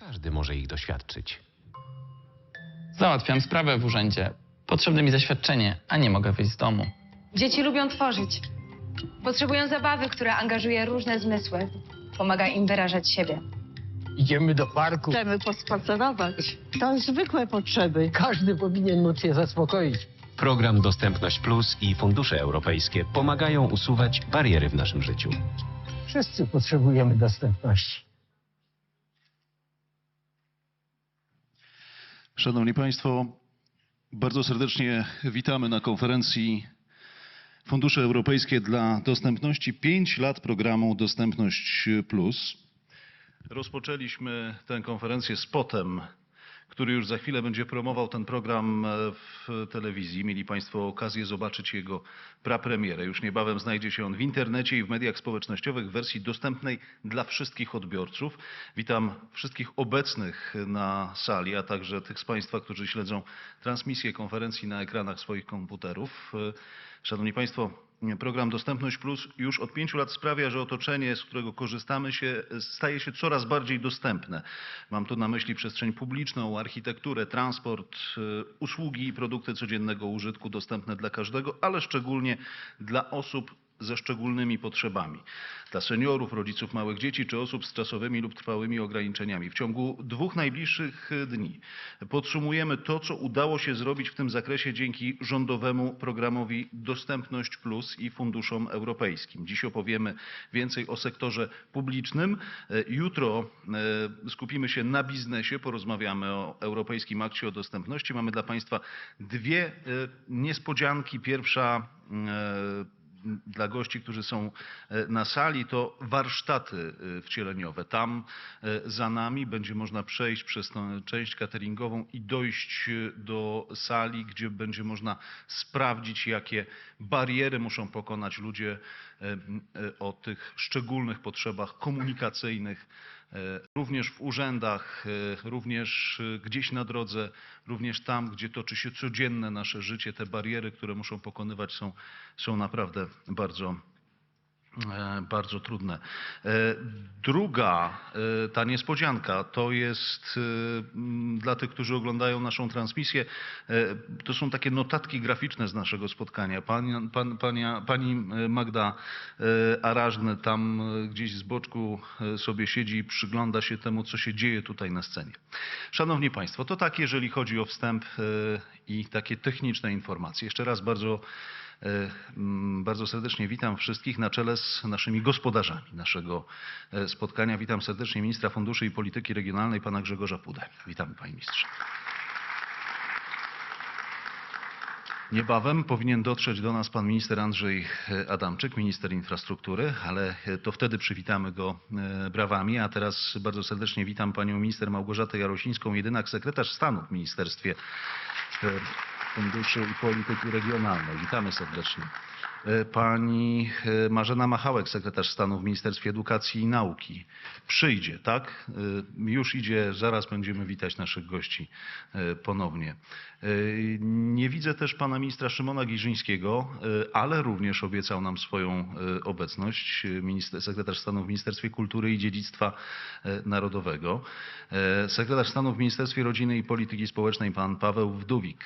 Każdy może ich doświadczyć. Załatwiam sprawę w urzędzie. Potrzebne mi zaświadczenie, a nie mogę wyjść z domu. Dzieci lubią tworzyć. Potrzebują zabawy, która angażuje różne zmysły. Pomaga im wyrażać siebie. Idziemy do parku. Chcemy pospacerować. To zwykłe potrzeby. Każdy powinien móc je zaspokoić. Program Dostępność Plus i fundusze europejskie pomagają usuwać bariery w naszym życiu. Wszyscy potrzebujemy dostępności. Szanowni Państwo, bardzo serdecznie witamy na konferencji Fundusze Europejskie dla Dostępności. 5 lat programu Dostępność Plus. Rozpoczęliśmy tę konferencję spotem, który już za chwilę będzie promował ten program w telewizji. Mieli Państwo okazję zobaczyć jego prapremierę. Już niebawem znajdzie się on w internecie i w mediach społecznościowych w wersji dostępnej dla wszystkich odbiorców. Witam wszystkich obecnych na sali, a także tych z Państwa, którzy śledzą transmisję konferencji na ekranach swoich komputerów. Szanowni Państwo, program Dostępność Plus już od 5 lat sprawia, że otoczenie, z którego korzystamy, staje się coraz bardziej dostępne. Mam tu na myśli przestrzeń publiczną, architekturę, transport, usługi i produkty codziennego użytku dostępne dla każdego, ale szczególnie dla osób ze szczególnymi potrzebami. Dla seniorów, rodziców małych dzieci czy osób z czasowymi lub trwałymi ograniczeniami. W ciągu 2 najbliższych dni podsumujemy to, co udało się zrobić w tym zakresie dzięki rządowemu programowi Dostępność Plus i funduszom europejskim. Dziś opowiemy więcej o sektorze publicznym. Jutro skupimy się na biznesie, porozmawiamy o Europejskim Akcie o Dostępności. Mamy dla Państwa 2 niespodzianki. Pierwsza dla gości, którzy są na sali, to warsztaty wcieleniowe. Tam za nami będzie można przejść przez tę część cateringową i dojść do sali, gdzie będzie można sprawdzić, jakie bariery muszą pokonać ludzie o tych szczególnych potrzebach komunikacyjnych, również w urzędach, również gdzieś na drodze, również tam, gdzie toczy się codzienne nasze życie. Te bariery, które muszą pokonywać, są naprawdę bardzo trudne. Druga ta niespodzianka to jest dla tych, którzy oglądają naszą transmisję, to są takie notatki graficzne z naszego spotkania. Pani Magda Arażny tam gdzieś z boczku sobie siedzi i przygląda się temu, co się dzieje tutaj na scenie. Szanowni Państwo, to tak, jeżeli chodzi o wstęp i takie techniczne informacje. Jeszcze raz bardzo serdecznie witam wszystkich na czele z naszymi gospodarzami naszego spotkania. Witam serdecznie ministra funduszy i polityki regionalnej, pana Grzegorza Pudę. Witamy, panie ministrze. Niebawem powinien dotrzeć do nas pan minister Andrzej Adamczyk, minister infrastruktury, ale to wtedy przywitamy go brawami. A teraz bardzo serdecznie witam panią minister Małgorzatę Jarosińską, jedynak sekretarz stanu w Ministerstwie Funduszy i Polityki Regionalnej. Witamy serdecznie. Pani Marzena Machałek, sekretarz stanu w Ministerstwie Edukacji i Nauki. Przyjdzie, tak? Już idzie, zaraz będziemy witać naszych gości ponownie. Nie widzę też pana ministra Szymona Giżyńskiego, ale również obiecał nam swoją obecność. Sekretarz stanu w Ministerstwie Kultury i Dziedzictwa Narodowego. Sekretarz stanu w Ministerstwie Rodziny i Polityki Społecznej, pan Paweł Wdówik.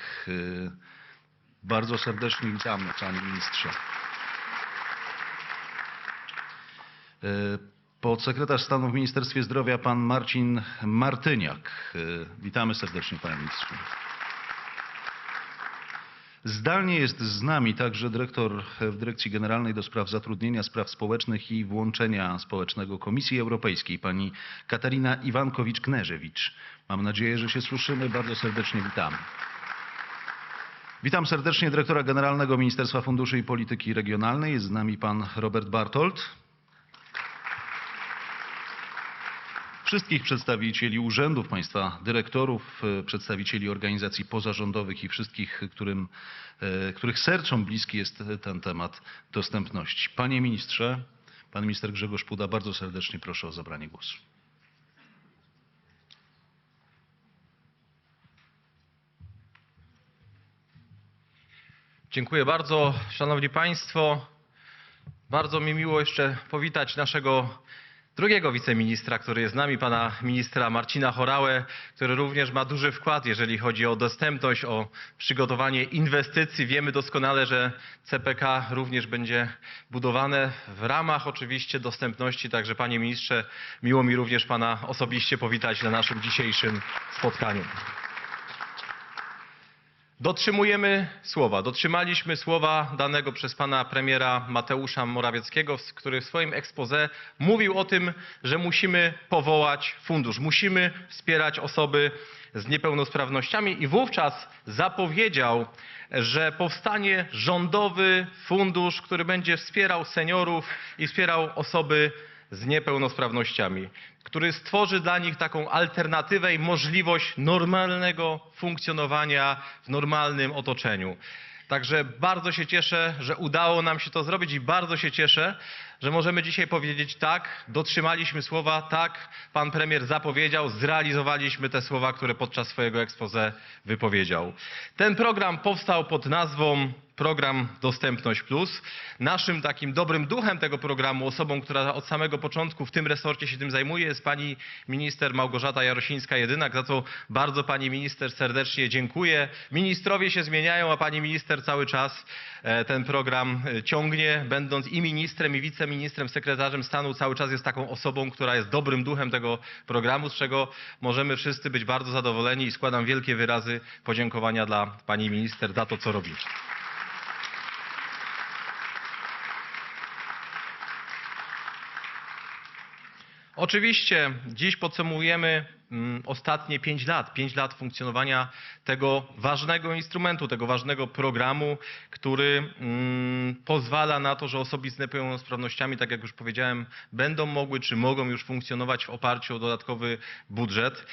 Bardzo serdecznie witamy, panie ministrze. Podsekretarz stanu w Ministerstwie Zdrowia, pan Marcin Martyniak. Witamy serdecznie, panie ministrze. Zdalnie jest z nami także dyrektor w Dyrekcji Generalnej do Spraw Zatrudnienia, Spraw Społecznych i Włączenia Społecznego Komisji Europejskiej, pani Katarina Iwankowicz-Kneżewicz. Mam nadzieję, że się słyszymy. Bardzo serdecznie witamy. Witam serdecznie dyrektora generalnego Ministerstwa Funduszy i Polityki Regionalnej. Jest z nami pan Robert Bartold. Wszystkich przedstawicieli urzędów państwa, dyrektorów, przedstawicieli organizacji pozarządowych i wszystkich, których sercom bliski jest ten temat dostępności. Panie ministrze, pan minister Grzegorz Puda, bardzo serdecznie proszę o zabranie głosu. Dziękuję bardzo. Szanowni Państwo, bardzo mi miło jeszcze powitać naszego drugiego wiceministra, który jest z nami, pana ministra Marcina Horałę, który również ma duży wkład, jeżeli chodzi o dostępność, o przygotowanie inwestycji. Wiemy doskonale, że CPK również będzie budowane w ramach oczywiście dostępności. Także panie ministrze, miło mi również pana osobiście powitać na naszym dzisiejszym spotkaniu. Dotrzymaliśmy słowa danego przez pana premiera Mateusza Morawieckiego, który w swoim exposé mówił o tym, że musimy powołać fundusz, musimy wspierać osoby z niepełnosprawnościami i wówczas zapowiedział, że powstanie rządowy fundusz, który będzie wspierał seniorów i wspierał osoby z niepełnosprawnościami, który stworzy dla nich taką alternatywę i możliwość normalnego funkcjonowania w normalnym otoczeniu. Także bardzo się cieszę, że udało nam się to zrobić i bardzo się cieszę, że możemy dzisiaj powiedzieć tak, dotrzymaliśmy słowa, tak, pan premier zapowiedział, zrealizowaliśmy te słowa, które podczas swojego exposé wypowiedział. Ten program powstał pod nazwą Program Dostępność Plus. Naszym takim dobrym duchem tego programu, osobą, która od samego początku w tym resorcie się tym zajmuje, jest pani minister Małgorzata Jarosińska-Jedynak, za co bardzo pani minister serdecznie dziękuję. Ministrowie się zmieniają, a pani minister cały czas ten program ciągnie, będąc i ministrem, i wiceministrem, sekretarzem stanu, cały czas jest taką osobą, która jest dobrym duchem tego programu, z czego możemy wszyscy być bardzo zadowoleni i składam wielkie wyrazy podziękowania dla pani minister za to, co robi. Oczywiście dziś podsumujemy ostatnie 5 lat funkcjonowania tego ważnego instrumentu, tego ważnego programu, który pozwala na to, że osoby z niepełnosprawnościami, tak jak już powiedziałem, będą mogły czy mogą już funkcjonować w oparciu o dodatkowy budżet.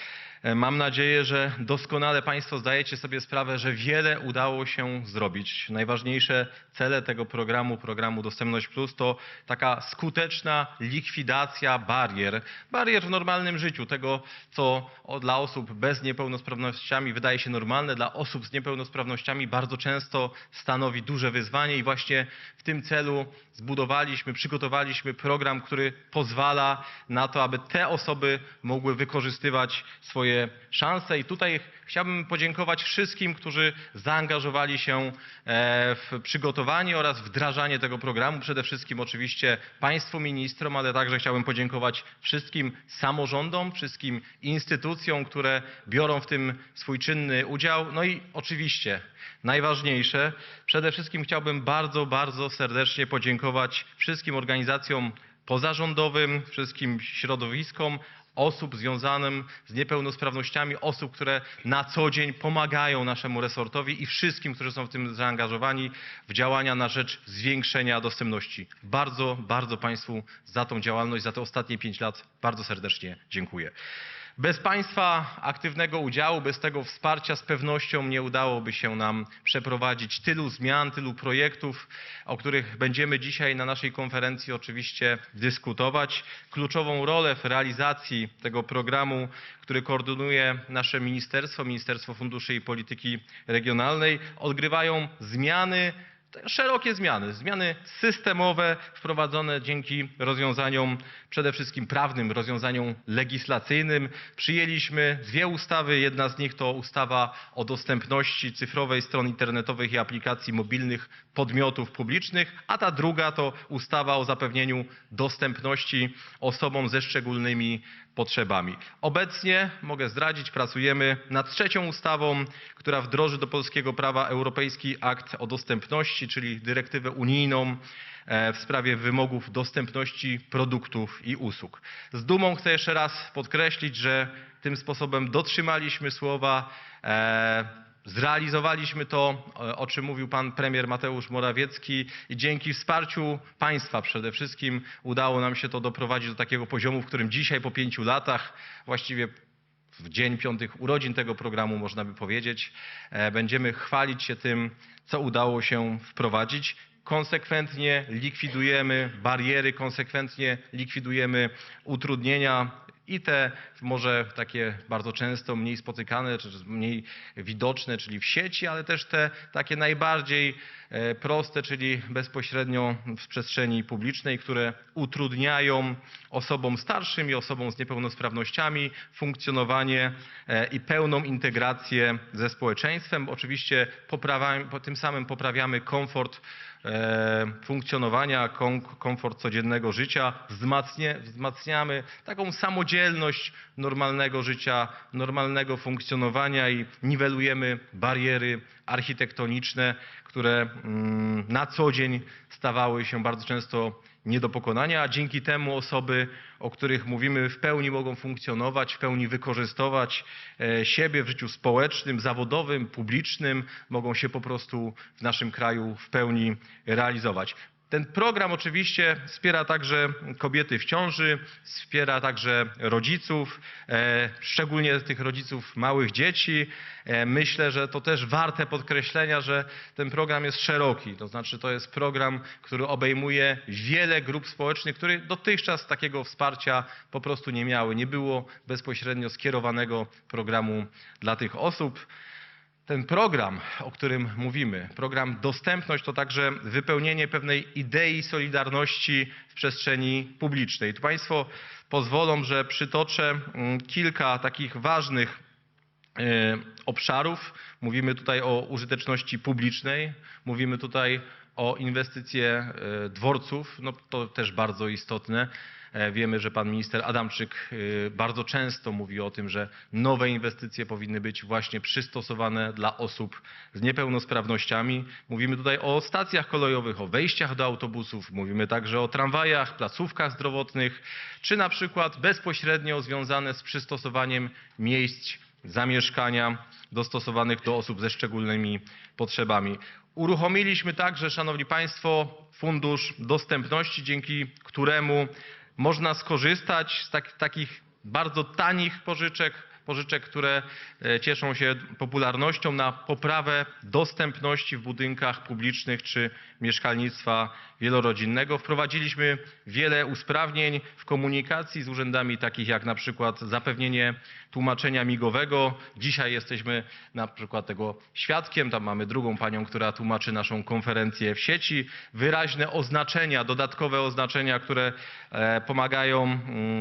Mam nadzieję, że doskonale państwo zdajecie sobie sprawę, że wiele udało się zrobić. Najważniejsze cele tego programu Dostępność Plus to taka skuteczna likwidacja barier w normalnym życiu, tego co dla osób bez niepełnosprawnościami wydaje się normalne, dla osób z niepełnosprawnościami bardzo często stanowi duże wyzwanie i właśnie w tym celu przygotowaliśmy program, który pozwala na to, aby te osoby mogły wykorzystywać swoje szanse. I tutaj chciałbym podziękować wszystkim, którzy zaangażowali się w przygotowanie oraz wdrażanie tego programu. Przede wszystkim oczywiście państwu ministrom, ale także chciałbym podziękować wszystkim samorządom, wszystkim instytucjom, które biorą w tym swój czynny udział. No i oczywiście najważniejsze, przede wszystkim chciałbym bardzo serdecznie podziękować wszystkim organizacjom pozarządowym, wszystkim środowiskom osób związanym z niepełnosprawnościami, osób, które na co dzień pomagają naszemu resortowi i wszystkim, którzy są w tym zaangażowani w działania na rzecz zwiększenia dostępności. Bardzo państwu za tą działalność, za te ostatnie 5 lat bardzo serdecznie dziękuję. Bez państwa aktywnego udziału, bez tego wsparcia z pewnością nie udałoby się nam przeprowadzić tylu zmian, tylu projektów, o których będziemy dzisiaj na naszej konferencji oczywiście dyskutować. Kluczową rolę w realizacji tego programu, który koordynuje nasze Ministerstwo Funduszy i Polityki Regionalnej, odgrywają szerokie zmiany systemowe wprowadzone dzięki rozwiązaniom przede wszystkim prawnym, rozwiązaniom legislacyjnym. Przyjęliśmy 2 ustawy, jedna z nich to ustawa o dostępności cyfrowej stron internetowych i aplikacji mobilnych podmiotów publicznych, a ta druga to ustawa o zapewnieniu dostępności osobom ze szczególnymi potrzebami. Obecnie, mogę zdradzić, pracujemy nad 3. ustawą, która wdroży do polskiego prawa Europejski Akt o Dostępności, czyli dyrektywę unijną w sprawie wymogów dostępności produktów i usług. Z dumą chcę jeszcze raz podkreślić, że tym sposobem dotrzymaliśmy słowa, zrealizowaliśmy to, o czym mówił pan premier Mateusz Morawiecki i dzięki wsparciu państwa przede wszystkim udało nam się to doprowadzić do takiego poziomu, w którym dzisiaj po 5 latach, właściwie w dzień 5 urodzin tego programu można by powiedzieć, będziemy chwalić się tym, co udało się wprowadzić. Konsekwentnie likwidujemy bariery, konsekwentnie likwidujemy utrudnienia I te może takie bardzo często mniej spotykane, czy mniej widoczne, czyli w sieci, ale też te takie najbardziej proste, czyli bezpośrednio w przestrzeni publicznej, które utrudniają osobom starszym i osobom z niepełnosprawnościami funkcjonowanie i pełną integrację ze społeczeństwem. Oczywiście tym samym poprawiamy komfort funkcjonowania, komfort codziennego życia, wzmacniamy taką samodzielność normalnego życia, normalnego funkcjonowania i niwelujemy bariery architektoniczne, które na co dzień stawały się bardzo często nie do pokonania, a dzięki temu osoby, o których mówimy, w pełni mogą funkcjonować, w pełni wykorzystywać siebie w życiu społecznym, zawodowym, publicznym, mogą się po prostu w naszym kraju w pełni realizować. Ten program oczywiście wspiera także kobiety w ciąży, wspiera także rodziców, szczególnie tych rodziców małych dzieci. Myślę, że to też warte podkreślenia, że ten program jest szeroki. To znaczy to jest program, który obejmuje wiele grup społecznych, które dotychczas takiego wsparcia po prostu nie miały. Nie było bezpośrednio skierowanego programu dla tych osób. Ten program, o którym mówimy, program Dostępność, to także wypełnienie pewnej idei solidarności w przestrzeni publicznej. Tu Państwo pozwolą, że przytoczę kilka takich ważnych obszarów. Mówimy tutaj o użyteczności publicznej, mówimy tutaj o inwestycje dworców, no to też bardzo istotne. Wiemy, że pan minister Adamczyk bardzo często mówi o tym, że nowe inwestycje powinny być właśnie przystosowane dla osób z niepełnosprawnościami. Mówimy tutaj o stacjach kolejowych, o wejściach do autobusów, mówimy także o tramwajach, placówkach zdrowotnych, czy na przykład bezpośrednio związane z przystosowaniem miejsc zamieszkania dostosowanych do osób ze szczególnymi potrzebami. Uruchomiliśmy także, szanowni państwo, Fundusz Dostępności, dzięki któremu można skorzystać z takich bardzo tanich pożyczek, które cieszą się popularnością na poprawę dostępności w budynkach publicznych czy mieszkalnictwa wielorodzinnego. Wprowadziliśmy wiele usprawnień w komunikacji z urzędami, takich jak na przykład zapewnienie tłumaczenia migowego. Dzisiaj jesteśmy na przykład tego świadkiem. Tam mamy drugą panią, która tłumaczy naszą konferencję w sieci. Wyraźne oznaczenia, dodatkowe oznaczenia, które pomagają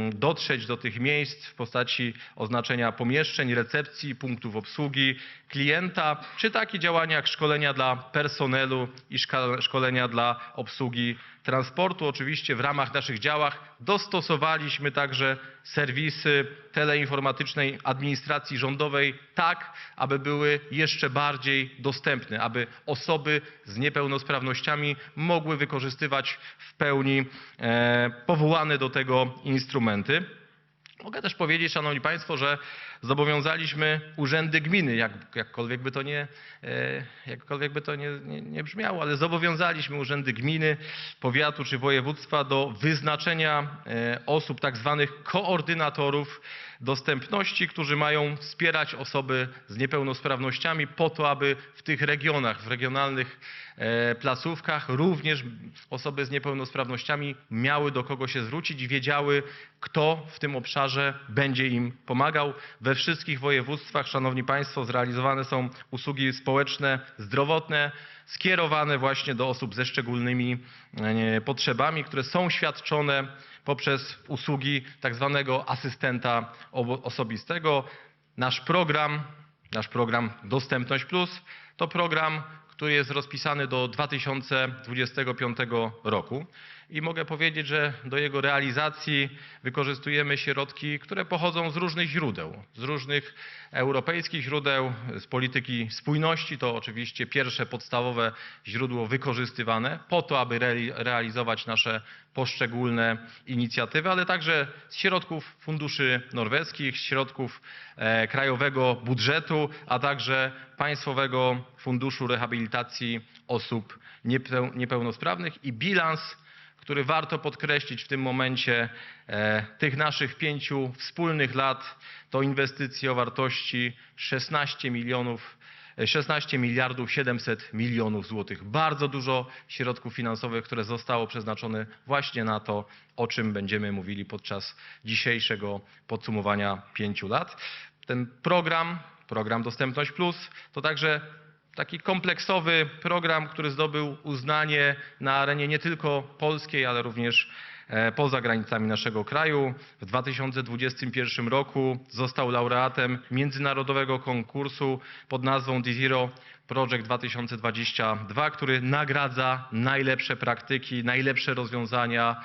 dotrzeć do tych miejsc w postaci oznaczenia pomieszczeń, recepcji, punktów obsługi klienta, czy takie działania jak szkolenia dla personelu i szkolenia dla obsługi transportu. Oczywiście w ramach naszych działań dostosowaliśmy także serwisy teleinformatycznej administracji rządowej tak, aby były jeszcze bardziej dostępne, aby osoby z niepełnosprawnościami mogły wykorzystywać w pełni powołane do tego instrumenty. Mogę też powiedzieć, szanowni państwo, że zobowiązaliśmy urzędy gminy, jakkolwiek by to nie brzmiało, ale zobowiązaliśmy urzędy gminy, powiatu czy województwa do wyznaczenia osób, tak zwanych koordynatorów dostępności, którzy mają wspierać osoby z niepełnosprawnościami po to, aby w tych regionach, w regionalnych placówkach również osoby z niepełnosprawnościami miały do kogo się zwrócić i wiedziały, kto w tym obszarze będzie im pomagał. We wszystkich województwach, szanowni państwo, zrealizowane są usługi społeczne, zdrowotne, skierowane właśnie do osób ze szczególnymi potrzebami, które są świadczone poprzez usługi tak zwanego asystenta osobistego. Nasz program Dostępność Plus to program, który jest rozpisany do 2025 roku i mogę powiedzieć, że do jego realizacji wykorzystujemy środki, które pochodzą z różnych źródeł, z różnych europejskich źródeł, z polityki spójności. To oczywiście pierwsze podstawowe źródło wykorzystywane po to, aby realizować nasze poszczególne inicjatywy, ale także z środków funduszy norweskich, z środków krajowego budżetu, a także Państwowego Funduszu Rehabilitacji Osób Niepełnosprawnych i bilans, który warto podkreślić w tym momencie, tych naszych 5 wspólnych lat, to inwestycje o wartości 16 milionów 16 miliardów 700 milionów złotych. Bardzo dużo środków finansowych, które zostało przeznaczone właśnie na to, o czym będziemy mówili podczas dzisiejszego podsumowania 5 lat. Ten program Dostępność Plus, to także taki kompleksowy program, który zdobył uznanie na arenie nie tylko polskiej, ale również poza granicami naszego kraju. W 2021 roku został laureatem międzynarodowego konkursu pod nazwą DESIRO Project 2022, który nagradza najlepsze praktyki, najlepsze rozwiązania,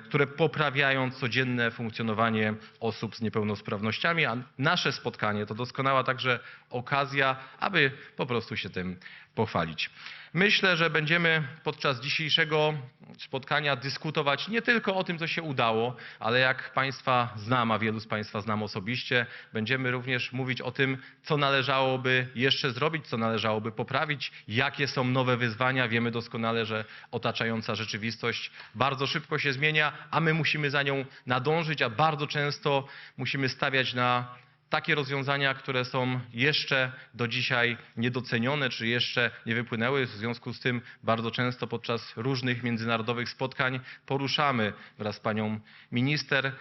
które poprawiają codzienne funkcjonowanie osób z niepełnosprawnościami, a nasze spotkanie to doskonała także okazja, aby po prostu się tym pochwalić. Myślę, że będziemy podczas dzisiejszego spotkania dyskutować nie tylko o tym, co się udało, ale jak Państwa znam, a wielu z Państwa znam osobiście, będziemy również mówić o tym, co należałoby jeszcze zrobić, co należałoby poprawić, jakie są nowe wyzwania. Wiemy doskonale, że otaczająca rzeczywistość bardzo szybko się zmienia, a my musimy za nią nadążyć, a bardzo często musimy stawiać na takie rozwiązania, które są jeszcze do dzisiaj niedocenione, czy jeszcze nie wypłynęły. W związku z tym bardzo często podczas różnych międzynarodowych spotkań poruszamy wraz z panią minister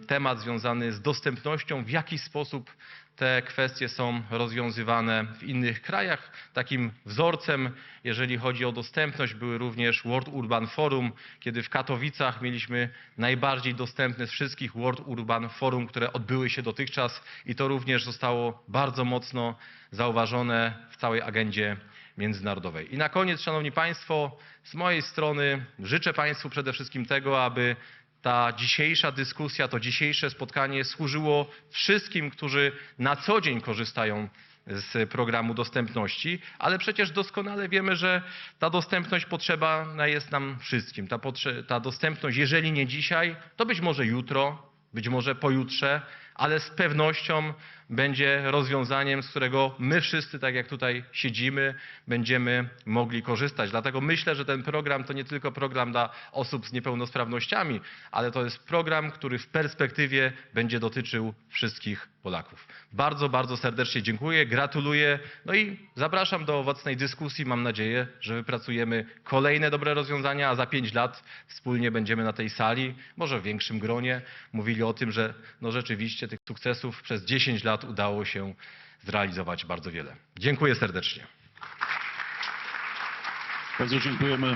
temat związany z dostępnością, w jaki sposób te kwestie są rozwiązywane w innych krajach. Takim wzorcem, jeżeli chodzi o dostępność, były również World Urban Forum, kiedy w Katowicach mieliśmy najbardziej dostępne z wszystkich World Urban Forum, które odbyły się dotychczas i to również zostało bardzo mocno zauważone w całej agendzie międzynarodowej. I na koniec, Szanowni Państwo, z mojej strony życzę Państwu przede wszystkim tego, aby ta dzisiejsza dyskusja, to dzisiejsze spotkanie służyło wszystkim, którzy na co dzień korzystają z programu dostępności, ale przecież doskonale wiemy, że ta dostępność potrzebna jest nam wszystkim. Ta dostępność, jeżeli nie dzisiaj, to być może jutro, być może pojutrze, ale z pewnością będzie rozwiązaniem, z którego my wszyscy, tak jak tutaj siedzimy, będziemy mogli korzystać. Dlatego myślę, że ten program to nie tylko program dla osób z niepełnosprawnościami, ale to jest program, który w perspektywie będzie dotyczył wszystkich Polaków. Bardzo, bardzo serdecznie dziękuję, gratuluję, no i zapraszam do owocnej dyskusji. Mam nadzieję, że wypracujemy kolejne dobre rozwiązania, a za 5 lat wspólnie będziemy na tej sali, może w większym gronie, mówili o tym, że no rzeczywiście tych sukcesów przez 10 lat udało się zrealizować bardzo wiele. Dziękuję serdecznie. Bardzo dziękujemy.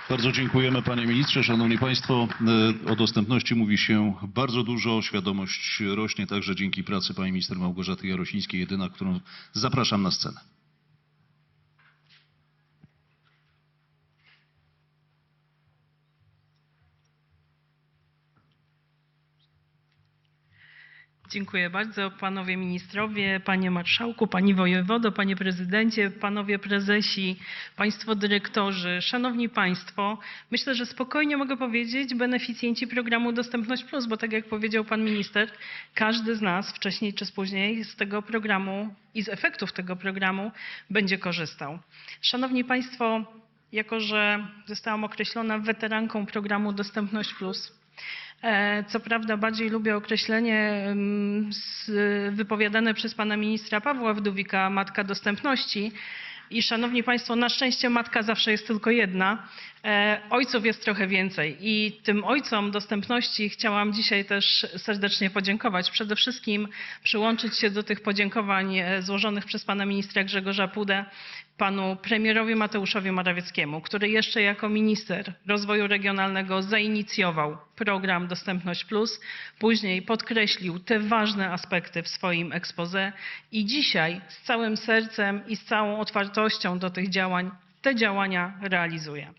Bardzo dziękujemy, panie ministrze. Szanowni państwo, o dostępności mówi się bardzo dużo, świadomość rośnie także dzięki pracy pani minister Małgorzaty Jarosińskiej-Jedynak, którą zapraszam na scenę. Dziękuję bardzo. Panowie ministrowie, panie marszałku, pani wojewodo, panie prezydencie, panowie prezesi, państwo dyrektorzy, szanowni państwo. Myślę, że spokojnie mogę powiedzieć beneficjenci programu Dostępność Plus, bo tak jak powiedział pan minister, każdy z nas wcześniej czy później z tego programu i z efektów tego programu będzie korzystał. Szanowni państwo, jako że zostałam określona weteranką programu Dostępność Plus, co prawda bardziej lubię określenie wypowiadane przez pana ministra Pawła Wdówika, matka dostępności. I szanowni państwo, na szczęście matka zawsze jest tylko jedna. Ojców jest trochę więcej i tym ojcom dostępności chciałam dzisiaj też serdecznie podziękować. Przede wszystkim przyłączyć się do tych podziękowań złożonych przez pana ministra Grzegorza Pudę panu premierowi Mateuszowi Morawieckiemu, który jeszcze jako minister rozwoju regionalnego zainicjował program Dostępność Plus, później podkreślił te ważne aspekty w swoim exposé i dzisiaj z całym sercem i z całą otwartością do tych działań te działania realizuje.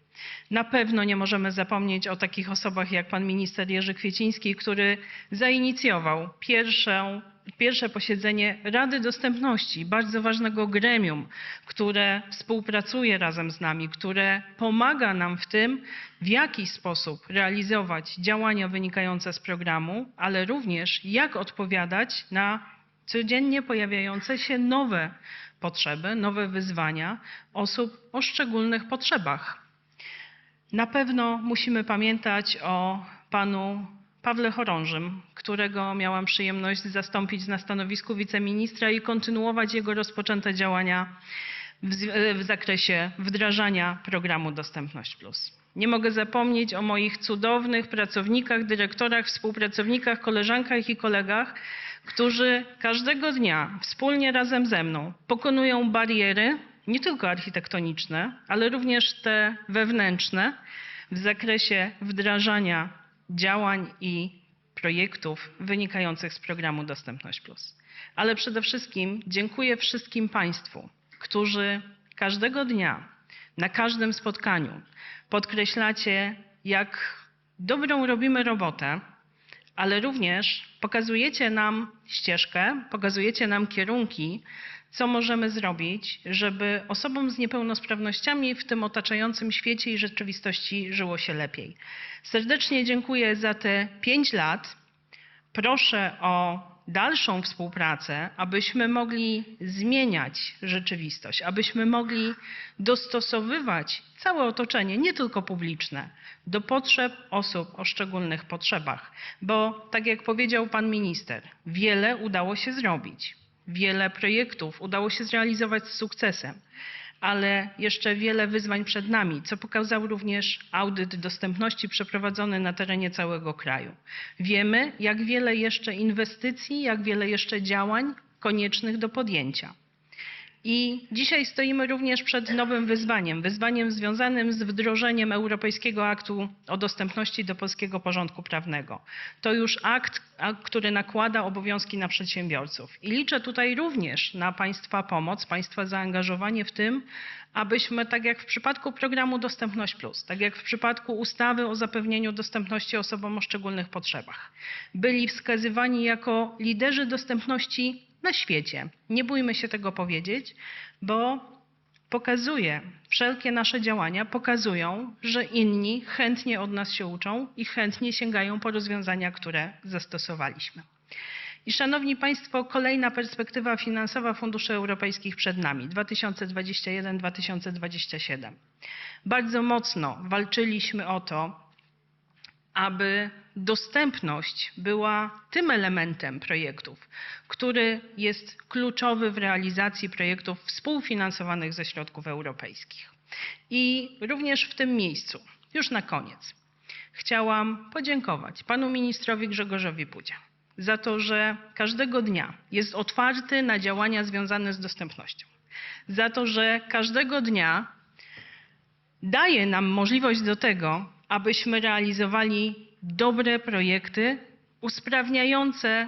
Na pewno nie możemy zapomnieć o takich osobach jak pan minister Jerzy Kwieciński, który zainicjował pierwsze posiedzenie Rady Dostępności, bardzo ważnego gremium, które współpracuje razem z nami, które pomaga nam w tym, w jaki sposób realizować działania wynikające z programu, ale również jak odpowiadać na codziennie pojawiające się nowe potrzeby, nowe wyzwania osób o szczególnych potrzebach. Na pewno musimy pamiętać o panu Pawle Chorążym, którego miałam przyjemność zastąpić na stanowisku wiceministra i kontynuować jego rozpoczęte działania w zakresie wdrażania programu Dostępność Plus. Nie mogę zapomnieć o moich cudownych pracownikach, dyrektorach, współpracownikach, koleżankach i kolegach, którzy każdego dnia wspólnie razem ze mną pokonują bariery, nie tylko architektoniczne, ale również te wewnętrzne w zakresie wdrażania działań i projektów wynikających z programu Dostępność Plus. Ale przede wszystkim dziękuję wszystkim Państwu, którzy każdego dnia, na każdym spotkaniu podkreślacie, jak dobrą robimy robotę, ale również pokazujecie nam ścieżkę, pokazujecie nam kierunki, co możemy zrobić, żeby osobom z niepełnosprawnościami w tym otaczającym świecie i rzeczywistości żyło się lepiej. Serdecznie dziękuję za te 5 lat. Proszę o dalszą współpracę, abyśmy mogli zmieniać rzeczywistość, abyśmy mogli dostosowywać całe otoczenie, nie tylko publiczne, do potrzeb osób o szczególnych potrzebach. Bo tak jak powiedział pan minister, wiele udało się zrobić, wiele projektów udało się zrealizować z sukcesem, ale jeszcze wiele wyzwań przed nami, co pokazał również audyt dostępności przeprowadzony na terenie całego kraju. Wiemy, jak wiele jeszcze inwestycji, jak wiele jeszcze działań koniecznych do podjęcia. I dzisiaj stoimy również przed nowym wyzwaniem związanym z wdrożeniem Europejskiego Aktu o Dostępności do polskiego porządku prawnego. To już akt, który nakłada obowiązki na przedsiębiorców. I liczę tutaj również na Państwa pomoc, Państwa zaangażowanie w tym, abyśmy, tak jak w przypadku programu Dostępność Plus, tak jak w przypadku ustawy o zapewnieniu dostępności osobom o szczególnych potrzebach, byli wskazywani jako liderzy dostępności na świecie. Nie bójmy się tego powiedzieć, bo wszelkie nasze działania pokazują, że inni chętnie od nas się uczą i chętnie sięgają po rozwiązania, które zastosowaliśmy. I szanowni Państwo, kolejna perspektywa finansowa funduszy europejskich przed nami, 2021-2027. Bardzo mocno walczyliśmy o to, aby dostępność była tym elementem projektów, który jest kluczowy w realizacji projektów współfinansowanych ze środków europejskich. I również w tym miejscu, już na koniec, chciałam podziękować panu ministrowi Grzegorzowi Pudzie za to, że każdego dnia jest otwarty na działania związane z dostępnością, za to, że każdego dnia daje nam możliwość do tego, abyśmy realizowali dobre projekty usprawniające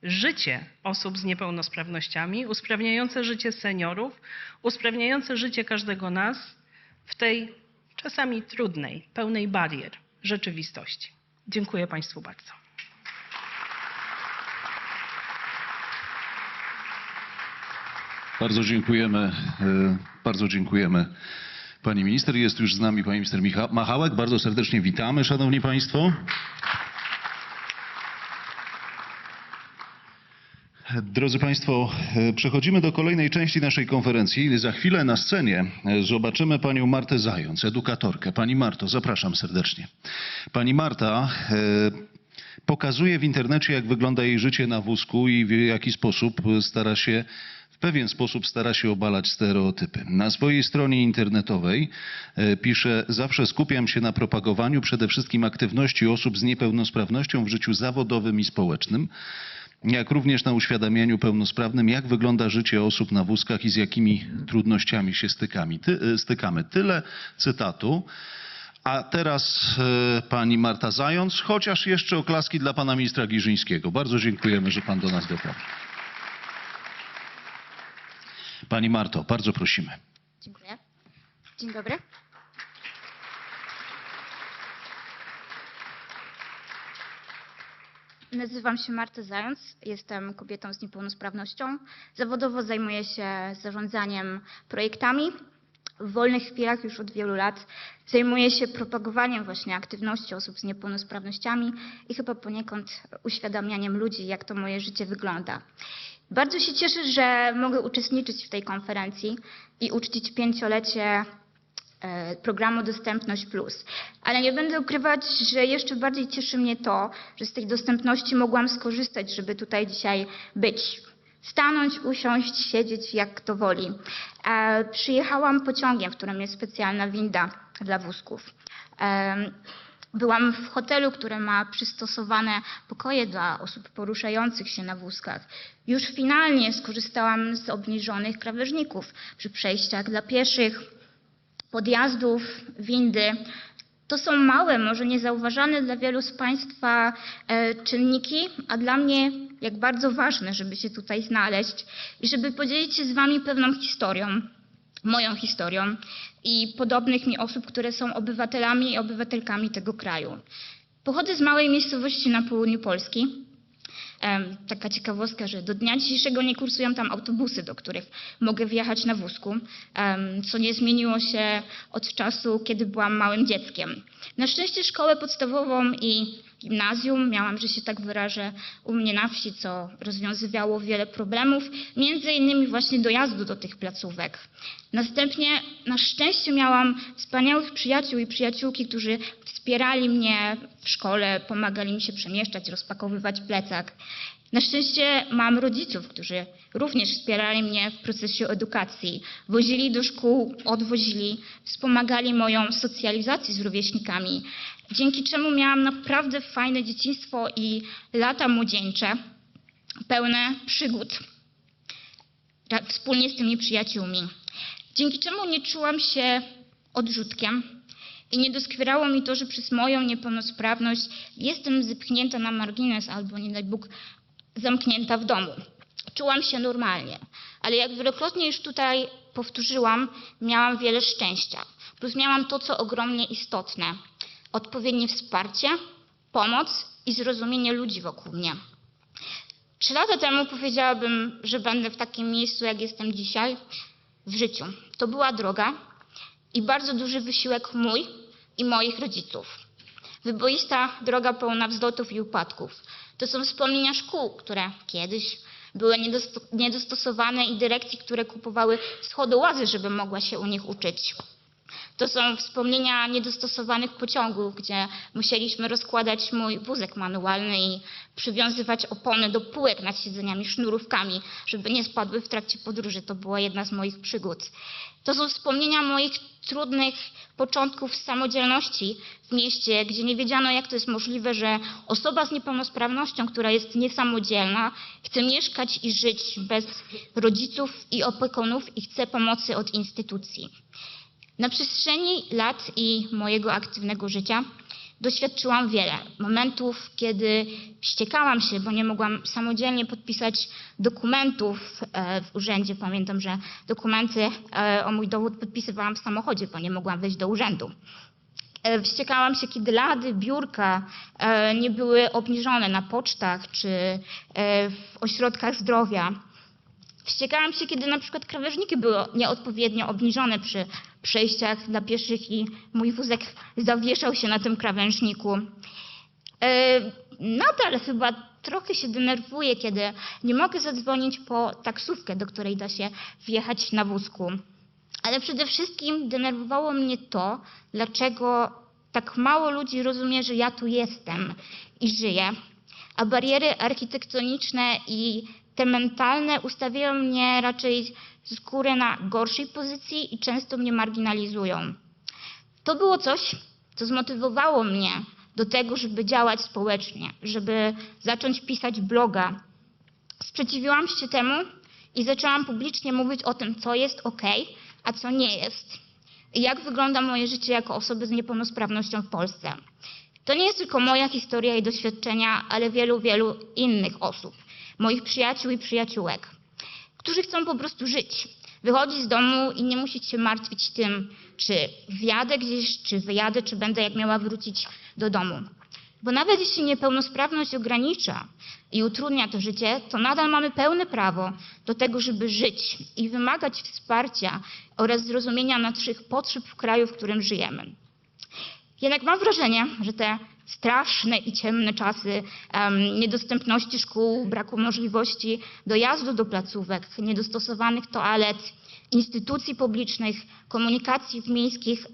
życie osób z niepełnosprawnościami, usprawniające życie seniorów, usprawniające życie każdego nas w tej czasami trudnej, pełnej barier rzeczywistości. Dziękuję Państwu bardzo. Bardzo dziękujemy. Pani minister, jest już z nami pani minister Machałek. Bardzo serdecznie witamy, szanowni państwo. Drodzy Państwo, przechodzimy do kolejnej części naszej konferencji. Za chwilę na scenie zobaczymy panią Martę Zając, edukatorkę. Pani Marto, zapraszam serdecznie. Pani Marta pokazuje w internecie, jak wygląda jej życie na wózku i w jaki sposób w pewien sposób stara się obalać stereotypy. Na swojej stronie internetowej pisze: zawsze skupiam się na propagowaniu przede wszystkim aktywności osób z niepełnosprawnością w życiu zawodowym i społecznym, jak również na uświadamianiu pełnosprawnym, jak wygląda życie osób na wózkach i z jakimi trudnościami się stykamy. Tyle cytatu. A teraz pani Marta Zając, chociaż jeszcze oklaski dla pana ministra Giżyńskiego. Bardzo dziękujemy, że pan do nas dotarł. Pani Marto, bardzo prosimy. Dziękuję. Dzień dobry. Nazywam się Marta Zając, jestem kobietą z niepełnosprawnością. Zawodowo zajmuję się zarządzaniem projektami. W wolnych chwilach już od wielu lat zajmuję się propagowaniem właśnie aktywności osób z niepełnosprawnościami i chyba poniekąd uświadamianiem ludzi, jak to moje życie wygląda. Bardzo się cieszę, że mogę uczestniczyć w tej konferencji i uczcić 5-lecie programu Dostępność Plus. Ale nie będę ukrywać, że jeszcze bardziej cieszy mnie to, że z tej dostępności mogłam skorzystać, żeby tutaj dzisiaj być. Stanąć, usiąść, siedzieć jak kto woli. Przyjechałam pociągiem, w którym jest specjalna winda dla wózków. Byłam w hotelu, który ma przystosowane pokoje dla osób poruszających się na wózkach. Już finalnie skorzystałam z obniżonych krawężników przy przejściach dla pieszych, podjazdów, windy. To są małe, może niezauważane dla wielu z Państwa czynniki, a dla mnie jak bardzo ważne, żeby się tutaj znaleźć i żeby podzielić się z Wami pewną historią, moją historią i podobnych mi osób, które są obywatelami i obywatelkami tego kraju. Pochodzę z małej miejscowości na południu Polski. Taka ciekawostka, że do dnia dzisiejszego nie kursują tam autobusy, do których mogę wjechać na wózku, co nie zmieniło się od czasu, kiedy byłam małym dzieckiem. Na szczęście szkołę podstawową i gimnazjum miałam, że się tak wyrażę, u mnie na wsi, co rozwiązywało wiele problemów, między innymi właśnie dojazdu do tych placówek. Następnie na szczęście miałam wspaniałych przyjaciół i przyjaciółki, którzy wspierali mnie w szkole, pomagali mi się przemieszczać, rozpakowywać plecak. Na szczęście mam rodziców, którzy również wspierali mnie w procesie edukacji. Wozili do szkół, odwozili, wspomagali moją socjalizację z rówieśnikami, dzięki czemu miałam naprawdę fajne dzieciństwo i lata młodzieńcze, pełne przygód wspólnie z tymi przyjaciółmi. Dzięki czemu nie czułam się odrzutkiem i nie doskwierało mi to, że przez moją niepełnosprawność jestem zepchnięta na margines albo, nie daj Bóg, zamknięta w domu. Czułam się normalnie, ale jak wielokrotnie już tutaj powtórzyłam, miałam wiele szczęścia. Plus miałam to, co ogromnie istotne. Odpowiednie wsparcie, pomoc i zrozumienie ludzi wokół mnie. 3 lata temu powiedziałabym, że będę w takim miejscu, jak jestem dzisiaj, w życiu. To była droga i bardzo duży wysiłek mój i moich rodziców. Wyboista droga pełna wzlotów i upadków. To są wspomnienia szkół, które kiedyś były niedostosowane i dyrekcji, które kupowały schodołazy, żeby mogła się u nich uczyć. To są wspomnienia niedostosowanych pociągów, gdzie musieliśmy rozkładać mój wózek manualny i przywiązywać opony do półek nad siedzeniami sznurówkami, żeby nie spadły w trakcie podróży. To była jedna z moich przygód. To są wspomnienia moich trudnych początków samodzielności w mieście, gdzie nie wiedziano, jak to jest możliwe, że osoba z niepełnosprawnością, która jest niesamodzielna, chce mieszkać i żyć bez rodziców i opiekunów i chce pomocy od instytucji. Na przestrzeni lat i mojego aktywnego życia doświadczyłam wiele momentów, kiedy wściekałam się, bo nie mogłam samodzielnie podpisać dokumentów w urzędzie. Pamiętam, że dokumenty o mój dowód podpisywałam w samochodzie, bo nie mogłam wejść do urzędu. Wściekałam się, kiedy lady, biurka nie były obniżone na pocztach czy w ośrodkach zdrowia. Wściekałam się, kiedy na przykład krawężniki były nieodpowiednio obniżone przy przejściach dla pieszych i mój wózek zawieszał się na tym krawężniku. Nadal chyba trochę się denerwuję, kiedy nie mogę zadzwonić po taksówkę, do której da się wjechać na wózku. Ale przede wszystkim denerwowało mnie to, dlaczego tak mało ludzi rozumie, że ja tu jestem i żyję, a bariery architektoniczne i te mentalne ustawiają mnie raczej z góry na gorszej pozycji i często mnie marginalizują. To było coś, co zmotywowało mnie do tego, żeby działać społecznie, żeby zacząć pisać bloga. Sprzeciwiłam się temu i zaczęłam publicznie mówić o tym, co jest okej, a co nie jest. I jak wygląda moje życie jako osoby z niepełnosprawnością w Polsce. To nie jest tylko moja historia i doświadczenia, ale wielu innych osób. Moich przyjaciół i przyjaciółek, którzy chcą po prostu żyć, wychodzić z domu i nie musieć się martwić tym, czy wjadę gdzieś, czy wyjadę, czy będę jak miała wrócić do domu. Bo nawet jeśli niepełnosprawność ogranicza i utrudnia to życie, to nadal mamy pełne prawo do tego, żeby żyć i wymagać wsparcia oraz zrozumienia naszych potrzeb w kraju, w którym żyjemy. Jednak mam wrażenie, że te straszne i ciemne czasy niedostępności szkół, braku możliwości dojazdu do placówek, niedostosowanych toalet instytucji publicznych,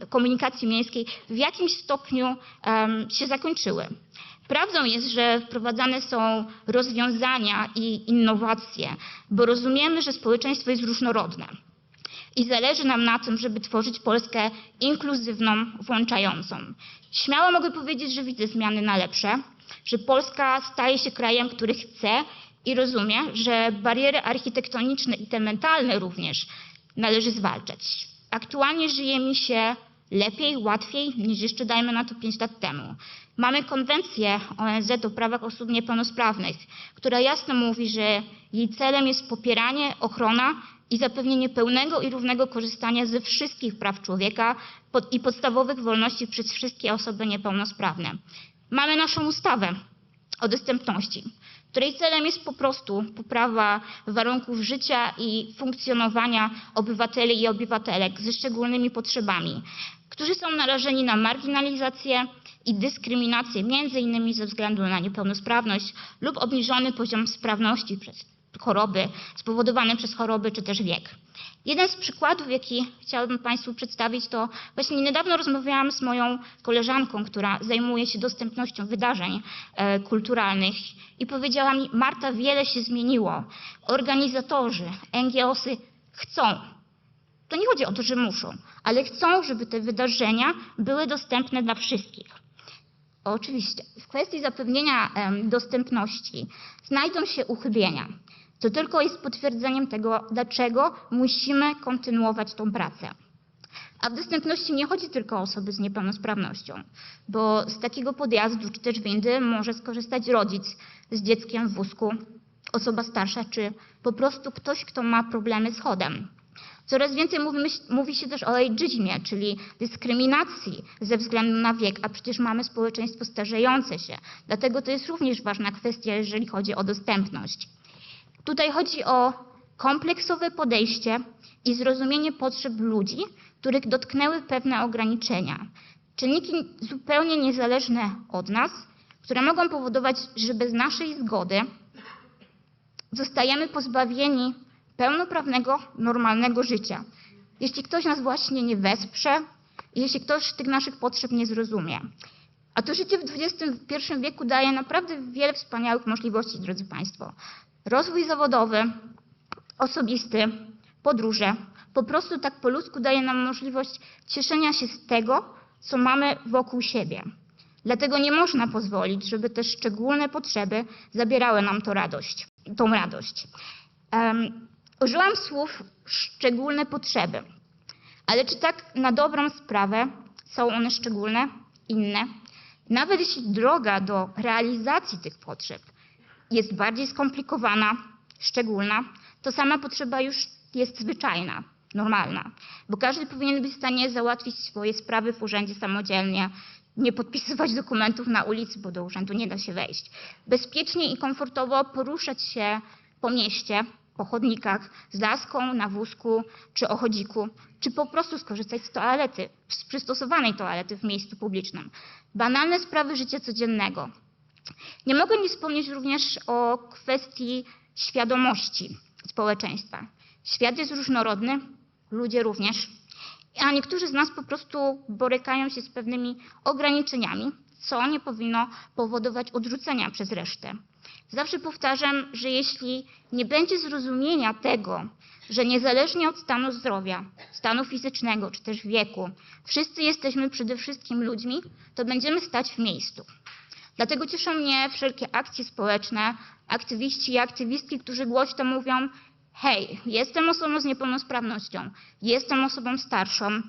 komunikacji miejskiej w jakimś stopniu się zakończyły. Prawdą jest, że wprowadzane są rozwiązania i innowacje, bo rozumiemy, że społeczeństwo jest różnorodne i zależy nam na tym, żeby tworzyć Polskę inkluzywną, włączającą. Śmiało mogę powiedzieć, że widzę zmiany na lepsze, że Polska staje się krajem, który chce i rozumie, że bariery architektoniczne i te mentalne również należy zwalczać. Aktualnie żyje mi się lepiej, łatwiej niż jeszcze, dajmy na to, 5 lat temu. Mamy konwencję ONZ o prawach osób niepełnosprawnych, która jasno mówi, że jej celem jest popieranie, ochrona i zapewnienie pełnego i równego korzystania ze wszystkich praw człowieka i podstawowych wolności przez wszystkie osoby niepełnosprawne. Mamy naszą ustawę o dostępności, której celem jest po prostu poprawa warunków życia i funkcjonowania obywateli i obywatelek ze szczególnymi potrzebami, którzy są narażeni na marginalizację i dyskryminację między innymi ze względu na niepełnosprawność lub obniżony poziom sprawności przez choroby, spowodowane przez choroby czy też wiek. Jeden z przykładów, jaki chciałabym Państwu przedstawić, to właśnie niedawno rozmawiałam z moją koleżanką, która zajmuje się dostępnością wydarzeń kulturalnych i powiedziała mi: Marta, wiele się zmieniło. Organizatorzy, NGO-sy chcą. To nie chodzi o to, że muszą, ale chcą, żeby te wydarzenia były dostępne dla wszystkich. Oczywiście w kwestii zapewnienia dostępności znajdą się uchybienia. To tylko jest potwierdzeniem tego, dlaczego musimy kontynuować tą pracę. A w dostępności nie chodzi tylko o osoby z niepełnosprawnością, bo z takiego podjazdu czy też windy może skorzystać rodzic z dzieckiem w wózku, osoba starsza czy po prostu ktoś, kto ma problemy z chodem. Coraz więcej mówi się też o ageizmie, czyli dyskryminacji ze względu na wiek, a przecież mamy społeczeństwo starzejące się. Dlatego to jest również ważna kwestia, jeżeli chodzi o dostępność. Tutaj chodzi o kompleksowe podejście i zrozumienie potrzeb ludzi, których dotknęły pewne ograniczenia. Czynniki zupełnie niezależne od nas, które mogą powodować, że bez naszej zgody zostajemy pozbawieni pełnoprawnego, normalnego życia. Jeśli ktoś nas właśnie nie wesprze, jeśli ktoś tych naszych potrzeb nie zrozumie. A to życie w XXI wieku daje naprawdę wiele wspaniałych możliwości, drodzy Państwo. Rozwój zawodowy, osobisty, podróże. Po prostu tak po ludzku daje nam możliwość cieszenia się z tego, co mamy wokół siebie. Dlatego nie można pozwolić, żeby te szczególne potrzeby zabierały nam tą radość. Użyłam słów szczególne potrzeby, ale czy tak na dobrą sprawę są one szczególne, inne? Nawet jeśli droga do realizacji tych potrzeb jest bardziej skomplikowana, szczególna, to sama potrzeba już jest zwyczajna, normalna, bo każdy powinien być w stanie załatwić swoje sprawy w urzędzie samodzielnie, nie podpisywać dokumentów na ulicy, bo do urzędu nie da się wejść. Bezpiecznie i komfortowo poruszać się po mieście, po chodnikach, z laską, na wózku czy o chodziku, czy po prostu skorzystać z toalety, z przystosowanej toalety w miejscu publicznym. Banalne sprawy życia codziennego. Nie mogę nie wspomnieć również o kwestii świadomości społeczeństwa. Świat jest różnorodny, ludzie również, a niektórzy z nas po prostu borykają się z pewnymi ograniczeniami, co nie powinno powodować odrzucenia przez resztę. Zawsze powtarzam, że jeśli nie będzie zrozumienia tego, że niezależnie od stanu zdrowia, stanu fizycznego czy też wieku, wszyscy jesteśmy przede wszystkim ludźmi, to będziemy stać w miejscu. Dlatego cieszą mnie wszelkie akcje społeczne, aktywiści i aktywistki, którzy głośno mówią: hej, jestem osobą z niepełnosprawnością, jestem osobą starszą,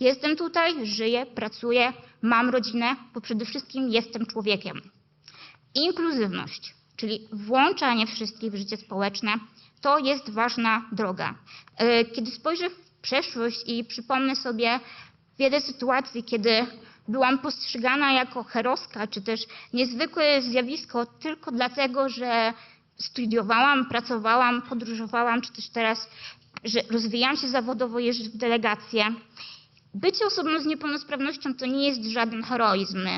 jestem tutaj, żyję, pracuję, mam rodzinę, bo przede wszystkim jestem człowiekiem. Inkluzywność, czyli włączanie wszystkich w życie społeczne, to jest ważna droga. Kiedy spojrzę w przeszłość i przypomnę sobie wiele sytuacji, kiedy byłam postrzegana jako herowska, czy też niezwykłe zjawisko tylko dlatego, że studiowałam, pracowałam, podróżowałam, czy też teraz, że rozwijam się zawodowo, jeżdżę w delegacje. Bycie osobą z niepełnosprawnością to nie jest żaden heroizm.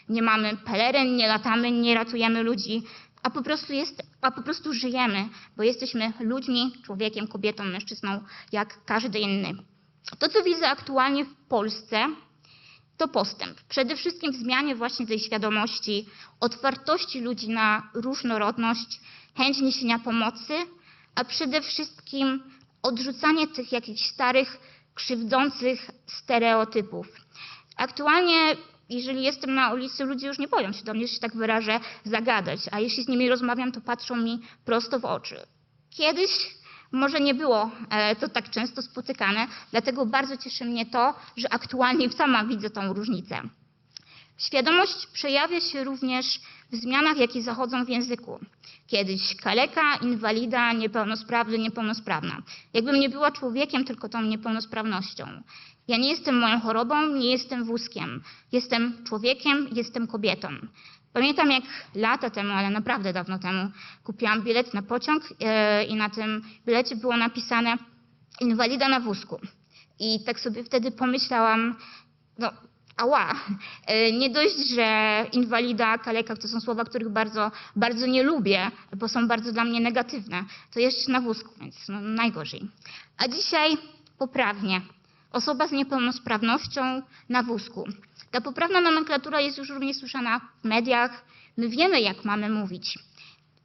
Nie mamy peleryn, nie latamy, nie ratujemy ludzi. a po prostu żyjemy, bo jesteśmy ludźmi, człowiekiem, kobietą, mężczyzną, jak każdy inny. To, co widzę aktualnie w Polsce, to postęp. Przede wszystkim w zmianie właśnie tej świadomości, otwartości ludzi na różnorodność, chęć niesienia pomocy, a przede wszystkim odrzucanie tych jakichś starych, krzywdzących stereotypów. Aktualnie, jeżeli jestem na ulicy, ludzie już nie boją się do mnie, że się tak wyrażę, zagadać, a jeśli z nimi rozmawiam, to patrzą mi prosto w oczy. Kiedyś może nie było to tak często spotykane, dlatego bardzo cieszy mnie to, że aktualnie sama widzę tą różnicę. Świadomość przejawia się również w zmianach, jakie zachodzą w języku. Kiedyś kaleka, inwalida, niepełnosprawny, niepełnosprawna. Jakbym nie była człowiekiem, tylko tą niepełnosprawnością. Ja nie jestem moją chorobą, nie jestem wózkiem. Jestem człowiekiem, jestem kobietą. Pamiętam, jak lata temu, ale naprawdę dawno temu, kupiłam bilet na pociąg i na tym bilecie było napisane inwalida na wózku. I tak sobie wtedy pomyślałam, no ała, nie dość, że inwalida, kaleka to są słowa, których bardzo, bardzo nie lubię, bo są bardzo dla mnie negatywne, to jeszcze na wózku, więc no, najgorzej. A dzisiaj poprawnie. Osoba z niepełnosprawnością na wózku. Ta poprawna nomenklatura jest już również słyszana w mediach. My wiemy, jak mamy mówić.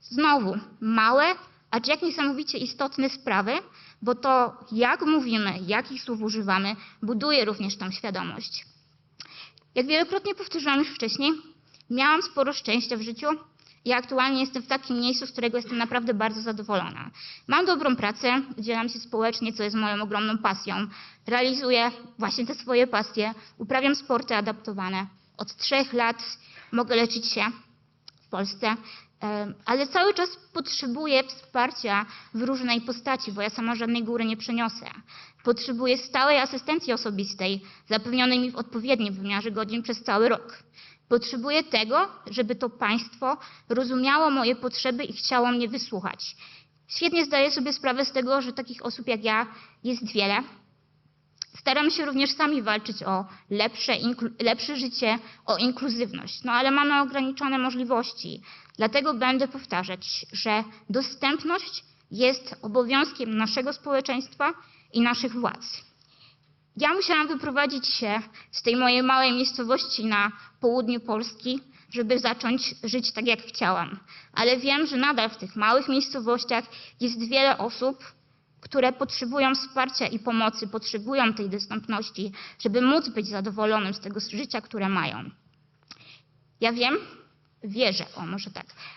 Znowu, małe, acz jak niesamowicie istotne sprawy, bo to, jak mówimy, jakich słów używamy, buduje również tą świadomość. Jak wielokrotnie powtórzyłam już wcześniej, miałam sporo szczęścia w życiu i aktualnie jestem w takim miejscu, z którego jestem naprawdę bardzo zadowolona. Mam dobrą pracę, udzielam się społecznie, co jest moją ogromną pasją. Realizuję właśnie te swoje pasje, uprawiam sporty adaptowane. Od 3 lat mogę leczyć się w Polsce, ale cały czas potrzebuję wsparcia w różnej postaci, bo ja sama żadnej góry nie przeniosę. Potrzebuję stałej asystencji osobistej, zapewnionej mi w odpowiednim wymiarze godzin przez cały rok. Potrzebuję tego, żeby to państwo rozumiało moje potrzeby i chciało mnie wysłuchać. Świetnie zdaję sobie sprawę z tego, że takich osób jak ja jest wiele. Staramy się również sami walczyć o lepsze życie, o inkluzywność, no ale mamy ograniczone możliwości. Dlatego będę powtarzać, że dostępność jest obowiązkiem naszego społeczeństwa i naszych władz. Ja musiałam wyprowadzić się z tej mojej małej miejscowości na południu Polski, żeby zacząć żyć tak, jak chciałam. Ale wiem, że nadal w tych małych miejscowościach jest wiele osób, które potrzebują wsparcia i pomocy, potrzebują tej dostępności, żeby móc być zadowolonym z tego życia, które mają. Ja wierzę,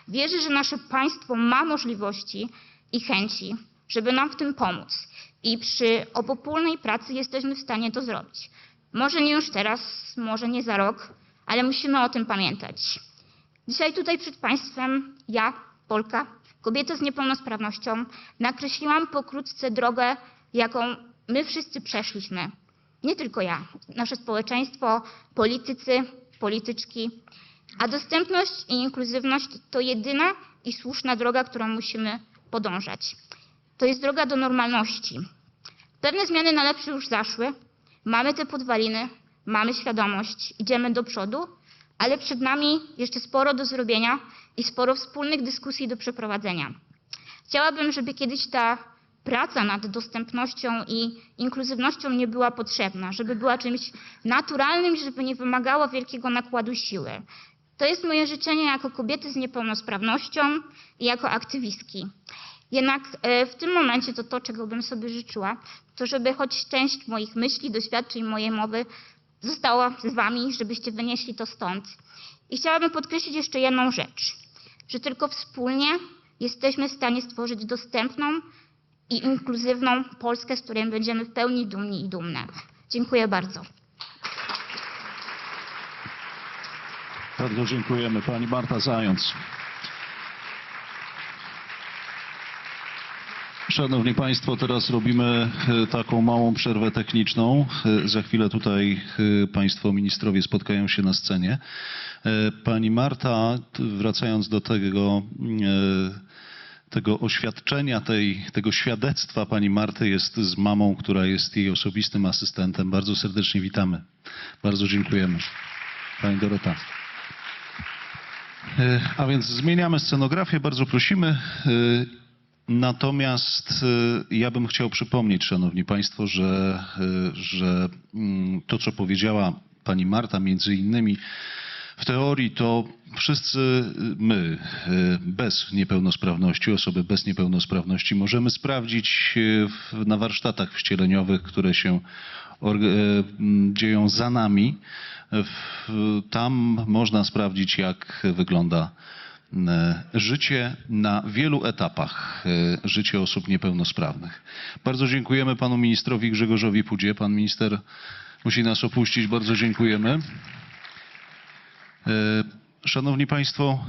wierzę, że nasze państwo ma możliwości i chęci, żeby nam w tym pomóc. I przy obopólnej pracy jesteśmy w stanie to zrobić. Może nie już teraz, może nie za rok, ale musimy o tym pamiętać. Dzisiaj tutaj przed państwem ja, Polka, kobieta z niepełnosprawnością, nakreśliłam pokrótce drogę, jaką my wszyscy przeszliśmy. Nie tylko ja, nasze społeczeństwo, politycy, polityczki. A dostępność i inkluzywność to jedyna i słuszna droga, którą musimy podążać. To jest droga do normalności. Pewne zmiany na lepsze już zaszły. Mamy te podwaliny, mamy świadomość, idziemy do przodu, ale przed nami jeszcze sporo do zrobienia i sporo wspólnych dyskusji do przeprowadzenia. Chciałabym, żeby kiedyś ta praca nad dostępnością i inkluzywnością nie była potrzebna, żeby była czymś naturalnym, żeby nie wymagało wielkiego nakładu siły. To jest moje życzenie jako kobiety z niepełnosprawnością i jako aktywistki. Jednak w tym momencie to, czego bym sobie życzyła, to żeby choć część moich myśli, doświadczeń, mojej mowy została z wami, żebyście wynieśli to stąd. I chciałabym podkreślić jeszcze jedną rzecz, że tylko wspólnie jesteśmy w stanie stworzyć dostępną i inkluzywną Polskę, z której będziemy w pełni dumni i dumne. Dziękuję bardzo. Bardzo dziękujemy. Pani Marta Zając. Szanowni Państwo, teraz robimy taką małą przerwę techniczną. Za chwilę tutaj Państwo ministrowie spotkają się na scenie. Pani Marta, wracając do tego oświadczenia, tego świadectwa pani Marty, jest z mamą, która jest jej osobistym asystentem. Bardzo serdecznie witamy. Bardzo dziękujemy. Pani Dorota. A więc zmieniamy scenografię, bardzo prosimy. Natomiast ja bym chciał przypomnieć, szanowni państwo, że to, co powiedziała pani Marta, między innymi w teorii, to wszyscy my bez niepełnosprawności, osoby bez niepełnosprawności możemy sprawdzić na warsztatach wcieleniowych, które się dzieją za nami. Tam można sprawdzić, jak wygląda życie na wielu etapach, życie osób niepełnosprawnych. Bardzo dziękujemy panu ministrowi Grzegorzowi Pudzie. Pan minister musi nas opuścić. Bardzo dziękujemy. Szanowni państwo,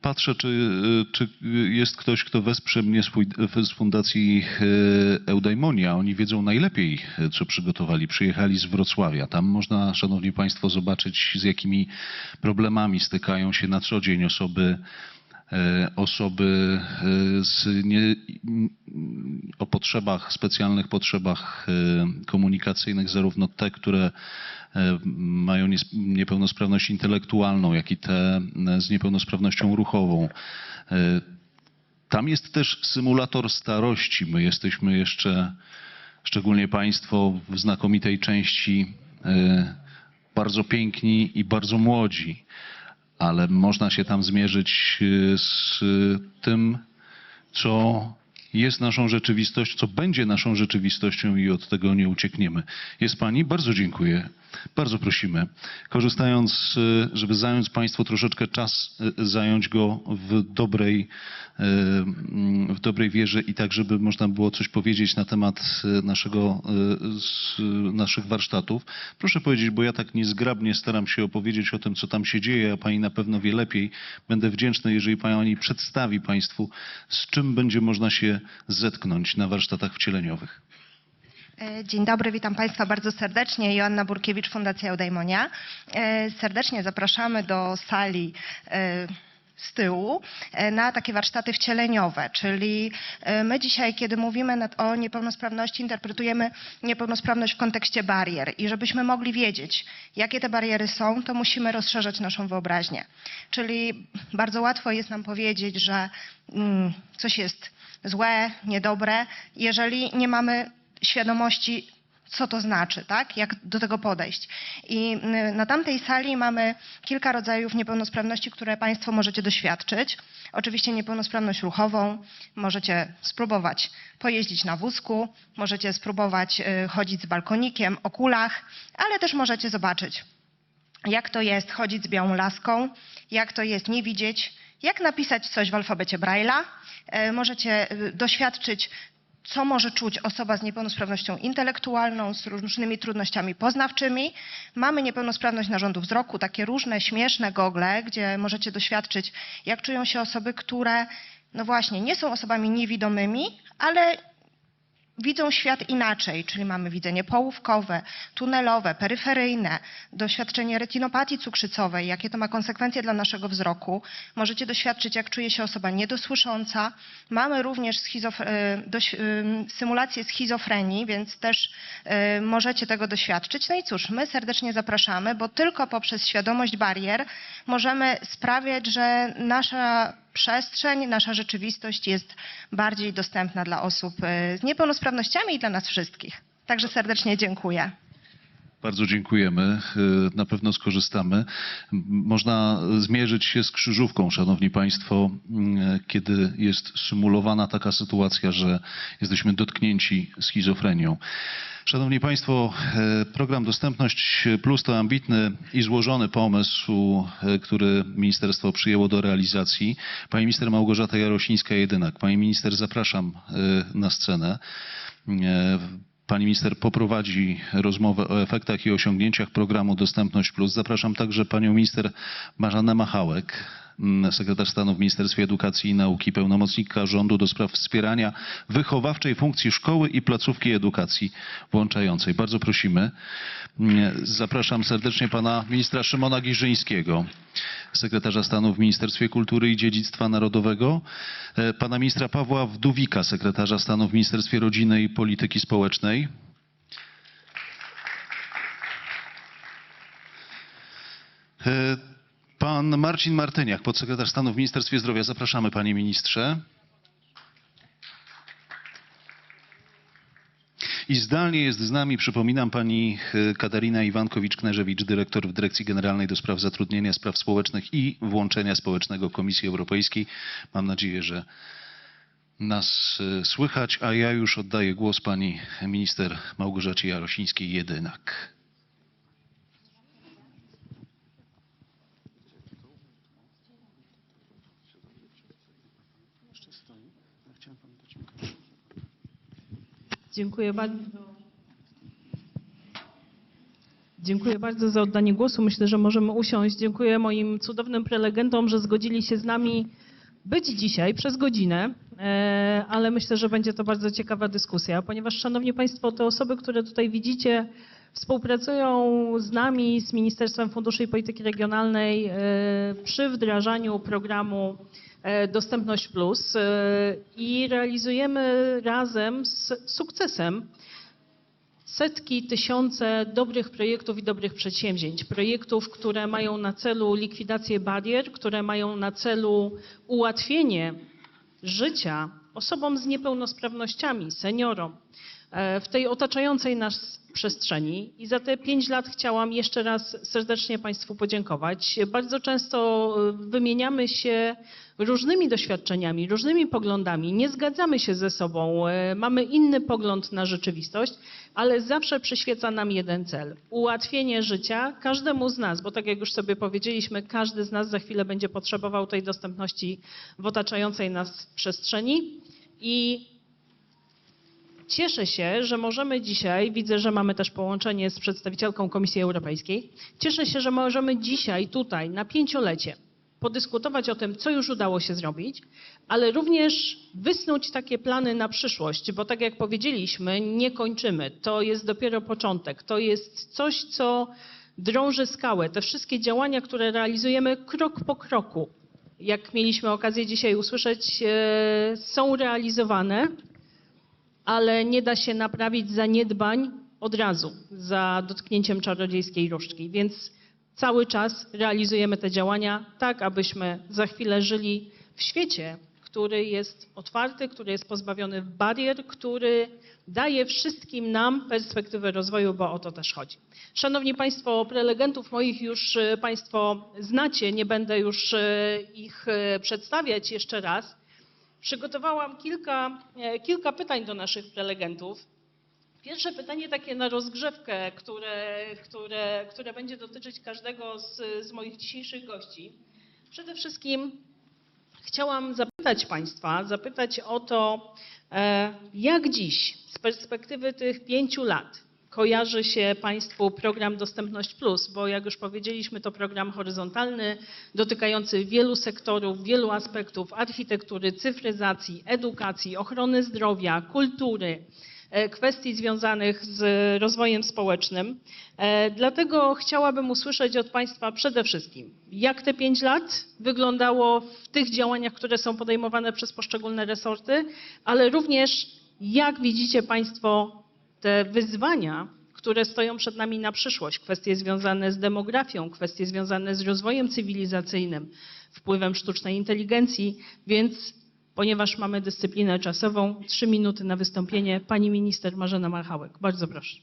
patrzę, czy jest ktoś, kto wesprze mnie z Fundacji Eudaimonia. Oni wiedzą najlepiej, co przygotowali. Przyjechali z Wrocławia. Tam można, szanowni państwo, zobaczyć, z jakimi problemami stykają się na co dzień osoby o potrzebach, specjalnych potrzebach komunikacyjnych, zarówno te, które mają niepełnosprawność intelektualną, jak i te z niepełnosprawnością ruchową. Tam jest też symulator starości. My jesteśmy jeszcze, szczególnie państwo w znakomitej części, bardzo piękni i bardzo młodzi, ale można się tam zmierzyć z tym, co jest naszą rzeczywistością, co będzie naszą rzeczywistością i od tego nie uciekniemy. Jest pani? Bardzo dziękuję. Bardzo prosimy. Korzystając, żeby zająć państwu troszeczkę czas, zająć go w dobrej wierze i tak, żeby można było coś powiedzieć na temat naszych warsztatów. Proszę powiedzieć, bo ja tak niezgrabnie staram się opowiedzieć o tym, co tam się dzieje, a pani na pewno wie lepiej. Będę wdzięczny, jeżeli pani przedstawi państwu, z czym będzie można się zetknąć na warsztatach wcieleniowych. Dzień dobry, witam Państwa bardzo serdecznie. Joanna Burkiewicz, Fundacja Eudaimonia. Serdecznie zapraszamy do sali z tyłu na takie warsztaty wcieleniowe, czyli my dzisiaj, kiedy mówimy o niepełnosprawności, interpretujemy niepełnosprawność w kontekście barier i żebyśmy mogli wiedzieć, jakie te bariery są, to musimy rozszerzać naszą wyobraźnię. Czyli bardzo łatwo jest nam powiedzieć, że coś jest złe, niedobre, jeżeli nie mamy świadomości, co to znaczy, tak? Jak do tego podejść. I na tamtej sali mamy kilka rodzajów niepełnosprawności, które Państwo możecie doświadczyć. Oczywiście niepełnosprawność ruchową, możecie spróbować pojeździć na wózku, możecie spróbować chodzić z balkonikiem, o kulach, ale też możecie zobaczyć, jak to jest chodzić z białą laską, jak to jest nie widzieć, jak napisać coś w alfabecie Braille'a. Możecie doświadczyć, co może czuć osoba z niepełnosprawnością intelektualną, z różnymi trudnościami poznawczymi. Mamy niepełnosprawność narządu wzroku, takie różne śmieszne gogle, gdzie możecie doświadczyć, jak czują się osoby, które no właśnie nie są osobami niewidomymi, ale widzą świat inaczej, czyli mamy widzenie połówkowe, tunelowe, peryferyjne, doświadczenie retinopatii cukrzycowej, jakie to ma konsekwencje dla naszego wzroku. Możecie doświadczyć, jak czuje się osoba niedosłysząca. Mamy również symulację schizofrenii, więc też możecie tego doświadczyć. No i cóż, my serdecznie zapraszamy, bo tylko poprzez świadomość barier możemy sprawiać, że nasza przestrzeń, nasza rzeczywistość jest bardziej dostępna dla osób z niepełnosprawnościami i dla nas wszystkich. Także serdecznie dziękuję. Bardzo dziękujemy. Na pewno skorzystamy. Można zmierzyć się z krzyżówką, szanowni państwo, kiedy jest symulowana taka sytuacja, że jesteśmy dotknięci schizofrenią. Szanowni państwo, program Dostępność Plus to ambitny i złożony pomysł, który ministerstwo przyjęło do realizacji. Pani minister Małgorzata Jarosińska-Jedynak. Pani minister, zapraszam na scenę. Pani minister poprowadzi rozmowę o efektach i osiągnięciach programu Dostępność Plus. Zapraszam także panią minister Marzannę Machałek, sekretarz stanu w Ministerstwie Edukacji i Nauki, pełnomocnika rządu do spraw wspierania wychowawczej funkcji szkoły i placówki edukacji włączającej. Bardzo prosimy. Zapraszam serdecznie pana ministra Szymona Giżyńskiego, sekretarza stanu w Ministerstwie Kultury i Dziedzictwa Narodowego, pana ministra Pawła Wdówika, sekretarza stanu w Ministerstwie Rodziny i Polityki Pan Marcin Martyniak, podsekretarz stanu w Ministerstwie Zdrowia. Zapraszamy, panie ministrze. I zdalnie jest z nami, przypominam, pani Katarina Iwankowicz-Kneżewicz, dyrektor w Dyrekcji Generalnej do Spraw Zatrudnienia, Spraw Społecznych i Włączenia Społecznego Komisji Europejskiej. Mam nadzieję, że nas słychać, a ja już oddaję głos pani minister Małgorzacie Jarosińskiej-Jedynak. Dziękuję bardzo. Dziękuję bardzo za oddanie głosu. Myślę, że możemy usiąść. Dziękuję moim cudownym prelegentom, że zgodzili się z nami być dzisiaj przez godzinę, ale myślę, że będzie to bardzo ciekawa dyskusja, ponieważ, szanowni państwo, te osoby, które tutaj widzicie, współpracują z nami, z Ministerstwem Funduszy i Polityki Regionalnej przy wdrażaniu programu Dostępność Plus i realizujemy razem z sukcesem setki, tysiące dobrych projektów i dobrych przedsięwzięć. Projektów, które mają na celu likwidację barier, które mają na celu ułatwienie życia osobom z niepełnosprawnościami, seniorom w tej otaczającej nas przestrzeni. I za te 5 lat chciałam jeszcze raz serdecznie państwu podziękować. Bardzo często wymieniamy się różnymi doświadczeniami, różnymi poglądami, nie zgadzamy się ze sobą, mamy inny pogląd na rzeczywistość, ale zawsze przyświeca nam jeden cel: ułatwienie życia każdemu z nas, bo tak jak już sobie powiedzieliśmy, każdy z nas za chwilę będzie potrzebował tej dostępności w otaczającej nas przestrzeni. I cieszę się, że możemy dzisiaj, widzę, że mamy też połączenie z przedstawicielką Komisji Europejskiej, cieszę się, że możemy dzisiaj tutaj na 5-lecie podyskutować o tym, co już udało się zrobić, ale również wysnuć takie plany na przyszłość, bo tak jak powiedzieliśmy, nie kończymy. To jest dopiero początek. To jest coś, co drąży skałę. Te wszystkie działania, które realizujemy krok po kroku, jak mieliśmy okazję dzisiaj usłyszeć, są realizowane, ale nie da się naprawić zaniedbań od razu, za dotknięciem czarodziejskiej różdżki. Więc cały czas realizujemy te działania tak, abyśmy za chwilę żyli w świecie, który jest otwarty, który jest pozbawiony barier, który daje wszystkim nam perspektywę rozwoju, bo o to też chodzi. Szanowni Państwo, prelegentów moich już Państwo znacie, nie będę już ich przedstawiać jeszcze raz. Przygotowałam kilka pytań do naszych prelegentów. Pierwsze pytanie takie na rozgrzewkę, które będzie dotyczyć każdego z moich dzisiejszych gości. Przede wszystkim chciałam zapytać Państwa, o to, jak dziś z perspektywy tych 5 lat kojarzy się Państwu program Dostępność Plus, bo jak już powiedzieliśmy, to program horyzontalny, dotykający wielu sektorów, wielu aspektów architektury, cyfryzacji, edukacji, ochrony zdrowia, kultury, kwestii związanych z rozwojem społecznym. Dlatego chciałabym usłyszeć od Państwa przede wszystkim, jak te 5 lat wyglądało w tych działaniach, które są podejmowane przez poszczególne resorty, ale również jak widzicie Państwo te wyzwania, które stoją przed nami na przyszłość, kwestie związane z demografią, kwestie związane z rozwojem cywilizacyjnym, wpływem sztucznej inteligencji, więc ponieważ mamy dyscyplinę czasową, 3 minuty na wystąpienie. Pani minister Marzena Marchałek. Bardzo proszę.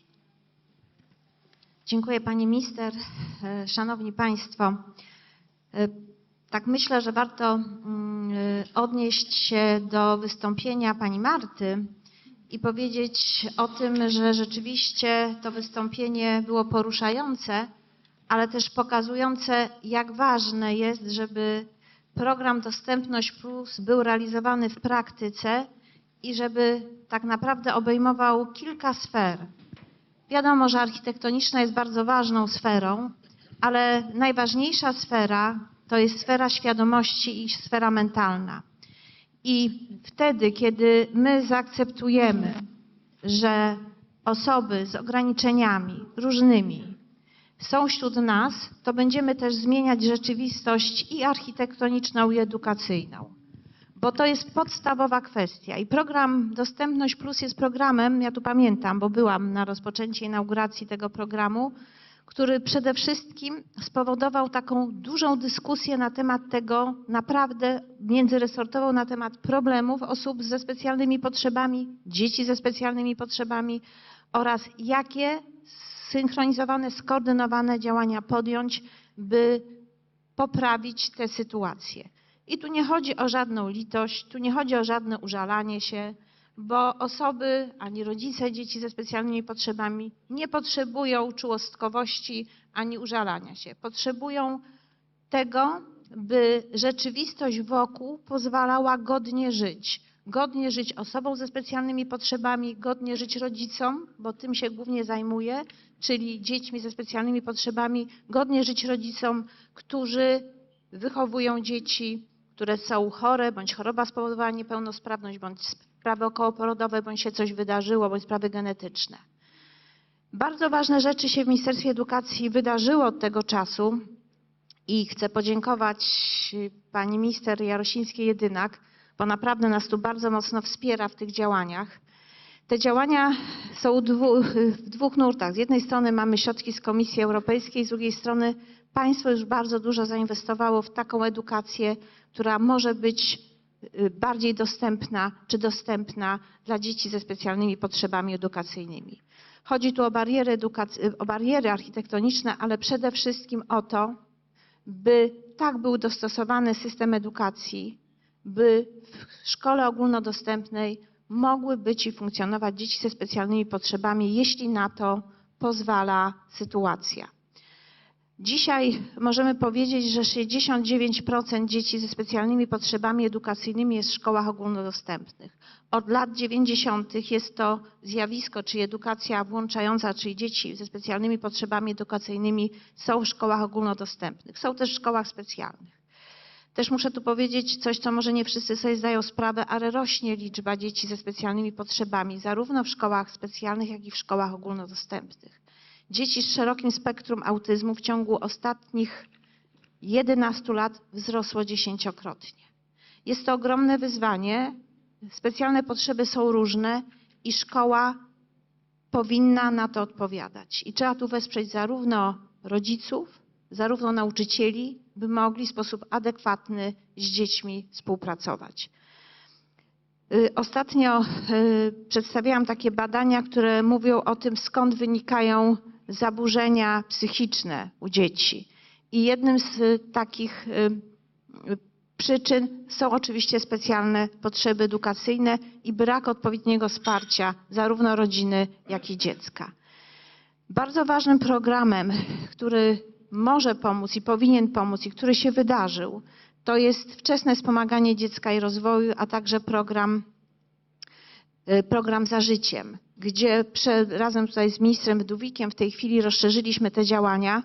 Dziękuję pani minister. Szanowni Państwo, tak myślę, że warto odnieść się do wystąpienia pani Marty i powiedzieć o tym, że rzeczywiście to wystąpienie było poruszające, ale też pokazujące, jak ważne jest, żeby program Dostępność Plus był realizowany w praktyce i żeby tak naprawdę obejmował kilka sfer. Wiadomo, że architektoniczna jest bardzo ważną sferą, ale najważniejsza sfera to jest sfera świadomości i sfera mentalna. I wtedy, kiedy my zaakceptujemy, że osoby z ograniczeniami różnymi są wśród nas, to będziemy też zmieniać rzeczywistość i architektoniczną, i edukacyjną. Bo to jest podstawowa kwestia. I program Dostępność Plus jest programem, ja tu pamiętam, bo byłam na rozpoczęciu inauguracji tego programu, który przede wszystkim spowodował taką dużą dyskusję na temat tego, naprawdę międzyresortową, na temat problemów osób ze specjalnymi potrzebami, dzieci ze specjalnymi potrzebami oraz jakie zsynchronizowane, skoordynowane działania podjąć, by poprawić tę sytuację. I tu nie chodzi o żadną litość, tu nie chodzi o żadne użalanie się, bo osoby ani rodzice dzieci ze specjalnymi potrzebami nie potrzebują czułostkowości ani użalania się. Potrzebują tego, by rzeczywistość wokół pozwalała godnie żyć. Godnie żyć osobom ze specjalnymi potrzebami, godnie żyć rodzicom, bo tym się głównie zajmuję, czyli dziećmi ze specjalnymi potrzebami, godnie żyć rodzicom, którzy wychowują dzieci, które są chore, bądź choroba spowodowała niepełnosprawność, bądź sprawy okołoporodowe, bądź się coś wydarzyło, bądź sprawy genetyczne. Bardzo ważne rzeczy się w Ministerstwie Edukacji wydarzyło od tego czasu i chcę podziękować pani minister Jarosińskiej-Jedynak, bo naprawdę nas tu bardzo mocno wspiera w tych działaniach. Te działania są w dwóch nurtach. Z jednej strony mamy środki z Komisji Europejskiej, z drugiej strony państwo już bardzo dużo zainwestowało w taką edukację, która może być bardziej dostępna czy dostępna dla dzieci ze specjalnymi potrzebami edukacyjnymi. Chodzi tu o bariery architektoniczne, ale przede wszystkim o to, by tak był dostosowany system edukacji, by w szkole ogólnodostępnej mogły być i funkcjonować dzieci ze specjalnymi potrzebami, jeśli na to pozwala sytuacja. Dzisiaj możemy powiedzieć, że 69% dzieci ze specjalnymi potrzebami edukacyjnymi jest w szkołach ogólnodostępnych. Od lat 90. jest to zjawisko, czyli edukacja włączająca, czyli dzieci ze specjalnymi potrzebami edukacyjnymi są w szkołach ogólnodostępnych. Są też w szkołach specjalnych. Też muszę tu powiedzieć coś, co może nie wszyscy sobie zdają sprawę, ale rośnie liczba dzieci ze specjalnymi potrzebami, zarówno w szkołach specjalnych, jak i w szkołach ogólnodostępnych. Dzieci z szerokim spektrum autyzmu w ciągu ostatnich 11 lat wzrosło 10-krotnie. Jest to ogromne wyzwanie. Specjalne potrzeby są różne i szkoła powinna na to odpowiadać. I trzeba tu wesprzeć zarówno rodziców, zarówno nauczycieli, by mogli w sposób adekwatny z dziećmi współpracować. Ostatnio przedstawiałam takie badania, które mówią o tym, skąd wynikają zaburzenia psychiczne u dzieci. I jednym z takich przyczyn są oczywiście specjalne potrzeby edukacyjne i brak odpowiedniego wsparcia zarówno rodziny, jak i dziecka. Bardzo ważnym programem, który może pomóc i powinien pomóc i który się wydarzył, to jest wczesne wspomaganie dziecka i rozwoju, a także program Za Życiem, gdzie razem tutaj z ministrem Wdówikiem w tej chwili rozszerzyliśmy te działania,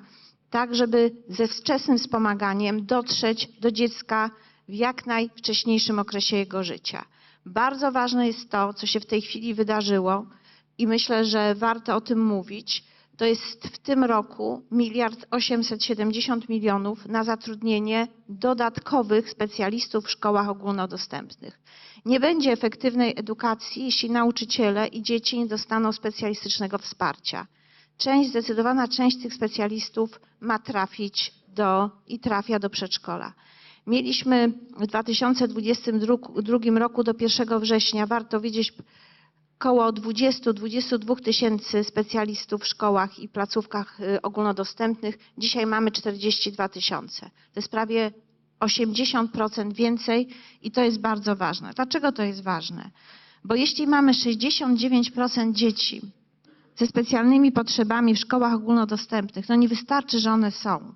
tak żeby ze wczesnym wspomaganiem dotrzeć do dziecka w jak najwcześniejszym okresie jego życia. Bardzo ważne jest to, co się w tej chwili wydarzyło i myślę, że warto o tym mówić. To jest w tym roku 1,870 mld na zatrudnienie dodatkowych specjalistów w szkołach ogólnodostępnych. Nie będzie efektywnej edukacji, jeśli nauczyciele i dzieci nie dostaną specjalistycznego wsparcia. Zdecydowana część tych specjalistów ma trafić i trafia do przedszkola. Mieliśmy w 2022 roku do 1 września, warto wiedzieć, około 20-22 tysięcy specjalistów w szkołach i placówkach ogólnodostępnych. Dzisiaj mamy 42 tysiące. To jest prawie 80% więcej i to jest bardzo ważne. Dlaczego to jest ważne? Bo jeśli mamy 69% dzieci ze specjalnymi potrzebami w szkołach ogólnodostępnych, to nie wystarczy, że one są.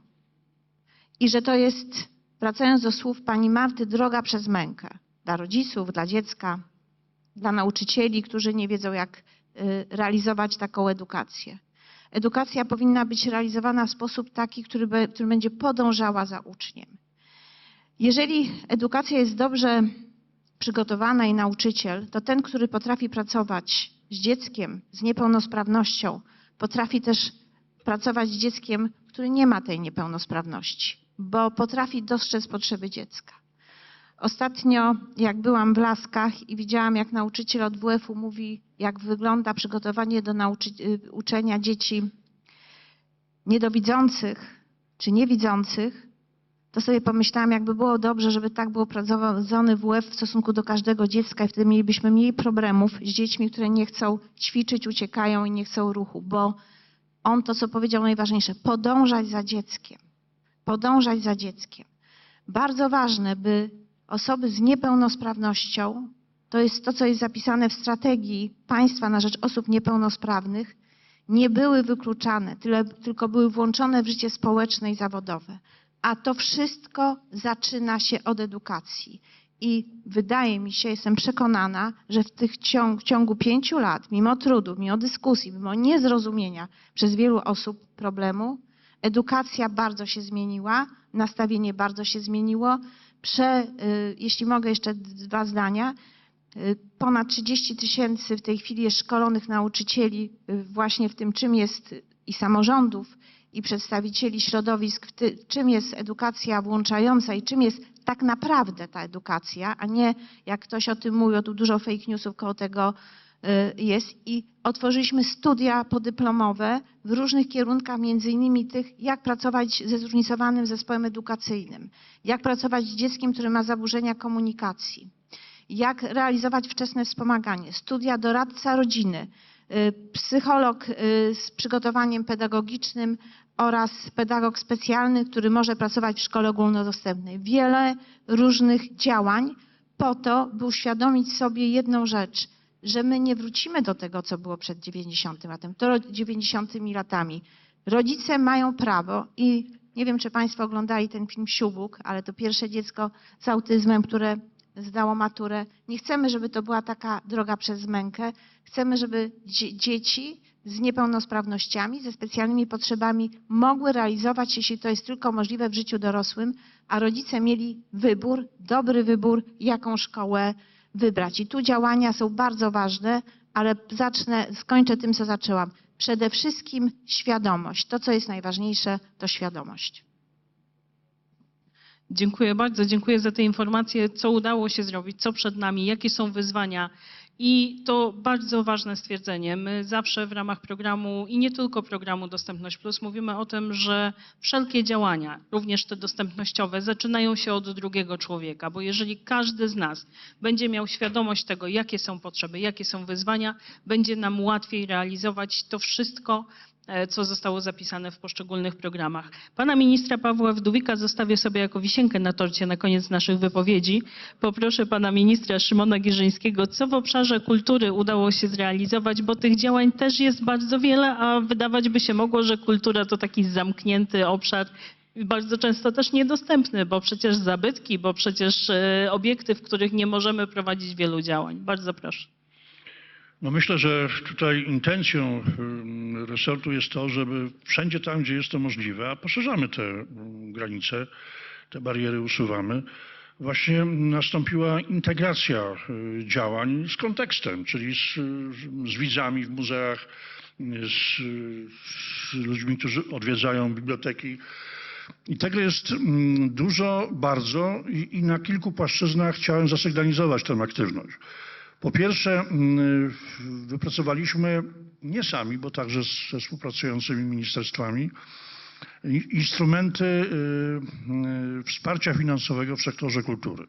I że to jest, wracając do słów pani Marty, droga przez mękę. Dla rodziców, dla dziecka, dla nauczycieli, którzy nie wiedzą, jak realizować taką edukację. Edukacja powinna być realizowana w sposób taki, który będzie podążała za uczniem. Jeżeli edukacja jest dobrze przygotowana i nauczyciel, to ten, który potrafi pracować z dzieckiem z niepełnosprawnością, potrafi też pracować z dzieckiem, który nie ma tej niepełnosprawności, bo potrafi dostrzec potrzeby dziecka. Ostatnio, jak byłam w Laskach i widziałam, jak nauczyciel od WF-u mówi, jak wygląda przygotowanie do uczenia dzieci niedowidzących czy niewidzących, to sobie pomyślałam, jakby było dobrze, żeby tak było prowadzony WF w stosunku do każdego dziecka i wtedy mielibyśmy mniej problemów z dziećmi, które nie chcą ćwiczyć, uciekają i nie chcą ruchu, bo on to, co powiedział najważniejsze, podążać za dzieckiem. Podążać za dzieckiem. Bardzo ważne, by osoby z niepełnosprawnością, to jest to, co jest zapisane w strategii państwa na rzecz osób niepełnosprawnych, nie były wykluczane, tylko były włączone w życie społeczne i zawodowe. A to wszystko zaczyna się od edukacji. I wydaje mi się, jestem przekonana, że w ciągu 5 lat, mimo trudu, mimo dyskusji, mimo niezrozumienia przez wielu osób problemu, edukacja bardzo się zmieniła, nastawienie bardzo się zmieniło. Jeśli mogę jeszcze 2 zdania, ponad 30 000 w tej chwili jest szkolonych nauczycieli właśnie w tym, czym jest i samorządów, i przedstawicieli środowisk, czym jest edukacja włączająca i czym jest tak naprawdę ta edukacja, a nie jak ktoś o tym mówił, tu dużo fake newsów koło tego jest. I otworzyliśmy studia podyplomowe w różnych kierunkach, między innymi tych, jak pracować ze zróżnicowanym zespołem edukacyjnym, jak pracować z dzieckiem, które ma zaburzenia komunikacji, jak realizować wczesne wspomaganie, studia doradca rodziny, psycholog z przygotowaniem pedagogicznym oraz pedagog specjalny, który może pracować w szkole ogólnodostępnej. Wiele różnych działań po to, by uświadomić sobie jedną rzecz, że my nie wrócimy do tego, co było przed 90 latami. Rodzice mają prawo i nie wiem, czy Państwo oglądali ten film Siubuk, ale to pierwsze dziecko z autyzmem, które zdało maturę. Nie chcemy, żeby to była taka droga przez mękę. Chcemy, żeby dzieci z niepełnosprawnościami, ze specjalnymi potrzebami mogły realizować się, jeśli to jest tylko możliwe w życiu dorosłym, a rodzice mieli wybór, dobry wybór, jaką szkołę wybrać. I tu działania są bardzo ważne, ale skończę tym, co zaczęłam. Przede wszystkim świadomość. To, co jest najważniejsze, to świadomość. Dziękuję bardzo, dziękuję za te informacje, co udało się zrobić, co przed nami, jakie są wyzwania. I to bardzo ważne stwierdzenie. My zawsze w ramach programu i nie tylko programu Dostępność Plus mówimy o tym, że wszelkie działania, również te dostępnościowe, zaczynają się od drugiego człowieka, bo jeżeli każdy z nas będzie miał świadomość tego, jakie są potrzeby, jakie są wyzwania, będzie nam łatwiej realizować to wszystko, co zostało zapisane w poszczególnych programach. Pana ministra Pawła Wdówika zostawię sobie jako wisienkę na torcie na koniec naszych wypowiedzi. Poproszę pana ministra Szymona Giżyńskiego, co w obszarze kultury udało się zrealizować, bo tych działań też jest bardzo wiele, a wydawać by się mogło, że kultura to taki zamknięty obszar, bardzo często też niedostępny, bo przecież zabytki, bo przecież obiekty, w których nie możemy prowadzić wielu działań. Bardzo proszę. No myślę, że tutaj intencją resortu jest to, żeby wszędzie tam, gdzie jest to możliwe, a poszerzamy te granice, te bariery usuwamy, właśnie nastąpiła integracja działań z kontekstem, czyli z widzami w muzeach, z ludźmi, którzy odwiedzają biblioteki. I tego jest dużo, bardzo i na kilku płaszczyznach chciałem zasygnalizować tę aktywność. Po pierwsze, wypracowaliśmy nie sami, bo także ze współpracującymi ministerstwami, instrumenty wsparcia finansowego w sektorze kultury.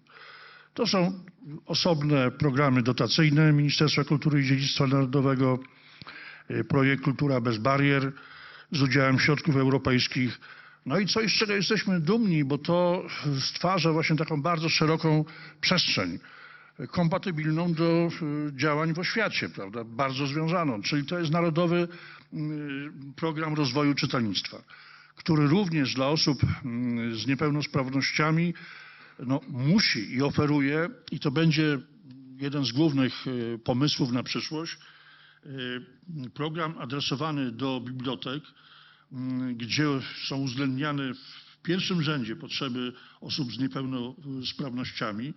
To są osobne programy dotacyjne Ministerstwa Kultury i Dziedzictwa Narodowego, projekt Kultura bez barier z udziałem środków europejskich. No i coś, z czego jesteśmy dumni, bo to stwarza właśnie taką bardzo szeroką przestrzeń kompatybilną do działań w oświacie, prawda? Bardzo związaną. Czyli to jest Narodowy Program Rozwoju Czytelnictwa, który również dla osób z niepełnosprawnościami musi i oferuje, i to będzie jeden z głównych pomysłów na przyszłość, program adresowany do bibliotek, gdzie są uwzględniane w pierwszym rzędzie potrzeby osób z niepełnosprawnościami.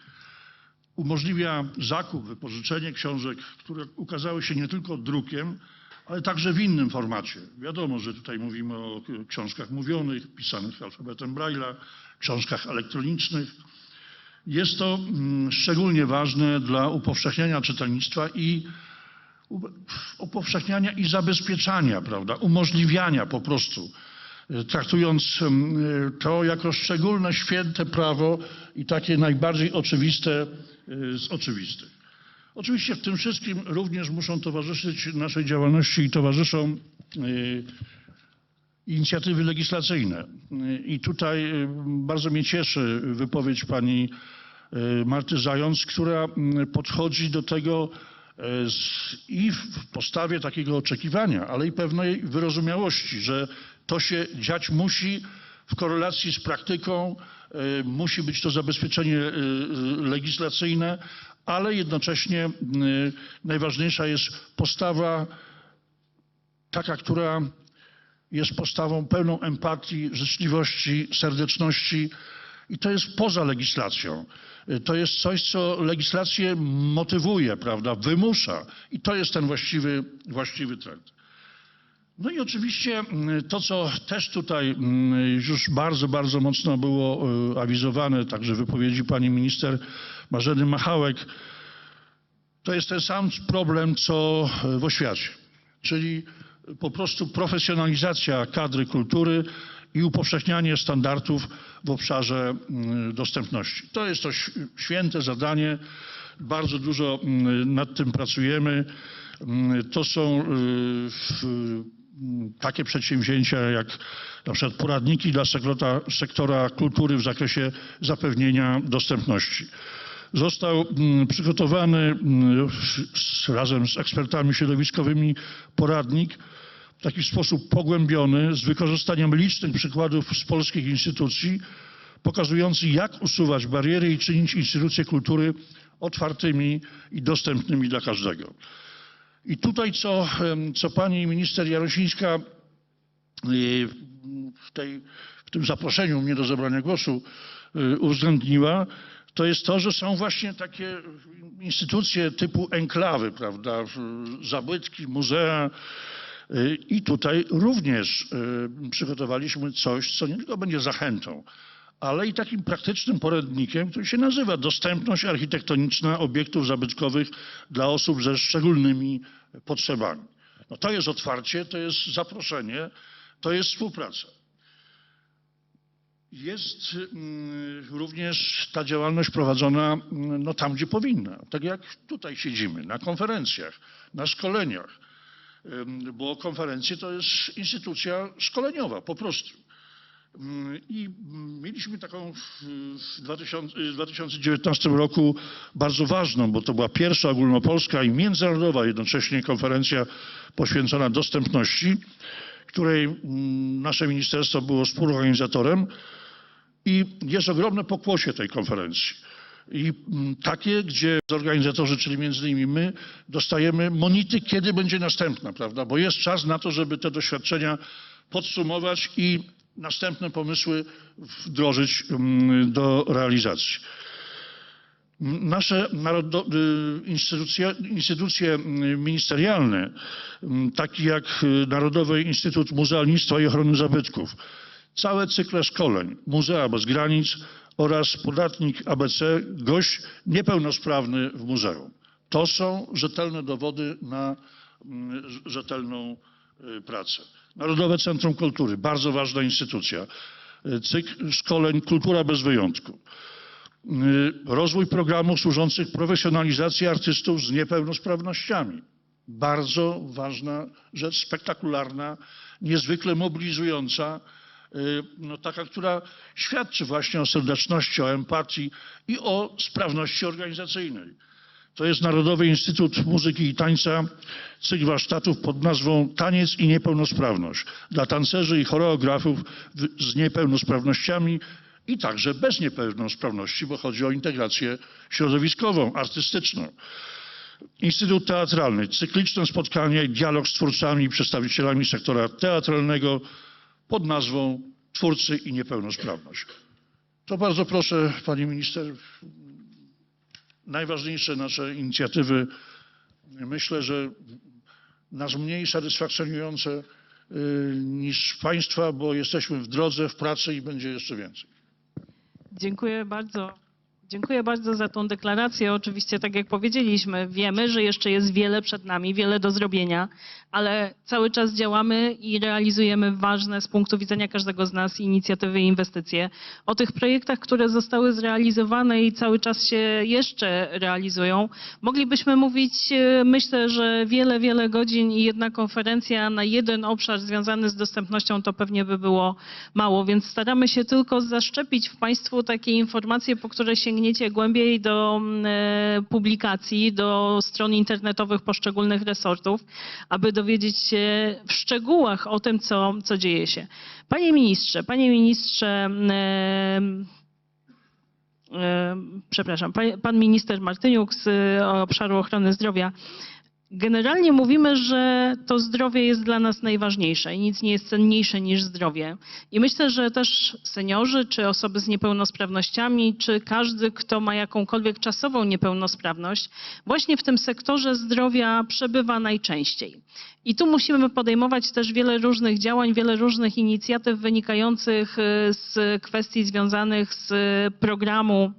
Umożliwia zakup, wypożyczenie książek, które ukazały się nie tylko drukiem, ale także w innym formacie. Wiadomo, że tutaj mówimy o książkach mówionych, pisanych alfabetem Braille'a, książkach elektronicznych. Jest to szczególnie ważne dla upowszechniania czytelnictwa i upowszechniania i zabezpieczania, prawda, umożliwiania po prostu traktując to jako szczególne, święte prawo i takie najbardziej oczywiste z oczywistych. Oczywiście w tym wszystkim również muszą towarzyszyć naszej działalności i towarzyszą inicjatywy legislacyjne. I tutaj bardzo mnie cieszy wypowiedź pani Marty Zając, która podchodzi do tego i w postawie takiego oczekiwania, ale i pewnej wyrozumiałości, że to się dziać musi w korelacji z praktyką, musi być to zabezpieczenie legislacyjne, ale jednocześnie najważniejsza jest postawa taka, która jest postawą pełną empatii, życzliwości, serdeczności i to jest poza legislacją. To jest coś, co legislację motywuje, prawda, wymusza i to jest ten właściwy trend. No i oczywiście to, co też tutaj już bardzo, bardzo mocno było awizowane, także w wypowiedzi pani minister Marzeny Machałek, to jest ten sam problem, co w oświacie, czyli po prostu profesjonalizacja kadry kultury i upowszechnianie standardów w obszarze dostępności. To jest to święte zadanie, bardzo dużo nad tym pracujemy. To są takie przedsięwzięcia jak na przykład poradniki dla sektora kultury w zakresie zapewnienia dostępności. Został przygotowany razem z ekspertami środowiskowymi poradnik w taki sposób pogłębiony z wykorzystaniem licznych przykładów z polskich instytucji, pokazujący jak usuwać bariery i czynić instytucje kultury otwartymi i dostępnymi dla każdego. I tutaj co pani minister Jarosińska w tym zaproszeniu mnie do zabrania głosu uwzględniła, to jest to, że są właśnie takie instytucje typu enklawy, prawda, zabytki, muzea. I tutaj również przygotowaliśmy coś, co nie tylko będzie zachętą, ale i takim praktycznym poradnikiem, który się nazywa Dostępność architektoniczna obiektów zabytkowych dla osób ze szczególnymi potrzebami. No to jest otwarcie, to jest zaproszenie, to jest współpraca. Jest również ta działalność prowadzona no, tam, gdzie powinna. Tak jak tutaj siedzimy, na konferencjach, na szkoleniach, bo konferencje to jest instytucja szkoleniowa po prostu. I mieliśmy taką w 2019 roku bardzo ważną, bo to była pierwsza ogólnopolska i międzynarodowa jednocześnie konferencja poświęcona dostępności, której nasze ministerstwo było współorganizatorem i jest ogromne pokłosie tej konferencji. I takie, gdzie organizatorzy, czyli między innymi my, dostajemy monity, kiedy będzie następna, prawda? Bo jest czas na to, żeby te doświadczenia podsumować i następne pomysły wdrożyć do realizacji. Nasze instytucje ministerialne, takie jak Narodowy Instytut Muzealnictwa i Ochrony Zabytków, całe cykle szkoleń, Muzea Bez Granic oraz podatnik ABC, gość niepełnosprawny w muzeum. To są rzetelne dowody na rzetelną pracę. Narodowe Centrum Kultury, bardzo ważna instytucja. Cykl szkoleń Kultura bez wyjątku. Rozwój programów służących profesjonalizacji artystów z niepełnosprawnościami. Bardzo ważna rzecz, spektakularna, niezwykle mobilizująca, no taka, która świadczy właśnie o serdeczności, o empatii i o sprawności organizacyjnej. To jest Narodowy Instytut Muzyki i Tańca, cykl warsztatów pod nazwą Taniec i niepełnosprawność dla tancerzy i choreografów z niepełnosprawnościami i także bez niepełnosprawności, bo chodzi o integrację środowiskową, artystyczną. Instytut Teatralny, cykliczne spotkanie i dialog z twórcami i przedstawicielami sektora teatralnego pod nazwą Twórcy i niepełnosprawność. To bardzo proszę, pani minister, najważniejsze nasze inicjatywy, myślę, że nas mniej satysfakcjonujące niż państwa, bo jesteśmy w drodze, w pracy i będzie jeszcze więcej. Dziękuję bardzo Dziękuję bardzo za tą deklarację. Oczywiście, tak jak powiedzieliśmy, wiemy, że jeszcze jest wiele przed nami, wiele do zrobienia, ale cały czas działamy i realizujemy ważne z punktu widzenia każdego z nas inicjatywy i inwestycje. O tych projektach, które zostały zrealizowane i cały czas się jeszcze realizują, moglibyśmy mówić, myślę, że wiele godzin i jedna konferencja na jeden obszar związany z dostępnością to pewnie by było mało, więc staramy się tylko zaszczepić w Państwu takie informacje, po które sięgniecie głębiej do publikacji, do stron internetowych poszczególnych resortów, aby dowiedzieć się w szczegółach o tym, co dzieje się. Panie ministrze, przepraszam, pan minister Martyniuk z obszaru ochrony zdrowia. Generalnie mówimy, że to zdrowie jest dla nas najważniejsze i nic nie jest cenniejsze niż zdrowie. I myślę, że też seniorzy, czy osoby z niepełnosprawnościami, czy każdy, kto ma jakąkolwiek czasową niepełnosprawność, właśnie w tym sektorze zdrowia przebywa najczęściej. I tu musimy podejmować też wiele różnych działań, wiele różnych inicjatyw wynikających z kwestii związanych z programu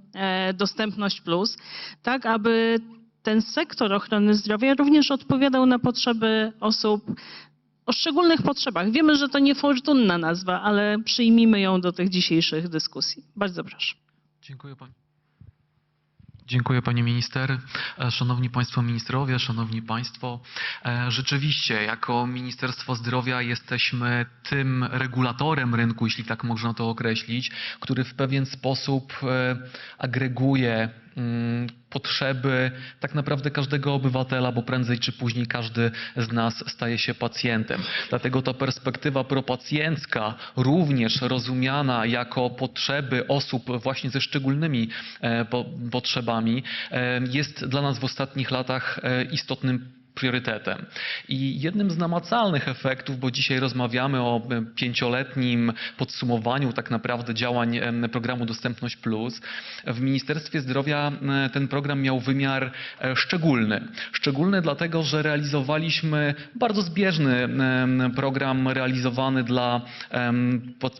Dostępność Plus, tak aby ten sektor ochrony zdrowia również odpowiadał na potrzeby osób o szczególnych potrzebach. Wiemy, że to niefortunna nazwa, ale przyjmijmy ją do tych dzisiejszych dyskusji. Bardzo proszę. Dziękuję pani minister. Szanowni państwo ministrowie, szanowni państwo. Rzeczywiście jako Ministerstwo Zdrowia jesteśmy tym regulatorem rynku, jeśli tak można to określić, który w pewien sposób agreguje potrzeby tak naprawdę każdego obywatela, bo prędzej czy później każdy z nas staje się pacjentem. Dlatego ta perspektywa propacjencka, również rozumiana jako potrzeby osób właśnie ze szczególnymi potrzebami, jest dla nas w ostatnich latach istotnym priorytetem. I jednym z namacalnych efektów, bo dzisiaj rozmawiamy o 5-letnim podsumowaniu tak naprawdę działań programu Dostępność Plus, w Ministerstwie Zdrowia ten program miał wymiar szczególny. Szczególny dlatego, że realizowaliśmy bardzo zbieżny program realizowany dla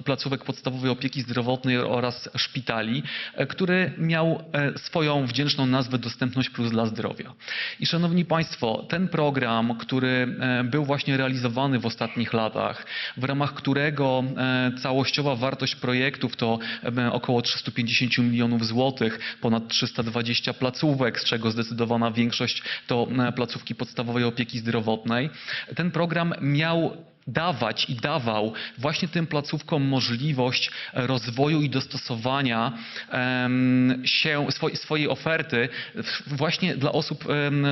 placówek podstawowej opieki zdrowotnej oraz szpitali, który miał swoją wdzięczną nazwę Dostępność Plus dla zdrowia. I szanowni państwo, ten program, który był właśnie realizowany w ostatnich latach, w ramach którego całościowa wartość projektów to około 350 milionów złotych, ponad 320 placówek, z czego zdecydowana większość to placówki podstawowej opieki zdrowotnej. Ten program miał dawać i dawał właśnie tym placówkom możliwość rozwoju i dostosowania swojej oferty właśnie dla osób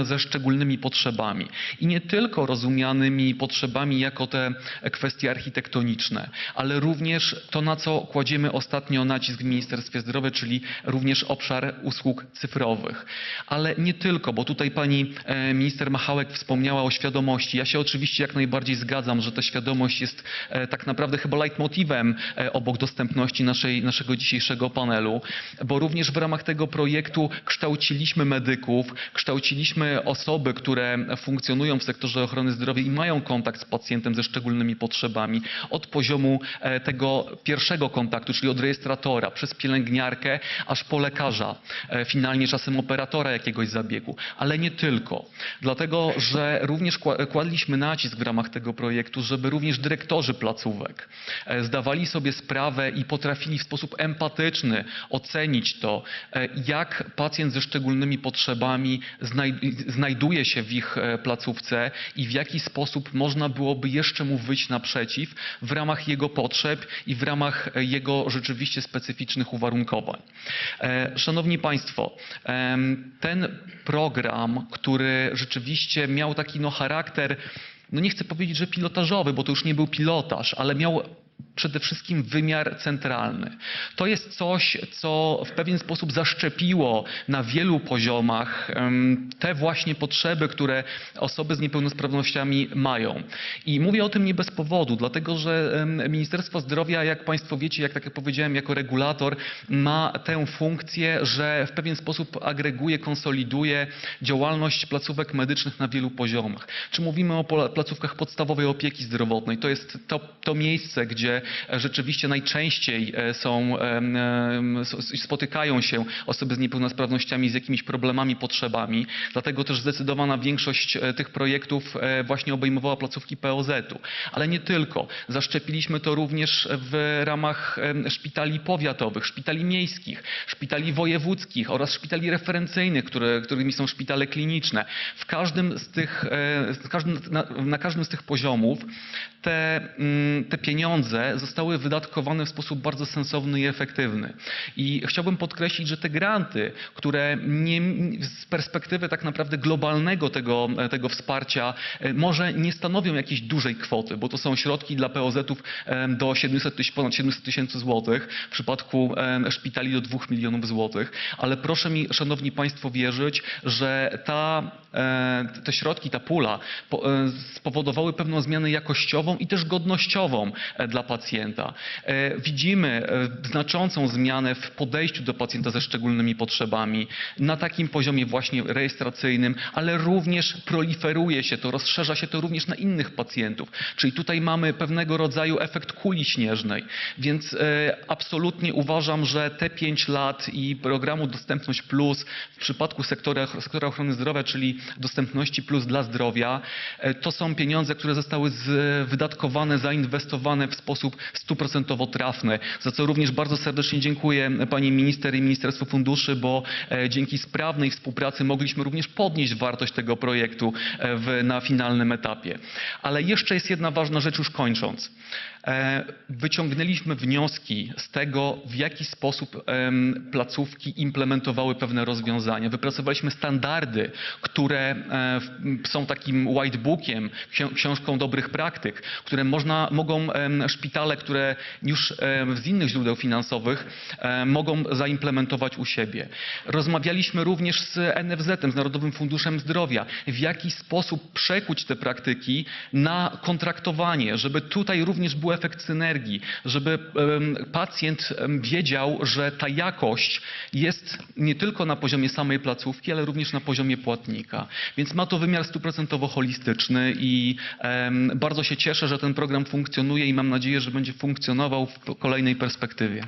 ze szczególnymi potrzebami. I nie tylko rozumianymi potrzebami jako te kwestie architektoniczne, ale również to, na co kładziemy ostatnio nacisk w Ministerstwie Zdrowia, czyli również obszar usług cyfrowych. Ale nie tylko, bo tutaj pani minister Machałek wspomniała o świadomości. Ja się oczywiście jak najbardziej zgadzam, że ta świadomość jest tak naprawdę chyba leitmotivem obok dostępności naszego dzisiejszego panelu, bo również w ramach tego projektu kształciliśmy medyków, kształciliśmy osoby, które funkcjonują w sektorze ochrony zdrowia i mają kontakt z pacjentem ze szczególnymi potrzebami od poziomu tego pierwszego kontaktu, czyli od rejestratora, przez pielęgniarkę, aż po lekarza, finalnie czasem operatora jakiegoś zabiegu, ale nie tylko. Dlatego, że również kładliśmy nacisk w ramach tego projektu, żeby również dyrektorzy placówek zdawali sobie sprawę i potrafili w sposób empatyczny ocenić to, jak pacjent ze szczególnymi potrzebami znajduje się w ich placówce i w jaki sposób można byłoby jeszcze mu wyjść naprzeciw w ramach jego potrzeb i w ramach jego rzeczywiście specyficznych uwarunkowań. Szanowni Państwo, ten program, który rzeczywiście miał taki charakter, nie chcę powiedzieć, że pilotażowy, bo to już nie był pilotaż, ale miał przede wszystkim wymiar centralny. To jest coś, co w pewien sposób zaszczepiło na wielu poziomach te właśnie potrzeby, które osoby z niepełnosprawnościami mają. I mówię o tym nie bez powodu, dlatego że Ministerstwo Zdrowia, jak Państwo wiecie, jak powiedziałem, jako regulator ma tę funkcję, że w pewien sposób agreguje, konsoliduje działalność placówek medycznych na wielu poziomach. Czy mówimy o placówkach podstawowej opieki zdrowotnej? To jest to miejsce, gdzie gdzie rzeczywiście najczęściej spotykają się osoby z niepełnosprawnościami z jakimiś problemami, potrzebami. Dlatego też zdecydowana większość tych projektów właśnie obejmowała placówki POZ-u. Ale nie tylko. Zaszczepiliśmy to również w ramach szpitali powiatowych, szpitali miejskich, szpitali wojewódzkich oraz szpitali referencyjnych, którymi są szpitale kliniczne. Na każdym z tych poziomów te pieniądze zostały wydatkowane w sposób bardzo sensowny i efektywny. I chciałbym podkreślić, że te granty, które z perspektywy tak naprawdę globalnego tego wsparcia może nie stanowią jakiejś dużej kwoty, bo to są środki dla POZ-ów do ponad 700 tysięcy złotych, w przypadku szpitali do 2 milionów złotych, ale proszę mi, szanowni państwo, wierzyć, że te środki, ta pula spowodowały pewną zmianę jakościową i też godnościową dla pacjenta. Widzimy znaczącą zmianę w podejściu do pacjenta ze szczególnymi potrzebami na takim poziomie właśnie rejestracyjnym, ale również proliferuje się to, rozszerza się to również na innych pacjentów. Czyli tutaj mamy pewnego rodzaju efekt kuli śnieżnej. Więc absolutnie uważam, że te 5 lat i programu Dostępność Plus w przypadku sektora ochrony zdrowia, czyli Dostępności Plus dla zdrowia, to są pieniądze, które zostały wydatkowane, zainwestowane w sposób 100% trafny, za co również bardzo serdecznie dziękuję pani minister i Ministerstwu Funduszy, bo dzięki sprawnej współpracy mogliśmy również podnieść wartość tego projektu na finalnym etapie. Ale jeszcze jest jedna ważna rzecz, już kończąc. Wyciągnęliśmy wnioski z tego, w jaki sposób placówki implementowały pewne rozwiązania. Wypracowaliśmy standardy, które są takim whitebookiem, książką dobrych praktyk, które mogą szpitale, które już z innych źródeł finansowych mogą zaimplementować u siebie. Rozmawialiśmy również z NFZ-em, z Narodowym Funduszem Zdrowia, w jaki sposób przekuć te praktyki na kontraktowanie, żeby tutaj również był efekt synergii, żeby pacjent wiedział, że ta jakość jest nie tylko na poziomie samej placówki, ale również na poziomie płatnika. Więc ma to wymiar 100% holistyczny i bardzo się cieszę, że ten program funkcjonuje i mam nadzieję, że będzie funkcjonował w kolejnej perspektywie.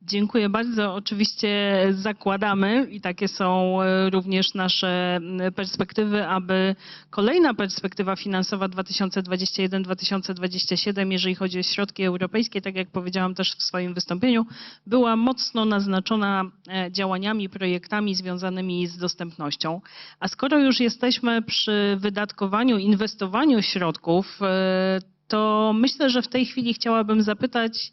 Dziękuję bardzo. Oczywiście zakładamy i takie są również nasze perspektywy, aby kolejna perspektywa finansowa 2021-2027, jeżeli chodzi o środki europejskie, tak jak powiedziałam też w swoim wystąpieniu, była mocno naznaczona działaniami, projektami związanymi z dostępnością. A skoro już jesteśmy przy wydatkowaniu, inwestowaniu środków, to myślę, że w tej chwili chciałabym zapytać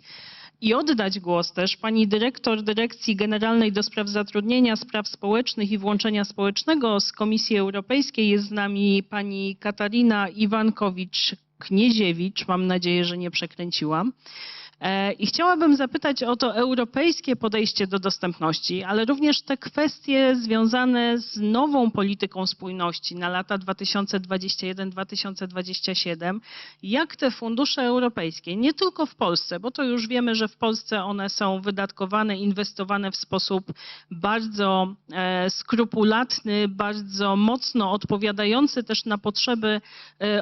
i oddać głos też pani dyrektor Dyrekcji Generalnej do Spraw Zatrudnienia, Spraw Społecznych i Włączenia Społecznego z Komisji Europejskiej. Jest z nami pani Katarina Iwankowicz-Knieziewicz. Mam nadzieję, że nie przekręciłam. I chciałabym zapytać o to europejskie podejście do dostępności, ale również te kwestie związane z nową polityką spójności na lata 2021-2027. Jak te fundusze europejskie, nie tylko w Polsce, bo to już wiemy, że w Polsce one są wydatkowane, inwestowane w sposób bardzo skrupulatny, bardzo mocno odpowiadający też na potrzeby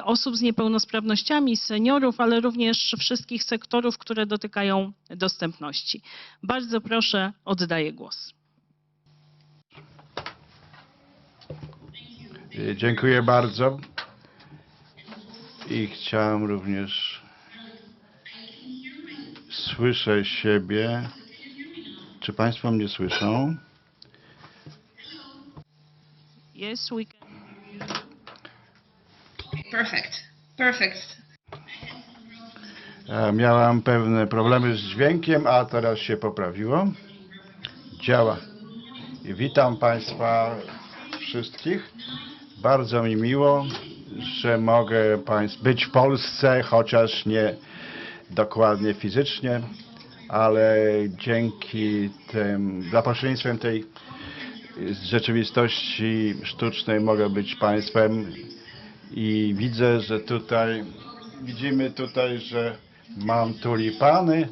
osób z niepełnosprawnościami, seniorów, ale również wszystkich sektorów, które dotykają dostępności. Bardzo proszę, oddaję głos. Dziękuję bardzo. I chciałem również słyszę siebie. Czy państwo mnie słyszą? Yes, we can. Perfect. Miałam pewne problemy z dźwiękiem, a teraz się poprawiło. Działa. I witam państwa wszystkich. Bardzo mi miło, że mogę być w Polsce, chociaż nie dokładnie fizycznie, ale dzięki za pośrednictwem tej rzeczywistości sztucznej mogę być państwem i widzę, że widzimy tutaj, że mam tulipany,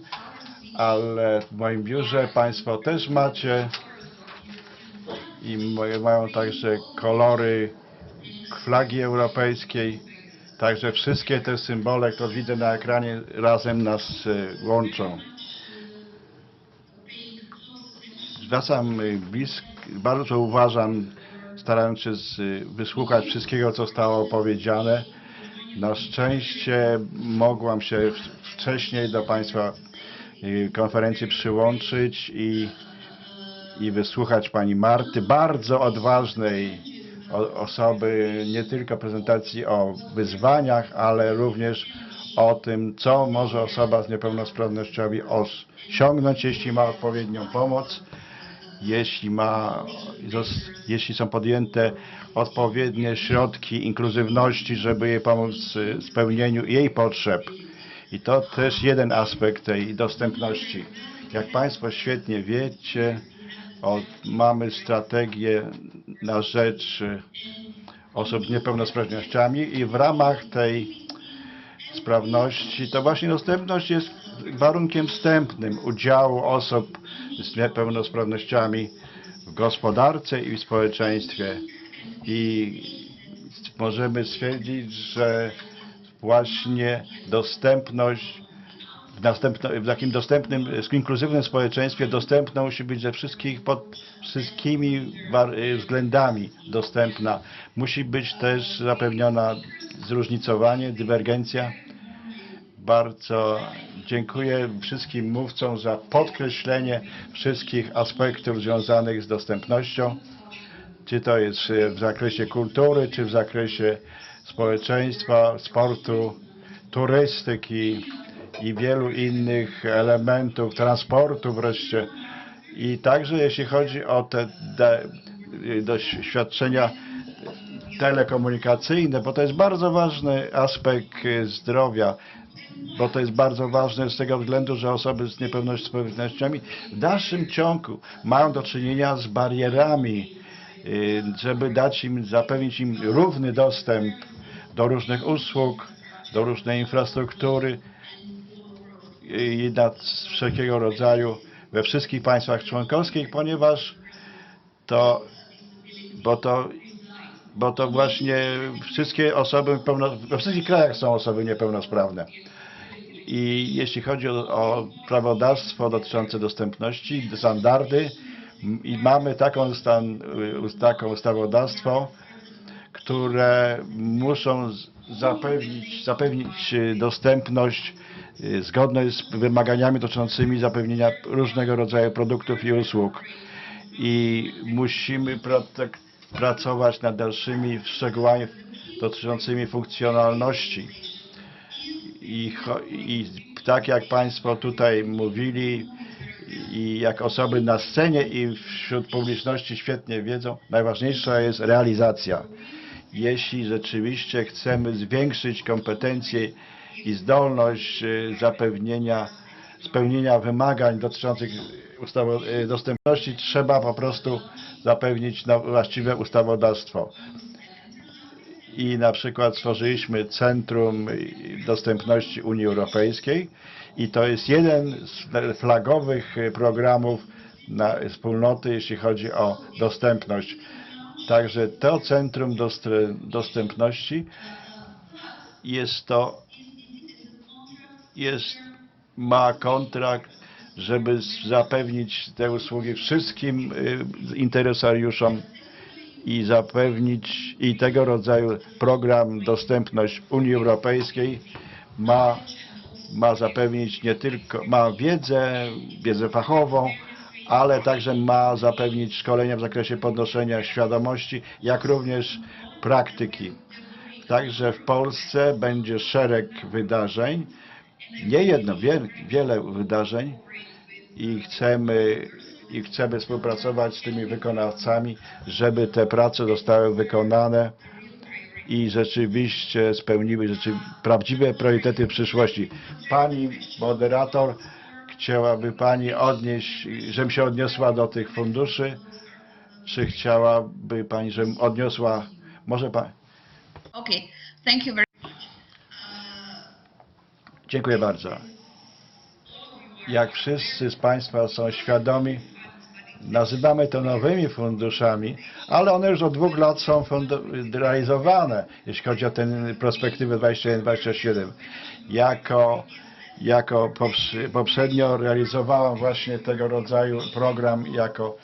ale w moim biurze państwo też macie i mają także kolory flagi europejskiej Także wszystkie te symbole, które widzę na ekranie, razem nas łączą. Zwracam bardzo uważam, starając się wysłuchać wszystkiego, co zostało powiedziane. Na szczęście mogłam się wcześniej do Państwa konferencji przyłączyć i wysłuchać pani Marty, bardzo odważnej osoby, nie tylko prezentacji o wyzwaniach, ale również o tym, co może osoba z niepełnosprawnościami osiągnąć, jeśli ma odpowiednią pomoc, jeśli są podjęte odpowiednie środki inkluzywności, żeby jej pomóc w spełnieniu jej potrzeb. I to też jeden aspekt tej dostępności. Jak Państwo świetnie wiecie, mamy strategię na rzecz osób z niepełnosprawnościami i w ramach tej sprawności to właśnie dostępność jest warunkiem wstępnym udziału osób z niepełnosprawnościami w gospodarce i w społeczeństwie. I możemy stwierdzić, że właśnie dostępność w takim dostępnym, inkluzywnym społeczeństwie dostępna musi być pod wszystkimi względami dostępna. Musi być też zapewniona zróżnicowanie, dywergencja. Bardzo dziękuję wszystkim mówcom za podkreślenie wszystkich aspektów związanych z dostępnością. Czy to jest w zakresie kultury, czy w zakresie społeczeństwa, sportu, turystyki i wielu innych elementów, transportu wreszcie. I także jeśli chodzi o te doświadczenia telekomunikacyjne, bo to jest bardzo ważny aspekt zdrowia, bo to jest bardzo ważne z tego względu, że osoby z niepełnosprawnościami w dalszym ciągu mają do czynienia z barierami, żeby zapewnić im równy dostęp do różnych usług, do różnej infrastruktury i wszelkiego rodzaju we wszystkich państwach członkowskich, ponieważ bo to właśnie wszystkie osoby we wszystkich krajach są osoby niepełnosprawne. I jeśli chodzi o prawodawstwo dotyczące dostępności, standardy, i mamy taką ustawodawstwo, które muszą zapewnić dostępność zgodną z wymaganiami dotyczącymi zapewnienia różnego rodzaju produktów i usług. I musimy pracować nad dalszymi szczegółami dotyczącymi funkcjonalności. I tak jak Państwo tutaj mówili i jak osoby na scenie i wśród publiczności świetnie wiedzą, najważniejsza jest realizacja. Jeśli rzeczywiście chcemy zwiększyć kompetencje i zdolność spełnienia wymagań dotyczących dostępności, trzeba po prostu zapewnić właściwe ustawodawstwo. I na przykład stworzyliśmy Centrum Dostępności Unii Europejskiej i to jest jeden z flagowych programów wspólnoty, jeśli chodzi o dostępność. Także to Centrum Dostępności ma kontrakt, żeby zapewnić te usługi wszystkim interesariuszom i zapewnić tego rodzaju program Dostępność Unii Europejskiej ma zapewnić nie tylko wiedzę fachową, ale także ma zapewnić szkolenia w zakresie podnoszenia świadomości, jak również praktyki. Także w Polsce będzie szereg wydarzeń, nie jedno, wiele wydarzeń i chcemy współpracować z tymi wykonawcami, żeby te prace zostały wykonane i rzeczywiście spełniły prawdziwe priorytety w przyszłości. Pani moderator, chciałaby Pani żebym się odniosła do tych funduszy, czy chciałaby Pani, żebym odniosła, może Pani? Okay, thank you very much. Dziękuję bardzo. Jak wszyscy z Państwa są świadomi, Nazywamy to nowymi funduszami, ale one już od 2 lat są realizowane, jeśli chodzi o tę perspektywę 21-27. Jako poprzednio realizowałam właśnie tego rodzaju program jako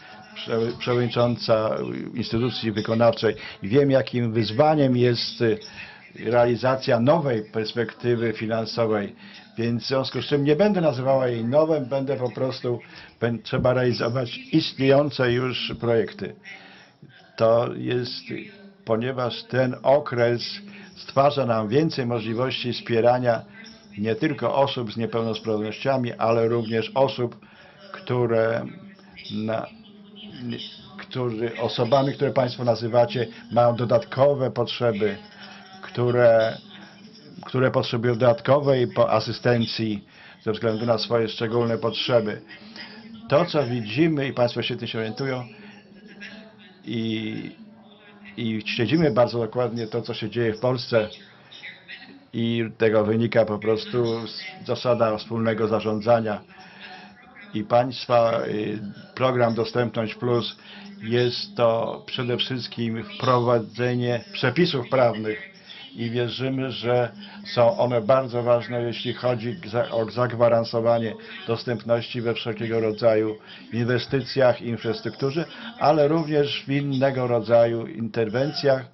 przewodnicząca instytucji wykonawczej i wiem, jakim wyzwaniem jest realizacja nowej perspektywy finansowej, więc w związku z czym nie będę nazywała jej nowym, będę po prostu, trzeba realizować istniejące już projekty. To jest, ponieważ ten okres stwarza nam więcej możliwości wspierania nie tylko osób z niepełnosprawnościami, ale również osób, osobami, które Państwo nazywacie, mają dodatkowe potrzeby, które potrzebują dodatkowej asystencji ze względu na swoje szczególne potrzeby. To, co widzimy, i Państwo się tym się orientują, i śledzimy bardzo dokładnie to, co się dzieje w Polsce, i tego wynika po prostu zasada wspólnego zarządzania. I Państwa program Dostępność Plus jest to przede wszystkim wprowadzenie przepisów prawnych i wierzymy, że są one bardzo ważne, jeśli chodzi o zagwarantowanie dostępności we wszelkiego rodzaju inwestycjach i infrastrukturze, ale również w innego rodzaju interwencjach,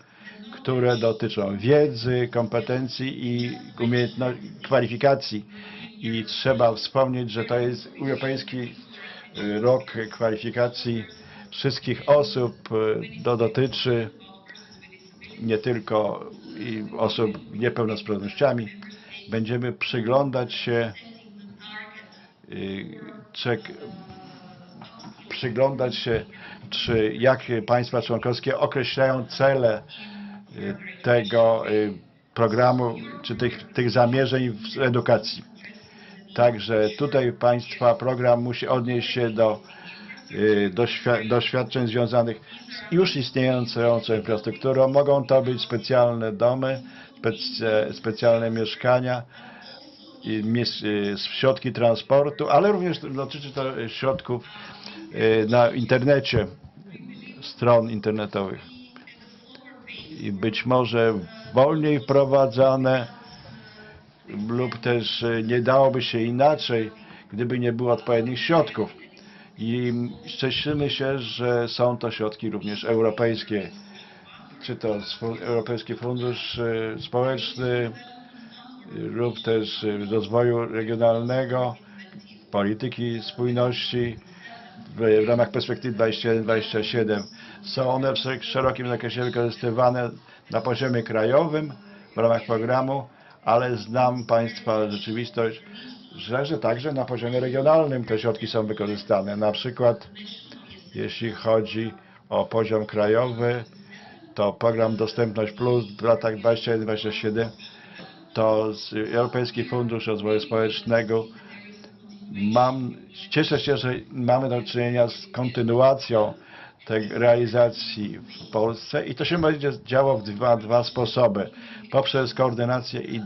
które dotyczą wiedzy, kompetencji i kwalifikacji. I trzeba wspomnieć, że to jest Europejski Rok Kwalifikacji wszystkich osób. To dotyczy nie tylko osób z niepełnosprawnościami. Będziemy przyglądać się, jak państwa członkowskie określają cele tego programu, czy tych zamierzeń w edukacji. Także tutaj Państwa program musi odnieść się do doświadczeń związanych z już istniejącą infrastrukturą. Mogą to być specjalne domy, specjalne mieszkania, środki transportu, ale również dotyczy to środków na internecie, stron internetowych. I być może wolniej wprowadzane lub też nie dałoby się inaczej, gdyby nie było odpowiednich środków. I cieszymy się, że są to środki również europejskie, czy to Europejski Fundusz Społeczny lub też rozwoju regionalnego, polityki spójności w ramach perspektywy 21-27. Są one w szerokim zakresie wykorzystywane na poziomie krajowym w ramach programu, ale znam Państwa rzeczywistość, że także na poziomie regionalnym te środki są wykorzystane. Na przykład jeśli chodzi o poziom krajowy, to program Dostępność Plus w latach 2021-2027 to Europejski Fundusz Rozwoju Społecznego. Cieszę się, że mamy do czynienia z kontynuacją tej realizacji w Polsce i to się będzie działo w dwa sposoby. Poprzez koordynację i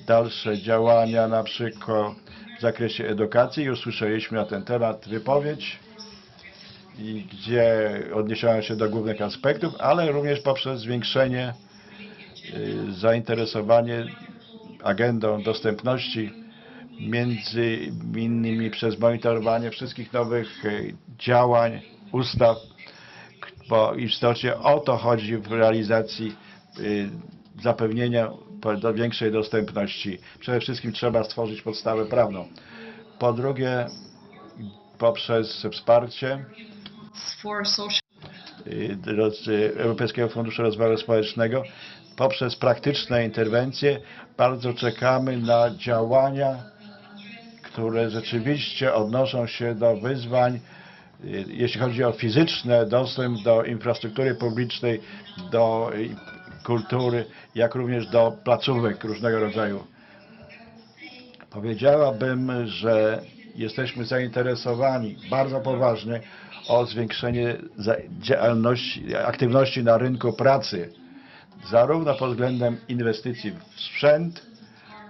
dalsze działania, na przykład w zakresie edukacji. Już słyszeliśmy na ten temat wypowiedź, gdzie odniesiono się do głównych aspektów, ale również poprzez zwiększenie zainteresowanie agendą dostępności, między innymi przez monitorowanie wszystkich nowych działań, ustaw, bo w istocie o to chodzi w realizacji zapewnienia do większej dostępności. Przede wszystkim trzeba stworzyć podstawę prawną. Po drugie, poprzez wsparcie Europejskiego Funduszu Rozwoju Społecznego, poprzez praktyczne interwencje bardzo czekamy na działania, które rzeczywiście odnoszą się do wyzwań, jeśli chodzi o fizyczny dostęp do infrastruktury publicznej, do kultury, jak również do placówek różnego rodzaju. Powiedziałabym, że jesteśmy zainteresowani bardzo poważnie o zwiększenie aktywności na rynku pracy, zarówno pod względem inwestycji w sprzęt,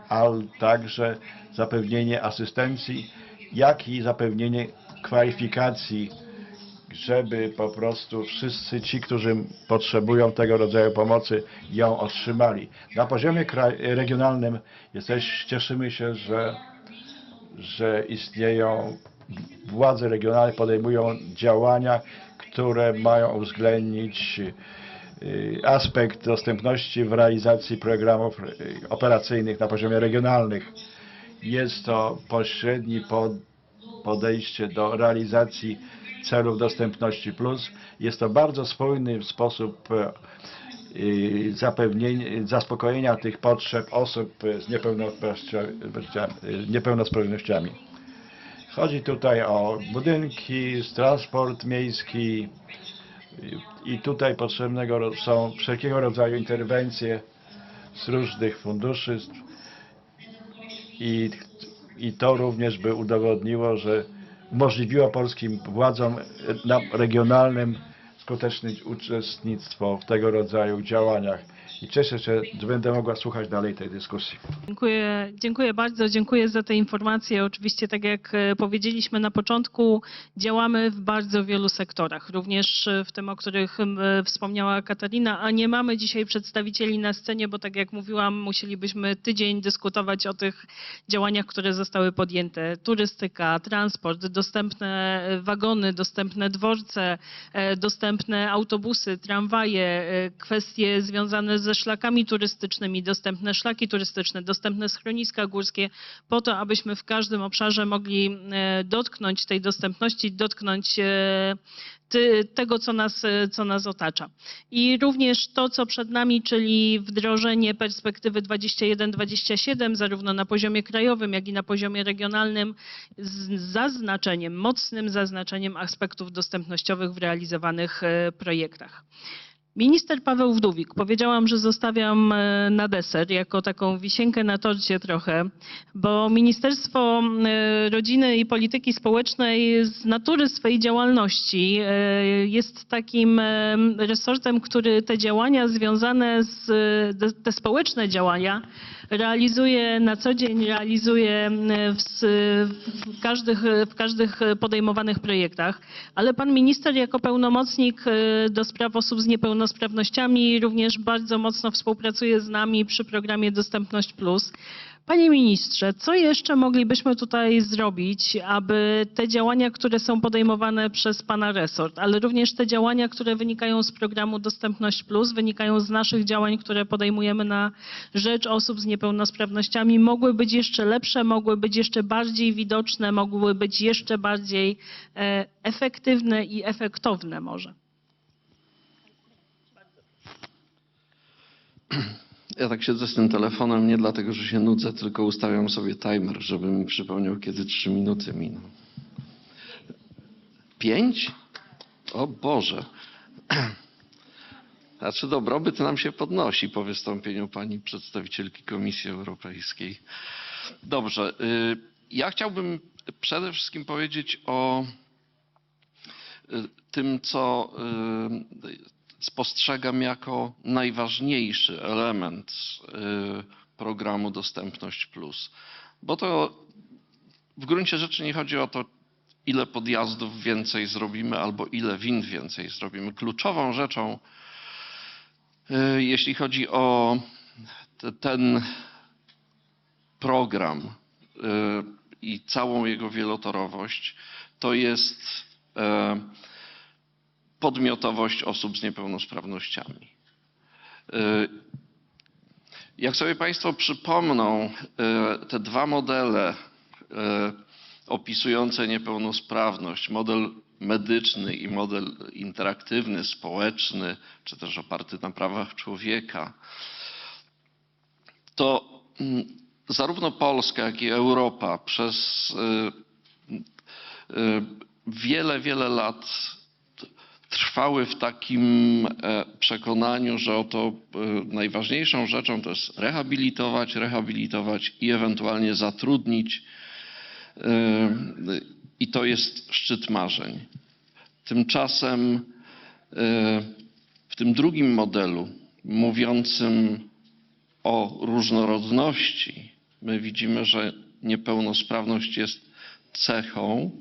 ale także zapewnienie asystencji, jak i zapewnienie kwalifikacji żeby po prostu wszyscy ci, którzy potrzebują tego rodzaju pomocy, ją otrzymali. Na poziomie regionalnym cieszymy się, że istnieją władze regionalne, podejmują działania, które mają uwzględnić aspekt dostępności w realizacji programów operacyjnych na poziomie regionalnych. Jest to pośrednie podejście do realizacji celów dostępności plus. Jest to bardzo spójny sposób zaspokojenia tych potrzeb osób z niepełnosprawnościami. Chodzi tutaj o budynki, transport miejski i tutaj potrzebne są wszelkiego rodzaju interwencje z różnych funduszy i to również by udowodniło, że umożliwiło polskim władzom regionalnym skuteczne uczestnictwo w tego rodzaju działaniach. I cieszę się, że będę mogła słuchać dalej tej dyskusji. Dziękuję bardzo, dziękuję za te informacje. Oczywiście, tak jak powiedzieliśmy na początku, działamy w bardzo wielu sektorach, również w tym, o których wspomniała Katarina, a nie mamy dzisiaj przedstawicieli na scenie, bo tak jak mówiłam, musielibyśmy tydzień dyskutować o tych działaniach, które zostały podjęte. Turystyka, transport, dostępne wagony, dostępne dworce, dostępne autobusy, tramwaje, kwestie związane ze szlakami turystycznymi, dostępne szlaki turystyczne, dostępne schroniska górskie, po to, abyśmy w każdym obszarze mogli dotknąć tej dostępności, dotknąć tego, co nas otacza. I również to, co przed nami, czyli wdrożenie perspektywy 21-27, zarówno na poziomie krajowym, jak i na poziomie regionalnym, z zaznaczeniem, mocnym zaznaczeniem aspektów dostępnościowych w realizowanych projektach. Minister Paweł Wdówik, powiedziałam, że zostawiam na deser, jako taką wisienkę na torcie trochę, bo Ministerstwo Rodziny i Polityki Społecznej z natury swej działalności jest takim resortem, który te działania związane te społeczne działania realizuje na co dzień, realizuje w każdych podejmowanych projektach, ale pan minister jako pełnomocnik do spraw osób z niepełnosprawnościami również bardzo mocno współpracuje z nami przy programie Dostępność Plus. Panie ministrze, co jeszcze moglibyśmy tutaj zrobić, aby te działania, które są podejmowane przez pana resort, ale również te działania, które wynikają z programu Dostępność Plus, wynikają z naszych działań, które podejmujemy na rzecz osób z niepełnosprawnościami, mogły być jeszcze lepsze, mogły być jeszcze bardziej widoczne, mogły być jeszcze bardziej efektywne i efektowne może? Ja tak siedzę z tym telefonem nie dlatego, że się nudzę, tylko ustawiam sobie timer, żeby mi przypomniał, kiedy 3 minuty miną. 5? O Boże. Znaczy dobrobyt nam się podnosi po wystąpieniu pani przedstawicielki Komisji Europejskiej. Dobrze. Ja chciałbym przede wszystkim powiedzieć o tym, co spostrzegam jako najważniejszy element programu Dostępność Plus. Bo to w gruncie rzeczy nie chodzi o to, ile podjazdów więcej zrobimy albo ile wind więcej zrobimy. Kluczową rzeczą, jeśli chodzi o ten program i całą jego wielotorowość, to jest podmiotowość osób z niepełnosprawnościami. Jak sobie państwo przypomną, te dwa modele opisujące niepełnosprawność, model medyczny i model interaktywny, społeczny, czy też oparty na prawach człowieka, to zarówno Polska, jak i Europa przez wiele lat trwały w takim przekonaniu, że oto najważniejszą rzeczą to jest rehabilitować i ewentualnie zatrudnić. I to jest szczyt marzeń. Tymczasem w tym drugim modelu, mówiącym o różnorodności, my widzimy, że niepełnosprawność jest cechą,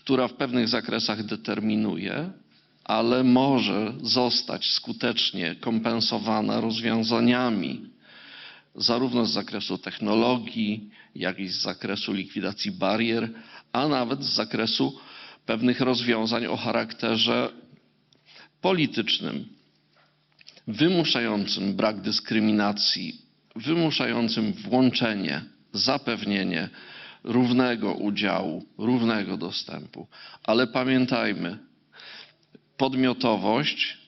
która w pewnych zakresach determinuje, ale może zostać skutecznie kompensowana rozwiązaniami zarówno z zakresu technologii, jak i z zakresu likwidacji barier, a nawet z zakresu pewnych rozwiązań o charakterze politycznym, wymuszającym brak dyskryminacji, wymuszającym włączenie, zapewnienie równego udziału, równego dostępu. Ale pamiętajmy, podmiotowość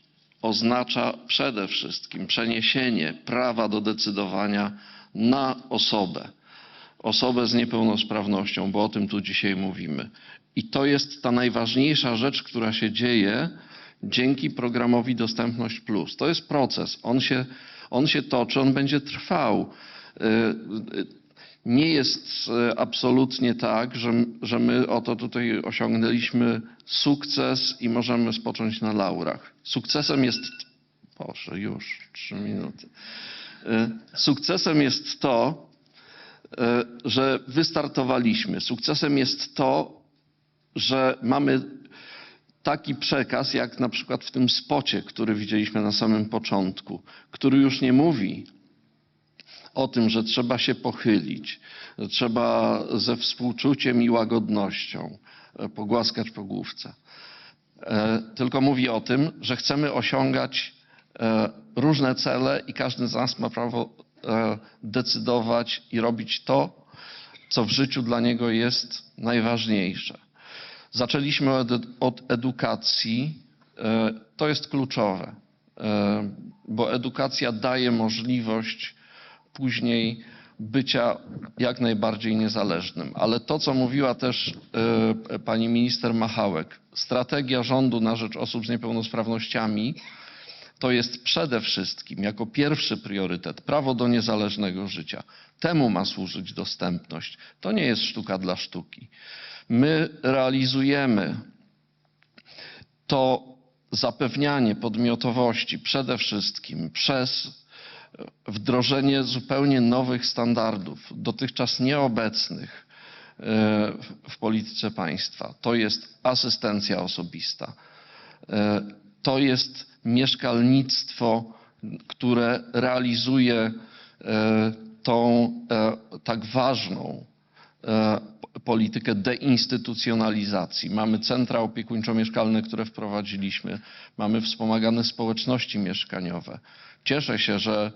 oznacza przede wszystkim przeniesienie prawa do decydowania na osobę z niepełnosprawnością, bo o tym tu dzisiaj mówimy. I to jest ta najważniejsza rzecz, która się dzieje dzięki programowi Dostępność Plus. To jest proces, on się toczy, on będzie trwał. Nie jest absolutnie tak, że my oto tutaj osiągnęliśmy sukces i możemy spocząć na laurach. Sukcesem jest... Boże, już 3 minuty. Sukcesem jest to, że wystartowaliśmy. Sukcesem jest to, że mamy taki przekaz, jak na przykład w tym spocie, który widzieliśmy na samym początku, który już nie mówi o tym, że trzeba się pochylić, że trzeba ze współczuciem i łagodnością pogłaskać po główce. Tylko mówi o tym, że chcemy osiągać różne cele i każdy z nas ma prawo decydować i robić to, co w życiu dla niego jest najważniejsze. Zaczęliśmy od edukacji. To jest kluczowe, bo edukacja daje możliwość później bycia jak najbardziej niezależnym. Ale to, co mówiła też pani minister Machałek, strategia rządu na rzecz osób z niepełnosprawnościami to jest przede wszystkim jako pierwszy priorytet prawo do niezależnego życia. Temu ma służyć dostępność. To nie jest sztuka dla sztuki. My realizujemy to zapewnianie podmiotowości przede wszystkim przez wdrożenie zupełnie nowych standardów, dotychczas nieobecnych w polityce państwa. To jest asystencja osobista. To jest mieszkalnictwo, które realizuje tą tak ważną politykę deinstytucjonalizacji. Mamy centra opiekuńczo-mieszkalne, które wprowadziliśmy. Mamy wspomagane społeczności mieszkaniowe. Cieszę się, że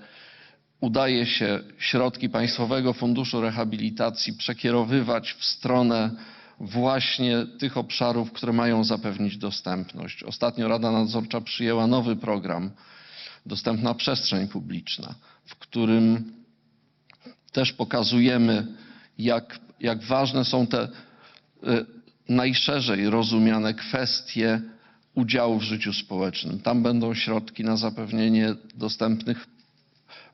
udaje się środki Państwowego Funduszu Rehabilitacji przekierowywać w stronę właśnie tych obszarów, które mają zapewnić dostępność. Ostatnio Rada Nadzorcza przyjęła nowy program Dostępna Przestrzeń Publiczna, w którym też pokazujemy, jak ważne są te najszerzej rozumiane kwestie udziału w życiu społecznym. Tam będą środki na zapewnienie dostępnych,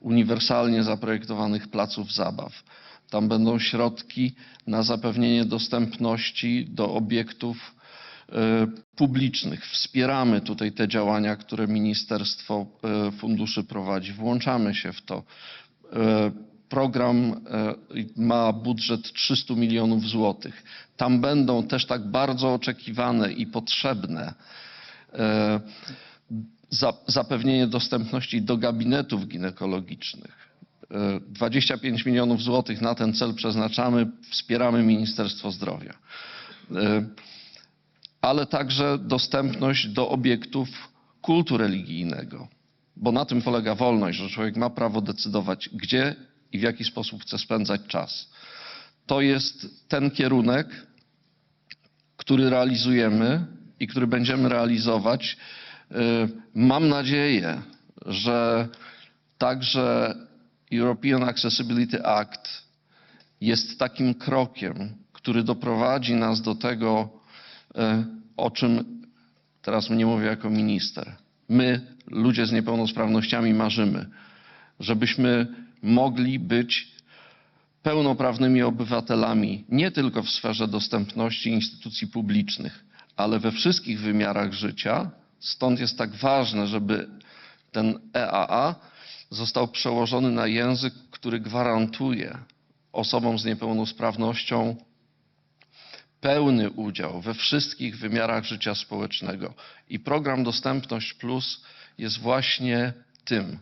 uniwersalnie zaprojektowanych placów zabaw. Tam będą środki na zapewnienie dostępności do obiektów publicznych. Wspieramy tutaj te działania, które Ministerstwo Funduszy prowadzi. Włączamy się w to. Program ma budżet 300 milionów złotych. Tam będą też tak bardzo oczekiwane i potrzebne zapewnienie dostępności do gabinetów ginekologicznych. 25 milionów złotych na ten cel przeznaczamy, wspieramy Ministerstwo Zdrowia. Ale także dostępność do obiektów kultu religijnego, bo na tym polega wolność, że człowiek ma prawo decydować, gdzie i w jaki sposób chce spędzać czas. To jest ten kierunek, który realizujemy i który będziemy realizować. Mam nadzieję, że także European Accessibility Act jest takim krokiem, który doprowadzi nas do tego, o czym teraz nie mówię jako minister. My, ludzie z niepełnosprawnościami, marzymy, żebyśmy mogli być pełnoprawnymi obywatelami nie tylko w sferze dostępności instytucji publicznych, ale we wszystkich wymiarach życia. Stąd jest tak ważne, żeby ten EAA został przełożony na język, który gwarantuje osobom z niepełnosprawnością pełny udział we wszystkich wymiarach życia społecznego. I program Dostępność Plus jest właśnie tym.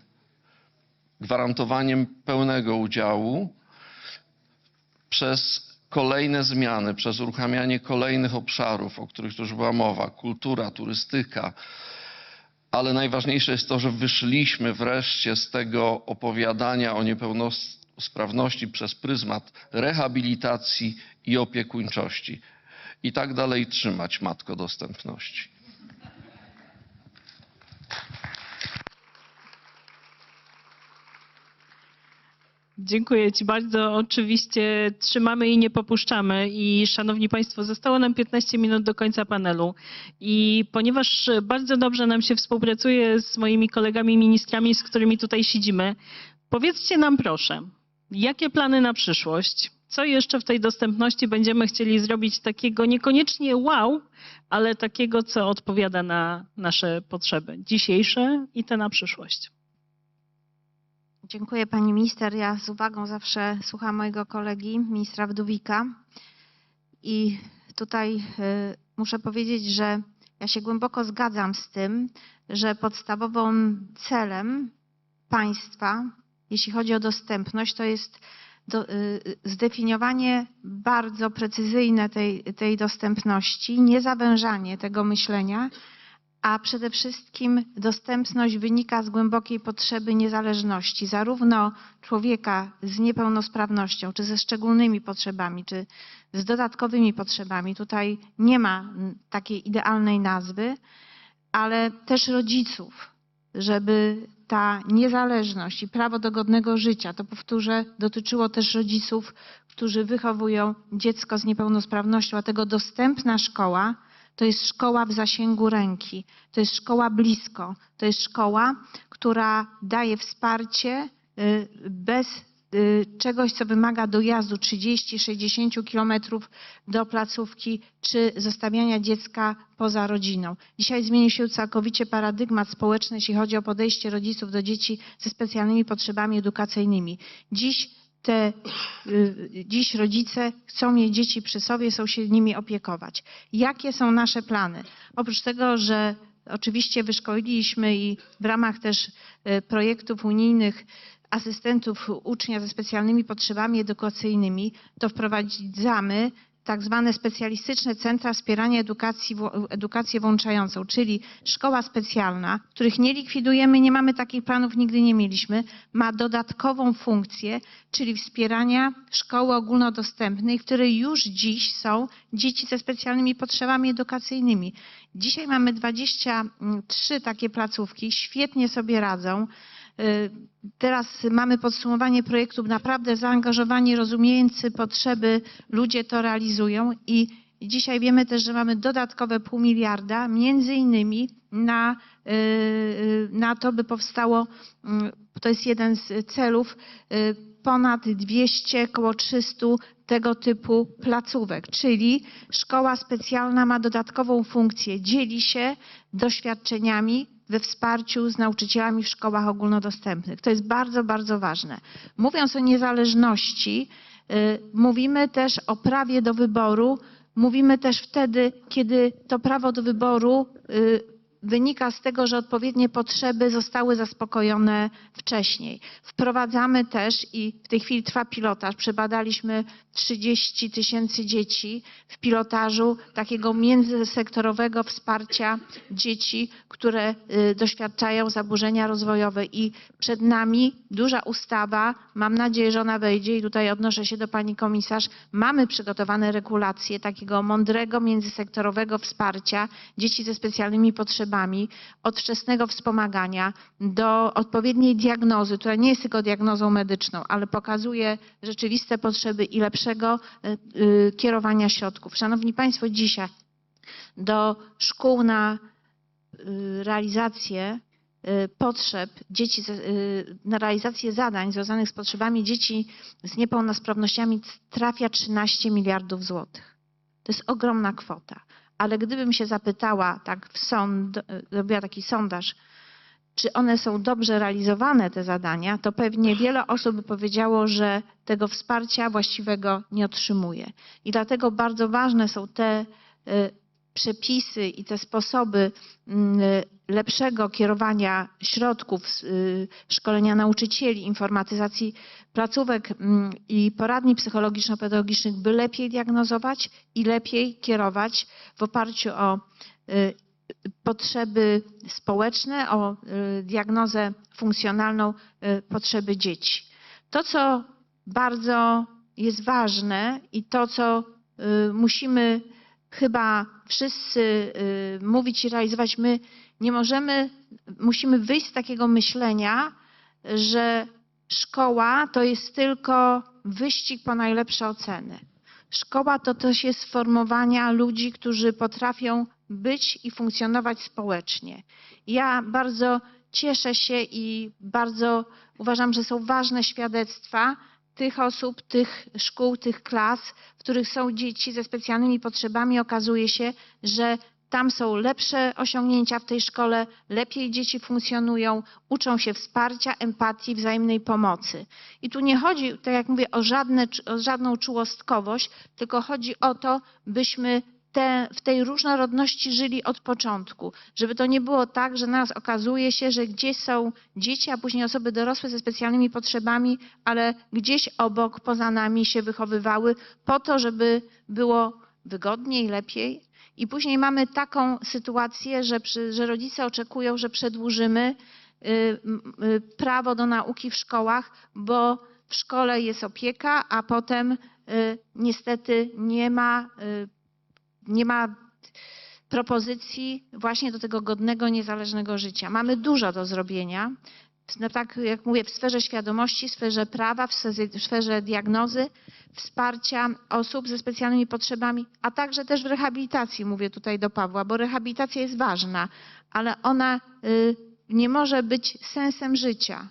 Gwarantowaniem pełnego udziału przez kolejne zmiany, przez uruchamianie kolejnych obszarów, o których już była mowa, kultura, turystyka. Ale najważniejsze jest to, że wyszliśmy wreszcie z tego opowiadania o niepełnosprawności przez pryzmat rehabilitacji i opiekuńczości. I tak dalej trzymać, Matko Dostępności. Dziękuję Ci bardzo. Oczywiście trzymamy i nie popuszczamy. I szanowni Państwo, zostało nam 15 minut do końca panelu. I ponieważ bardzo dobrze nam się współpracuje z moimi kolegami ministrami, z którymi tutaj siedzimy, powiedzcie nam proszę, jakie plany na przyszłość? Co jeszcze w tej dostępności będziemy chcieli zrobić takiego niekoniecznie wow, ale takiego, co odpowiada na nasze potrzeby dzisiejsze i te na przyszłość? Dziękuję pani minister. Ja z uwagą zawsze słucham mojego kolegi, ministra Wdówika. I tutaj muszę powiedzieć, że ja się głęboko zgadzam z tym, że podstawowym celem państwa, jeśli chodzi o dostępność, to jest zdefiniowanie bardzo precyzyjne tej dostępności, niezawężanie tego myślenia, a przede wszystkim dostępność wynika z głębokiej potrzeby niezależności, zarówno człowieka z niepełnosprawnością, czy ze szczególnymi potrzebami, czy z dodatkowymi potrzebami. Tutaj nie ma takiej idealnej nazwy, ale też rodziców, żeby ta niezależność i prawo do godnego życia, to powtórzę, dotyczyło też rodziców, którzy wychowują dziecko z niepełnosprawnością, dlatego dostępna szkoła to jest szkoła w zasięgu ręki, to jest szkoła blisko, to jest szkoła, która daje wsparcie bez czegoś, co wymaga dojazdu 30-60 kilometrów do placówki, czy zostawiania dziecka poza rodziną. Dzisiaj zmienił się całkowicie paradygmat społeczny, jeśli chodzi o podejście rodziców do dzieci ze specjalnymi potrzebami edukacyjnymi. Dziś rodzice chcą mieć dzieci przy sobie, chcą się nimi opiekować. Jakie są nasze plany? Oprócz tego, że oczywiście wyszkoliliśmy i w ramach też projektów unijnych asystentów ucznia ze specjalnymi potrzebami edukacyjnymi, to wprowadzamy tak zwane specjalistyczne centra wspierania edukację włączającą, czyli szkoła specjalna, których nie likwidujemy, nie mamy takich planów, nigdy nie mieliśmy, ma dodatkową funkcję, czyli wspierania szkoły ogólnodostępnej, w której już dziś są dzieci ze specjalnymi potrzebami edukacyjnymi. Dzisiaj mamy 23 takie placówki, świetnie sobie radzą. Teraz mamy podsumowanie projektu, naprawdę zaangażowani, rozumiejący potrzeby ludzie to realizują i dzisiaj wiemy też, że mamy dodatkowe 0,5 miliarda, między innymi na to, by powstało, to jest jeden z celów, ponad 200, około 300 tego typu placówek, czyli szkoła specjalna ma dodatkową funkcję, dzieli się doświadczeniami we wsparciu z nauczycielami w szkołach ogólnodostępnych. To jest bardzo, bardzo ważne. Mówiąc o niezależności, mówimy też o prawie do wyboru, mówimy też wtedy, kiedy to prawo do wyboru wynika z tego, że odpowiednie potrzeby zostały zaspokojone wcześniej. Wprowadzamy też i w tej chwili trwa pilotaż. Przebadaliśmy 30 000 dzieci w pilotażu takiego międzysektorowego wsparcia dzieci, które doświadczają zaburzenia rozwojowe i przed nami duża ustawa. Mam nadzieję, że ona wejdzie i tutaj odnoszę się do pani komisarz. Mamy przygotowane regulacje takiego mądrego międzysektorowego wsparcia dzieci ze specjalnymi potrzebami, od wczesnego wspomagania do odpowiedniej diagnozy, która nie jest tylko diagnozą medyczną, ale pokazuje rzeczywiste potrzeby i lepszego kierowania środków. Szanowni Państwo, dzisiaj do szkół na realizację potrzeb dzieci, na realizację zadań związanych z potrzebami dzieci z niepełnosprawnościami trafia 13 miliardów złotych. To jest ogromna kwota. Ale gdybym się zapytała, robiła taki sondaż, czy one są dobrze realizowane, te zadania, to pewnie wiele osób by powiedziało, że tego wsparcia właściwego nie otrzymuje. I dlatego bardzo ważne są te przepisy i te sposoby lepszego kierowania środków, szkolenia nauczycieli, informatyzacji placówek i poradni psychologiczno-pedagogicznych, by lepiej diagnozować i lepiej kierować w oparciu o potrzeby społeczne, o diagnozę funkcjonalną potrzeby dzieci. To, co bardzo jest ważne i to, co musimy chyba wszyscy mówić i realizować, my nie możemy, musimy wyjść z takiego myślenia, że szkoła to jest tylko wyścig po najlepsze oceny. Szkoła to też jest formowania ludzi, którzy potrafią być i funkcjonować społecznie. Ja bardzo cieszę się i bardzo uważam, że są ważne świadectwa tych osób, tych szkół, tych klas, w których są dzieci ze specjalnymi potrzebami. Okazuje się, że tam są lepsze osiągnięcia w tej szkole, lepiej dzieci funkcjonują, uczą się wsparcia, empatii, wzajemnej pomocy. I tu nie chodzi, tak jak mówię, o żadną czułostkowość, tylko chodzi o to, byśmy w tej różnorodności żyli od początku. Żeby to nie było tak, że naraz okazuje się, że gdzieś są dzieci, a później osoby dorosłe ze specjalnymi potrzebami, ale gdzieś obok, poza nami się wychowywały po to, żeby było wygodniej, lepiej. I później mamy taką sytuację, że rodzice oczekują, że przedłużymy prawo do nauki w szkołach, bo w szkole jest opieka, a potem niestety nie ma propozycji właśnie do tego godnego, niezależnego życia. Mamy dużo do zrobienia, tak jak mówię, w sferze świadomości, w sferze prawa, w sferze diagnozy, wsparcia osób ze specjalnymi potrzebami, a także też w rehabilitacji, mówię tutaj do Pawła, bo rehabilitacja jest ważna, ale ona nie może być sensem życia.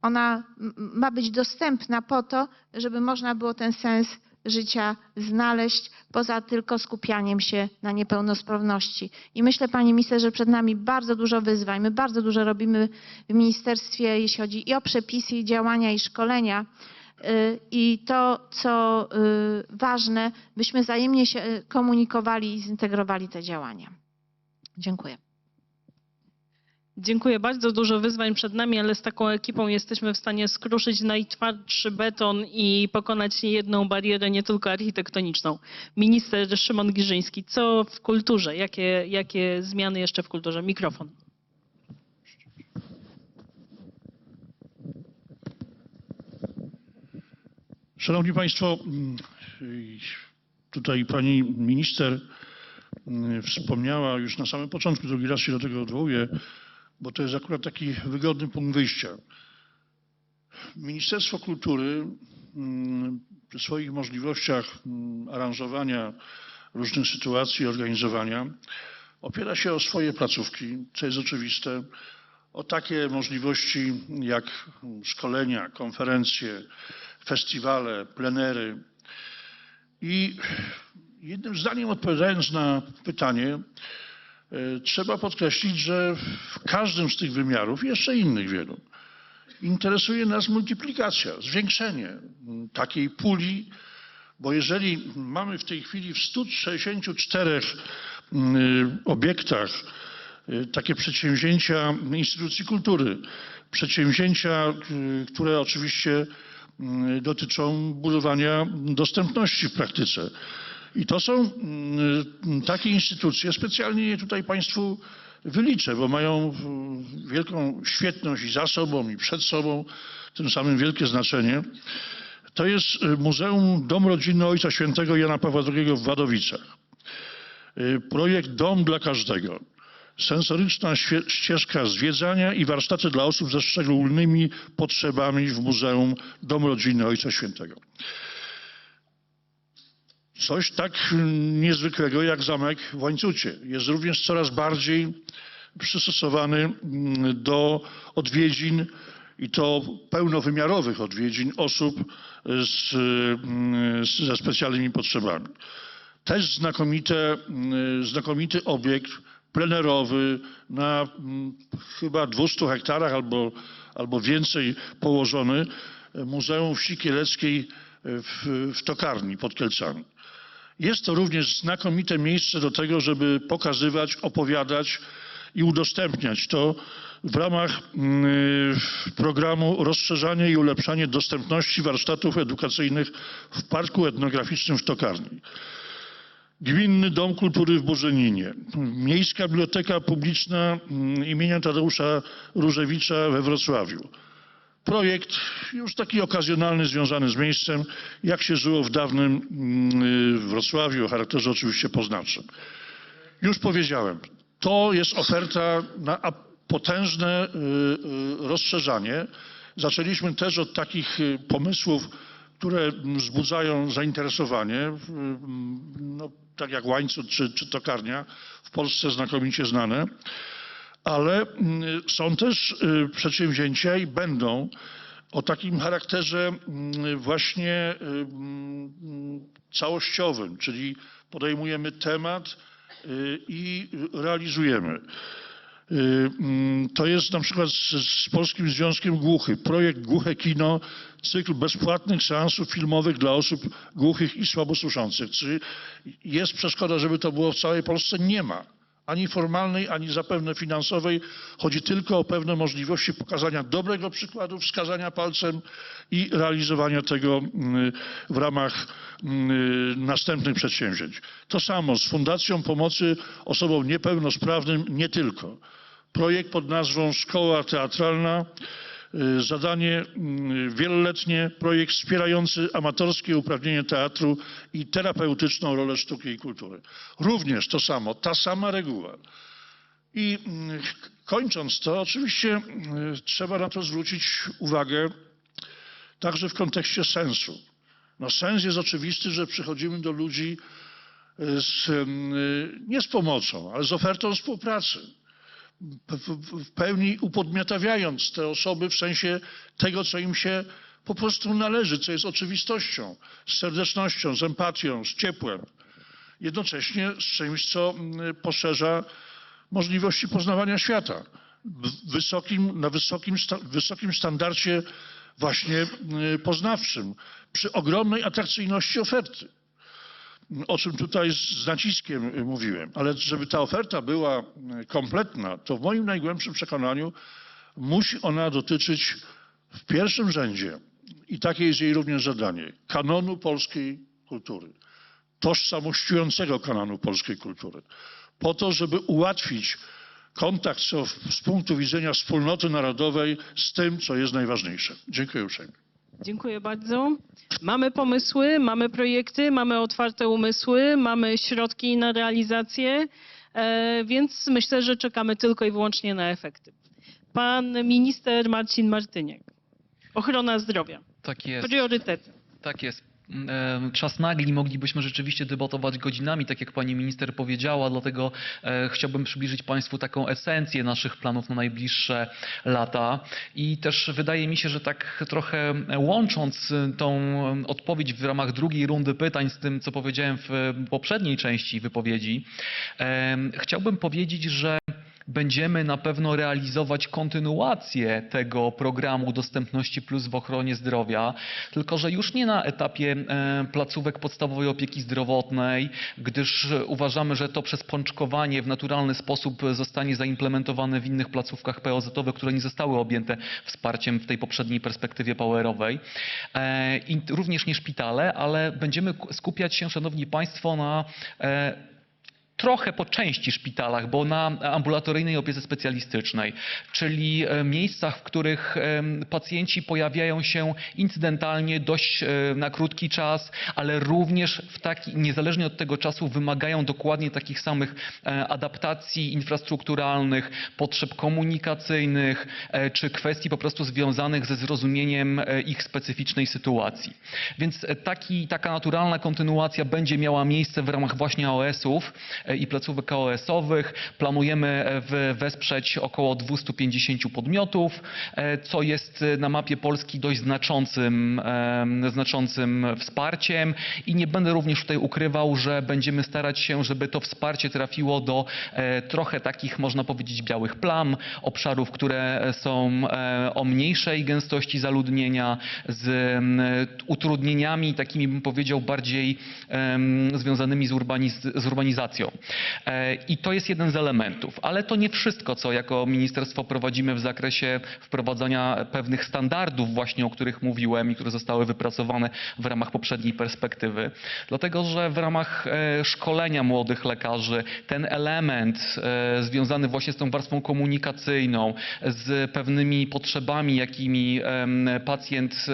Ona ma być dostępna po to, żeby można było ten sens życia znaleźć, poza tylko skupianiem się na niepełnosprawności. I myślę, Pani Minister, że przed nami bardzo dużo wyzwań. My bardzo dużo robimy w ministerstwie, jeśli chodzi i o przepisy, i działania, i szkolenia. I to, co ważne, byśmy wzajemnie się komunikowali i zintegrowali te działania. Dziękuję. Dziękuję bardzo. Dużo wyzwań przed nami, ale z taką ekipą jesteśmy w stanie skruszyć najtwardszy beton i pokonać niejedną barierę, nie tylko architektoniczną. Minister Szymon Giżyński, co w kulturze? Jakie zmiany jeszcze w kulturze? Mikrofon. Szanowni Państwo, tutaj pani minister wspomniała już na samym początku, drugi raz się do tego odwołuję, bo to jest akurat taki wygodny punkt wyjścia. Ministerstwo Kultury przy swoich możliwościach aranżowania różnych sytuacji, organizowania opiera się o swoje placówki, co jest oczywiste, o takie możliwości jak szkolenia, konferencje, festiwale, plenery. I jednym zdaniem odpowiadając na pytanie, trzeba podkreślić, że w każdym z tych wymiarów, jeszcze innych wielu, interesuje nas multiplikacja, zwiększenie takiej puli, bo jeżeli mamy w tej chwili w 164 obiektach takie przedsięwzięcia instytucji kultury, przedsięwzięcia, które oczywiście dotyczą budowania dostępności w praktyce. I to są takie instytucje, specjalnie je tutaj Państwu wyliczę, bo mają wielką świetność i za sobą, i przed sobą, tym samym wielkie znaczenie. To jest Muzeum Dom Rodzinny Ojca Świętego Jana Pawła II w Wadowicach. Projekt Dom dla każdego. Sensoryczna ścieżka zwiedzania i warsztaty dla osób ze szczególnymi potrzebami w Muzeum Dom Rodzinny Ojca Świętego. Coś tak niezwykłego jak zamek w Łańcucie. Jest również coraz bardziej przystosowany do odwiedzin i to pełnowymiarowych odwiedzin osób ze specjalnymi potrzebami. Też znakomity obiekt plenerowy na chyba 200 hektarach albo więcej położony Muzeum Wsi Kieleckiej w Tokarni pod Kielcami. Jest to również znakomite miejsce do tego, żeby pokazywać, opowiadać i udostępniać to w ramach programu Rozszerzanie i ulepszanie dostępności warsztatów edukacyjnych w Parku Etnograficznym w Tokarni. Gminny Dom Kultury w Bożeninie, Miejska Biblioteka Publiczna imienia Tadeusza Różewicza we Wrocławiu. Projekt już taki okazjonalny, związany z miejscem, jak się żyło w dawnym Wrocławiu, o charakterze oczywiście poznawczym. Już powiedziałem, to jest oferta na potężne rozszerzanie. Zaczęliśmy też od takich pomysłów, które wzbudzają zainteresowanie, no, tak jak Łańcut czy Tokarnia, w Polsce znakomicie znane, ale są też przedsięwzięcia i będą o takim charakterze właśnie całościowym, czyli podejmujemy temat i realizujemy. To jest na przykład z Polskim Związkiem Głuchych. Projekt Głuche Kino, cykl bezpłatnych seansów filmowych dla osób głuchych i słabosłyszących. Czy jest przeszkoda, żeby to było w całej Polsce? Nie ma. Ani formalnej, ani zapewne finansowej. Chodzi tylko o pewne możliwości pokazania dobrego przykładu, wskazania palcem i realizowania tego w ramach następnych przedsięwzięć. To samo z Fundacją Pomocy Osobom Niepełnosprawnym, nie tylko. Projekt pod nazwą Szkoła Teatralna, zadanie wieloletnie, projekt wspierający amatorskie uprawnienie teatru i terapeutyczną rolę sztuki i kultury. Również to samo, ta sama reguła. I kończąc to, oczywiście trzeba na to zwrócić uwagę także w kontekście sensu. No, sens jest oczywisty, że przychodzimy do ludzi nie z pomocą, ale z ofertą współpracy. W pełni upodmiotawiając te osoby w sensie tego, co im się po prostu należy, co jest oczywistością, z serdecznością, z empatią, z ciepłem. Jednocześnie z czymś, co poszerza możliwości poznawania świata na wysokim standardzie właśnie poznawczym, przy ogromnej atrakcyjności oferty, o czym tutaj z naciskiem mówiłem. Ale żeby ta oferta była kompletna, to w moim najgłębszym przekonaniu musi ona dotyczyć w pierwszym rzędzie, i takie jest jej również zadanie, kanonu polskiej kultury, tożsamościującego kanonu polskiej kultury, po to, żeby ułatwić kontakt z punktu widzenia wspólnoty narodowej z tym, co jest najważniejsze. Dziękuję uprzejmie. Dziękuję bardzo. Mamy pomysły, mamy projekty, mamy otwarte umysły, mamy środki na realizację, więc myślę, że czekamy tylko i wyłącznie na efekty. Pan minister Marcin Martyniak. Ochrona zdrowia. Tak jest. Priorytety. Tak jest. Czas nagli, moglibyśmy rzeczywiście debatować godzinami, tak jak pani minister powiedziała, dlatego chciałbym przybliżyć państwu taką esencję naszych planów na najbliższe lata i też wydaje mi się, że tak trochę łącząc tą odpowiedź w ramach drugiej rundy pytań z tym, co powiedziałem w poprzedniej części wypowiedzi, chciałbym powiedzieć, że będziemy na pewno realizować kontynuację tego programu Dostępności Plus w ochronie zdrowia, tylko że już nie na etapie placówek podstawowej opieki zdrowotnej, gdyż uważamy, że to przez pączkowanie w naturalny sposób zostanie zaimplementowane w innych placówkach POZ-owych, które nie zostały objęte wsparciem w tej poprzedniej perspektywie powerowej. I również nie szpitale, ale będziemy skupiać się, szanowni państwo, na trochę po części szpitalach, bo na ambulatoryjnej opiece specjalistycznej, czyli miejscach, w których pacjenci pojawiają się incydentalnie, dość na krótki czas, ale również niezależnie od tego czasu wymagają dokładnie takich samych adaptacji infrastrukturalnych, potrzeb komunikacyjnych, czy kwestii po prostu związanych ze zrozumieniem ich specyficznej sytuacji. Więc taka naturalna kontynuacja będzie miała miejsce w ramach właśnie AOS-ów, i placówek KOS-owych. Planujemy wesprzeć około 250 podmiotów, co jest na mapie Polski dość znaczącym wsparciem i nie będę również tutaj ukrywał, że będziemy starać się, żeby to wsparcie trafiło do trochę takich, można powiedzieć, białych plam, obszarów, które są o mniejszej gęstości zaludnienia, z utrudnieniami takimi, bym powiedział, bardziej związanymi z urbanizacją. I to jest jeden z elementów, ale to nie wszystko, co jako ministerstwo prowadzimy w zakresie wprowadzania pewnych standardów właśnie, o których mówiłem i które zostały wypracowane w ramach poprzedniej perspektywy. Dlatego, że w ramach szkolenia młodych lekarzy ten element związany właśnie z tą warstwą komunikacyjną, z pewnymi potrzebami, jakimi pacjent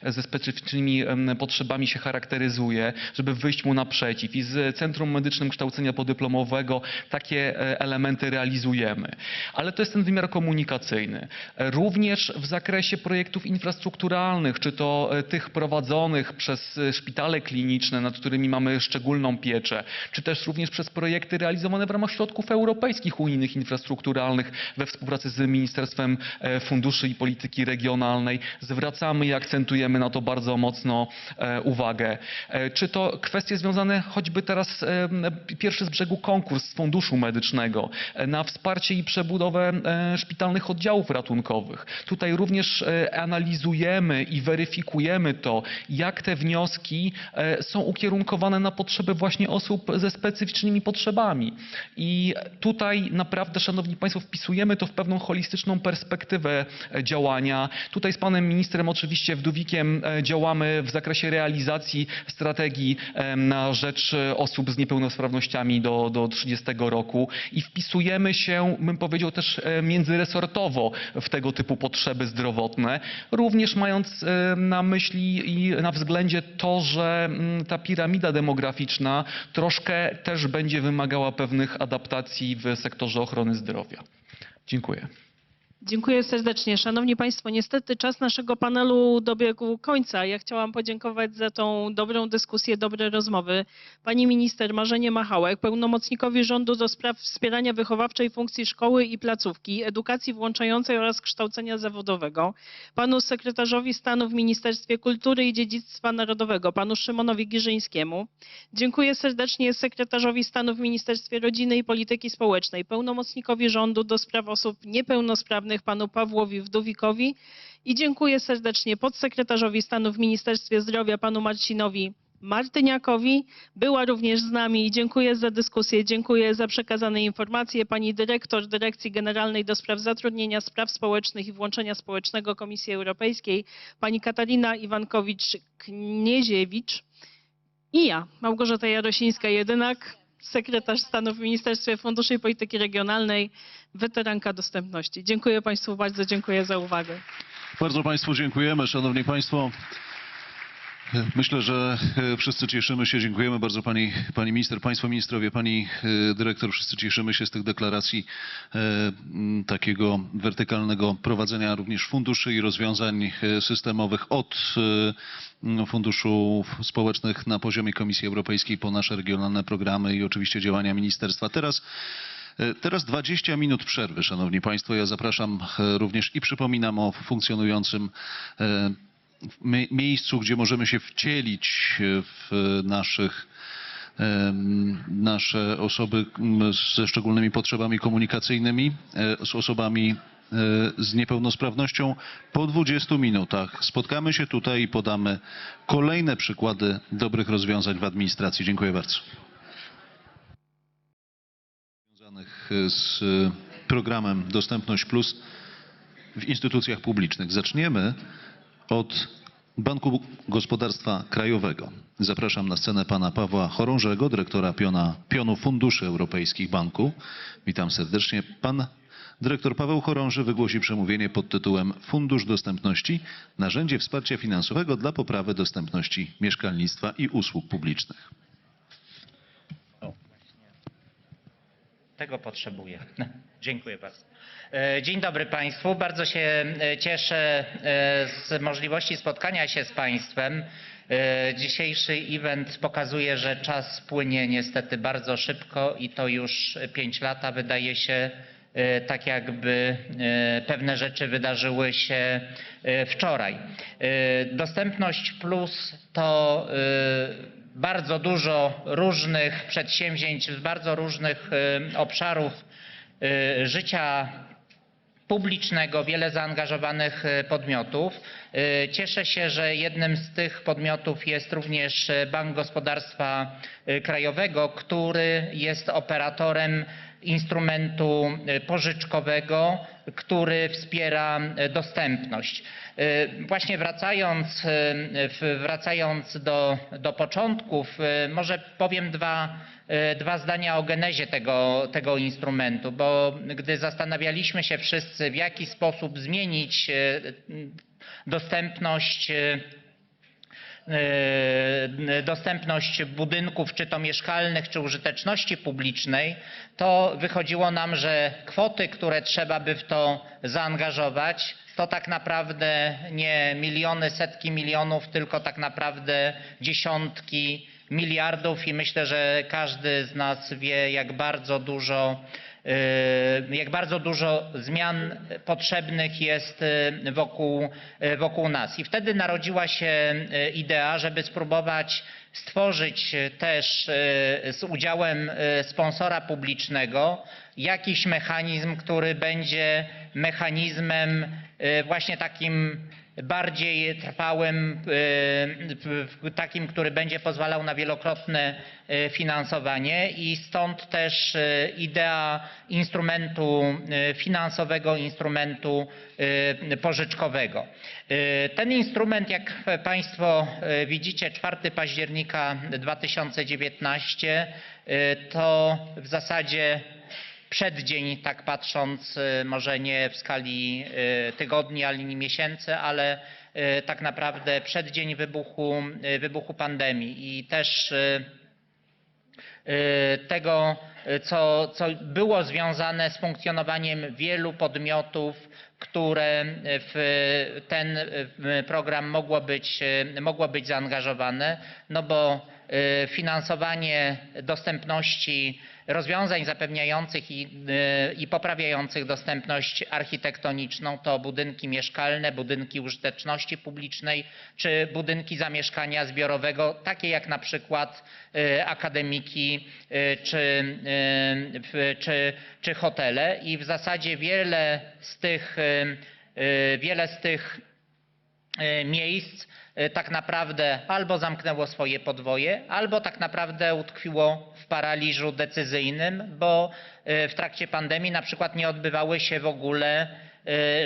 ze specyficznymi potrzebami się charakteryzuje, żeby wyjść mu naprzeciw. I z Centrum Medycznym Kształcenia Podyplomowego takie elementy realizujemy. Ale to jest ten wymiar komunikacyjny. Również w zakresie projektów infrastrukturalnych, czy to tych prowadzonych przez szpitale kliniczne, nad którymi mamy szczególną pieczę, czy też również przez projekty realizowane w ramach środków europejskich unijnych infrastrukturalnych we współpracy z Ministerstwem Funduszy i Polityki Regionalnej. Zwracamy i akcentujemy na to bardzo mocno uwagę. Czy to kwestie związane choćby teraz pierwszy z brzegu konkurs z Funduszu Medycznego na wsparcie i przebudowę szpitalnych oddziałów ratunkowych. Tutaj również analizujemy i weryfikujemy to, jak te wnioski są ukierunkowane na potrzeby właśnie osób ze specyficznymi potrzebami. I tutaj naprawdę, szanowni państwo, wpisujemy to w pewną holistyczną perspektywę działania. Tutaj z panem ministrem oczywiście Wdówikiem działamy w zakresie realizacji strategii na rzecz osób z niepełnosprawnościami do 30 roku i wpisujemy się, bym powiedział, też międzyresortowo w tego typu potrzeby zdrowotne, również mając na myśli i na względzie to, że ta piramida demograficzna troszkę też będzie wymagała pewnych adaptacji w sektorze ochrony zdrowia. Dziękuję. Dziękuję serdecznie. Szanowni Państwo, niestety czas naszego panelu dobiegł końca. Ja chciałam podziękować za tą dobrą dyskusję, dobre rozmowy. Pani minister Marzenie Machałek, pełnomocnikowi rządu do spraw wspierania wychowawczej funkcji szkoły i placówki, edukacji włączającej oraz kształcenia zawodowego, panu sekretarzowi stanu w Ministerstwie Kultury i Dziedzictwa Narodowego, panu Szymonowi Giżyńskiemu. Dziękuję serdecznie sekretarzowi stanu w Ministerstwie Rodziny i Polityki Społecznej, pełnomocnikowi rządu do spraw osób niepełnosprawnych, panu Pawłowi Wdówikowi i dziękuję serdecznie podsekretarzowi stanu w Ministerstwie Zdrowia, panu Marcinowi Martyniakowi. Była również z nami i dziękuję za dyskusję, dziękuję za przekazane informacje. Pani dyrektor Dyrekcji Generalnej do Spraw Zatrudnienia, Spraw Społecznych i Włączenia Społecznego Komisji Europejskiej, pani Katarina Iwankowicz-Knieziewicz i ja, Małgorzata Jarosińska-Jedynak, sekretarz stanu w Ministerstwie Funduszy i Polityki Regionalnej, weteranka dostępności. Dziękuję Państwu bardzo, dziękuję za uwagę. Bardzo Państwu dziękujemy. Szanowni Państwo, myślę, że wszyscy cieszymy się, dziękujemy bardzo pani minister, Państwo ministrowie, pani dyrektor, wszyscy cieszymy się z tych deklaracji takiego wertykalnego prowadzenia również funduszy i rozwiązań systemowych od funduszów społecznych na poziomie Komisji Europejskiej po nasze regionalne programy i oczywiście działania ministerstwa. Teraz 20 minut przerwy, szanowni państwo. Ja zapraszam również i przypominam o funkcjonującym miejscu, gdzie możemy się wcielić w nasze osoby ze szczególnymi potrzebami komunikacyjnymi, z osobami z niepełnosprawnością. Po 20 minutach spotkamy się tutaj i podamy kolejne przykłady dobrych rozwiązań w administracji. Dziękuję bardzo. Związanych z programem Dostępność Plus w instytucjach publicznych. Zaczniemy od Banku Gospodarstwa Krajowego. Zapraszam na scenę pana Pawła Chorążego, dyrektora pionu Funduszy Europejskich Banku. Witam serdecznie. Pan dyrektor Paweł Chorąży wygłosi przemówienie pod tytułem Fundusz Dostępności – narzędzie wsparcia finansowego dla poprawy dostępności mieszkalnictwa i usług publicznych. Tego potrzebuję. Dziękuję bardzo. Dzień dobry Państwu. Bardzo się cieszę z możliwości spotkania się z Państwem. Dzisiejszy event pokazuje, że czas płynie niestety bardzo szybko i to już 5 lat, a wydaje się tak jakby pewne rzeczy wydarzyły się wczoraj. Dostępność Plus to bardzo dużo różnych przedsięwzięć z bardzo różnych obszarów życia publicznego, wiele zaangażowanych podmiotów. Cieszę się, że jednym z tych podmiotów jest również Bank Gospodarstwa Krajowego, który jest operatorem instrumentu pożyczkowego, który wspiera dostępność. Właśnie wracając do początków, może powiem dwa zdania o genezie tego instrumentu, bo gdy zastanawialiśmy się wszyscy, w jaki sposób zmienić dostępność budynków, czy to mieszkalnych, czy użyteczności publicznej, to wychodziło nam, że kwoty, które trzeba by w to zaangażować, to tak naprawdę nie miliony, setki milionów, tylko tak naprawdę dziesiątki miliardów i myślę, że każdy z nas wie, jak bardzo dużo zmian potrzebnych jest wokół nas. I wtedy narodziła się idea, żeby spróbować stworzyć też z udziałem sponsora publicznego jakiś mechanizm, który będzie mechanizmem właśnie takim bardziej trwałym, takim, który będzie pozwalał na wielokrotne finansowanie i stąd też idea instrumentu finansowego, instrumentu pożyczkowego. Ten instrument, jak Państwo widzicie, 4 października 2019, to w zasadzie przeddzień, tak patrząc, może nie w skali tygodni ani miesięcy, ale tak naprawdę przeddzień wybuchu pandemii i też tego, co było związane z funkcjonowaniem wielu podmiotów, które w ten program mogło być zaangażowane, no bo finansowanie dostępności rozwiązań zapewniających i poprawiających dostępność architektoniczną to budynki mieszkalne, budynki użyteczności publicznej czy budynki zamieszkania zbiorowego, takie jak na przykład akademiki czy hotele. I w zasadzie wiele z tych miejsc tak naprawdę albo zamknęło swoje podwoje, albo tak naprawdę utkwiło w paraliżu decyzyjnym, bo w trakcie pandemii na przykład nie odbywały się w ogóle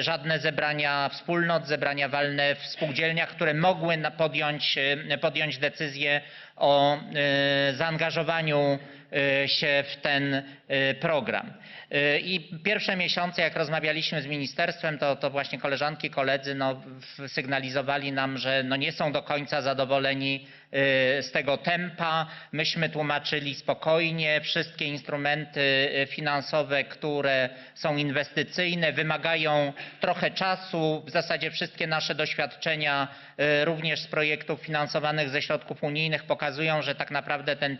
żadne zebrania wspólnot, zebrania walne w spółdzielniach, które mogły podjąć decyzję o zaangażowaniu się w ten program. I pierwsze miesiące, jak rozmawialiśmy z ministerstwem, to właśnie koleżanki, koledzy sygnalizowali nam, że nie są do końca zadowoleni z tego tempa. Myśmy tłumaczyli spokojnie, wszystkie instrumenty finansowe, które są inwestycyjne, wymagają trochę czasu. W zasadzie wszystkie nasze doświadczenia, również z projektów finansowanych ze środków unijnych, pokazują, że tak naprawdę ten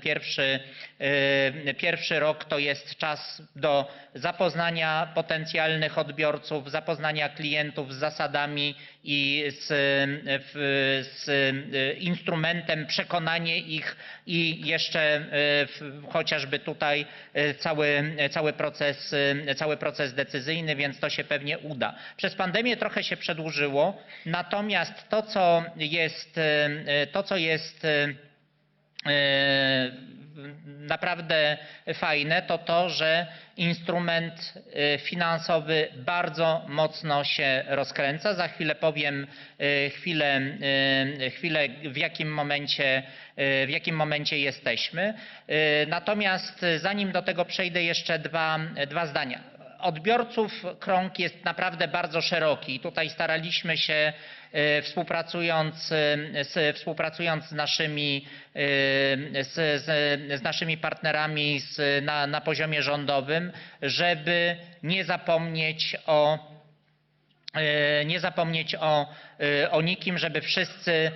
pierwszy rok to jest czas do zapoznania potencjalnych odbiorców, zapoznania klientów z zasadami i z instrumentem, przekonanie ich i jeszcze chociażby tutaj cały proces decyzyjny, więc to się pewnie uda. Przez pandemię trochę się przedłużyło, natomiast to, co jest naprawdę fajne, to, że instrument finansowy bardzo mocno się rozkręca. Za chwilę powiem w jakim momencie jesteśmy. Natomiast zanim do tego przejdę, jeszcze dwa zdania. Odbiorców krąg jest naprawdę bardzo szeroki i tutaj staraliśmy się, współpracując z naszymi partnerami na poziomie rządowym, żeby nie zapomnieć o nikim, żeby wszyscy,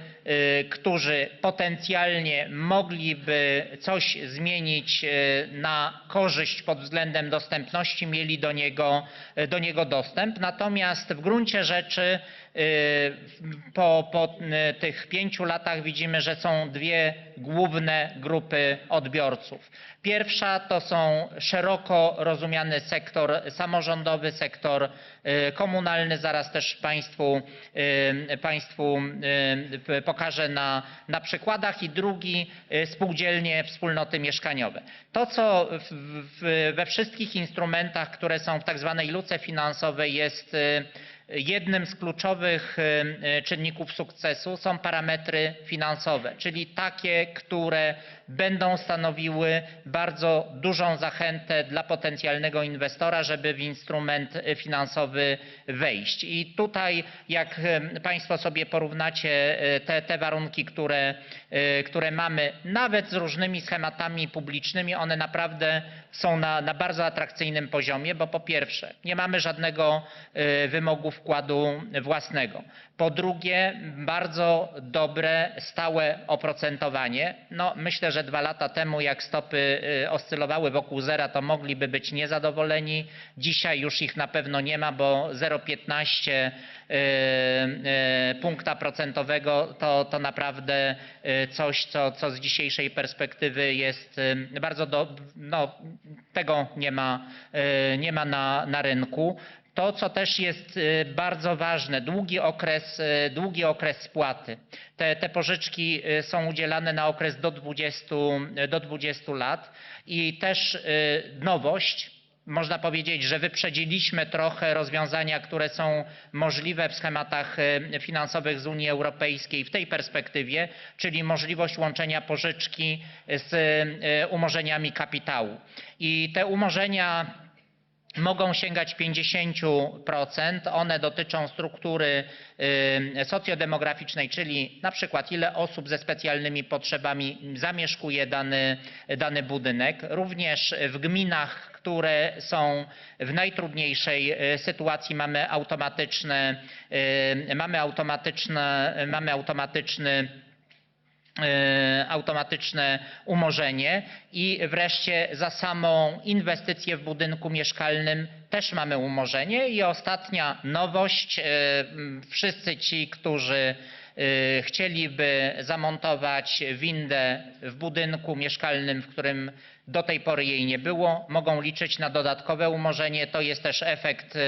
którzy potencjalnie mogliby coś zmienić na korzyść pod względem dostępności, mieli do niego dostęp. Natomiast w gruncie rzeczy po tych 5 latach widzimy, że są dwie główne grupy odbiorców. Pierwsza to są szeroko rozumiany sektor samorządowy, sektor komunalny. Zaraz też Państwu pokażę na przykładach. I drugi spółdzielnie, wspólnoty mieszkaniowe. To, co we wszystkich instrumentach, które są w tak zwanej luce finansowej, jest jednym z kluczowych czynników sukcesu, są parametry finansowe, czyli takie, które będą stanowiły bardzo dużą zachętę dla potencjalnego inwestora, żeby w instrument finansowy wejść. I tutaj, jak Państwo sobie porównacie te warunki, które mamy, nawet z różnymi schematami publicznymi, one naprawdę są na bardzo atrakcyjnym poziomie, bo po pierwsze, nie mamy żadnego wymogu wkładu własnego. Po drugie, bardzo dobre, stałe oprocentowanie. No, myślę, że 2 lata temu, jak stopy oscylowały wokół zera, to mogliby być niezadowoleni. Dzisiaj już ich na pewno nie ma, bo 0,15 punkta procentowego to naprawdę coś, co z dzisiejszej perspektywy jest bardzo tego nie ma na rynku. To, co też jest bardzo ważne, długi okres spłaty. Te pożyczki są udzielane na okres do 20 lat i też nowość. Można powiedzieć, że wyprzedziliśmy trochę rozwiązania, które są możliwe w schematach finansowych z Unii Europejskiej w tej perspektywie, czyli możliwość łączenia pożyczki z umorzeniami kapitału. I te umorzenia mogą sięgać 50%. One dotyczą struktury socjodemograficznej, czyli na przykład ile osób ze specjalnymi potrzebami zamieszkuje dany budynek. Również w gminach, które są w najtrudniejszej sytuacji, mamy automatyczne umorzenie. I wreszcie za samą inwestycję w budynku mieszkalnym też mamy umorzenie. I ostatnia nowość, wszyscy ci, którzy chcieliby zamontować windę w budynku mieszkalnym, w którym do tej pory jej nie było, mogą liczyć na dodatkowe umorzenie. To jest też efekt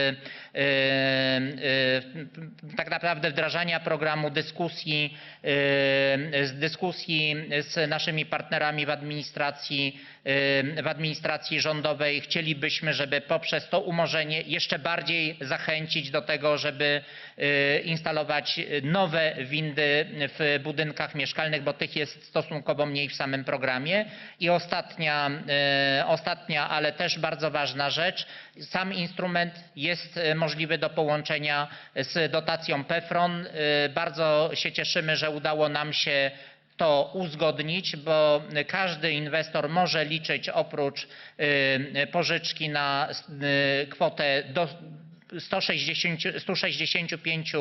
tak naprawdę wdrażania programu, dyskusji z naszymi partnerami w administracji rządowej. Chcielibyśmy, żeby poprzez to umorzenie jeszcze bardziej zachęcić do tego, żeby instalować nowe windy w budynkach mieszkalnych, bo tych jest stosunkowo mniej w samym programie. I ostatnia, ale też bardzo ważna rzecz. Sam instrument jest możliwy do połączenia z dotacją PFRON. Bardzo się cieszymy, że udało nam się to uzgodnić, bo każdy inwestor może liczyć oprócz pożyczki na kwotę do 165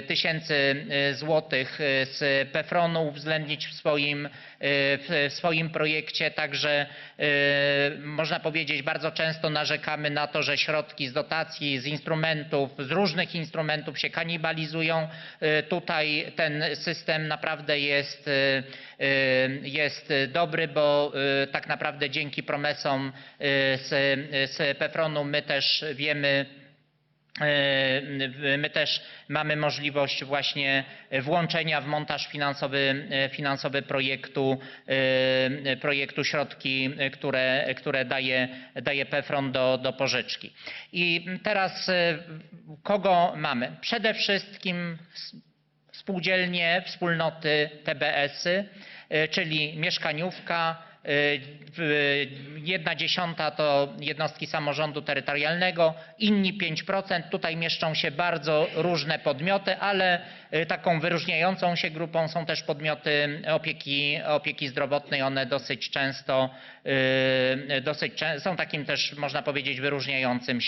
tysięcy złotych z PFRON-u uwzględnić w swoim projekcie. Także można powiedzieć, bardzo często narzekamy na to, że środki z dotacji, z różnych instrumentów się kanibalizują. Tutaj ten system naprawdę jest dobry, bo tak naprawdę dzięki promesom z PFRON-u my też wiemy, my też mamy możliwość właśnie włączenia w montaż finansowy projektu środki, które daje PFRON do pożyczki. I teraz kogo mamy? Przede wszystkim spółdzielnie, wspólnoty, TBS-y, czyli mieszkaniówka, 1/10 to jednostki samorządu terytorialnego, inni 5%. Tutaj mieszczą się bardzo różne podmioty, ale taką wyróżniającą się grupą są też podmioty opieki zdrowotnej. One dosyć często są takim też, można powiedzieć, wyróżniającym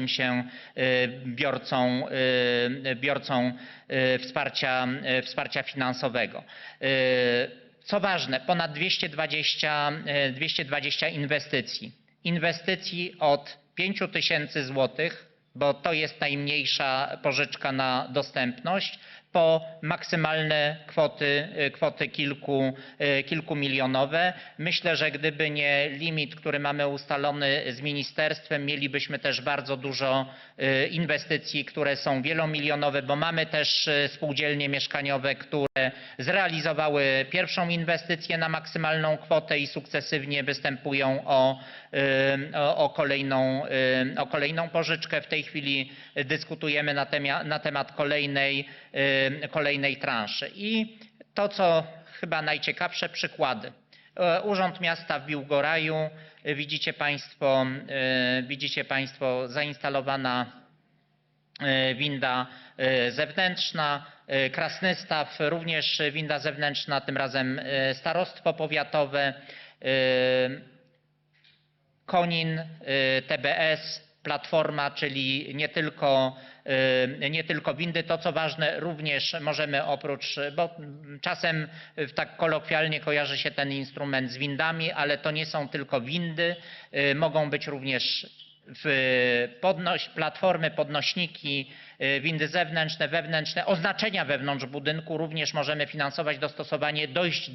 się biorcą wsparcia finansowego. Co ważne, ponad 220 inwestycji od 5 000 złotych, bo to jest najmniejsza pożyczka na dostępność, po maksymalne kwoty kilkumilionowe. Myślę, że gdyby nie limit, który mamy ustalony z ministerstwem, mielibyśmy też bardzo dużo inwestycji, które są wielomilionowe, bo mamy też spółdzielnie mieszkaniowe, które zrealizowały pierwszą inwestycję na maksymalną kwotę i sukcesywnie występują o kolejną pożyczkę. W tej chwili dyskutujemy na temat kolejnej transzy. I to, co chyba najciekawsze, przykłady. Urząd Miasta w Biłgoraju, widzicie Państwo zainstalowana winda zewnętrzna, Krasnystaw, również winda zewnętrzna, tym razem starostwo powiatowe, Konin, TBS, Platforma, czyli nie tylko windy. To, co ważne, również możemy oprócz, bo czasem tak kolokwialnie kojarzy się ten instrument z windami, ale to nie są tylko windy, mogą być również platformy, podnośniki, windy zewnętrzne, wewnętrzne, oznaczenia wewnątrz budynku. Również możemy finansować dostosowanie, dojść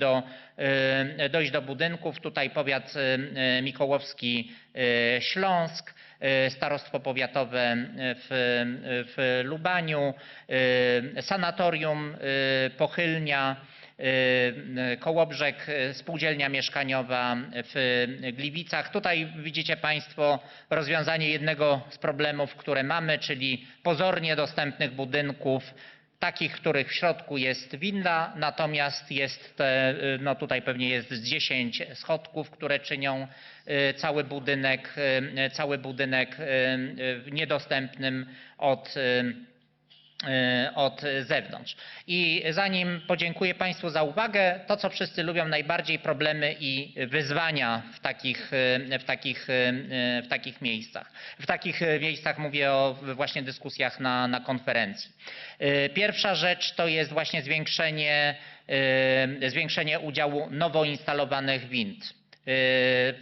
do budynków. Tutaj powiat mikołowski, Śląsk, starostwo powiatowe w Lubaniu, sanatorium Pochylnia, Kołobrzeg, spółdzielnia mieszkaniowa w Gliwicach. Tutaj widzicie Państwo rozwiązanie jednego z problemów, które mamy, czyli pozornie dostępnych budynków, takich, w których w środku jest winda, natomiast jest, no tutaj pewnie jest z 10 schodków, które czynią cały budynek niedostępnym od zewnątrz. I zanim podziękuję Państwu za uwagę, to co wszyscy lubią najbardziej, problemy i wyzwania w takich miejscach. W takich miejscach mówię o właśnie dyskusjach na konferencji. Pierwsza rzecz to jest właśnie zwiększenie udziału nowo instalowanych wind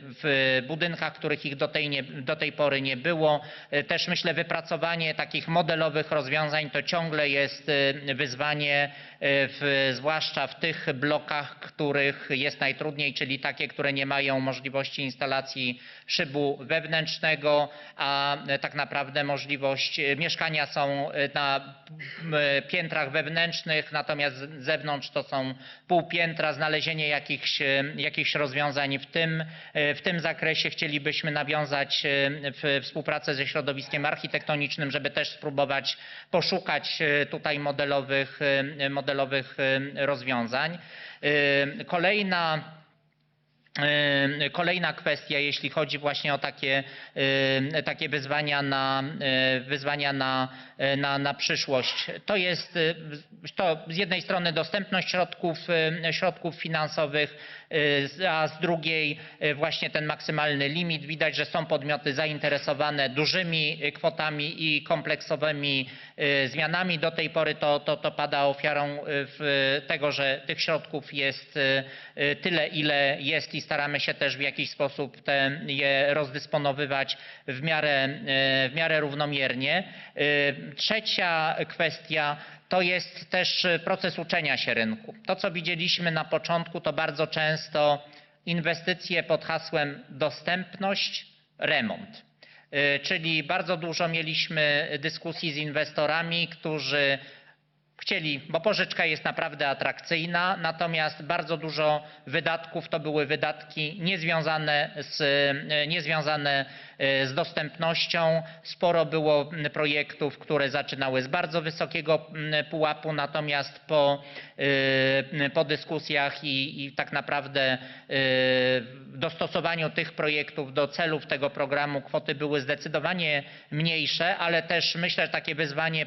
w budynkach, których ich do tej pory nie było. Też myślę, wypracowanie takich modelowych rozwiązań to ciągle jest wyzwanie, zwłaszcza w tych blokach, których jest najtrudniej, czyli takie, które nie mają możliwości instalacji szybu wewnętrznego, a tak naprawdę mieszkania są na piętrach wewnętrznych, natomiast z zewnątrz to są półpiętra. Znalezienie jakichś rozwiązań w tym zakresie chcielibyśmy nawiązać współpracę ze środowiskiem architektonicznym, żeby też spróbować poszukać tutaj modelowych rozwiązań. Kolejna kwestia, jeśli chodzi właśnie o takie wyzwania na przyszłość, to jest z jednej strony dostępność środków finansowych, a z drugiej właśnie ten maksymalny limit. Widać, że są podmioty zainteresowane dużymi kwotami i kompleksowymi zmianami. Do tej pory to pada ofiarą tego, że tych środków jest tyle, ile jest i staramy się też w jakiś sposób je rozdysponowywać w miarę równomiernie. Trzecia kwestia to jest też proces uczenia się rynku. To, co widzieliśmy na początku, to bardzo często inwestycje pod hasłem dostępność, remont. Czyli bardzo dużo mieliśmy dyskusji z inwestorami, którzy chcieli, bo pożyczka jest naprawdę atrakcyjna, natomiast bardzo dużo wydatków to były wydatki niezwiązane z dostępnością. Sporo było projektów, które zaczynały z bardzo wysokiego pułapu, natomiast po dyskusjach i tak naprawdę dostosowaniu tych projektów do celów tego programu kwoty były zdecydowanie mniejsze, ale też myślę, że takie wyzwanie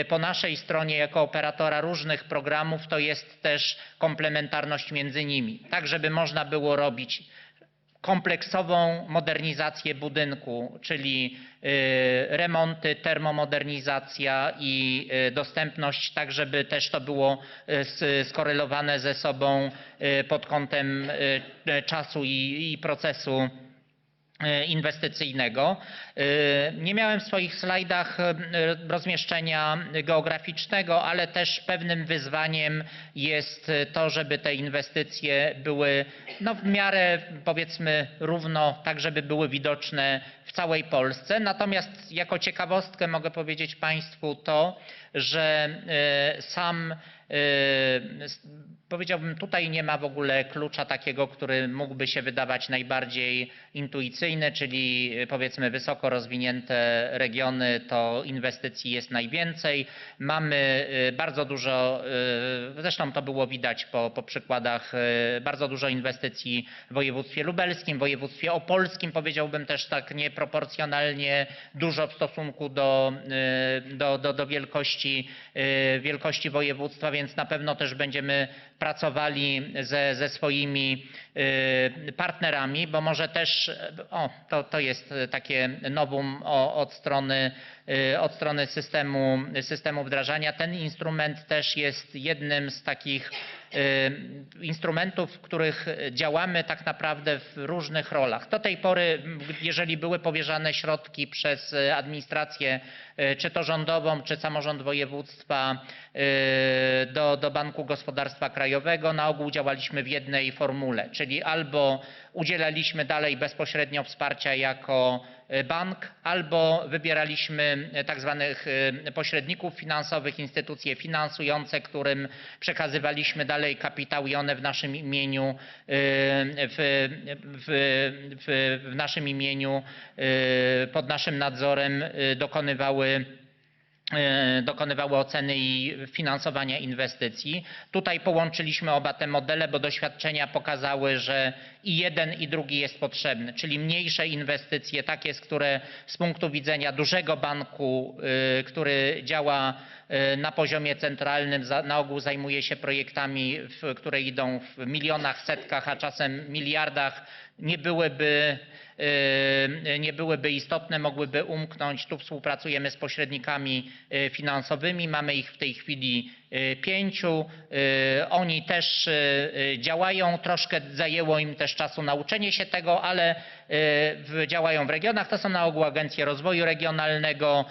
po naszej stronie jako operatora różnych programów to jest też komplementarność między nimi, tak żeby można było robić kompleksową modernizację budynku, czyli remonty, termomodernizacja i dostępność, tak żeby też to było skorelowane ze sobą pod kątem czasu i procesu inwestycyjnego. Nie miałem w swoich slajdach rozmieszczenia geograficznego, ale też pewnym wyzwaniem jest to, żeby te inwestycje były w miarę powiedzmy równo, tak żeby były widoczne w całej Polsce. Natomiast jako ciekawostkę mogę powiedzieć Państwu to, że sam powiedziałbym, tutaj nie ma w ogóle klucza takiego, który mógłby się wydawać najbardziej intuicyjny, czyli powiedzmy wysoko rozwinięte regiony, to inwestycji jest najwięcej. Mamy bardzo dużo, zresztą to było widać po przykładach, bardzo dużo inwestycji w województwie lubelskim, w województwie opolskim, powiedziałbym też tak nieproporcjonalnie dużo w stosunku do wielkości województwa, więc na pewno też będziemy pracowali ze swoimi partnerami, bo może też, to jest takie nowum od strony systemu wdrażania. Ten instrument też jest jednym z takich instrumentów, w których działamy tak naprawdę w różnych rolach. Do tej pory, jeżeli były powierzane środki przez administrację, czy to rządową, czy samorząd województwa do Banku Gospodarstwa Krajowego, na ogół działaliśmy w jednej formule, czyli albo udzielaliśmy dalej bezpośrednio wsparcia jako bank, albo wybieraliśmy tak zwanych pośredników finansowych, instytucje finansujące, którym przekazywaliśmy dalej kapitał i one w naszym imieniu w naszym imieniu pod naszym nadzorem dokonywały oceny i finansowania inwestycji. Tutaj połączyliśmy oba te modele, bo doświadczenia pokazały, że i jeden i drugi jest potrzebny, czyli mniejsze inwestycje, takie, które z punktu widzenia dużego banku, który działa na poziomie centralnym, na ogół zajmuje się projektami, które idą w milionach, setkach, a czasem miliardach, nie byłyby istotne, mogłyby umknąć. Tu współpracujemy z pośrednikami finansowymi. Mamy ich w tej chwili 5. Oni też działają. Troszkę zajęło im też czasu nauczenie się tego, ale działają w regionach. To są na ogół agencje rozwoju regionalnego,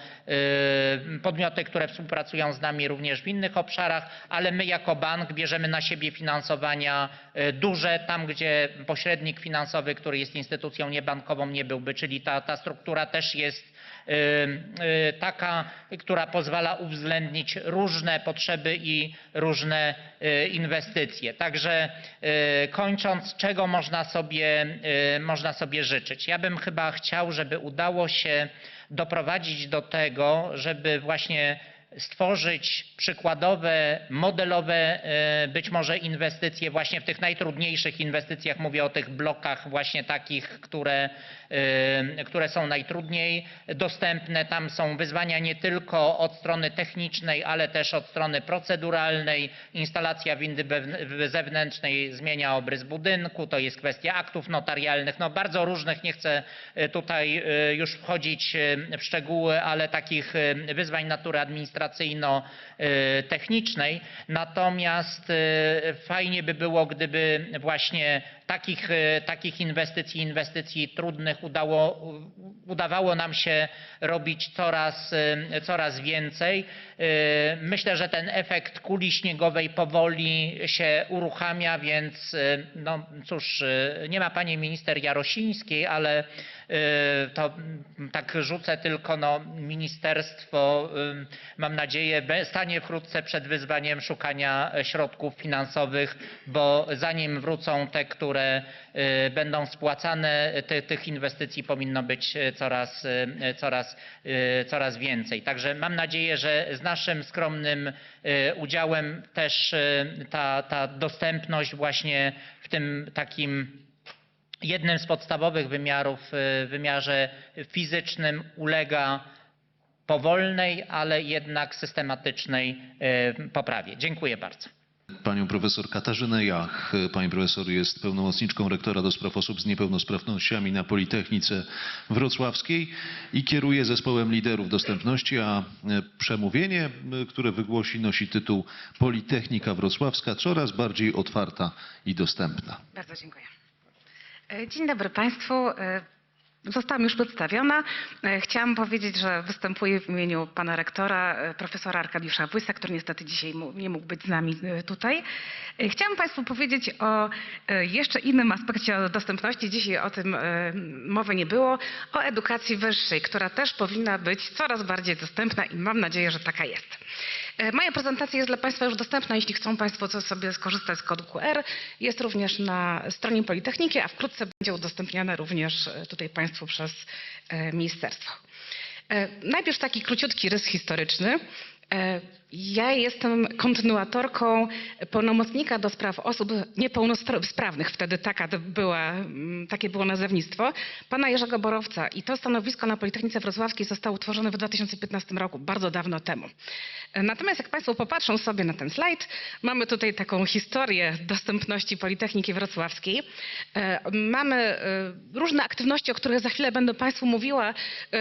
podmioty, które współpracują z nami również w innych obszarach, ale my jako bank bierzemy na siebie finansowania duże, tam gdzie pośrednik finansowy, który jest instytucją niebankową, nie byłby, czyli ta struktura też jest taka, która pozwala uwzględnić różne potrzeby i różne inwestycje. Także kończąc, czego można sobie życzyć? Ja bym chyba chciał, żeby udało się doprowadzić do tego, żeby właśnie stworzyć przykładowe, modelowe być może inwestycje właśnie w tych najtrudniejszych inwestycjach. Mówię o tych blokach właśnie takich, które są najtrudniej dostępne. Tam są wyzwania nie tylko od strony technicznej, ale też od strony proceduralnej. Instalacja windy zewnętrznej zmienia obrys budynku, to jest kwestia aktów notarialnych, bardzo różnych, nie chcę tutaj już wchodzić w szczegóły, ale takich wyzwań natury administracyjno-technicznej. Natomiast fajnie by było, gdyby właśnie takich inwestycji trudnych udawało nam się robić coraz więcej. Myślę, że ten efekt kuli śniegowej powoli się uruchamia, więc cóż, nie ma pani minister Jarosińskiej, ale to tak rzucę tylko, no, ministerstwo, mam nadzieję, stanie wkrótce przed wyzwaniem szukania środków finansowych, bo zanim wrócą te, które będą spłacane, tych inwestycji powinno być coraz więcej. Także mam nadzieję, że z naszym skromnym udziałem też ta dostępność właśnie w tym takim jednym z podstawowych wymiarów, w wymiarze fizycznym, ulega powolnej, ale jednak systematycznej poprawie. Dziękuję bardzo. Panią profesor Katarzynę Jach. Pani profesor jest pełnomocniczką rektora do spraw osób z niepełnosprawnościami na Politechnice Wrocławskiej i kieruje zespołem liderów dostępności, a przemówienie, które wygłosi, nosi tytuł Politechnika Wrocławska coraz bardziej otwarta i dostępna. Bardzo dziękuję. Dzień dobry Państwu. Zostałam już przedstawiona. Chciałam powiedzieć, że występuję w imieniu pana rektora, profesora Arkadiusza Wójsa, który niestety dzisiaj nie mógł być z nami tutaj. Chciałam Państwu powiedzieć o jeszcze innym aspekcie dostępności. Dzisiaj o tym mowy nie było. O edukacji wyższej, która też powinna być coraz bardziej dostępna i mam nadzieję, że taka jest. Moja prezentacja jest dla Państwa już dostępna, jeśli chcą Państwo sobie skorzystać z kodu QR. Jest również na stronie Politechniki, a wkrótce będzie udostępniane również tutaj Państwu przez ministerstwo. Najpierw taki króciutki rys historyczny. Ja jestem kontynuatorką pełnomocnika do spraw osób niepełnosprawnych. Wtedy takie było nazewnictwo. Pana Jerzego Borowca. I to stanowisko na Politechnice Wrocławskiej zostało utworzone w 2015 roku, bardzo dawno temu. Natomiast jak Państwo popatrzą sobie na ten slajd, mamy tutaj taką historię dostępności Politechniki Wrocławskiej. Mamy różne aktywności, o których za chwilę będę Państwu mówiła,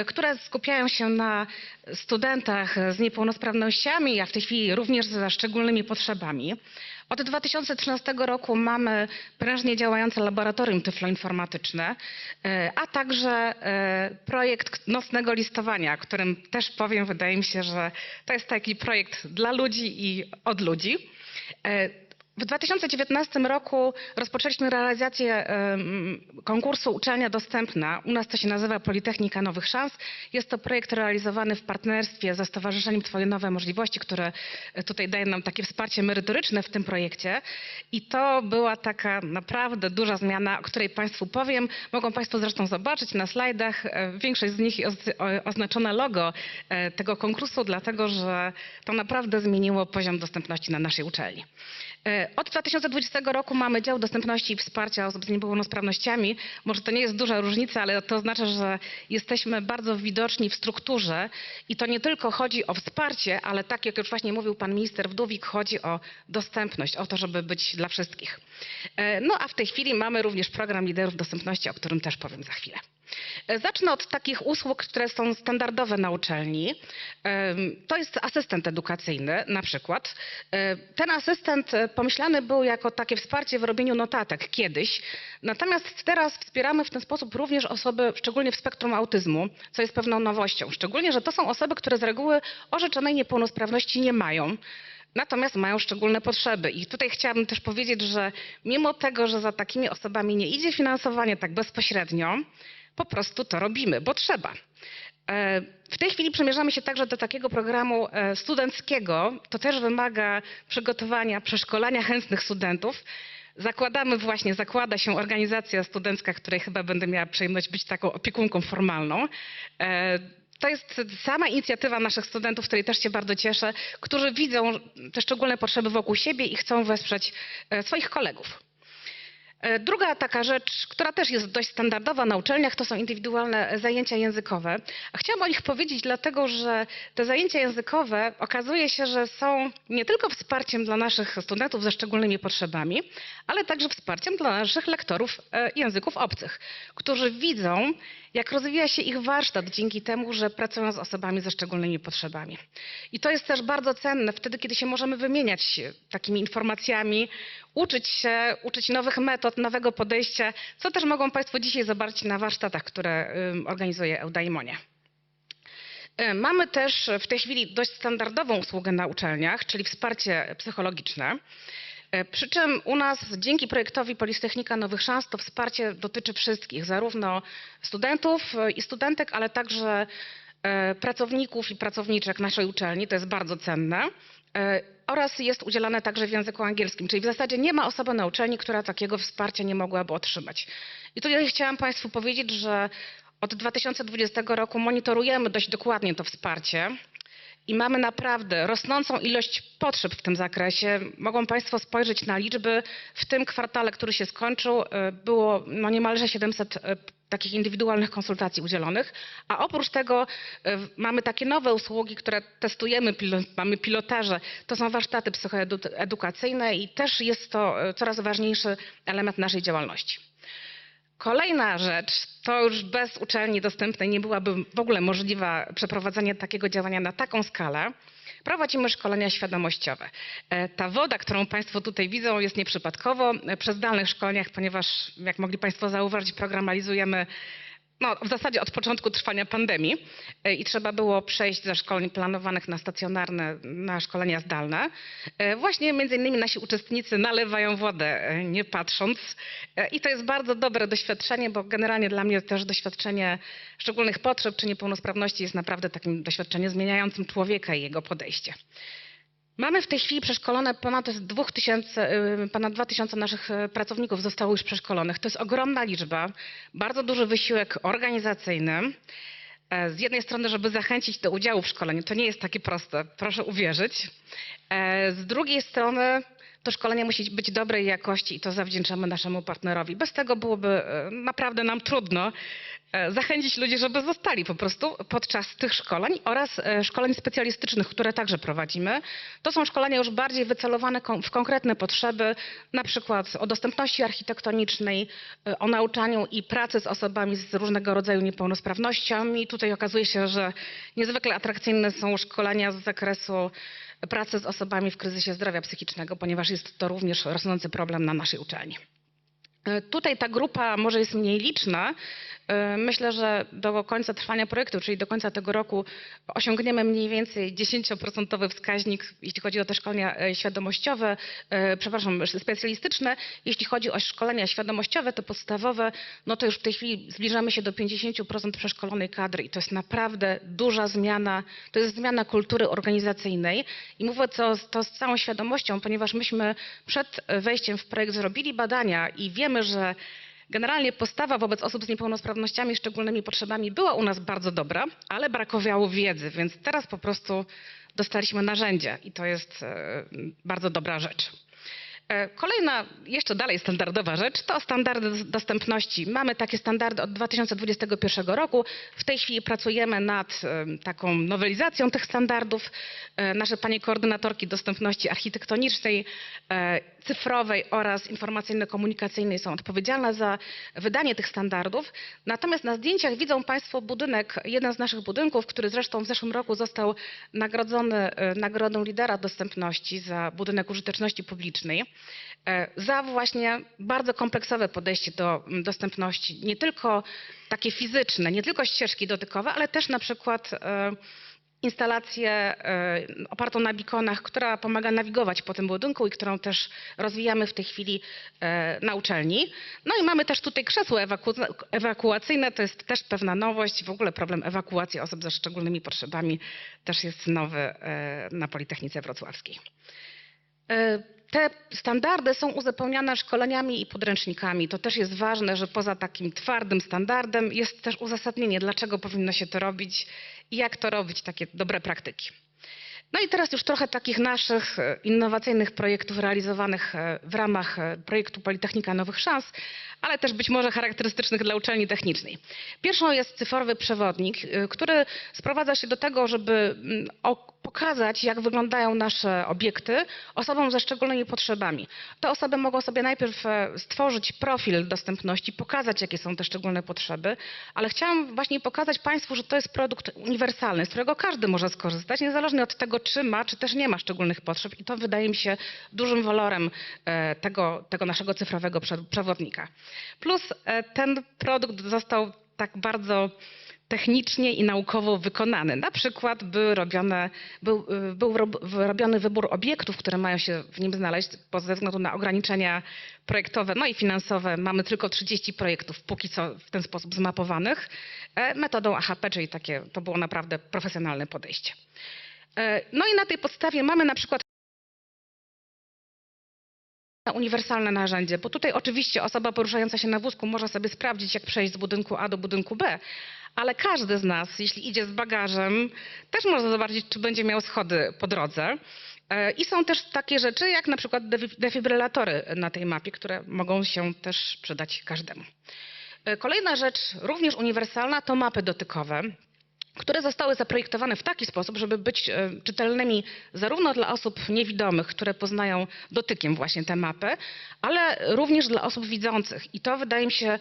które skupiają się na studentach z niepełnosprawnościami, a w tej chwili również ze szczególnymi potrzebami. Od 2013 roku mamy prężnie działające laboratorium tyfloinformatyczne, a także projekt nocnego listowania, o którym też powiem, wydaje mi się, że to jest taki projekt dla ludzi i od ludzi. W 2019 roku rozpoczęliśmy realizację konkursu Uczelnia Dostępna. U nas to się nazywa Politechnika Nowych Szans. Jest to projekt realizowany w partnerstwie ze Stowarzyszeniem Twoje Nowe Możliwości, które tutaj daje nam takie wsparcie merytoryczne w tym projekcie. I to była taka naprawdę duża zmiana, o której Państwu powiem. Mogą Państwo zresztą zobaczyć na slajdach. Większość z nich jest oznaczona logo tego konkursu, dlatego że to naprawdę zmieniło poziom dostępności na naszej uczelni. Od 2020 roku mamy dział dostępności i wsparcia osób z niepełnosprawnościami. Może to nie jest duża różnica, ale to oznacza, że jesteśmy bardzo widoczni w strukturze i to nie tylko chodzi o wsparcie, ale tak jak już właśnie mówił pan minister Wdówik, chodzi o dostępność, o to, żeby być dla wszystkich. No a w tej chwili mamy również program liderów dostępności, o którym też powiem za chwilę. Zacznę od takich usług, które są standardowe na uczelni. To jest asystent edukacyjny na przykład. Ten asystent pomyślany był jako takie wsparcie w robieniu notatek kiedyś. Natomiast teraz wspieramy w ten sposób również osoby, szczególnie w spektrum autyzmu, co jest pewną nowością. Szczególnie, że to są osoby, które z reguły orzeczonej niepełnosprawności nie mają. Natomiast mają szczególne potrzeby. I tutaj chciałabym też powiedzieć, że mimo tego, że za takimi osobami nie idzie finansowanie tak bezpośrednio, po prostu to robimy, bo trzeba. W tej chwili przymierzamy się także do takiego programu studenckiego. To też wymaga przygotowania, przeszkolenia chętnych studentów. Zakłada się organizacja studencka, której chyba będę miała przyjemność być taką opiekunką formalną. To jest sama inicjatywa naszych studentów, której też się bardzo cieszę, którzy widzą te szczególne potrzeby wokół siebie i chcą wesprzeć swoich kolegów. Druga taka rzecz, która też jest dość standardowa na uczelniach, to są indywidualne zajęcia językowe. A chciałam o nich powiedzieć dlatego, że te zajęcia językowe okazuje się, że są nie tylko wsparciem dla naszych studentów ze szczególnymi potrzebami, ale także wsparciem dla naszych lektorów języków obcych, którzy widzą, jak rozwija się ich warsztat dzięki temu, że pracują z osobami ze szczególnymi potrzebami. I to jest też bardzo cenne wtedy, kiedy się możemy wymieniać takimi informacjami, uczyć nowych metod, nowego podejścia, co też mogą Państwo dzisiaj zobaczyć na warsztatach, które organizuje Eudaimonia. Mamy też w tej chwili dość standardową usługę na uczelniach, czyli wsparcie psychologiczne. Przy czym u nas dzięki projektowi Politechnika Nowych Szans to wsparcie dotyczy wszystkich, zarówno studentów i studentek, ale także pracowników i pracowniczek naszej uczelni, to jest bardzo cenne, oraz jest udzielane także w języku angielskim, czyli w zasadzie nie ma osoby na uczelni, która takiego wsparcia nie mogłaby otrzymać. I tutaj chciałam Państwu powiedzieć, że od 2020 roku monitorujemy dość dokładnie to wsparcie i mamy naprawdę rosnącą ilość potrzeb w tym zakresie. Mogą Państwo spojrzeć na liczby. W tym kwartale, który się skończył, było niemalże 700 takich indywidualnych konsultacji udzielonych, a oprócz tego mamy takie nowe usługi, które testujemy, mamy pilotaże. To są warsztaty psychoedukacyjne i też jest to coraz ważniejszy element naszej działalności. Kolejna rzecz, to już bez uczelni dostępnej nie byłaby w ogóle możliwe przeprowadzenie takiego działania na taką skalę. Prowadzimy szkolenia świadomościowe. Ta woda, którą Państwo tutaj widzą, jest nieprzypadkowo. Przy zdalnych szkoleniach, ponieważ jak mogli Państwo zauważyć, program realizujemy w zasadzie od początku trwania pandemii i trzeba było przejść ze szkoleń planowanych na stacjonarne na szkolenia zdalne. Właśnie między innymi nasi uczestnicy nalewają wodę nie patrząc i to jest bardzo dobre doświadczenie, bo generalnie dla mnie też doświadczenie szczególnych potrzeb czy niepełnosprawności jest naprawdę takim doświadczeniem zmieniającym człowieka i jego podejście. Mamy w tej chwili przeszkolone ponad 2000 naszych pracowników zostało już przeszkolonych. To jest ogromna liczba, bardzo duży wysiłek organizacyjny. Z jednej strony, żeby zachęcić do udziału w szkoleniu. To nie jest takie proste, proszę uwierzyć. Z drugiej strony to szkolenie musi być dobrej jakości i to zawdzięczamy naszemu partnerowi. Bez tego byłoby naprawdę nam trudno zachęcić ludzi, żeby zostali po prostu podczas tych szkoleń oraz szkoleń specjalistycznych, które także prowadzimy. To są szkolenia już bardziej wycelowane w konkretne potrzeby, na przykład o dostępności architektonicznej, o nauczaniu i pracy z osobami z różnego rodzaju niepełnosprawnościami. Tutaj okazuje się, że niezwykle atrakcyjne są szkolenia z zakresu pracy z osobami w kryzysie zdrowia psychicznego, ponieważ jest to również rosnący problem na naszej uczelni. Tutaj ta grupa może jest mniej liczna. Myślę, że do końca trwania projektu, czyli do końca tego roku osiągniemy mniej więcej 10% wskaźnik, jeśli chodzi o te szkolenia świadomościowe, specjalistyczne. Jeśli chodzi o szkolenia świadomościowe, to podstawowe, no to już w tej chwili zbliżamy się do 50% przeszkolonej kadry i to jest naprawdę duża zmiana. To jest zmiana kultury organizacyjnej i mówię to z całą świadomością, ponieważ myśmy przed wejściem w projekt zrobili badania i wiemy, że generalnie postawa wobec osób z niepełnosprawnościami i szczególnymi potrzebami była u nas bardzo dobra, ale brakowało wiedzy, więc teraz po prostu dostaliśmy narzędzia i to jest bardzo dobra rzecz. Kolejna, jeszcze dalej standardowa rzecz, to standardy dostępności. Mamy takie standardy od 2021 roku. W tej chwili pracujemy nad taką nowelizacją tych standardów. Nasze panie koordynatorki dostępności architektonicznej, cyfrowej oraz informacyjno-komunikacyjnej są odpowiedzialne za wydanie tych standardów. Natomiast na zdjęciach widzą Państwo budynek, jeden z naszych budynków, który zresztą w zeszłym roku został nagrodzony nagrodą lidera dostępności za budynek użyteczności publicznej. Za właśnie bardzo kompleksowe podejście do dostępności, nie tylko takie fizyczne, nie tylko ścieżki dotykowe, ale też na przykład instalację opartą na beaconach, która pomaga nawigować po tym budynku i którą też rozwijamy w tej chwili na uczelni. No i mamy też tutaj krzesło ewakuacyjne, to jest też pewna nowość. W ogóle problem ewakuacji osób ze szczególnymi potrzebami też jest nowy na Politechnice Wrocławskiej. Te standardy są uzupełniane szkoleniami i podręcznikami. To też jest ważne, że poza takim twardym standardem jest też uzasadnienie, dlaczego powinno się to robić i jak to robić, takie dobre praktyki. No i teraz już trochę takich naszych innowacyjnych projektów realizowanych w ramach projektu Politechnika Nowych Szans, ale też być może charakterystycznych dla uczelni technicznej. Pierwszą jest cyfrowy przewodnik, który sprowadza się do tego, żeby pokazać, jak wyglądają nasze obiekty osobom ze szczególnymi potrzebami. Te osoby mogą sobie najpierw stworzyć profil dostępności, pokazać, jakie są te szczególne potrzeby, ale chciałam właśnie pokazać Państwu, że to jest produkt uniwersalny, z którego każdy może skorzystać, niezależnie od tego, czy ma, czy też nie ma szczególnych potrzeb i to wydaje mi się dużym walorem tego naszego cyfrowego przewodnika. Plus ten produkt został tak bardzo technicznie i naukowo wykonany. Na przykład był robiony wybór obiektów, które mają się w nim znaleźć, bo ze względu na ograniczenia projektowe, no i finansowe mamy tylko 30 projektów póki co w ten sposób zmapowanych metodą AHP, czyli to było naprawdę profesjonalne podejście. No i na tej podstawie mamy na przykład uniwersalne narzędzie, bo tutaj oczywiście osoba poruszająca się na wózku może sobie sprawdzić, jak przejść z budynku A do budynku B, ale każdy z nas, jeśli idzie z bagażem, też może zobaczyć, czy będzie miał schody po drodze. I są też takie rzeczy, jak na przykład defibrylatory na tej mapie, które mogą się też przydać każdemu. Kolejna rzecz, również uniwersalna, to mapy dotykowe, które zostały zaprojektowane w taki sposób, żeby być czytelnymi zarówno dla osób niewidomych, które poznają dotykiem właśnie tę mapę, ale również dla osób widzących. I to wydaje mi się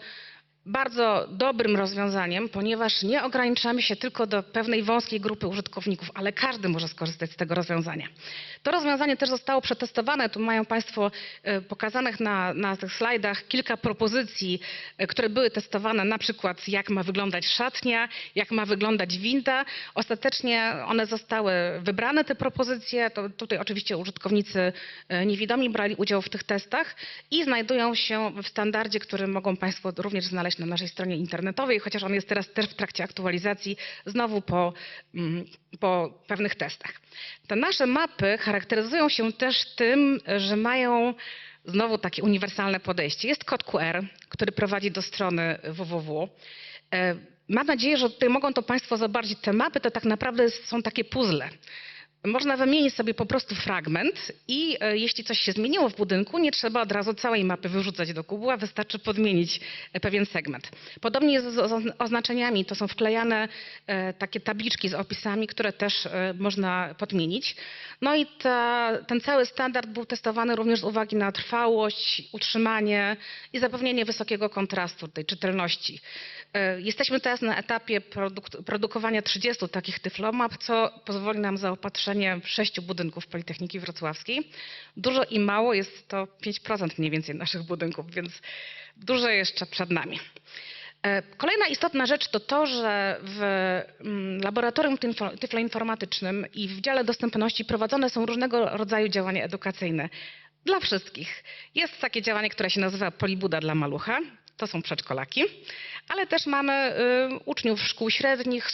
bardzo dobrym rozwiązaniem, ponieważ nie ograniczamy się tylko do pewnej wąskiej grupy użytkowników, ale każdy może skorzystać z tego rozwiązania. To rozwiązanie też zostało przetestowane. Tu mają Państwo pokazanych na tych slajdach kilka propozycji, które były testowane, na przykład jak ma wyglądać szatnia, jak ma wyglądać winda. Ostatecznie one zostały wybrane, te propozycje. To tutaj oczywiście użytkownicy niewidomi brali udział w tych testach i znajdują się w standardzie, który mogą Państwo również znaleźć na naszej stronie internetowej, chociaż on jest teraz też w trakcie aktualizacji, znowu po pewnych testach. Te nasze mapy charakteryzują się też tym, że mają znowu takie uniwersalne podejście. Jest kod QR, który prowadzi do strony www. Mam nadzieję, że tutaj mogą to Państwo zobaczyć. Te mapy to tak naprawdę są takie puzzle. Można wymienić sobie po prostu fragment i jeśli coś się zmieniło w budynku, nie trzeba od razu całej mapy wyrzucać do kubu, a wystarczy podmienić pewien segment. Podobnie jest z oznaczeniami. To są wklejane takie tabliczki z opisami, które też można podmienić. No i ten cały standard był testowany również z uwagi na trwałość, utrzymanie i zapewnienie wysokiego kontrastu, tej czytelności. Jesteśmy teraz na etapie produkowania 30 takich tyflomap, co pozwoli nam zaopatrzenie 6 budynków Politechniki Wrocławskiej. Dużo i mało jest to 5% mniej więcej naszych budynków, więc dużo jeszcze przed nami. Kolejna istotna rzecz to to, że w laboratorium tyfloinformatycznym i w dziale dostępności prowadzone są różnego rodzaju działania edukacyjne dla wszystkich. Jest takie działanie, które się nazywa Polibuda dla malucha. To są przedszkolaki, ale też mamy uczniów szkół średnich,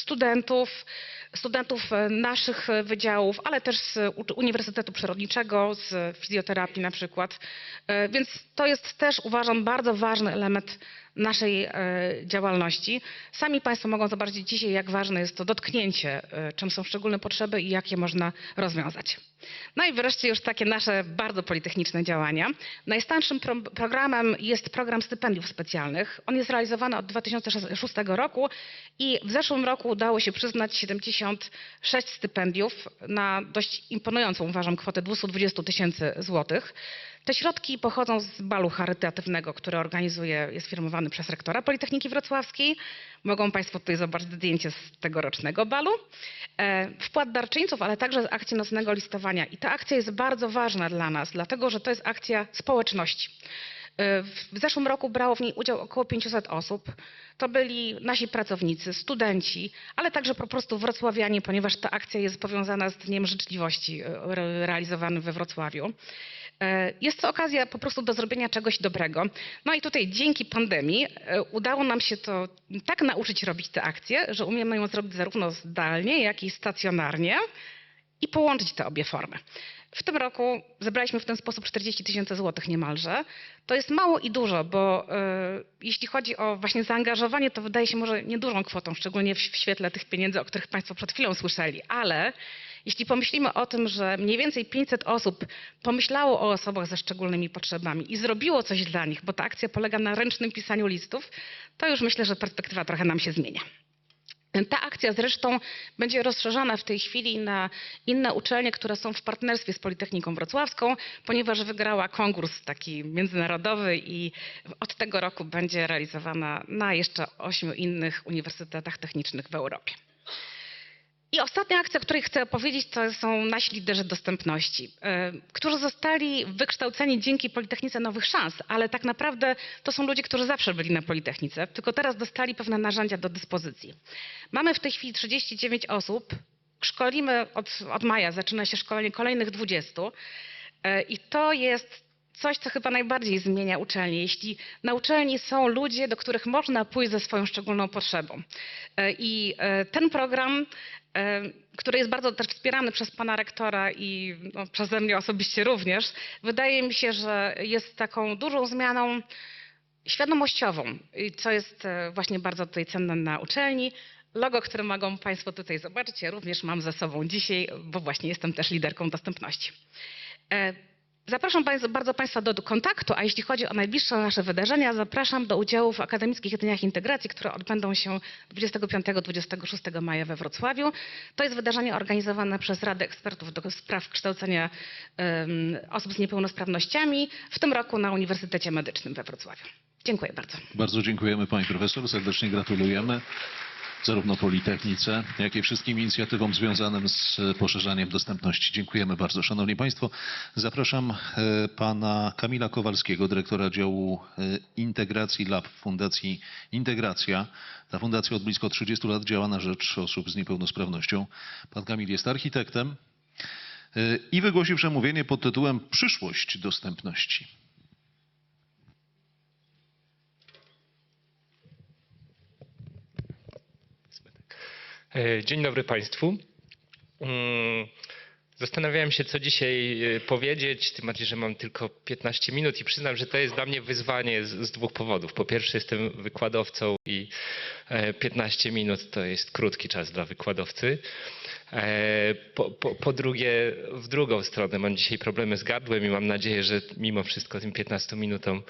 studentów naszych wydziałów, ale też z Uniwersytetu Przyrodniczego, z fizjoterapii na przykład. Więc to jest też, uważam, bardzo ważny element naszej działalności. Sami Państwo mogą zobaczyć dzisiaj, jak ważne jest to dotknięcie, czym są szczególne potrzeby i jak je można rozwiązać. No i wreszcie już takie nasze bardzo politechniczne działania. Najstarszym programem jest program stypendiów specjalnych. On jest realizowany od 2006 roku i w zeszłym roku udało się przyznać 76 stypendiów na dość imponującą, uważam, kwotę 220 000 złotych. Te środki pochodzą z balu charytatywnego, który jest firmowany przez rektora Politechniki Wrocławskiej. Mogą Państwo tutaj zobaczyć zdjęcie z tegorocznego balu. Wpłat darczyńców, ale także z akcji nocnego listowania. I ta akcja jest bardzo ważna dla nas, dlatego że to jest akcja społeczności. W zeszłym roku brało w niej udział około 500 osób. To byli nasi pracownicy, studenci, ale także po prostu wrocławianie, ponieważ ta akcja jest powiązana z Dniem Życzliwości realizowanym we Wrocławiu. Jest to okazja po prostu do zrobienia czegoś dobrego. No i tutaj dzięki pandemii udało nam się to tak nauczyć robić te akcje, że umiemy ją zrobić zarówno zdalnie, jak i stacjonarnie i połączyć te obie formy. W tym roku zebraliśmy w ten sposób 40 000 złotych niemalże. To jest mało i dużo, bo jeśli chodzi o właśnie zaangażowanie, to wydaje się może niedużą kwotą, szczególnie w świetle tych pieniędzy, o których Państwo przed chwilą słyszeli, ale jeśli pomyślimy o tym, że mniej więcej 500 osób pomyślało o osobach ze szczególnymi potrzebami i zrobiło coś dla nich, bo ta akcja polega na ręcznym pisaniu listów, to już myślę, że perspektywa trochę nam się zmienia. Ta akcja zresztą będzie rozszerzana w tej chwili na inne uczelnie, które są w partnerstwie z Politechniką Wrocławską, ponieważ wygrała konkurs taki międzynarodowy i od tego roku będzie realizowana na jeszcze 8 innych uniwersytetach technicznych w Europie. I ostatnia akcja, o której chcę opowiedzieć, to są nasi liderzy dostępności, którzy zostali wykształceni dzięki Politechnice Nowych Szans, ale tak naprawdę to są ludzie, którzy zawsze byli na Politechnice, tylko teraz dostali pewne narzędzia do dyspozycji. Mamy w tej chwili 39 osób, szkolimy od maja, zaczyna się szkolenie kolejnych 20 i to jest coś, co chyba najbardziej zmienia uczelnię. Jeśli na uczelni są ludzie, do których można pójść ze swoją szczególną potrzebą. I ten program, który jest bardzo też wspierany przez pana rektora i przeze mnie osobiście również, wydaje mi się, że jest taką dużą zmianą świadomościową, co jest właśnie bardzo tutaj cenne na uczelni. Logo, które mogą państwo tutaj zobaczyć, ja również mam ze sobą dzisiaj, bo właśnie jestem też liderką dostępności. Zapraszam bardzo Państwa do kontaktu, a jeśli chodzi o najbliższe nasze wydarzenia, zapraszam do udziału w Akademickich Dniach Integracji, które odbędą się 25-26 maja we Wrocławiu. To jest wydarzenie organizowane przez Radę Ekspertów do Spraw Kształcenia Osób z Niepełnosprawnościami, w tym roku na Uniwersytecie Medycznym we Wrocławiu. Dziękuję bardzo. Bardzo dziękujemy pani profesor, serdecznie gratulujemy zarówno Politechnice, jak i wszystkim inicjatywom związanym z poszerzaniem dostępności. Dziękujemy bardzo. Szanowni Państwo, zapraszam pana Kamila Kowalskiego, dyrektora działu integracji LAB Fundacji Integracja. Ta fundacja od blisko 30 lat działa na rzecz osób z niepełnosprawnością. Pan Kamil jest architektem i wygłosi przemówienie pod tytułem Przyszłość dostępności. Dzień dobry Państwu. Zastanawiałem się, co dzisiaj powiedzieć, tym bardziej, że mam tylko 15 minut i przyznam, że to jest dla mnie wyzwanie z dwóch powodów. Po pierwsze, jestem wykładowcą i 15 minut to jest krótki czas dla wykładowcy. Po drugie, w drugą stronę, mam dzisiaj problemy z gardłem i mam nadzieję, że mimo wszystko tym 15 minutom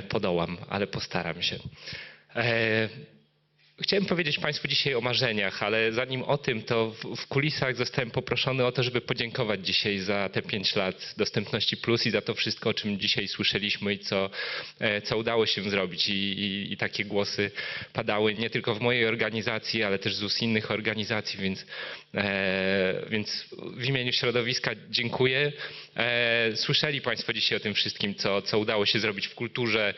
podołam, ale postaram się. Chciałem powiedzieć Państwu dzisiaj o marzeniach, ale zanim o tym, to w kulisach zostałem poproszony o to, żeby podziękować dzisiaj za te 5 lat Dostępności Plus i za to wszystko, o czym dzisiaj słyszeliśmy i co udało się zrobić. I takie głosy padały nie tylko w mojej organizacji, ale też z ust innych organizacji, więc w imieniu środowiska dziękuję. Słyszeli Państwo dzisiaj o tym wszystkim, co udało się zrobić w kulturze,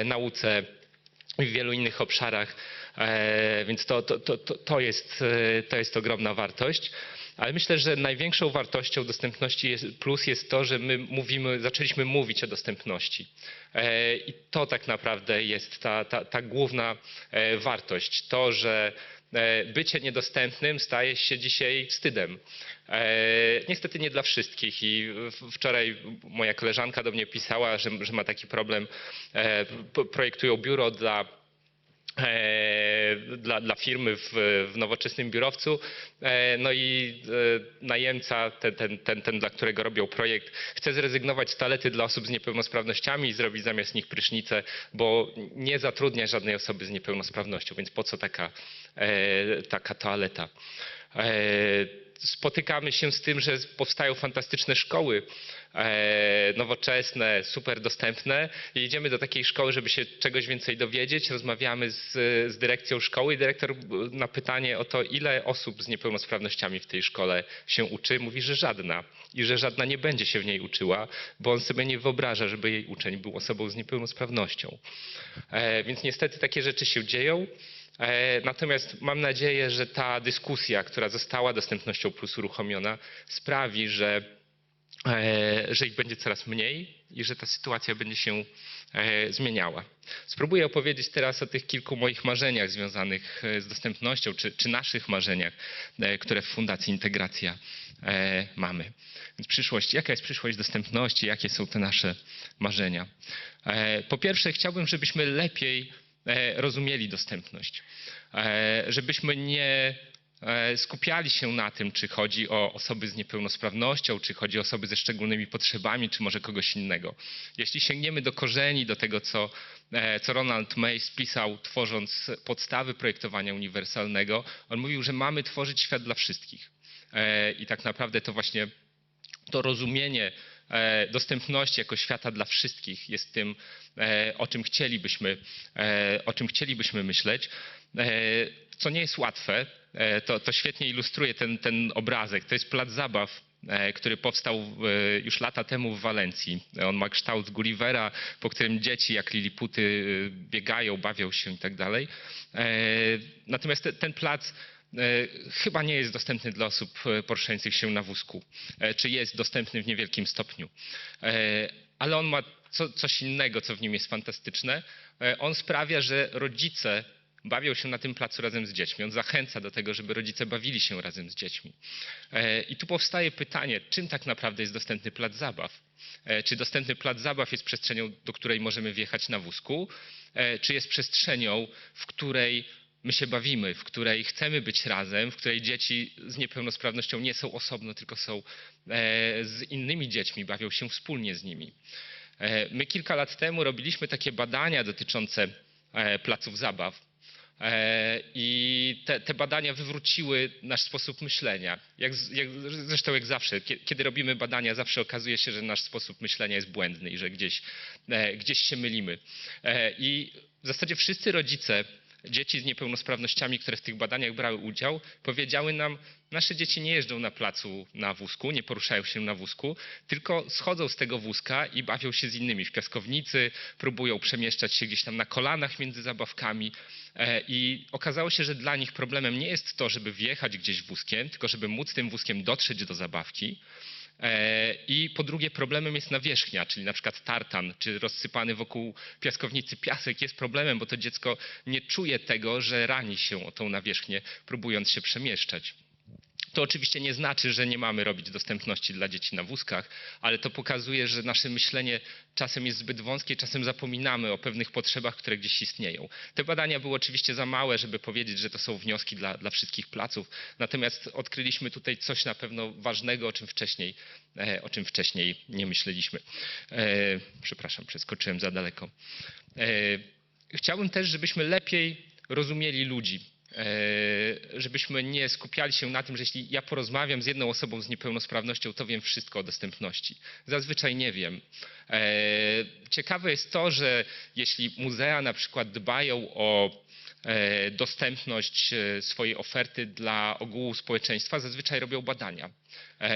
nauce i w wielu innych obszarach. Więc to jest ogromna wartość. Ale myślę, że największą wartością Dostępności Plus jest to, że my zaczęliśmy mówić o dostępności. I to tak naprawdę jest ta główna wartość. To, że bycie niedostępnym staje się dzisiaj wstydem. Niestety nie dla wszystkich i wczoraj moja koleżanka do mnie pisała, że ma taki problem. Projektują biuro dla firmy w Nowoczesnym Biurowcu. No i najemca, ten, dla którego robią projekt, chce zrezygnować z toalety dla osób z niepełnosprawnościami i zrobić zamiast nich prysznicę, bo nie zatrudnia żadnej osoby z niepełnosprawnością, więc po co taka toaleta? Spotykamy się z tym, że powstają fantastyczne szkoły, nowoczesne, super dostępne i idziemy do takiej szkoły, żeby się czegoś więcej dowiedzieć. Rozmawiamy z dyrekcją szkoły i dyrektor na pytanie o to, ile osób z niepełnosprawnościami w tej szkole się uczy, mówi, że żadna i że żadna nie będzie się w niej uczyła, bo on sobie nie wyobraża, żeby jej uczeń był osobą z niepełnosprawnością. Więc niestety takie rzeczy się dzieją. Natomiast mam nadzieję, że ta dyskusja, która została Dostępnością Plus uruchomiona, sprawi, że ich będzie coraz mniej i że ta sytuacja będzie się zmieniała. Spróbuję opowiedzieć teraz o tych kilku moich marzeniach związanych z dostępnością, czy naszych marzeniach, które w Fundacji Integracja mamy. Więc przyszłość, jaka jest przyszłość dostępności, jakie są te nasze marzenia? Po pierwsze, chciałbym, żebyśmy lepiej rozumieli dostępność, żebyśmy nie skupiali się na tym, czy chodzi o osoby z niepełnosprawnością, czy chodzi o osoby ze szczególnymi potrzebami, czy może kogoś innego. Jeśli sięgniemy do korzeni, do tego, co Ronald May spisał, tworząc podstawy projektowania uniwersalnego, on mówił, że mamy tworzyć świat dla wszystkich. I tak naprawdę to właśnie to rozumienie dostępności jako świata dla wszystkich jest tym, o czym chcielibyśmy myśleć, co nie jest łatwe. To świetnie ilustruje ten obrazek. To jest plac zabaw, który powstał już lata temu w Walencji. On ma kształt Gullivera, po którym dzieci jak liliputy biegają, bawią się i tak dalej. Natomiast ten plac chyba nie jest dostępny dla osób poruszających się na wózku, czy jest dostępny w niewielkim stopniu. Ale on ma coś innego, co w nim jest fantastyczne. On sprawia, że rodzice bawią się na tym placu razem z dziećmi. On zachęca do tego, żeby rodzice bawili się razem z dziećmi. I tu powstaje pytanie, czym tak naprawdę jest dostępny plac zabaw? Czy dostępny plac zabaw jest przestrzenią, do której możemy wjechać na wózku? Czy jest przestrzenią, w której my się bawimy, w której chcemy być razem, w której dzieci z niepełnosprawnością nie są osobno, tylko są z innymi dziećmi, bawią się wspólnie z nimi? My kilka lat temu robiliśmy takie badania dotyczące placów zabaw. I te badania wywróciły nasz sposób myślenia. Zresztą jak zawsze, kiedy robimy badania, zawsze okazuje się, że nasz sposób myślenia jest błędny i że gdzieś się mylimy. I w zasadzie wszyscy rodzice dzieci z niepełnosprawnościami, które w tych badaniach brały udział, powiedziały nam, nasze dzieci nie jeżdżą na placu na wózku, nie poruszają się na wózku, tylko schodzą z tego wózka i bawią się z innymi w piaskownicy, próbują przemieszczać się gdzieś tam na kolanach między zabawkami. I okazało się, że dla nich problemem nie jest to, żeby wjechać gdzieś wózkiem, tylko żeby móc tym wózkiem dotrzeć do zabawki. I po drugie problemem jest nawierzchnia, czyli na przykład tartan, czy rozsypany wokół piaskownicy piasek jest problemem, bo to dziecko nie czuje tego, że rani się o tą nawierzchnię, próbując się przemieszczać. To oczywiście nie znaczy, że nie mamy robić dostępności dla dzieci na wózkach, ale to pokazuje, że nasze myślenie czasem jest zbyt wąskie, czasem zapominamy o pewnych potrzebach, które gdzieś istnieją. Te badania były oczywiście za małe, żeby powiedzieć, że to są wnioski dla wszystkich placów, natomiast odkryliśmy tutaj coś na pewno ważnego, o czym wcześniej nie myśleliśmy. Przepraszam, przeskoczyłem za daleko. Chciałbym też, żebyśmy lepiej rozumieli ludzi. Żebyśmy nie skupiali się na tym, że jeśli ja porozmawiam z jedną osobą z niepełnosprawnością, to wiem wszystko o dostępności. Zazwyczaj nie wiem. Ciekawe jest to, że jeśli muzea na przykład dbają o dostępność swojej oferty dla ogółu społeczeństwa, zazwyczaj robią badania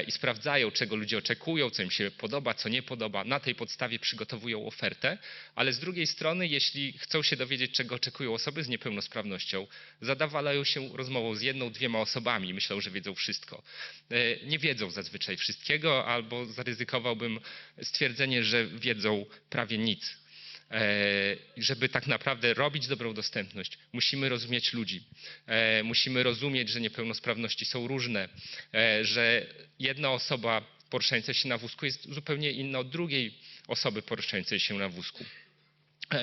i sprawdzają, czego ludzie oczekują, co im się podoba, co nie podoba. Na tej podstawie przygotowują ofertę, ale z drugiej strony, jeśli chcą się dowiedzieć, czego oczekują osoby z niepełnosprawnością, zadawalają się rozmową z jedną, dwiema osobami i myślą, że wiedzą wszystko. Nie wiedzą zazwyczaj wszystkiego, albo zaryzykowałbym stwierdzenie, że wiedzą prawie nic. Żeby tak naprawdę robić dobrą dostępność, musimy rozumieć ludzi. Musimy rozumieć, że niepełnosprawności są różne, że jedna osoba poruszająca się na wózku jest zupełnie inna od drugiej osoby poruszającej się na wózku.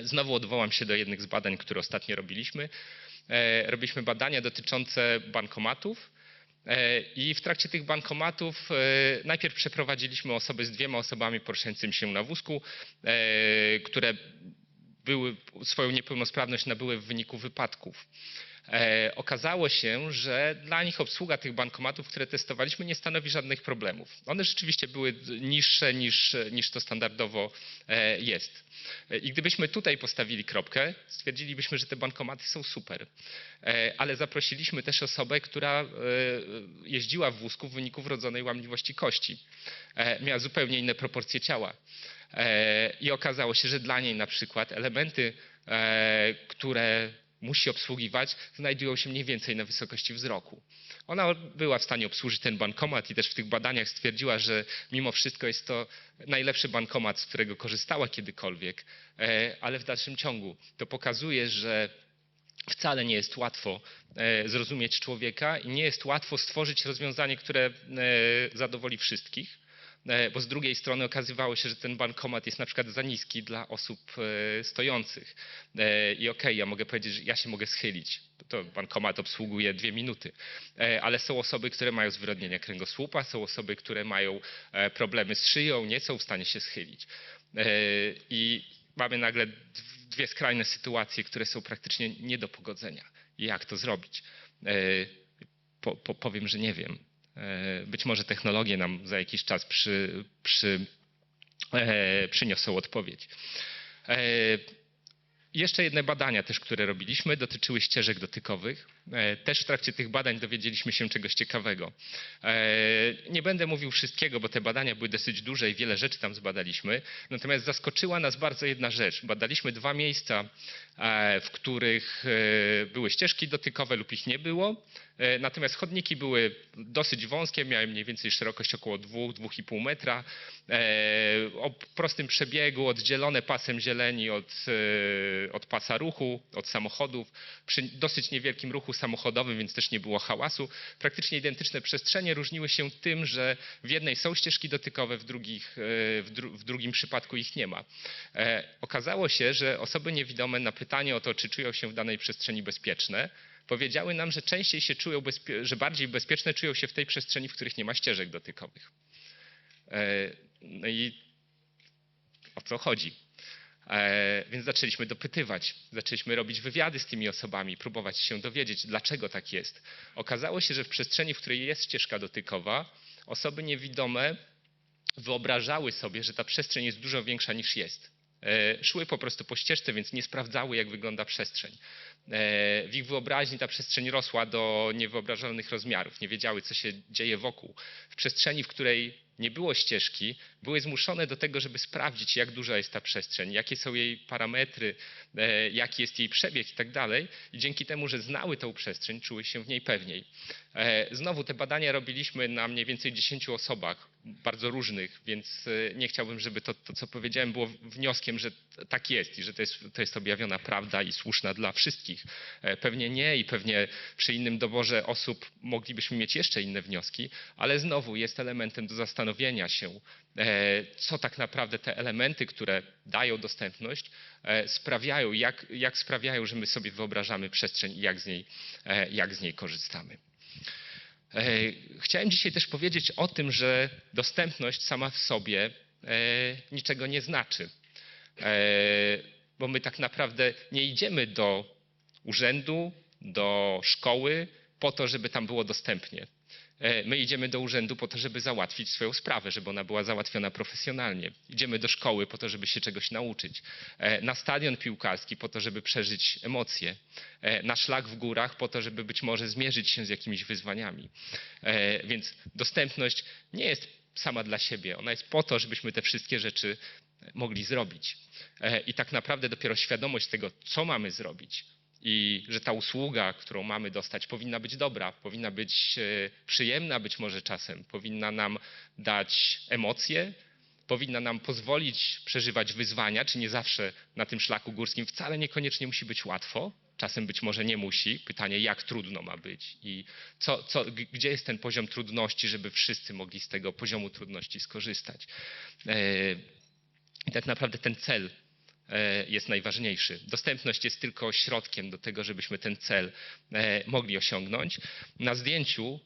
Znowu odwołam się do jednych z badań, które ostatnio robiliśmy. Robiliśmy badania dotyczące bankomatów. I w trakcie tych bankomatów najpierw przeprowadziliśmy osoby z dwiema osobami poruszającymi się na wózku, które swoją niepełnosprawność nabyły w wyniku wypadków. Okazało się, że dla nich obsługa tych bankomatów, które testowaliśmy, nie stanowi żadnych problemów. One rzeczywiście były niższe niż to standardowo jest. I gdybyśmy tutaj postawili kropkę, stwierdzilibyśmy, że te bankomaty są super. Ale zaprosiliśmy też osobę, która jeździła w wózku w wyniku wrodzonej łamliwości kości. Miała zupełnie inne proporcje ciała. I okazało się, że dla niej na przykład elementy, które musi obsługiwać, znajdują się mniej więcej na wysokości wzroku. Ona była w stanie obsłużyć ten bankomat i też w tych badaniach stwierdziła, że mimo wszystko jest to najlepszy bankomat, z którego korzystała kiedykolwiek, ale w dalszym ciągu to pokazuje, że wcale nie jest łatwo zrozumieć człowieka i nie jest łatwo stworzyć rozwiązanie, które zadowoli wszystkich. Bo z drugiej strony okazywało się, że ten bankomat jest na przykład za niski dla osób stojących. I okej, ja mogę powiedzieć, że ja się mogę schylić. To bankomat obsługuje 2 minuty. Ale są osoby, które mają zwyrodnienia kręgosłupa, są osoby, które mają problemy z szyją, nie są w stanie się schylić. I mamy nagle 2 skrajne sytuacje, które są praktycznie nie do pogodzenia. I jak to zrobić? Powiem, że nie wiem. Być może technologie nam za jakiś czas przyniosą odpowiedź. Jeszcze jedne badania też, które robiliśmy, dotyczyły ścieżek dotykowych. Też w trakcie tych badań dowiedzieliśmy się czegoś ciekawego. Nie będę mówił wszystkiego, bo te badania były dosyć duże i wiele rzeczy tam zbadaliśmy. Natomiast zaskoczyła nas bardzo jedna rzecz. Badaliśmy 2 miejsca, w których były ścieżki dotykowe lub ich nie było. Natomiast chodniki były dosyć wąskie, miały mniej więcej szerokość około 2–2,5 metra. O prostym przebiegu, oddzielone pasem zieleni od pasa ruchu, od samochodów, przy dosyć niewielkim ruchu samochodowym, więc też nie było hałasu. Praktycznie identyczne przestrzenie różniły się tym, że w jednej są ścieżki dotykowe, w drugim przypadku ich nie ma. Okazało się, że osoby niewidome na pytanie o to, czy czują się w danej przestrzeni bezpieczne, powiedziały nam, że częściej się czują, że bardziej bezpieczne czują się w tej przestrzeni, w których nie ma ścieżek dotykowych. No i o co chodzi? Więc zaczęliśmy dopytywać, zaczęliśmy robić wywiady z tymi osobami, próbować się dowiedzieć, dlaczego tak jest. Okazało się, że w przestrzeni, w której jest ścieżka dotykowa, osoby niewidome wyobrażały sobie, że ta przestrzeń jest dużo większa niż jest. Szły po prostu po ścieżce, więc nie sprawdzały, jak wygląda przestrzeń. W ich wyobraźni ta przestrzeń rosła do niewyobrażalnych rozmiarów, nie wiedziały, co się dzieje wokół. W przestrzeni, w której nie było ścieżki, były zmuszone do tego, żeby sprawdzić, jak duża jest ta przestrzeń, jakie są jej parametry, jaki jest jej przebieg i tak dalej. I dzięki temu, że znały tę przestrzeń, czuły się w niej pewniej. Znowu te badania robiliśmy na mniej więcej 10 osobach, bardzo różnych, więc nie chciałbym, żeby to, co powiedziałem, było wnioskiem, że tak jest i że to jest objawiona prawda i słuszna dla wszystkich. Pewnie nie i pewnie przy innym doborze osób moglibyśmy mieć jeszcze inne wnioski, ale znowu jest elementem do zastanowienia się, co tak naprawdę te elementy, które dają dostępność, sprawiają, jak sprawiają, że my sobie wyobrażamy przestrzeń i jak z niej korzystamy. Chciałem dzisiaj też powiedzieć o tym, że dostępność sama w sobie niczego nie znaczy, bo my tak naprawdę nie idziemy do urzędu, do szkoły po to, żeby tam było dostępnie. My idziemy do urzędu po to, żeby załatwić swoją sprawę, żeby ona była załatwiona profesjonalnie. Idziemy do szkoły po to, żeby się czegoś nauczyć. Na stadion piłkarski po to, żeby przeżyć emocje. Na szlak w górach po to, żeby być może zmierzyć się z jakimiś wyzwaniami. Więc dostępność nie jest sama dla siebie. Ona jest po to, żebyśmy te wszystkie rzeczy mogli zrobić. I tak naprawdę dopiero świadomość tego, co mamy zrobić, i że ta usługa, którą mamy dostać, powinna być dobra, powinna być przyjemna być może czasem, powinna nam dać emocje, powinna nam pozwolić przeżywać wyzwania, czy nie zawsze na tym szlaku górskim wcale niekoniecznie musi być łatwo, czasem być może nie musi. Pytanie, jak trudno ma być i gdzie jest ten poziom trudności, żeby wszyscy mogli z tego poziomu trudności skorzystać. I tak naprawdę ten cel jest najważniejszy. Dostępność jest tylko środkiem do tego, żebyśmy ten cel mogli osiągnąć. Na zdjęciu,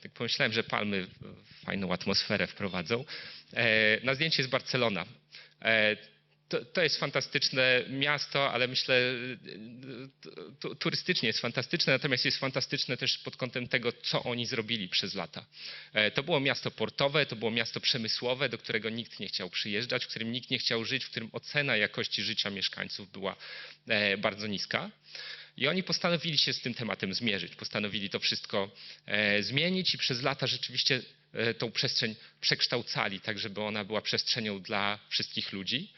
tak pomyślałem, że palmy fajną atmosferę wprowadzą. Na zdjęciu jest Barcelona. To jest fantastyczne miasto, ale myślę, turystycznie jest fantastyczne, natomiast jest fantastyczne też pod kątem tego, co oni zrobili przez lata. To było miasto portowe, to było miasto przemysłowe, do którego nikt nie chciał przyjeżdżać, w którym nikt nie chciał żyć, w którym ocena jakości życia mieszkańców była bardzo niska. I oni postanowili się z tym tematem zmierzyć, postanowili to wszystko zmienić i przez lata rzeczywiście tą przestrzeń przekształcali, tak żeby ona była przestrzenią dla wszystkich ludzi.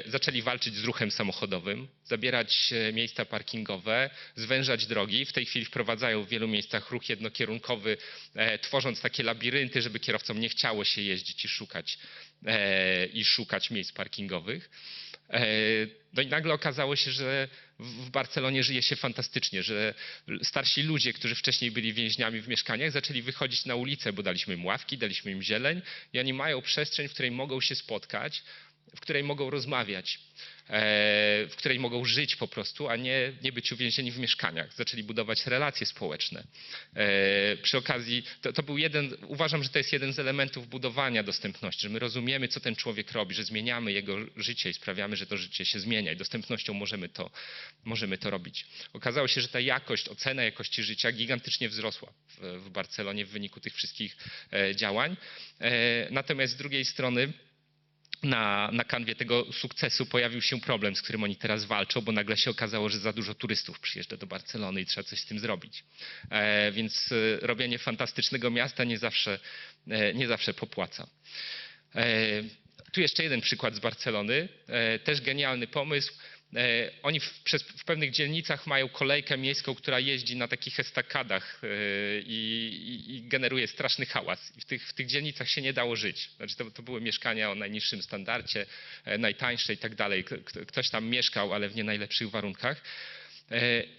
Zaczęli walczyć z ruchem samochodowym, zabierać miejsca parkingowe, zwężać drogi. W tej chwili wprowadzają w wielu miejscach ruch jednokierunkowy, tworząc takie labirynty, żeby kierowcom nie chciało się jeździć i szukać miejsc parkingowych. No i nagle okazało się, że w Barcelonie żyje się fantastycznie, że starsi ludzie, którzy wcześniej byli więźniami w mieszkaniach, zaczęli wychodzić na ulicę, bo daliśmy im ławki, daliśmy im zieleń i oni mają przestrzeń, w której mogą się spotkać, w której mogą rozmawiać, w której mogą żyć po prostu, a nie być uwięzieni w mieszkaniach. Zaczęli budować relacje społeczne. Przy okazji, to był uważam, że to jest jeden z elementów budowania dostępności, że my rozumiemy, co ten człowiek robi, że zmieniamy jego życie i sprawiamy, że to życie się zmienia i dostępnością możemy to robić. Okazało się, że ta ocena jakości życia gigantycznie wzrosła w Barcelonie w wyniku tych wszystkich działań. Natomiast z drugiej strony na kanwie tego sukcesu pojawił się problem, z którym oni teraz walczą, bo nagle się okazało, że za dużo turystów przyjeżdża do Barcelony i trzeba coś z tym zrobić. Więc robienie fantastycznego miasta nie zawsze popłaca. Tu jeszcze jeden przykład z Barcelony, też genialny pomysł. Oni w pewnych dzielnicach mają kolejkę miejską, która jeździ na takich estakadach i generuje straszny hałas. I w tych dzielnicach się nie dało żyć. Znaczy to były mieszkania o najniższym standardzie, najtańsze i tak dalej. Ktoś tam mieszkał, ale w nie najlepszych warunkach.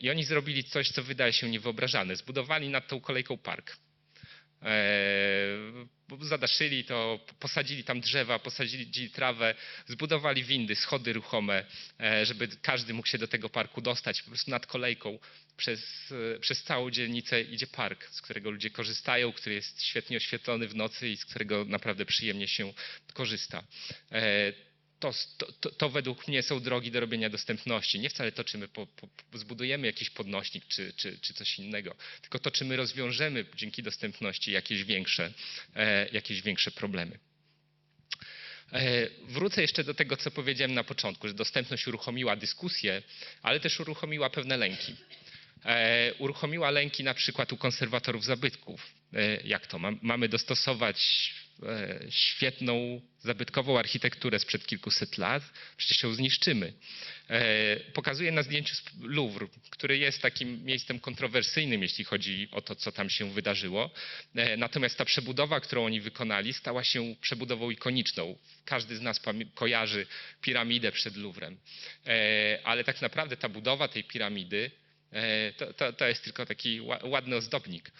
I oni zrobili coś, co wydaje się niewyobrażalne. Zbudowali nad tą kolejką park. Zadaszyli to, posadzili tam drzewa, posadzili trawę, zbudowali windy, schody ruchome, żeby każdy mógł się do tego parku dostać. Po prostu nad kolejką przez całą dzielnicę idzie park, z którego ludzie korzystają, który jest świetnie oświetlony w nocy i z którego naprawdę przyjemnie się korzysta. To według mnie są drogi do robienia dostępności. Nie wcale to, czy my zbudujemy jakiś podnośnik, czy coś innego, tylko to, czy my rozwiążemy dzięki dostępności jakieś większe problemy. Wrócę jeszcze do tego, co powiedziałem na początku, że dostępność uruchomiła dyskusję, ale też uruchomiła pewne lęki. Uruchomiła lęki na przykład u konserwatorów zabytków. Jak to? Mamy dostosować świetną zabytkową architekturę sprzed kilkuset lat, przecież ją zniszczymy. Pokazuję na zdjęciu Louvre, który jest takim miejscem kontrowersyjnym, jeśli chodzi o to, co tam się wydarzyło. Natomiast ta przebudowa, którą oni wykonali, stała się przebudową ikoniczną. Każdy z nas kojarzy piramidę przed Louvrem. Ale tak naprawdę ta budowa tej piramidy to jest tylko taki ładny ozdobnik.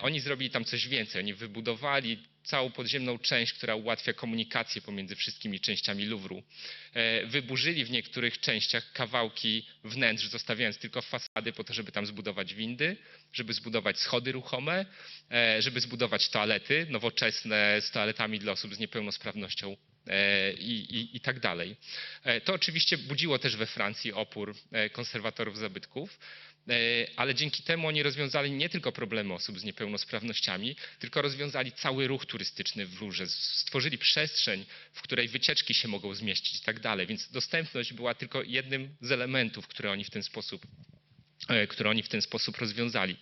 Oni zrobili tam coś więcej. Oni wybudowali całą podziemną część, która ułatwia komunikację pomiędzy wszystkimi częściami Louvru. Wyburzyli w niektórych częściach kawałki wnętrz, zostawiając tylko fasady po to, żeby tam zbudować windy, żeby zbudować schody ruchome, żeby zbudować toalety nowoczesne z toaletami dla osób z niepełnosprawnością i tak dalej. To oczywiście budziło też we Francji opór konserwatorów zabytków, ale dzięki temu oni rozwiązali nie tylko problemy osób z niepełnosprawnościami, tylko rozwiązali cały ruch turystyczny w Louvre, stworzyli przestrzeń, w której wycieczki się mogą zmieścić i tak dalej, więc dostępność była tylko jednym z elementów, które oni w ten sposób rozwiązali.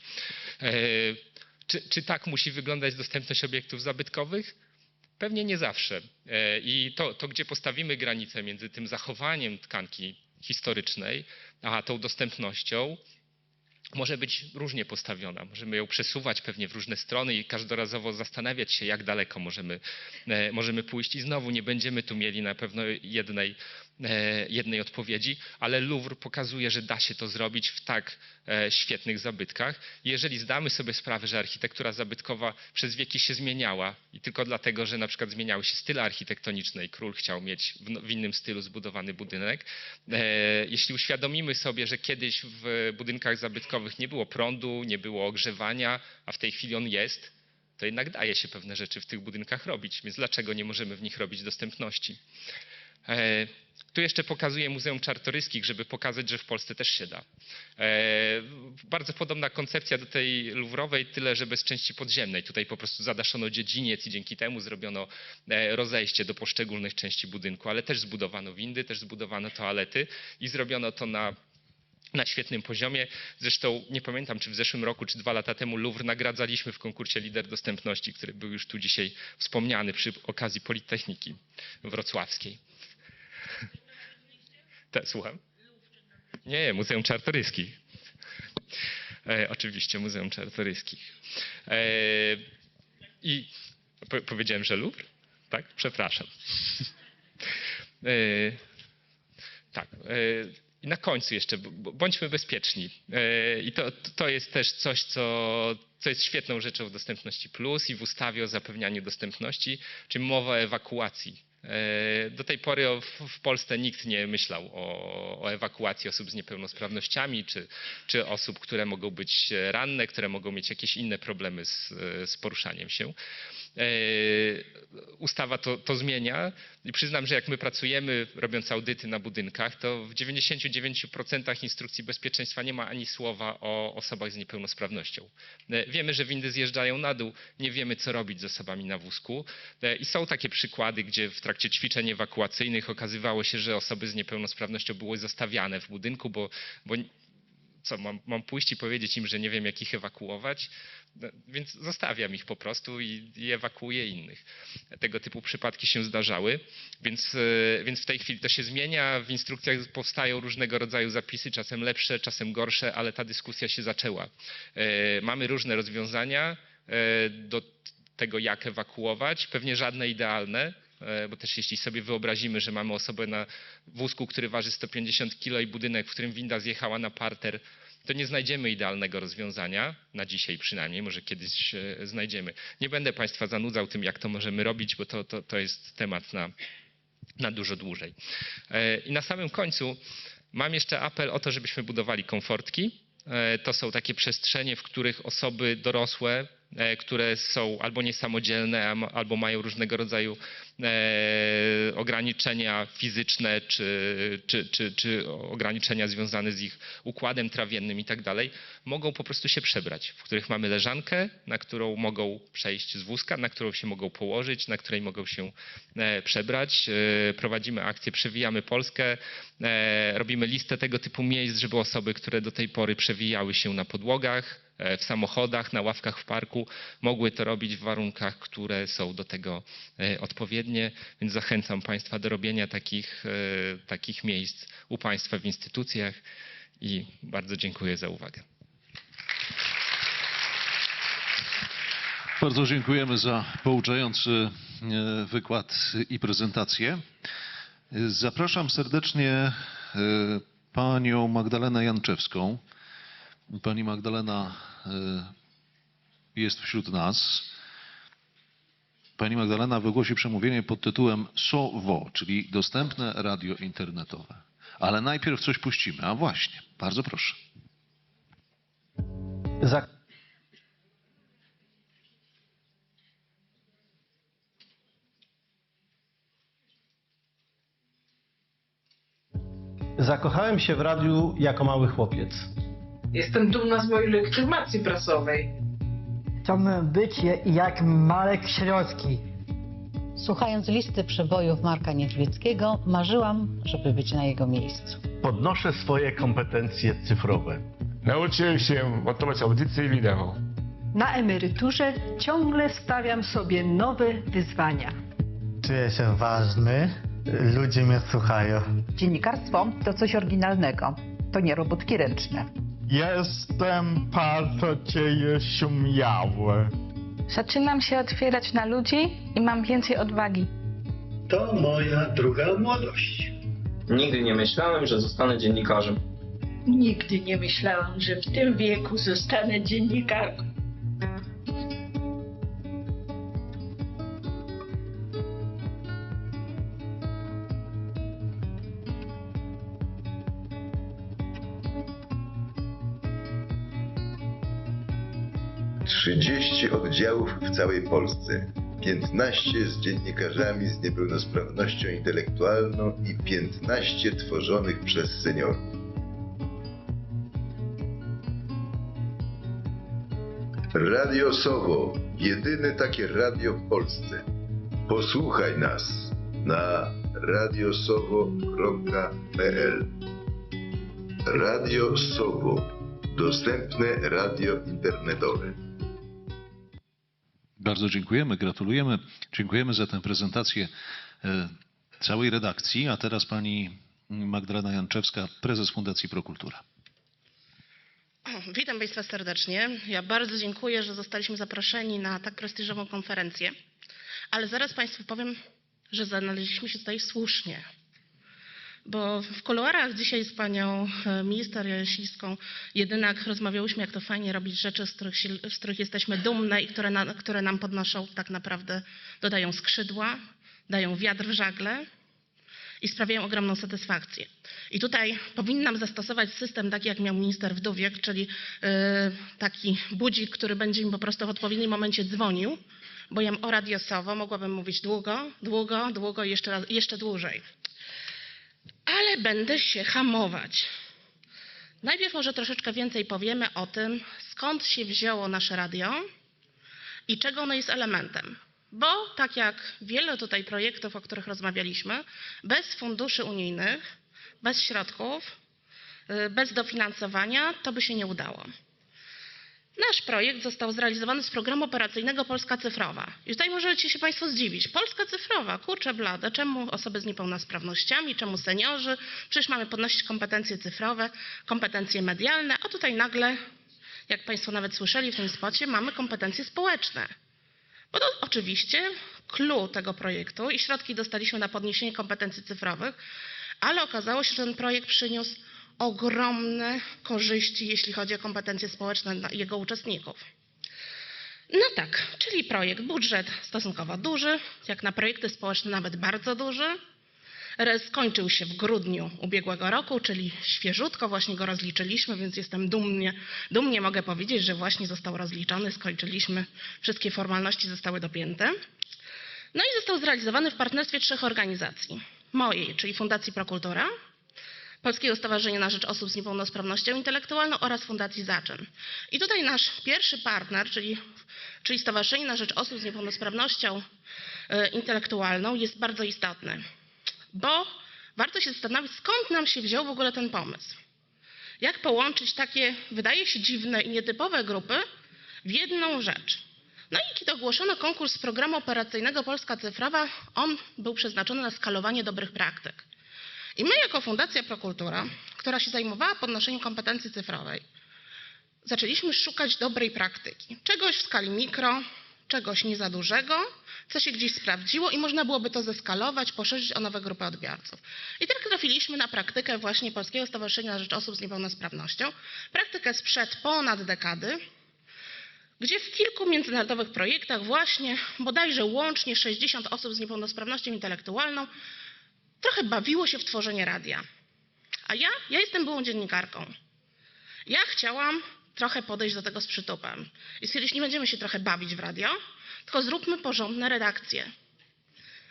Czy tak musi wyglądać dostępność obiektów zabytkowych? Pewnie nie zawsze. I to, gdzie postawimy granicę między tym zachowaniem tkanki historycznej, a tą dostępnością, może być różnie postawiona. Możemy ją przesuwać pewnie w różne strony i każdorazowo zastanawiać się, jak daleko możemy pójść. I znowu nie będziemy tu mieli na pewno jednej odpowiedzi, ale Louvre pokazuje, że da się to zrobić w tak świetnych zabytkach. Jeżeli zdamy sobie sprawę, że architektura zabytkowa przez wieki się zmieniała i tylko dlatego, że na przykład zmieniały się style architektoniczne i król chciał mieć w innym stylu zbudowany budynek, jeśli uświadomimy sobie, że kiedyś w budynkach zabytkowych nie było prądu, nie było ogrzewania, a w tej chwili on jest, to jednak daje się pewne rzeczy w tych budynkach robić, więc dlaczego nie możemy w nich robić dostępności? Tu jeszcze pokazuję Muzeum Czartoryskich, żeby pokazać, że w Polsce też się da. Bardzo podobna koncepcja do tej luwrowej, tyle że bez części podziemnej. Tutaj po prostu zadaszono dziedziniec i dzięki temu zrobiono rozejście do poszczególnych części budynku, ale też zbudowano windy, też zbudowano toalety i zrobiono to na świetnym poziomie. Zresztą nie pamiętam, czy w zeszłym roku, czy 2 lata temu Louvre nagradzaliśmy w konkursie Lider Dostępności, który był już tu dzisiaj wspomniany przy okazji Politechniki Wrocławskiej. Słucham? Nie, Muzeum Czartoryskich. Oczywiście Muzeum Czartoryskich. I powiedziałem, że Louvre? Tak? Przepraszam. Tak. I na końcu jeszcze, bądźmy bezpieczni. I to jest też coś, co jest świetną rzeczą w Dostępności Plus i w ustawie o zapewnianiu dostępności, czyli mowa o ewakuacji. Do tej pory w Polsce nikt nie myślał o ewakuacji osób z niepełnosprawnościami, czy osób, które mogą być ranne, które mogą mieć jakieś inne problemy z poruszaniem się. Ustawa to zmienia i przyznam, że jak my pracujemy, robiąc audyty na budynkach, to w 99% instrukcji bezpieczeństwa nie ma ani słowa o osobach z niepełnosprawnością. Wiemy, że windy zjeżdżają na dół, nie wiemy, co robić z osobami na wózku i są takie przykłady, gdzie w trakcie trakcie ćwiczeń ewakuacyjnych okazywało się, że osoby z niepełnosprawnością były zostawiane w budynku, bo co, mam pójść i powiedzieć im, że nie wiem, jak ich ewakuować? No, więc zostawiam ich po prostu i ewakuuję innych. Tego typu przypadki się zdarzały, więc w tej chwili to się zmienia. W instrukcjach powstają różnego rodzaju zapisy, czasem lepsze, czasem gorsze, ale ta dyskusja się zaczęła. Mamy różne rozwiązania do tego, jak ewakuować, pewnie żadne idealne, bo też jeśli sobie wyobrazimy, że mamy osobę na wózku, który waży 150 kg i budynek, w którym winda zjechała na parter, to nie znajdziemy idealnego rozwiązania, na dzisiaj przynajmniej, może kiedyś znajdziemy. Nie będę Państwa zanudzał tym, jak to możemy robić, bo to jest temat na dużo dłużej. I na samym końcu mam jeszcze apel o to, żebyśmy budowali komfortki. To są takie przestrzenie, w których osoby dorosłe, które są albo niesamodzielne, albo mają różnego rodzaju ograniczenia fizyczne, czy ograniczenia związane z ich układem trawiennym i tak dalej, mogą po prostu się przebrać, w których mamy leżankę, na którą mogą przejść z wózka, na którą się mogą położyć, na której mogą się przebrać. Prowadzimy akcję Przewijamy Polskę, robimy listę tego typu miejsc, żeby osoby, które do tej pory przewijały się na podłogach, w samochodach, na ławkach w parku, mogły to robić w warunkach, które są do tego odpowiednie, więc zachęcam Państwa do robienia takich miejsc u Państwa w instytucjach i bardzo dziękuję za uwagę. Bardzo dziękujemy za pouczający wykład i prezentację. Zapraszam serdecznie panią Magdalenę Janczewską. Pani Magdalena jest wśród nas. Pani Magdalena wygłosi przemówienie pod tytułem SOWO, czyli dostępne radio internetowe. Ale najpierw coś puścimy. A właśnie, bardzo proszę. Zakochałem się w radiu jako mały chłopiec. Jestem dumna z mojej legitymacji prasowej. Chciałbym być jak Marek Środki. Słuchając listy przebojów Marka Niedźwieckiego, marzyłam, żeby być na jego miejscu. Podnoszę swoje kompetencje cyfrowe. Nauczyłem się montować audycje i wideo. Na emeryturze ciągle stawiam sobie nowe wyzwania. Czuję się ważny, ludzie mnie słuchają. Dziennikarstwo to coś oryginalnego, to nie robótki ręczne. Jestem bardzo śmiały. Zaczynam się otwierać na ludzi i mam więcej odwagi. To moja druga młodość. Nigdy nie myślałem, że zostanę dziennikarzem. Nigdy nie myślałam, że w tym wieku zostanę dziennikarką. Oddziałów w całej Polsce, 15 z dziennikarzami z niepełnosprawnością intelektualną i 15 tworzonych przez seniorów. Radio SOWO, jedyne takie radio w Polsce. Posłuchaj nas na radiosowo.pl. Radio SOWO, dostępne radio internetowe. Bardzo dziękujemy, gratulujemy. Dziękujemy za tę prezentację całej redakcji. A teraz pani Magdalena Janczewska, prezes Fundacji Prokultura. Witam Państwa serdecznie. Ja bardzo dziękuję, że zostaliśmy zaproszeni na tak prestiżową konferencję. Ale zaraz Państwu powiem, że znaleźliśmy się tutaj słusznie. Bo w kuluarach dzisiaj z panią minister Jasińską jedynak rozmawiałyśmy, jak to fajnie robić rzeczy, z których jesteśmy dumne i które nam podnoszą tak naprawdę, dodają skrzydła, dają wiatr w żagle i sprawiają ogromną satysfakcję. I tutaj powinnam zastosować system taki, jak miał minister Wdówiek, czyli taki budzik, który będzie mi po prostu w odpowiednim momencie dzwonił, bo ja o Radio SOWO mogłabym mówić długo, długo, długo i jeszcze dłużej. Ale będę się hamować. Najpierw może troszeczkę więcej powiemy o tym, skąd się wzięło nasze radio i czego ono jest elementem. Bo tak jak wiele tutaj projektów, o których rozmawialiśmy, bez funduszy unijnych, bez środków, bez dofinansowania, to by się nie udało. Nasz projekt został zrealizowany z programu operacyjnego Polska Cyfrowa. I tutaj możecie się Państwo zdziwić. Polska Cyfrowa, kurczę blade, czemu osoby z niepełnosprawnościami, czemu seniorzy? Przecież mamy podnosić kompetencje cyfrowe, kompetencje medialne, a tutaj nagle, jak Państwo nawet słyszeli w tym spocie, mamy kompetencje społeczne. Bo to oczywiście clou tego projektu i środki dostaliśmy na podniesienie kompetencji cyfrowych, ale okazało się, że ten projekt przyniósł ogromne korzyści, jeśli chodzi o kompetencje społeczne jego uczestników. No tak, czyli projekt, budżet stosunkowo duży, jak na projekty społeczne nawet bardzo duży. Skończył się w grudniu ubiegłego roku, czyli świeżutko, właśnie go rozliczyliśmy, więc jestem dumnie mogę powiedzieć, że właśnie został rozliczony, skończyliśmy, wszystkie formalności zostały dopięte. No i został zrealizowany w partnerstwie 3 organizacji. Mojej, czyli Fundacji Prokultura, Polskiego Stowarzyszenia na Rzecz Osób z Niepełnosprawnością Intelektualną oraz Fundacji Zaczyn. I tutaj nasz pierwszy partner, czyli Stowarzyszenie na Rzecz Osób z Niepełnosprawnością Intelektualną jest bardzo istotny, bo warto się zastanowić, skąd nam się wziął w ogóle ten pomysł. Jak połączyć takie, wydaje się dziwne i nietypowe grupy w jedną rzecz. No i kiedy ogłoszono konkurs programu operacyjnego Polska Cyfrowa, on był przeznaczony na skalowanie dobrych praktyk. I my jako Fundacja Prokultura, która się zajmowała podnoszeniem kompetencji cyfrowej, zaczęliśmy szukać dobrej praktyki. Czegoś w skali mikro, czegoś nie za dużego, co się gdzieś sprawdziło i można byłoby to zeskalować, poszerzyć o nowe grupy odbiorców. I tak trafiliśmy na praktykę właśnie Polskiego Stowarzyszenia na Rzecz Osób z Niepełnosprawnością, praktykę sprzed ponad dekady, gdzie w kilku międzynarodowych projektach właśnie bodajże łącznie 60 osób z niepełnosprawnością intelektualną trochę bawiło się w tworzenie radia. A ja jestem byłą dziennikarką. Ja chciałam trochę podejść do tego z przytupem. I stwierdzić, nie będziemy się trochę bawić w radio, tylko zróbmy porządne redakcje.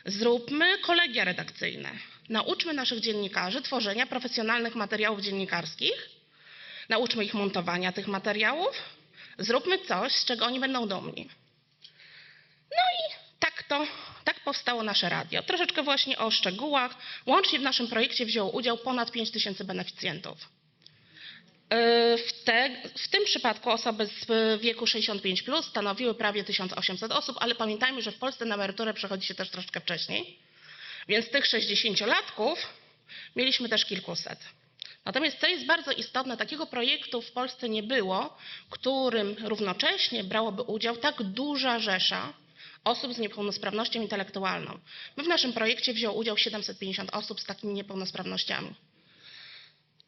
Zróbmy kolegia redakcyjne. Nauczmy naszych dziennikarzy tworzenia profesjonalnych materiałów dziennikarskich. Nauczmy ich montowania tych materiałów. Zróbmy coś, z czego oni będą dumni. No i tak powstało nasze radio. Troszeczkę właśnie o szczegółach. Łącznie w naszym projekcie wzięło udział ponad 5000 beneficjentów. W tym przypadku osoby z wieku 65+ stanowiły prawie 1800 osób, ale pamiętajmy, że w Polsce na emeryturę przechodzi się też troszeczkę wcześniej. Więc tych 60-latków mieliśmy też kilkuset. Natomiast co jest bardzo istotne, takiego projektu w Polsce nie było, którym równocześnie brałoby udział tak duża rzesza osób z niepełnosprawnością intelektualną. My w naszym projekcie wzięło udział 750 osób z takimi niepełnosprawnościami.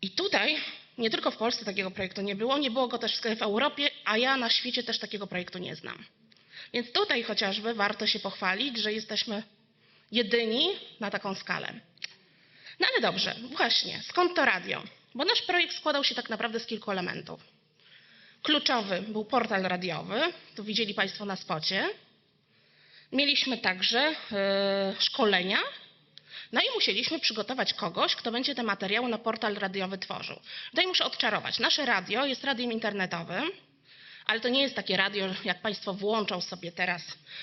I tutaj nie tylko w Polsce takiego projektu nie było go też w Europie, a ja na świecie też takiego projektu nie znam. Więc tutaj chociażby warto się pochwalić, że jesteśmy jedyni na taką skalę. No ale dobrze, właśnie, skąd to radio? Bo nasz projekt składał się tak naprawdę z kilku elementów. Kluczowy był portal radiowy, tu widzieli Państwo na spocie. Mieliśmy także szkolenia, no i musieliśmy przygotować kogoś, kto będzie te materiały na portal radiowy tworzył. Tutaj muszę odczarować. Nasze radio jest radiem internetowym, ale to nie jest takie radio, jak Państwo włączą sobie teraz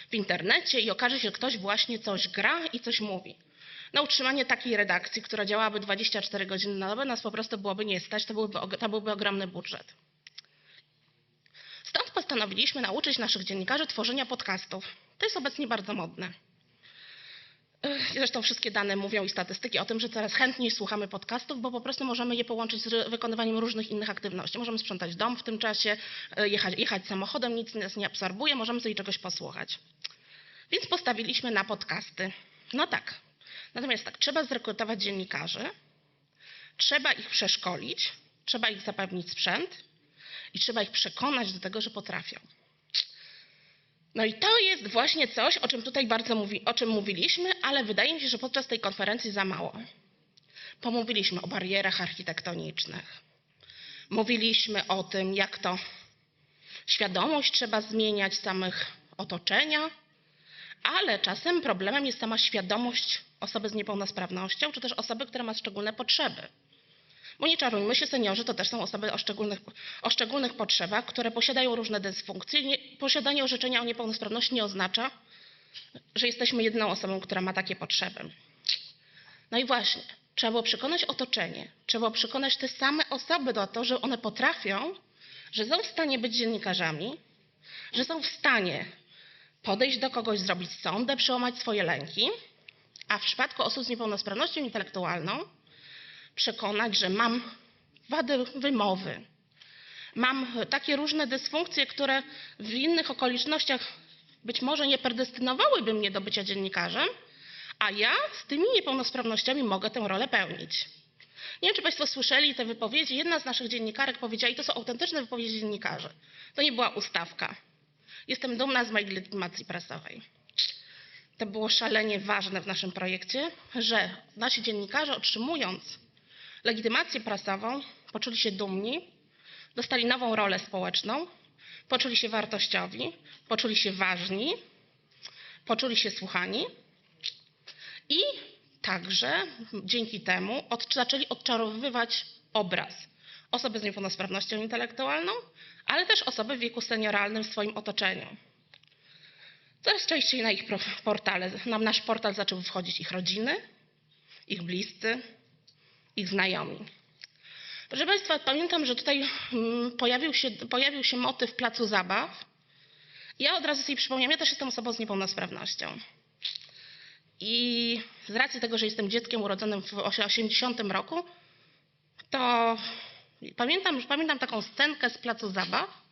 w internecie i okaże się, że ktoś właśnie coś gra i coś mówi. Na utrzymanie takiej redakcji, która działałaby 24 godziny na dobę, nas po prostu byłoby nie stać, to byłby ogromny budżet. Stąd postanowiliśmy nauczyć naszych dziennikarzy tworzenia podcastów. To jest obecnie bardzo modne. Zresztą wszystkie dane mówią i statystyki o tym, że coraz chętniej słuchamy podcastów, bo po prostu możemy je połączyć z wykonywaniem różnych innych aktywności. Możemy sprzątać dom w tym czasie, jechać samochodem, nic nas nie absorbuje, możemy sobie czegoś posłuchać. Więc postawiliśmy na podcasty. No tak. Natomiast tak, trzeba zrekrutować dziennikarzy, trzeba ich przeszkolić, trzeba ich zapewnić sprzęt i trzeba ich przekonać do tego, że potrafią. No i to jest właśnie coś, o czym tutaj o czym mówiliśmy, ale wydaje mi się, że podczas tej konferencji za mało. Pomówiliśmy o barierach architektonicznych. Mówiliśmy o tym, jak to świadomość trzeba zmieniać samych otoczenia, ale czasem problemem jest sama świadomość osoby z niepełnosprawnością, czy też osoby, która ma szczególne potrzeby. Bo nie czarujmy się, seniorzy to też są osoby o szczególnych potrzebach, które posiadają różne dysfunkcje. Posiadanie orzeczenia o niepełnosprawności nie oznacza, że jesteśmy jedyną osobą, która ma takie potrzeby. No i właśnie, trzeba było przekonać otoczenie, trzeba było przekonać te same osoby do tego, że one potrafią, że są w stanie być dziennikarzami, że są w stanie podejść do kogoś, zrobić sondę, przełamać swoje lęki, a w przypadku osób z niepełnosprawnością intelektualną przekonać, że mam wady wymowy, mam takie różne dysfunkcje, które w innych okolicznościach być może nie predestynowałyby mnie do bycia dziennikarzem, a ja z tymi niepełnosprawnościami mogę tę rolę pełnić. Nie wiem, czy Państwo słyszeli te wypowiedzi. Jedna z naszych dziennikarek powiedziała, i to są autentyczne wypowiedzi dziennikarzy, to nie była ustawka. Jestem dumna z mojej legitymacji prasowej. To było szalenie ważne w naszym projekcie, że nasi dziennikarze, otrzymując legitymację prasową, poczuli się dumni, dostali nową rolę społeczną, poczuli się wartościowi, poczuli się ważni, poczuli się słuchani i także dzięki temu zaczęli odczarowywać obraz osoby z niepełnosprawnością intelektualną, ale też osoby w wieku senioralnym w swoim otoczeniu. Coraz częściej na ich portale, na nasz portal zaczęły wchodzić ich rodziny, ich bliscy, ich znajomi. Proszę Państwa, pamiętam, że tutaj pojawił się motyw placu zabaw. Ja od razu sobie przypomniałam, ja też jestem osobą z niepełnosprawnością. I z racji tego, że jestem dzieckiem urodzonym w 80 roku, to pamiętam taką scenkę z placu zabaw.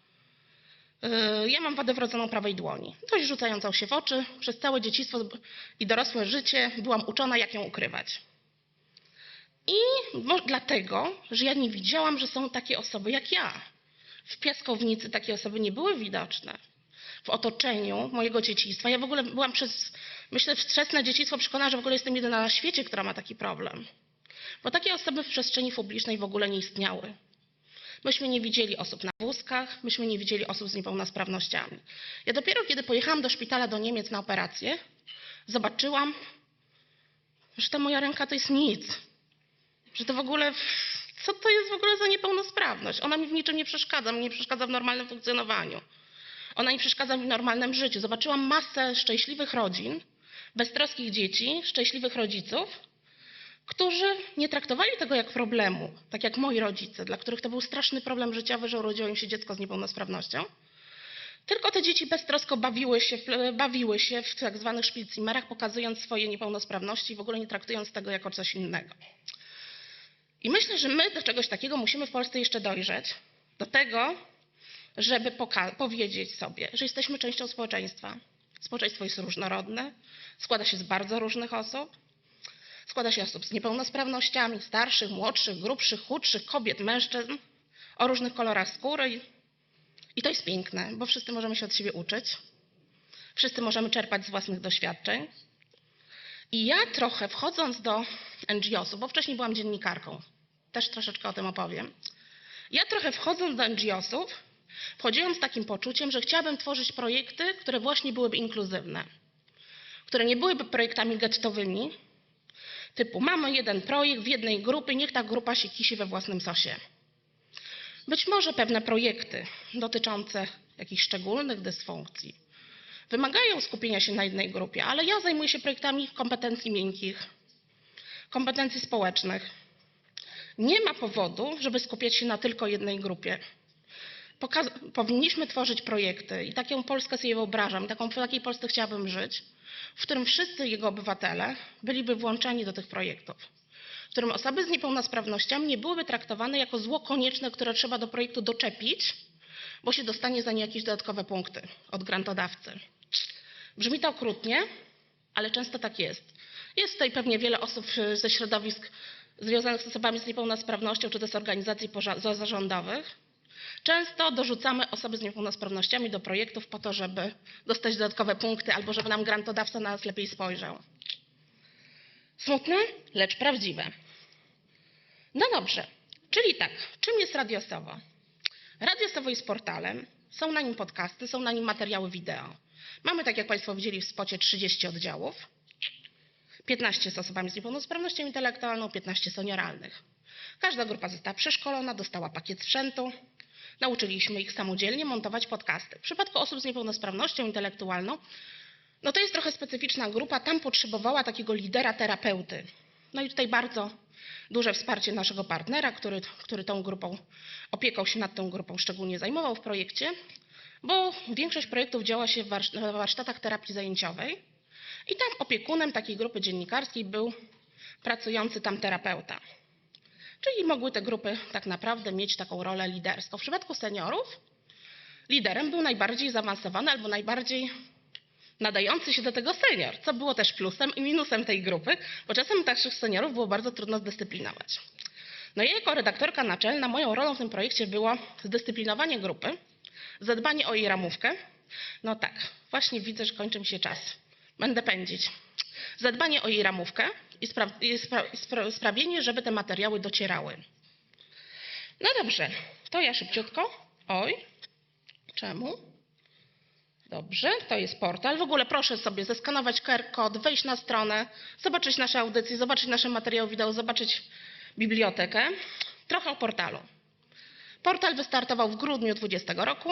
Ja mam wadę wrodzoną prawej dłoni, dość rzucającą się w oczy. Przez całe dzieciństwo i dorosłe życie byłam uczona, jak ją ukrywać. I dlatego, że ja nie widziałam, że są takie osoby jak ja. W piaskownicy takie osoby nie były widoczne. W otoczeniu mojego dzieciństwa. Ja w ogóle byłam myślę, wczesne dzieciństwo przekonana, że w ogóle jestem jedyna na świecie, która ma taki problem. Bo takie osoby w przestrzeni publicznej w ogóle nie istniały. Myśmy nie widzieli osób na wózkach, myśmy nie widzieli osób z niepełnosprawnościami. Ja dopiero kiedy pojechałam do szpitala do Niemiec na operację, zobaczyłam, że ta moja ręka to jest nic. Że to w ogóle, co to jest w ogóle za niepełnosprawność? Ona mi w niczym nie przeszkadza, mnie nie przeszkadza w normalnym funkcjonowaniu. Ona nie przeszkadza mi w normalnym życiu. Zobaczyłam masę szczęśliwych rodzin, beztroskich dzieci, szczęśliwych rodziców, którzy nie traktowali tego jak problemu, tak jak moi rodzice, dla których to był straszny problem życiowy, że urodziło im się dziecko z niepełnosprawnością. Tylko te dzieci beztrosko bawiły się w tak zwanych szpilcimerach, pokazując swoje niepełnosprawności i w ogóle nie traktując tego jako coś innego. I myślę, że my do czegoś takiego musimy w Polsce jeszcze dojrzeć, do tego, żeby powiedzieć sobie, że jesteśmy częścią społeczeństwa. Społeczeństwo jest różnorodne, składa się z bardzo różnych osób. Składa się z osób z niepełnosprawnościami, starszych, młodszych, grubszych, chudszych, kobiet, mężczyzn, o różnych kolorach skóry. I to jest piękne, bo wszyscy możemy się od siebie uczyć. Wszyscy możemy czerpać z własnych doświadczeń. I ja trochę wchodząc do NGO-sów, bo wcześniej byłam dziennikarką, też troszeczkę o tym opowiem. Ja trochę wchodząc do NGO-sów, wchodziłam z takim poczuciem, że chciałabym tworzyć projekty, które właśnie byłyby inkluzywne. Które nie byłyby projektami gettowymi, typu mamy jeden projekt w jednej grupie, niech ta grupa się kisi we własnym sosie. Być może pewne projekty dotyczące jakichś szczególnych dysfunkcji wymagają skupienia się na jednej grupie, ale ja zajmuję się projektami kompetencji miękkich, kompetencji społecznych. Nie ma powodu, żeby skupiać się na tylko jednej grupie. Powinniśmy tworzyć projekty i taką Polskę sobie wyobrażam, w takiej Polsce chciałabym żyć, w którym wszyscy jego obywatele byliby włączani do tych projektów, w którym osoby z niepełnosprawnościami nie byłyby traktowane jako zło konieczne, które trzeba do projektu doczepić, bo się dostanie za nie jakieś dodatkowe punkty od grantodawcy. Brzmi to okrutnie, ale często tak jest. Jest tutaj pewnie wiele osób ze środowisk związanych z osobami z niepełnosprawnością, czy też organizacji pozarządowych. Często dorzucamy osoby z niepełnosprawnościami do projektów po to, żeby dostać dodatkowe punkty albo żeby nam grantodawca na nas lepiej spojrzał. Smutne, lecz prawdziwe. No dobrze, czyli tak, czym jest Radio Sowo? Radio Sowo jest portalem, są na nim podcasty, są na nim materiały wideo. Mamy, tak jak Państwo widzieli w spocie, 30 oddziałów, 15 z osobami z niepełnosprawnością intelektualną, 15 senioralnych. Każda grupa została przeszkolona, dostała pakiet sprzętu. Nauczyliśmy ich samodzielnie montować podcasty. W przypadku osób z niepełnosprawnością intelektualną No to jest trochę specyficzna grupa, tam potrzebowała takiego lidera terapeuty. No i tutaj bardzo duże wsparcie naszego partnera, który tą grupą opieką się nad tą grupą szczególnie zajmował w projekcie, bo większość projektów działa się w warsztatach terapii zajęciowej i tam opiekunem takiej grupy dziennikarskiej był pracujący tam terapeuta. Czyli mogły te grupy tak naprawdę mieć taką rolę liderską. W przypadku seniorów liderem był najbardziej zaawansowany albo najbardziej nadający się do tego senior, co było też plusem i minusem tej grupy, bo czasem naszych seniorów było bardzo trudno zdyscyplinować. No ja jako redaktorka naczelna, moją rolą w tym projekcie było zdyscyplinowanie grupy, zadbanie o jej ramówkę. No tak, właśnie widzę, że kończy mi się czas. Będę pędzić. Zadbanie o jej ramówkę i sprawienie, żeby te materiały docierały. No dobrze, to ja szybciutko. Oj, czemu? Dobrze, to jest portal. W ogóle proszę sobie zeskanować QR-kod, wejść na stronę, zobaczyć nasze audycje, zobaczyć nasze materiały wideo, zobaczyć bibliotekę. Trochę o portalu. Portal wystartował w grudniu 2020 roku.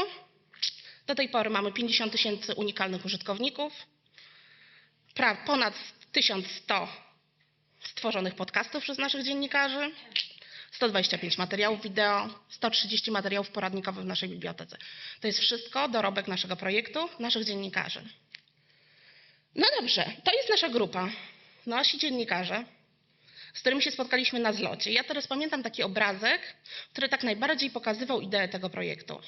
Do tej pory mamy 50 000 unikalnych użytkowników, ponad 1100 stworzonych podcastów przez naszych dziennikarzy, 125 materiałów wideo, 130 materiałów poradnikowych w naszej bibliotece. To jest wszystko dorobek naszego projektu, naszych dziennikarzy. No dobrze, to jest nasza grupa, nasi dziennikarze, z którymi się spotkaliśmy na zlocie. Ja teraz pamiętam taki obrazek, który tak najbardziej pokazywał ideę tego projektu.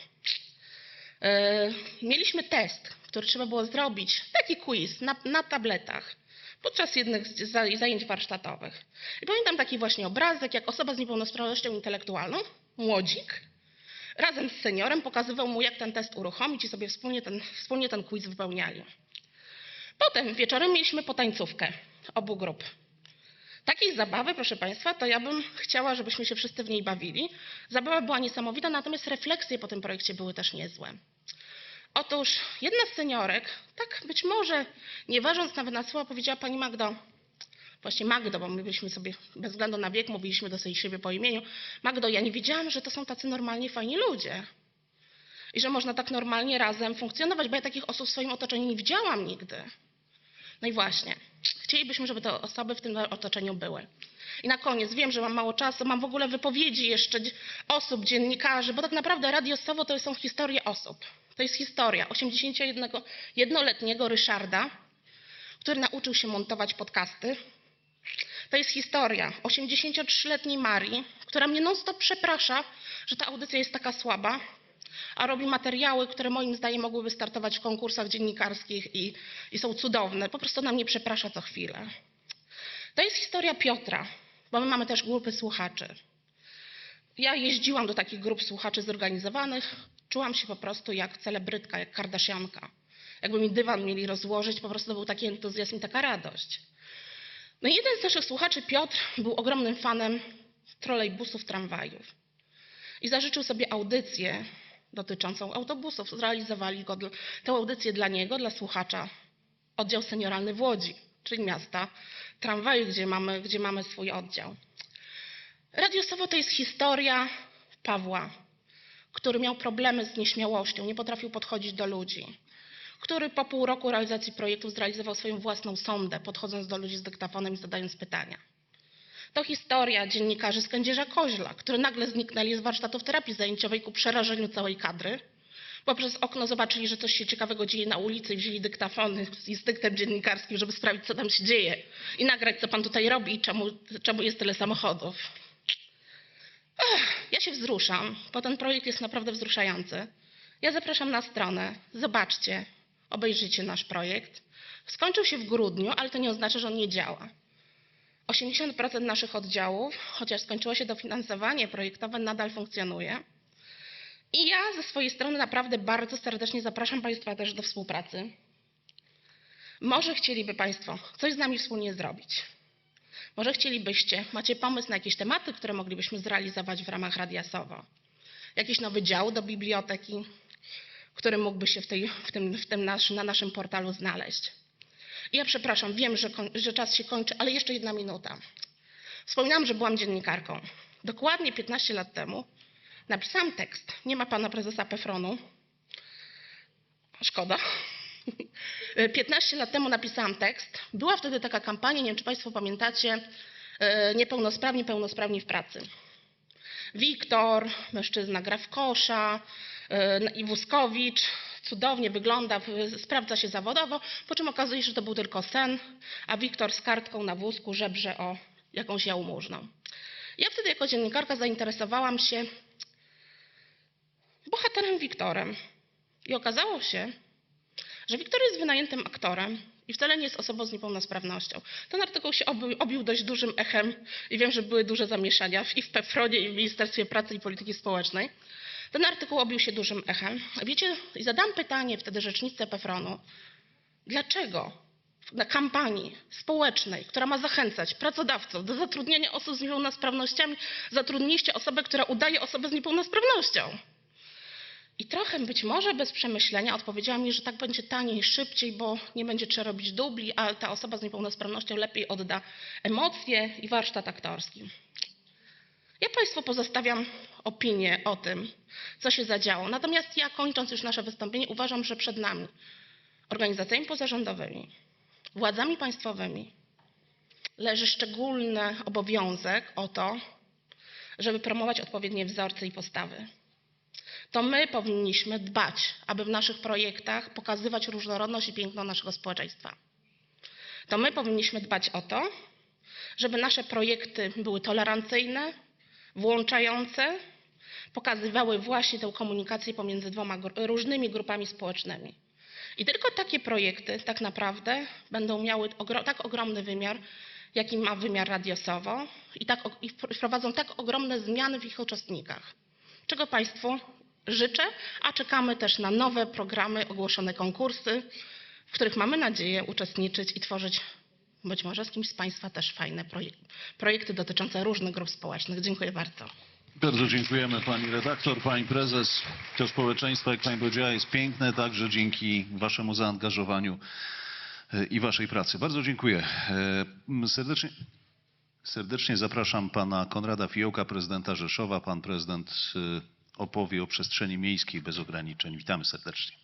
Mieliśmy test, który trzeba było zrobić, taki quiz na tabletach podczas jednych z zajęć warsztatowych. I pamiętam taki właśnie obrazek, jak osoba z niepełnosprawnością intelektualną, młodzik, razem z seniorem pokazywał mu, jak ten test uruchomić i sobie wspólnie ten quiz wypełniali. Potem wieczorem mieliśmy potańcówkę obu grup. Takiej zabawy, proszę Państwa, to ja bym chciała, żebyśmy się wszyscy w niej bawili. Zabawa była niesamowita, natomiast refleksje po tym projekcie były też niezłe. Otóż jedna z seniorek, tak być może nie ważąc nawet na słowa, powiedziała: Pani Magdo, właśnie Magdo, bo my byliśmy sobie bez względu na wiek mówiliśmy do siebie po imieniu: Magdo, ja nie wiedziałam, że to są tacy normalnie fajni ludzie i że można tak normalnie razem funkcjonować, bo ja takich osób w swoim otoczeniu nie widziałam nigdy. No i właśnie, chcielibyśmy, żeby te osoby w tym otoczeniu były. I na koniec, wiem, że mam mało czasu, mam w ogóle wypowiedzi jeszcze osób, dziennikarzy, bo tak naprawdę Radio Sowo to są historie osób. To jest historia 81-letniego Ryszarda, który nauczył się montować podcasty. To jest historia 83-letniej Marii, która mnie non-stop przeprasza, że ta audycja jest taka słaba, a robi materiały, które moim zdaniem mogłyby startować w konkursach dziennikarskich i są cudowne. Po prostu ona mnie przeprasza co chwilę. To jest historia Piotra, bo my mamy też grupy słuchaczy. Ja jeździłam do takich grup słuchaczy zorganizowanych, czułam się po prostu jak celebrytka, jak Kardashianka. Jakby mi dywan mieli rozłożyć, po prostu to był taki entuzjazm i taka radość. No i jeden z naszych słuchaczy, Piotr, był ogromnym fanem trolejbusów, tramwajów. I zażyczył sobie audycję dotyczącą autobusów. Zrealizowali tę audycję dla niego, dla słuchacza, oddział senioralny w Łodzi, czyli miasta tramwaju, gdzie mamy swój oddział. Radio Sowo to jest historia Pawła, który miał problemy z nieśmiałością, nie potrafił podchodzić do ludzi, który po pół roku realizacji projektu zrealizował swoją własną sondę, podchodząc do ludzi z dyktafonem i zadając pytania. To historia dziennikarzy z Kędzierza-Koźla, którzy nagle zniknęli z warsztatów terapii zajęciowej ku przerażeniu całej kadry, bo przez okno zobaczyli, że coś się ciekawego dzieje na ulicy i wzięli dyktafony z instynktem dziennikarskim, żeby sprawdzić, co tam się dzieje i nagrać, co pan tutaj robi i czemu jest tyle samochodów. Ja się wzruszam, bo ten projekt jest naprawdę wzruszający. Ja zapraszam na stronę, zobaczcie, obejrzyjcie nasz projekt. Skończył się w grudniu, ale to nie oznacza, że on nie działa. 80% naszych oddziałów, chociaż skończyło się dofinansowanie projektowe, nadal funkcjonuje. I ja ze swojej strony naprawdę bardzo serdecznie zapraszam Państwa też do współpracy. Może chcieliby Państwo coś z nami wspólnie zrobić. Może chcielibyście, macie pomysł na jakieś tematy, które moglibyśmy zrealizować w ramach Radia Sowo. Jakiś nowy dział do biblioteki, który mógłby się na naszym portalu znaleźć. I ja przepraszam, wiem, że czas się kończy, ale jeszcze 1 minuta. Wspominałam, że byłam dziennikarką. Dokładnie 15 lat temu napisałam tekst. Nie ma pana prezesa PFRON-u. Szkoda. 15 lat temu napisałam tekst. Była wtedy taka kampania, nie wiem czy Państwo pamiętacie, niepełnosprawni, pełnosprawni w pracy. Wiktor, mężczyzna gra w kosza, Iwuskowicz, cudownie wygląda, sprawdza się zawodowo, po czym okazuje się, że to był tylko sen, a Wiktor z kartką na wózku żebrze o jakąś jałmużną. Ja wtedy jako dziennikarka zainteresowałam się bohaterem Wiktorem i okazało się, że Wiktor jest wynajętym aktorem i wcale nie jest osobą z niepełnosprawnością. Ten artykuł się obił dość dużym echem i wiem, że były duże zamieszania i w PFRON-ie, i w Ministerstwie Pracy i Polityki Społecznej. Ten artykuł obił się dużym echem. Wiecie, i zadałam pytanie wtedy rzeczniczce PFRON-u, dlaczego na kampanii społecznej, która ma zachęcać pracodawców do zatrudnienia osób z niepełnosprawnościami, zatrudniliście osobę, która udaje osobę z niepełnosprawnością. I trochę być może bez przemyślenia odpowiedziała mi, że tak będzie taniej, szybciej, bo nie będzie trzeba robić dubli, a ta osoba z niepełnosprawnością lepiej odda emocje i warsztat aktorski. Ja Państwu pozostawiam opinię o tym, co się zadziało. Natomiast ja, kończąc już nasze wystąpienie, uważam, że przed nami, organizacjami pozarządowymi, władzami państwowymi, leży szczególny obowiązek o to, żeby promować odpowiednie wzorce i postawy. To my powinniśmy dbać, aby w naszych projektach pokazywać różnorodność i piękno naszego społeczeństwa. To my powinniśmy dbać o to, żeby nasze projekty były tolerancyjne, włączające, pokazywały właśnie tę komunikację pomiędzy dwoma różnymi grupami społecznymi. I tylko takie projekty tak naprawdę będą miały tak ogromny wymiar, jaki ma wymiar Radio SOWO i wprowadzą tak ogromne zmiany w ich uczestnikach. Czego Państwu życzę, a czekamy też na nowe programy, ogłoszone konkursy, w których mamy nadzieję uczestniczyć i tworzyć być może z kimś z Państwa też fajne projekty dotyczące różnych grup społecznych. Dziękuję bardzo. Bardzo dziękujemy pani redaktor, pani prezes. To społeczeństwo, jak pani powiedziała, jest piękne także dzięki waszemu zaangażowaniu i waszej pracy. Bardzo dziękuję. Serdecznie zapraszam pana Konrada Fiołka, prezydenta Rzeszowa. Pan prezydent opowie o przestrzeni miejskiej bez ograniczeń. Witamy serdecznie.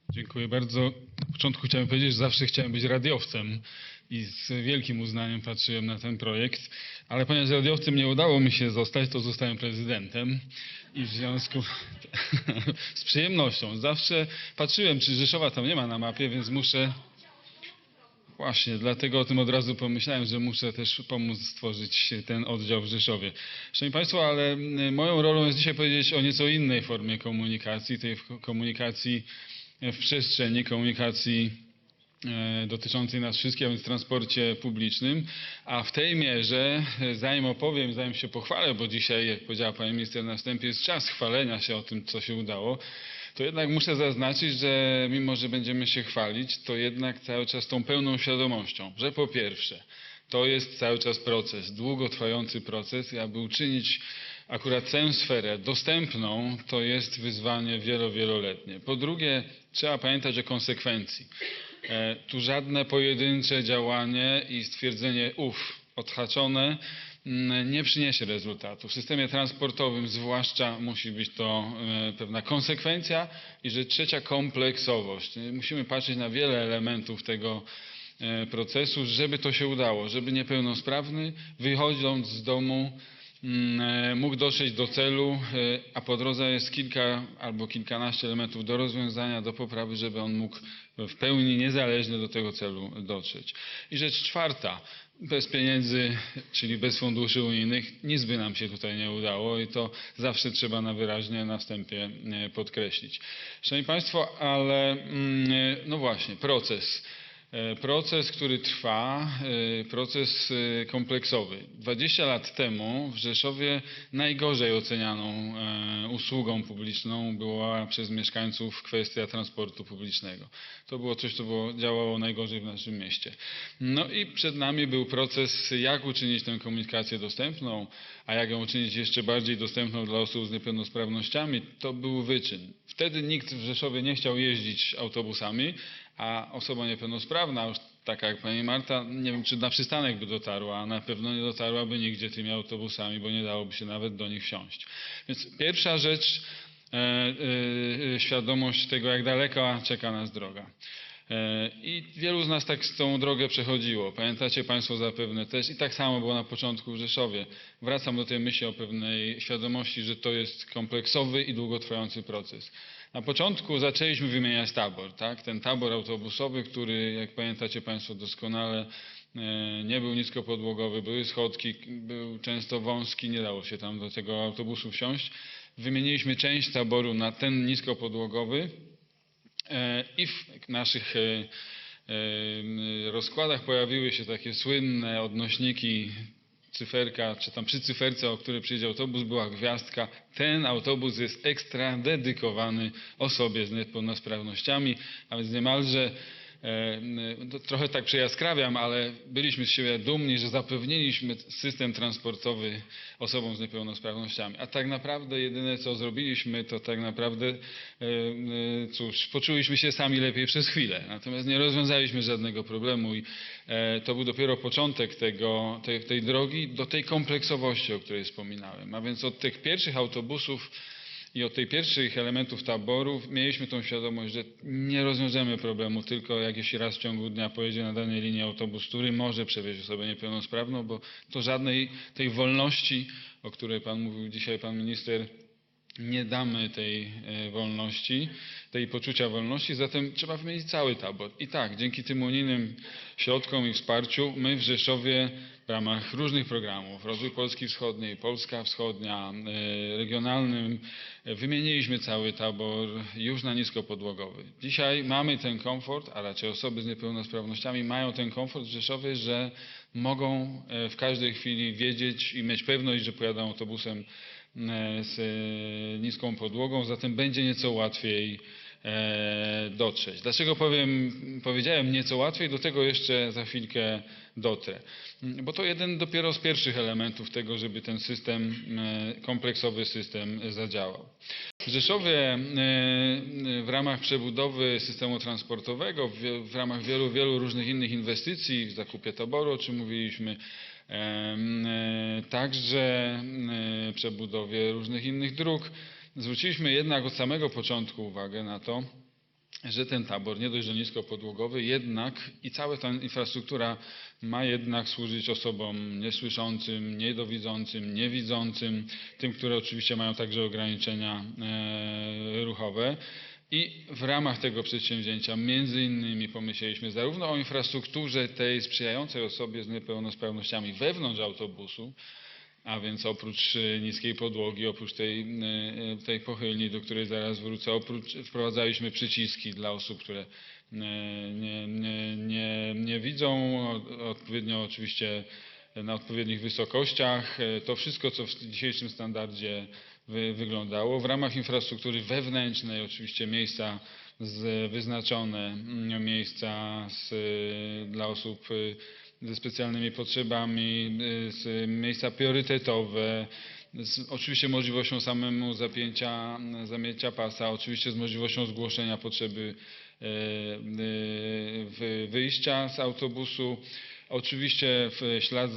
Dziękuję bardzo. Na początku chciałem powiedzieć, że zawsze chciałem być radiowcem i z wielkim uznaniem patrzyłem na ten projekt, ale ponieważ radiowcem nie udało mi się zostać, to zostałem prezydentem i w związku z przyjemnością. Zawsze patrzyłem, czy Rzeszowa tam nie ma na mapie, więc muszę... Właśnie, dlatego o tym od razu pomyślałem, że muszę też pomóc stworzyć ten oddział w Rzeszowie. Szanowni Państwo, ale moją rolą jest dzisiaj powiedzieć o nieco innej formie komunikacji, tej komunikacji w przestrzeni, komunikacji dotyczącej nas wszystkich, a więc w transporcie publicznym. A w tej mierze, zanim opowiem, zanim się pochwalę, bo dzisiaj, jak powiedziała pani minister na wstępie, jest czas chwalenia się o tym, co się udało, to jednak muszę zaznaczyć, że mimo, że będziemy się chwalić, to jednak cały czas tą pełną świadomością, że po pierwsze, to jest cały czas proces, długotrwający proces i aby uczynić akurat tę sferę dostępną, to jest wyzwanie wieloletnie. Po drugie, trzeba pamiętać o konsekwencji. Tu żadne pojedyncze działanie i stwierdzenie odhaczone nie przyniesie rezultatu. W systemie transportowym zwłaszcza musi być to pewna konsekwencja i rzecz trzecia, kompleksowość. Musimy patrzeć na wiele elementów tego procesu, żeby to się udało, żeby niepełnosprawny wychodząc z domu mógł dotrzeć do celu, a po drodze jest kilka albo kilkanaście elementów do rozwiązania, do poprawy, żeby on mógł w pełni niezależnie do tego celu dotrzeć. I rzecz czwarta, bez pieniędzy, czyli bez funduszy unijnych, nic by nam się tutaj nie udało i to zawsze trzeba wyraźnie na wstępie podkreślić. Szanowni Państwo, ale no właśnie, proces, który trwa, proces kompleksowy. 20 lat temu w Rzeszowie najgorzej ocenianą usługą publiczną była przez mieszkańców kwestia transportu publicznego. To było coś, co działało najgorzej w naszym mieście. No i przed nami był proces, jak uczynić tę komunikację dostępną, a jak ją uczynić jeszcze bardziej dostępną dla osób z niepełnosprawnościami. To był wyczyn. Wtedy nikt w Rzeszowie nie chciał jeździć autobusami, a osoba niepełnosprawna, już taka jak pani Marta, nie wiem, czy na przystanek by dotarła, a na pewno nie dotarłaby nigdzie tymi autobusami, bo nie dałoby się nawet do nich wsiąść. Więc pierwsza rzecz, świadomość tego, jak daleka czeka nas droga. I wielu z nas tak tą drogę przechodziło. Pamiętacie Państwo zapewne też i tak samo było na początku w Rzeszowie. Wracam do tej myśli o pewnej świadomości, że to jest kompleksowy i długotrwający proces. Na początku zaczęliśmy wymieniać tabor, tak? Ten tabor autobusowy, który, jak pamiętacie Państwo doskonale, nie był niskopodłogowy, były schodki, był często wąski, nie dało się tam do tego autobusu wsiąść. Wymieniliśmy część taboru na ten niskopodłogowy i w naszych rozkładach pojawiły się takie słynne odnośniki, cyferka, czy tam przy cyferce, o której przyjedzie autobus, była gwiazdka. Ten autobus jest ekstra dedykowany osobie z niepełnosprawnościami, a więc niemalże, trochę tak przejaskrawiam, ale byliśmy z siebie dumni, że zapewniliśmy system transportowy osobom z niepełnosprawnościami. A tak naprawdę jedyne, co zrobiliśmy, to tak naprawdę, cóż, poczuliśmy się sami lepiej przez chwilę. Natomiast nie rozwiązaliśmy żadnego problemu i to był dopiero początek tej drogi do tej kompleksowości, o której wspominałem. A więc od tych pierwszych autobusów i od tych pierwszych elementów taboru mieliśmy tą świadomość, że nie rozwiążemy problemu tylko jakiś raz w ciągu dnia pojedzie na danej linii autobus, który może przewieźć osobę niepełnosprawną, bo to żadnej tej wolności, o której mówił dzisiaj pan minister, nie damy tej wolności, tej poczucia wolności, zatem trzeba wymienić cały tabor. I tak, dzięki tym unijnym środkom i wsparciu my w Rzeszowie w ramach różnych programów, Rozwój Polski Wschodniej, Polska Wschodnia, regionalnym, wymieniliśmy cały tabor już na niskopodłogowy. Dzisiaj mamy ten komfort, a raczej osoby z niepełnosprawnościami mają ten komfort w Rzeszowie, że mogą w każdej chwili wiedzieć i mieć pewność, że pojadą autobusem z niską podłogą, zatem będzie nieco łatwiej dotrzeć. Dlaczego powiedziałem nieco łatwiej? Do tego jeszcze za chwilkę dotrę. Bo to jeden dopiero z pierwszych elementów tego, żeby ten system, kompleksowy system zadziałał. W Rzeszowie w ramach przebudowy systemu transportowego, w ramach wielu różnych innych inwestycji, w zakupie taboru, o czym mówiliśmy, także przebudowie różnych innych dróg, zwróciliśmy jednak od samego początku uwagę na to, że ten tabor, nie dość, że niskopodłogowy, jednak i cała ta infrastruktura ma jednak służyć osobom niesłyszącym, niedowidzącym, niewidzącym, tym, które oczywiście mają także ograniczenia ruchowe. I w ramach tego przedsięwzięcia między innymi pomyśleliśmy zarówno o infrastrukturze tej sprzyjającej osobie z niepełnosprawnościami wewnątrz autobusu, a więc oprócz niskiej podłogi, oprócz tej pochylni, do której zaraz wrócę, wprowadzaliśmy przyciski dla osób, które nie widzą, odpowiednio oczywiście na odpowiednich wysokościach. To wszystko, co w dzisiejszym standardzie wyglądało. W ramach infrastruktury wewnętrznej oczywiście miejsca wyznaczone, miejsca dla osób ze specjalnymi potrzebami, miejsca priorytetowe, oczywiście możliwością samemu zamięcia pasa, oczywiście z możliwością zgłoszenia potrzeby wyjścia z autobusu. Oczywiście w ślad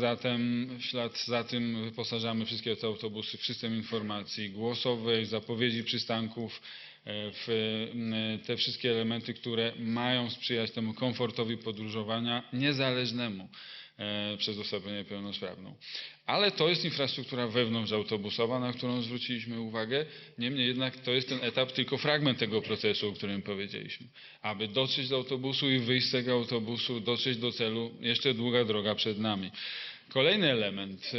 za tym wyposażamy wszystkie te autobusy w system informacji głosowej, zapowiedzi przystanków, w te wszystkie elementy, które mają sprzyjać temu komfortowi podróżowania niezależnemu przez osobę niepełnosprawną. Ale to jest infrastruktura wewnątrzautobusowa, na którą zwróciliśmy uwagę. Niemniej jednak to jest ten etap, tylko fragment tego procesu, o którym powiedzieliśmy. Aby dotrzeć do autobusu i wyjść z tego autobusu, dotrzeć do celu, jeszcze długa droga przed nami. Kolejny element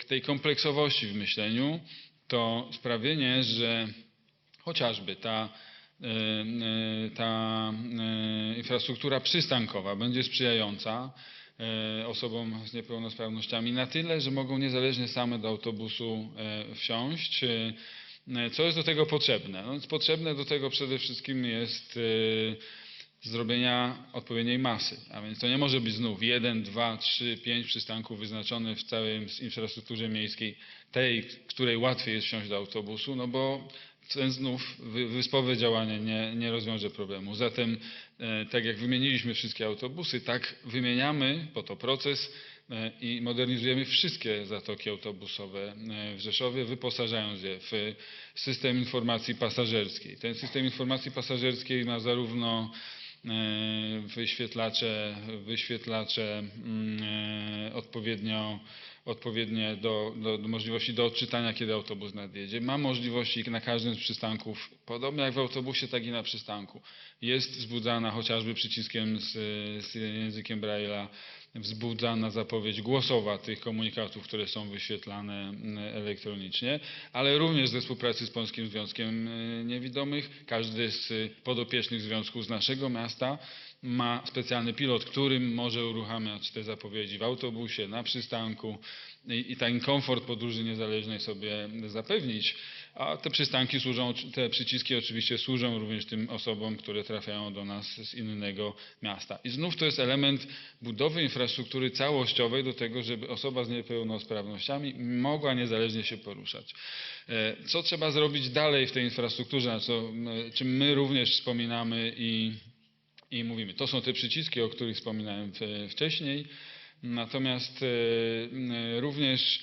tej kompleksowości w myśleniu to sprawienie, że chociażby ta infrastruktura przystankowa będzie sprzyjająca osobom z niepełnosprawnościami na tyle, że mogą niezależnie same do autobusu wsiąść. Co jest do tego potrzebne? No, potrzebne do tego przede wszystkim jest zrobienia odpowiedniej masy. A więc to nie może być znów 1, 2, 3, 5 przystanków wyznaczonych w całej infrastrukturze miejskiej, tej, której łatwiej jest wsiąść do autobusu, no bo ten znów wyspowe działanie nie rozwiąże problemu. Zatem tak jak wymieniliśmy wszystkie autobusy, tak wymieniamy, po to proces, i modernizujemy wszystkie zatoki autobusowe w Rzeszowie, wyposażając je w system informacji pasażerskiej. Ten system informacji pasażerskiej ma zarówno wyświetlacze odpowiednie do możliwości do odczytania, kiedy autobus nadjedzie. Ma możliwości na każdym z przystanków, podobnie jak w autobusie, tak i na przystanku. Jest wzbudzana chociażby przyciskiem z językiem Braille'a, wzbudzana zapowiedź głosowa tych komunikatów, które są wyświetlane elektronicznie, ale również we współpracy z Polskim Związkiem Niewidomych. Każdy z podopiecznych związków z naszego miasta ma specjalny pilot, którym może uruchamiać te zapowiedzi w autobusie, na przystanku i ten komfort podróży niezależnej sobie zapewnić. A te przyciski oczywiście służą również tym osobom, które trafiają do nas z innego miasta. I znów to jest element budowy infrastruktury całościowej do tego, żeby osoba z niepełnosprawnościami mogła niezależnie się poruszać. Co trzeba zrobić dalej w tej infrastrukturze, czym my również wspominamy i mówimy. To są te przyciski, o których wspominałem wcześniej. Natomiast również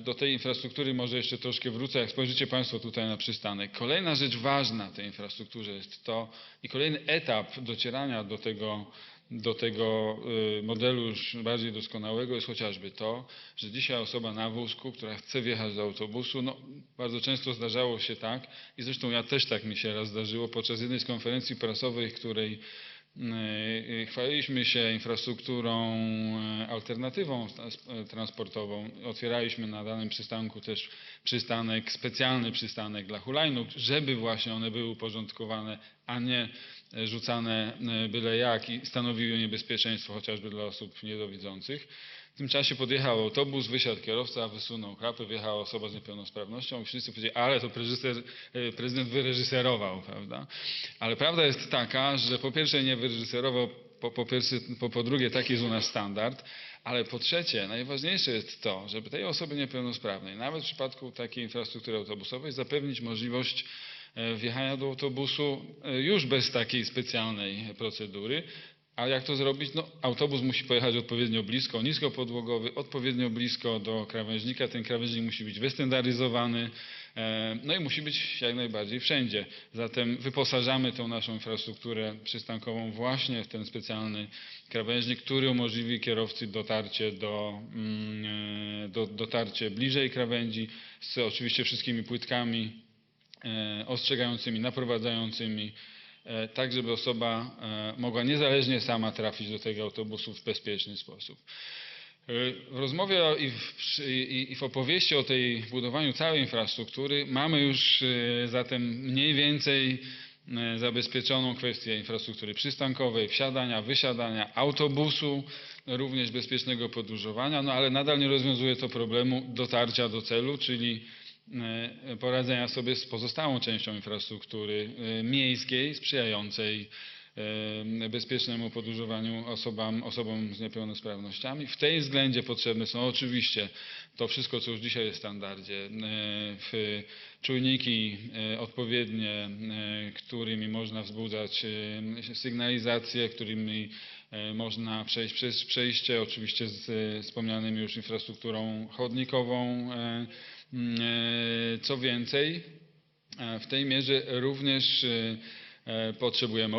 do tej infrastruktury może jeszcze troszkę wrócę, jak spojrzycie Państwo tutaj na przystanek. Kolejna rzecz ważna w tej infrastrukturze jest to i kolejny etap docierania do tego modelu już bardziej doskonałego jest chociażby to, że dzisiaj osoba na wózku, która chce wjechać do autobusu, bardzo często zdarzało się tak i zresztą ja też tak mi się raz zdarzyło podczas jednej z konferencji prasowej, w której chwaliliśmy się infrastrukturą alternatywą transportową. Otwieraliśmy na danym przystanku też specjalny przystanek dla hulajnóg, żeby właśnie one były uporządkowane, a nie rzucane byle jak i stanowiły niebezpieczeństwo chociażby dla osób niedowidzących. W tym czasie podjechał autobus, wysiadł kierowca, wysunął klapę, wjechała osoba z niepełnosprawnością i wszyscy powiedzieli, ale to prezydent wyreżyserował, prawda? Ale prawda jest taka, że po pierwsze nie wyreżyserował, po drugie taki jest u nas standard, ale po trzecie najważniejsze jest to, żeby tej osobie niepełnosprawnej, nawet w przypadku takiej infrastruktury autobusowej, zapewnić możliwość wjechania do autobusu już bez takiej specjalnej procedury. A jak to zrobić? Autobus musi pojechać odpowiednio blisko, niskopodłogowy, odpowiednio blisko do krawężnika. Ten krawężnik musi być wystandaryzowany, i musi być jak najbardziej wszędzie. Zatem wyposażamy tę naszą infrastrukturę przystankową właśnie w ten specjalny krawężnik, który umożliwi kierowcy dotarcie bliżej krawędzi z oczywiście wszystkimi płytkami ostrzegającymi, naprowadzającymi, tak żeby osoba mogła niezależnie sama trafić do tego autobusu w bezpieczny sposób. W rozmowie i w opowieści o tej budowaniu całej infrastruktury mamy już zatem mniej więcej zabezpieczoną kwestię infrastruktury przystankowej, wsiadania, wysiadania, autobusu, również bezpiecznego podróżowania, ale nadal nie rozwiązuje to problemu dotarcia do celu, czyli poradzenia sobie z pozostałą częścią infrastruktury miejskiej sprzyjającej bezpiecznemu podróżowaniu osobom z niepełnosprawnościami. W tej względzie potrzebne są oczywiście to wszystko, co już dzisiaj jest w standardzie, czujniki odpowiednie, którymi można wzbudzać sygnalizację, którymi można przejść przez przejście, oczywiście z wspomnianymi już infrastrukturą chodnikową. Co więcej, w tej mierze również potrzebujemy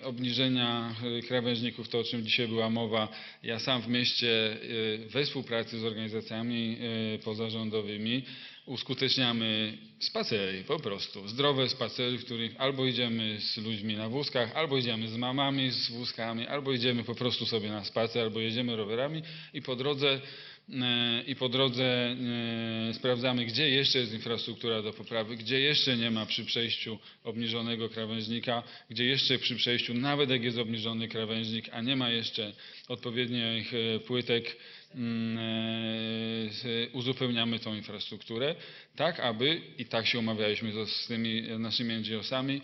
obniżenia krawężników, to o czym dzisiaj była mowa. Ja sam w mieście we współpracy z organizacjami pozarządowymi uskuteczniamy spacery, po prostu zdrowe spacery, w których albo idziemy z ludźmi na wózkach, albo idziemy z mamami z wózkami, albo idziemy po prostu sobie na spacer, albo jedziemy rowerami i po drodze sprawdzamy, gdzie jeszcze jest infrastruktura do poprawy, gdzie jeszcze nie ma przy przejściu obniżonego krawężnika, gdzie jeszcze przy przejściu, nawet jak jest obniżony krawężnik, a nie ma jeszcze odpowiednich płytek, uzupełniamy tą infrastrukturę, tak aby, i tak się umawialiśmy z tymi naszymi NGO-sami,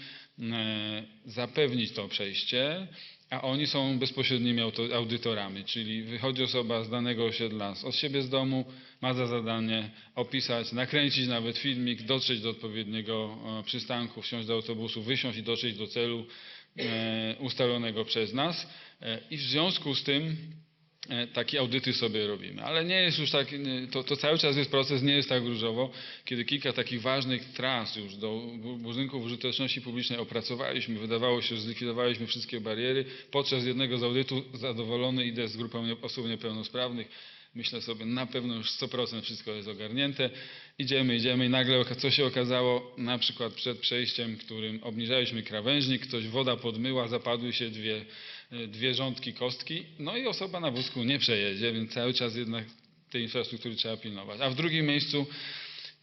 zapewnić to przejście, a oni są bezpośrednimi audytorami, czyli wychodzi osoba z danego osiedla od siebie z domu, ma za zadanie opisać, nakręcić nawet filmik, dotrzeć do odpowiedniego przystanku, wsiąść do autobusu, wysiąść i dotrzeć do celu ustalonego przez nas. I w związku z tym takie audyty sobie robimy. Ale nie jest już tak, to cały czas jest proces, nie jest tak różowo. Kiedy kilka takich ważnych tras już do budynków użyteczności publicznej opracowaliśmy, wydawało się, że zlikwidowaliśmy wszystkie bariery, podczas jednego z audytu zadowolony idę z grupą osób niepełnosprawnych, myślę sobie, na pewno już 100% wszystko jest ogarnięte. Idziemy i nagle co się okazało, na przykład przed przejściem, którym obniżaliśmy krawężnik, woda podmyła, zapadły się dwie rządki kostki, no i osoba na wózku nie przejedzie, więc cały czas jednak tej infrastruktury trzeba pilnować. A w drugim miejscu,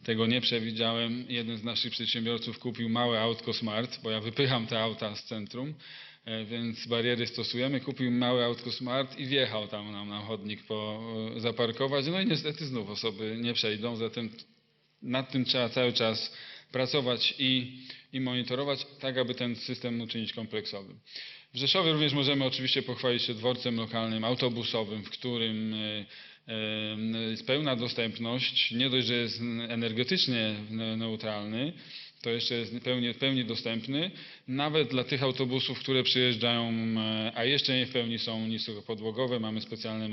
tego nie przewidziałem, jeden z naszych przedsiębiorców kupił małe autko Smart, bo ja wypycham te auta z centrum, więc bariery stosujemy. Kupił małe autko Smart i wjechał tam nam na chodnik zaparkować. No i niestety znów osoby nie przejdą, zatem nad tym trzeba cały czas pracować i monitorować, tak aby ten system uczynić kompleksowym. W Rzeszowie również możemy oczywiście pochwalić się dworcem lokalnym, autobusowym, w którym jest pełna dostępność. Nie dość, że jest energetycznie neutralny, to jeszcze jest w pełni dostępny, nawet dla tych autobusów, które przyjeżdżają, a jeszcze nie w pełni są nisopodłogowe. Mamy specjalny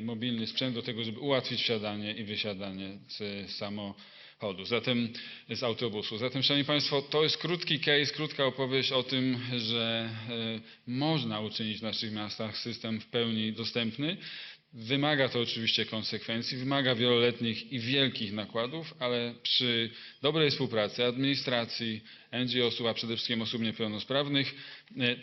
mobilny sprzęt do tego, żeby ułatwić wsiadanie i wysiadanie z samochodu, z autobusu. Zatem, szanowni państwo, to jest krótki case, krótka opowieść o tym, że można uczynić w naszych miastach system w pełni dostępny. Wymaga to oczywiście konsekwencji, wymaga wieloletnich i wielkich nakładów, ale przy dobrej współpracy administracji, NGO-sów, a przede wszystkim osób niepełnosprawnych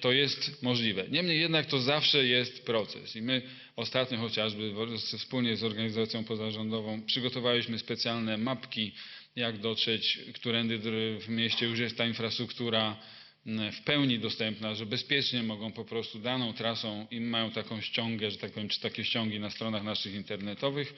to jest możliwe. Niemniej jednak to zawsze jest proces i my ostatnio chociażby wspólnie z organizacją pozarządową przygotowaliśmy specjalne mapki, jak dotrzeć, którędy w mieście już jest ta infrastruktura w pełni dostępna, że bezpiecznie mogą po prostu daną trasą i mają taką ściągę, że tak powiem, czy takie ściągi na stronach naszych internetowych,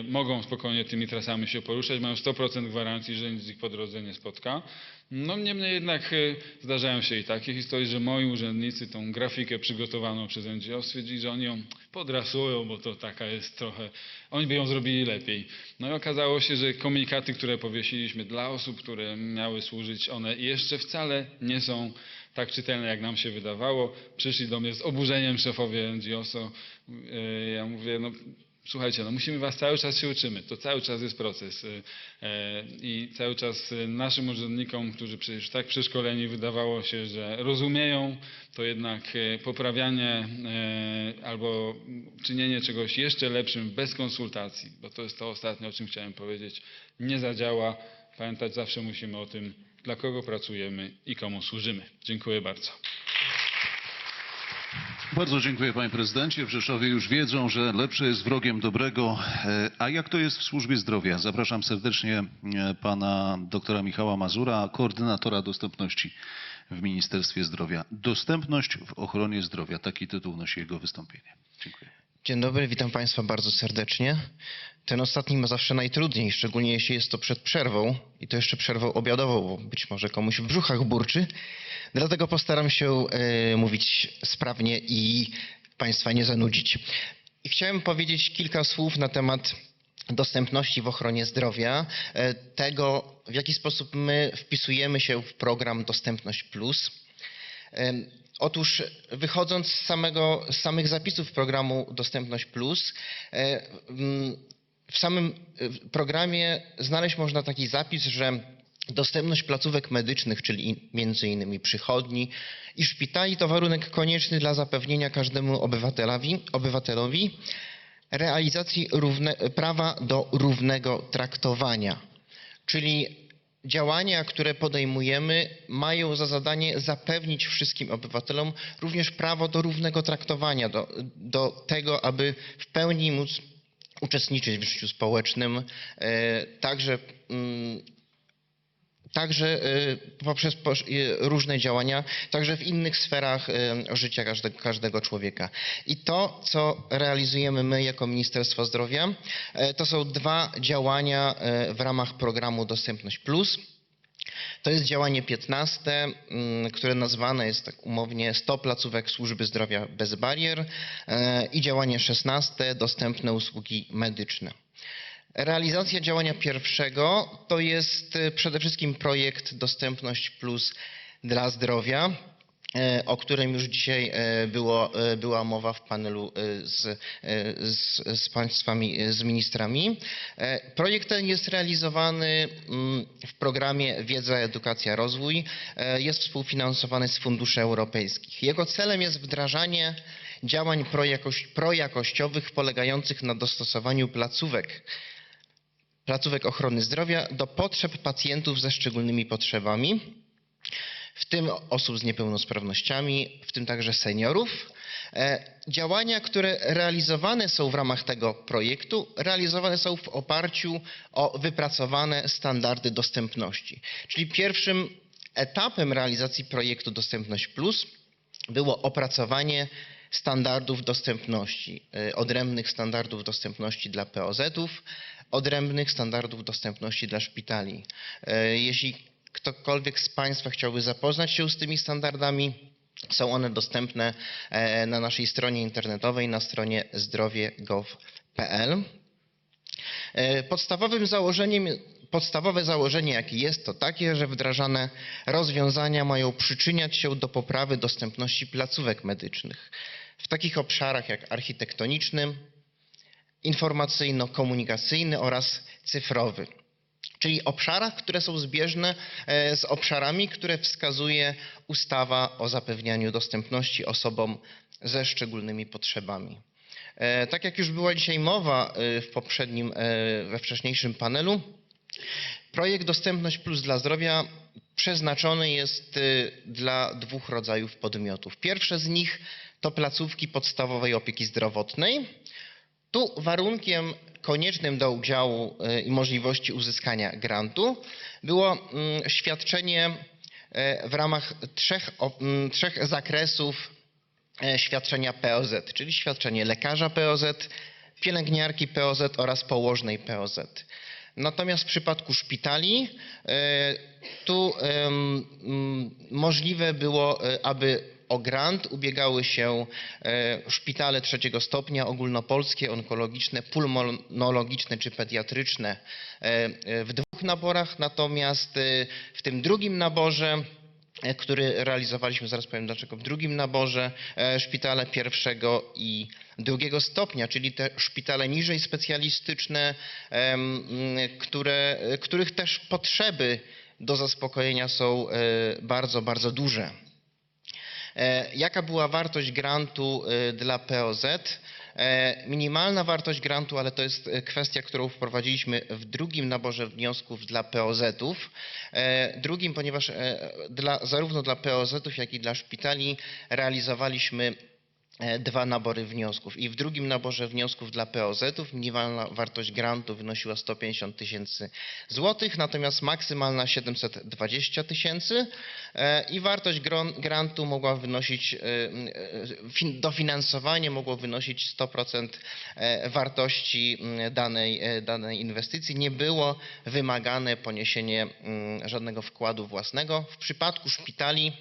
mogą spokojnie tymi trasami się poruszać, mają 100% gwarancji, że nic ich po drodze nie spotka. No niemniej jednak zdarzają się i takie historie, że moi urzędnicy tą grafikę przygotowaną przez NGO stwierdzili, że oni ją podrasują, bo to taka jest trochę, oni by ją zrobili lepiej. No i okazało się, że komunikaty, które powiesiliśmy dla osób, które miały służyć, one jeszcze wcale nie są tak czytelne, jak nam się wydawało. Przyszli do mnie z oburzeniem szefowie NGO. Ja mówię, no słuchajcie, no musimy was, cały czas się uczymy, to cały czas jest proces i cały czas naszym urzędnikom, którzy przecież tak przeszkoleni wydawało się, że rozumieją, to jednak poprawianie albo czynienie czegoś jeszcze lepszym bez konsultacji, bo to jest to ostatnie, o czym chciałem powiedzieć, nie zadziała. Pamiętać zawsze musimy o tym, dla kogo pracujemy i komu służymy. Dziękuję bardzo. Bardzo dziękuję panie prezydencie. W Rzeszowie już wiedzą, że lepsze jest wrogiem dobrego. A jak to jest w służbie zdrowia? Zapraszam serdecznie pana doktora Michała Mazura, koordynatora dostępności w Ministerstwie Zdrowia. Dostępność w ochronie zdrowia. Taki tytuł nosi jego wystąpienie. Dziękuję. Dzień dobry, witam państwa bardzo serdecznie. Ten ostatni ma zawsze najtrudniej, szczególnie jeśli jest to przed przerwą i to jeszcze przerwą obiadową, bo być może komuś w brzuchach burczy. Dlatego postaram się mówić sprawnie i państwa nie zanudzić. I chciałem powiedzieć kilka słów na temat dostępności w ochronie zdrowia, tego w jaki sposób my wpisujemy się w program Dostępność Plus. Otóż wychodząc z samych zapisów programu Dostępność Plus, w samym programie znaleźć można taki zapis, że dostępność placówek medycznych, czyli między innymi przychodni i szpitali, to warunek konieczny dla zapewnienia każdemu obywatelowi realizacji prawa do równego traktowania. Czyli działania, które podejmujemy, mają za zadanie zapewnić wszystkim obywatelom również prawo do równego traktowania, do tego, aby w pełni móc uczestniczyć w życiu społecznym, także poprzez różne działania, także w innych sferach życia każdego człowieka. I to, co realizujemy my jako Ministerstwo Zdrowia, to są dwa działania w ramach programu Dostępność Plus. To jest działanie 15, które nazwane jest tak umownie 100 placówek służby zdrowia bez barier i działanie 16, dostępne usługi medyczne. Realizacja działania pierwszego to jest przede wszystkim projekt Dostępność Plus dla zdrowia, o którym już dzisiaj była mowa w panelu z państwami, z ministrami. Projekt ten jest realizowany w programie Wiedza, Edukacja, Rozwój. Jest współfinansowany z funduszy europejskich. Jego celem jest wdrażanie działań projakościowych polegających na dostosowaniu placówek ochrony zdrowia do potrzeb pacjentów ze szczególnymi potrzebami, w tym osób z niepełnosprawnościami, w tym także seniorów. Działania, które realizowane są w ramach tego projektu, realizowane są w oparciu o wypracowane standardy dostępności. Czyli pierwszym etapem realizacji projektu Dostępność Plus było opracowanie standardów dostępności, odrębnych standardów dostępności dla POZ-ów, odrębnych standardów dostępności dla szpitali. Jeśli ktokolwiek z Państwa chciałby zapoznać się z tymi standardami, są one dostępne na naszej stronie internetowej, na stronie zdrowie.gov.pl. Podstawowe założenie, jakie jest, to takie, że wdrażane rozwiązania mają przyczyniać się do poprawy dostępności placówek medycznych w takich obszarach jak architektoniczny, informacyjno-komunikacyjny oraz cyfrowy. Czyli obszarach, które są zbieżne z obszarami, które wskazuje ustawa o zapewnianiu dostępności osobom ze szczególnymi potrzebami. Tak jak już była dzisiaj mowa we wcześniejszym panelu, projekt Dostępność Plus dla zdrowia przeznaczony jest dla dwóch rodzajów podmiotów. Pierwsze z nich to placówki podstawowej opieki zdrowotnej. Tu warunkiem koniecznym do udziału i możliwości uzyskania grantu było świadczenie w ramach trzech zakresów świadczenia POZ, czyli świadczenie lekarza POZ, pielęgniarki POZ oraz położnej POZ. Natomiast w przypadku szpitali tu możliwe było, aby o grant ubiegały się szpitale trzeciego stopnia, ogólnopolskie, onkologiczne, pulmonologiczne czy pediatryczne w dwóch naborach. Natomiast w tym drugim naborze, który realizowaliśmy, zaraz powiem dlaczego, w drugim naborze szpitale pierwszego i drugiego stopnia, czyli te szpitale niżej specjalistyczne, których też potrzeby do zaspokojenia są bardzo, bardzo duże. Jaka była wartość grantu dla POZ? Minimalna wartość grantu, ale to jest kwestia, którą wprowadziliśmy w drugim naborze wniosków dla POZ-ów. Drugim, ponieważ zarówno dla POZ-ów, jak i dla szpitali realizowaliśmy dwa nabory wniosków. I w drugim naborze wniosków dla POZ-ów minimalna wartość grantu wynosiła 150 000 złotych, natomiast maksymalna 720 000 i wartość grantu mogła wynosić, dofinansowanie mogło wynosić 100% wartości danej inwestycji. Nie było wymagane poniesienie żadnego wkładu własnego. W przypadku szpitali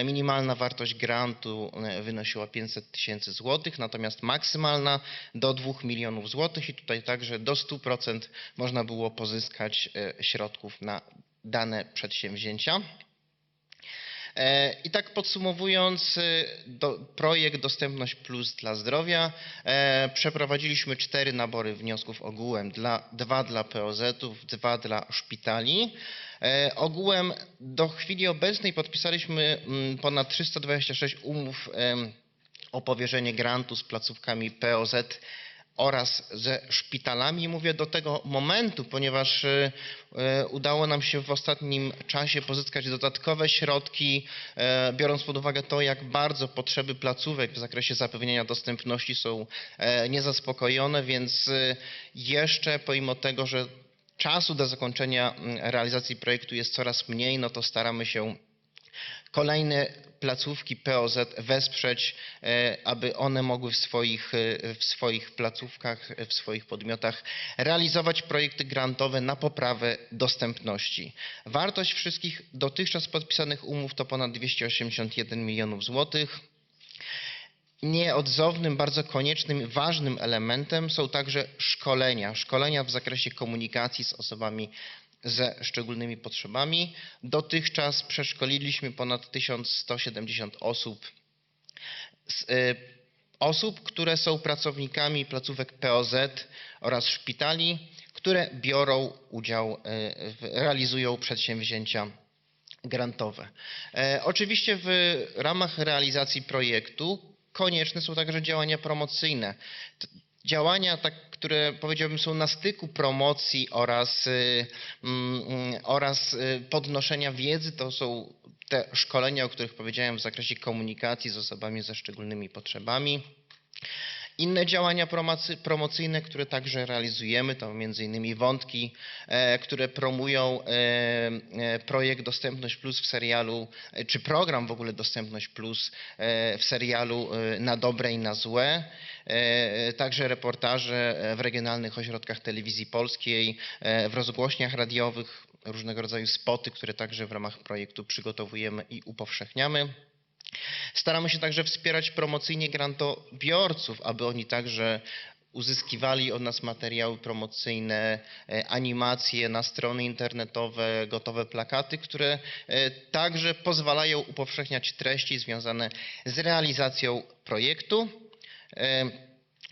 minimalna wartość grantu wynosiła 500 000 złotych, natomiast maksymalna do 2 milionów złotych i tutaj także do 100% można było pozyskać środków na dane przedsięwzięcia. I tak podsumowując, projekt Dostępność Plus dla zdrowia, przeprowadziliśmy 4 nabory wniosków ogółem, 2 dla POZ-ów, 2 dla szpitali. Ogółem do chwili obecnej podpisaliśmy ponad 326 umów o powierzenie grantu z placówkami POZ oraz ze szpitalami. Mówię do tego momentu, ponieważ udało nam się w ostatnim czasie pozyskać dodatkowe środki, biorąc pod uwagę to, jak bardzo potrzeby placówek w zakresie zapewnienia dostępności są niezaspokojone, więc jeszcze pomimo tego, że czasu do zakończenia realizacji projektu jest coraz mniej, no to staramy się kolejne placówki POZ wesprzeć, aby one mogły w swoich placówkach, w swoich podmiotach realizować projekty grantowe na poprawę dostępności. Wartość wszystkich dotychczas podpisanych umów to ponad 281 milionów złotych. Nieodzownym, bardzo koniecznym, ważnym elementem są także szkolenia. Szkolenia w zakresie komunikacji z osobami ze szczególnymi potrzebami. Dotychczas przeszkoliliśmy ponad 1170 osób, które są pracownikami placówek POZ oraz szpitali, które biorą udział, realizują przedsięwzięcia grantowe. Oczywiście w ramach realizacji projektu konieczne są także działania promocyjne. Działania, które powiedziałbym są na styku promocji oraz podnoszenia wiedzy, to są te szkolenia, o których powiedziałem w zakresie komunikacji z osobami ze szczególnymi potrzebami. Inne działania promocyjne, które także realizujemy, to m.in. wątki, które promują projekt Dostępność Plus w serialu, czy program w ogóle Dostępność Plus w serialu Na dobre i na złe. Także reportaże w regionalnych ośrodkach telewizji polskiej, w rozgłośniach radiowych, różnego rodzaju spoty, które także w ramach projektu przygotowujemy i upowszechniamy. Staramy się także wspierać promocyjnie grantobiorców, aby oni także uzyskiwali od nas materiały promocyjne, animacje na strony internetowe, gotowe plakaty, które także pozwalają upowszechniać treści związane z realizacją projektu.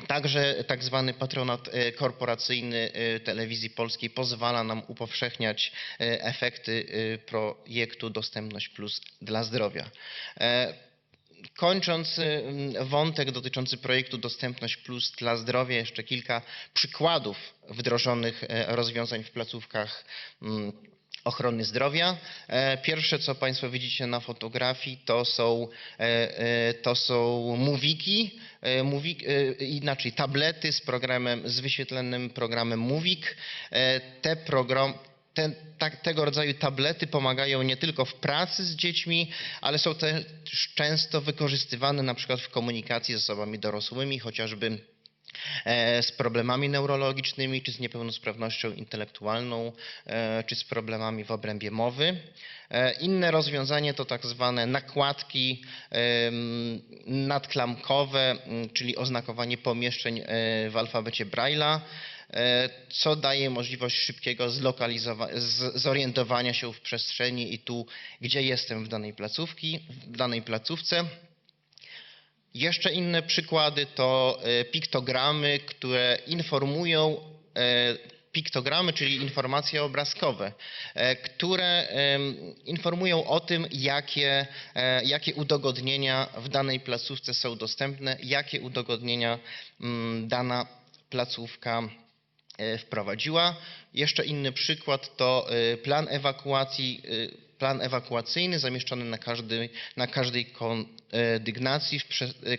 Także tak zwany patronat korporacyjny Telewizji Polskiej pozwala nam upowszechniać efekty projektu Dostępność Plus dla zdrowia. Kończąc wątek dotyczący projektu Dostępność Plus dla zdrowia, jeszcze kilka przykładów wdrożonych rozwiązań w placówkach ochrony zdrowia. Pierwsze, co Państwo widzicie na fotografii, to są mówiki, inaczej tablety z wyświetlonym programem Mówik. Tego rodzaju tablety pomagają nie tylko w pracy z dziećmi, ale są też często wykorzystywane na przykład w komunikacji z osobami dorosłymi, chociażby z problemami neurologicznymi, czy z niepełnosprawnością intelektualną, czy z problemami w obrębie mowy. Inne rozwiązanie to tak zwane nakładki nadklamkowe, czyli oznakowanie pomieszczeń w alfabecie Braille'a, co daje możliwość szybkiego zorientowania się w przestrzeni i tu, gdzie jestem w danej placówce. Jeszcze inne przykłady to piktogramy, które informują, czyli informacje obrazkowe, które informują o tym, jakie udogodnienia w danej placówce są dostępne, jakie udogodnienia dana placówka wprowadziła. Jeszcze inny przykład to plan ewakuacyjny zamieszczony na każdej kondygnacji,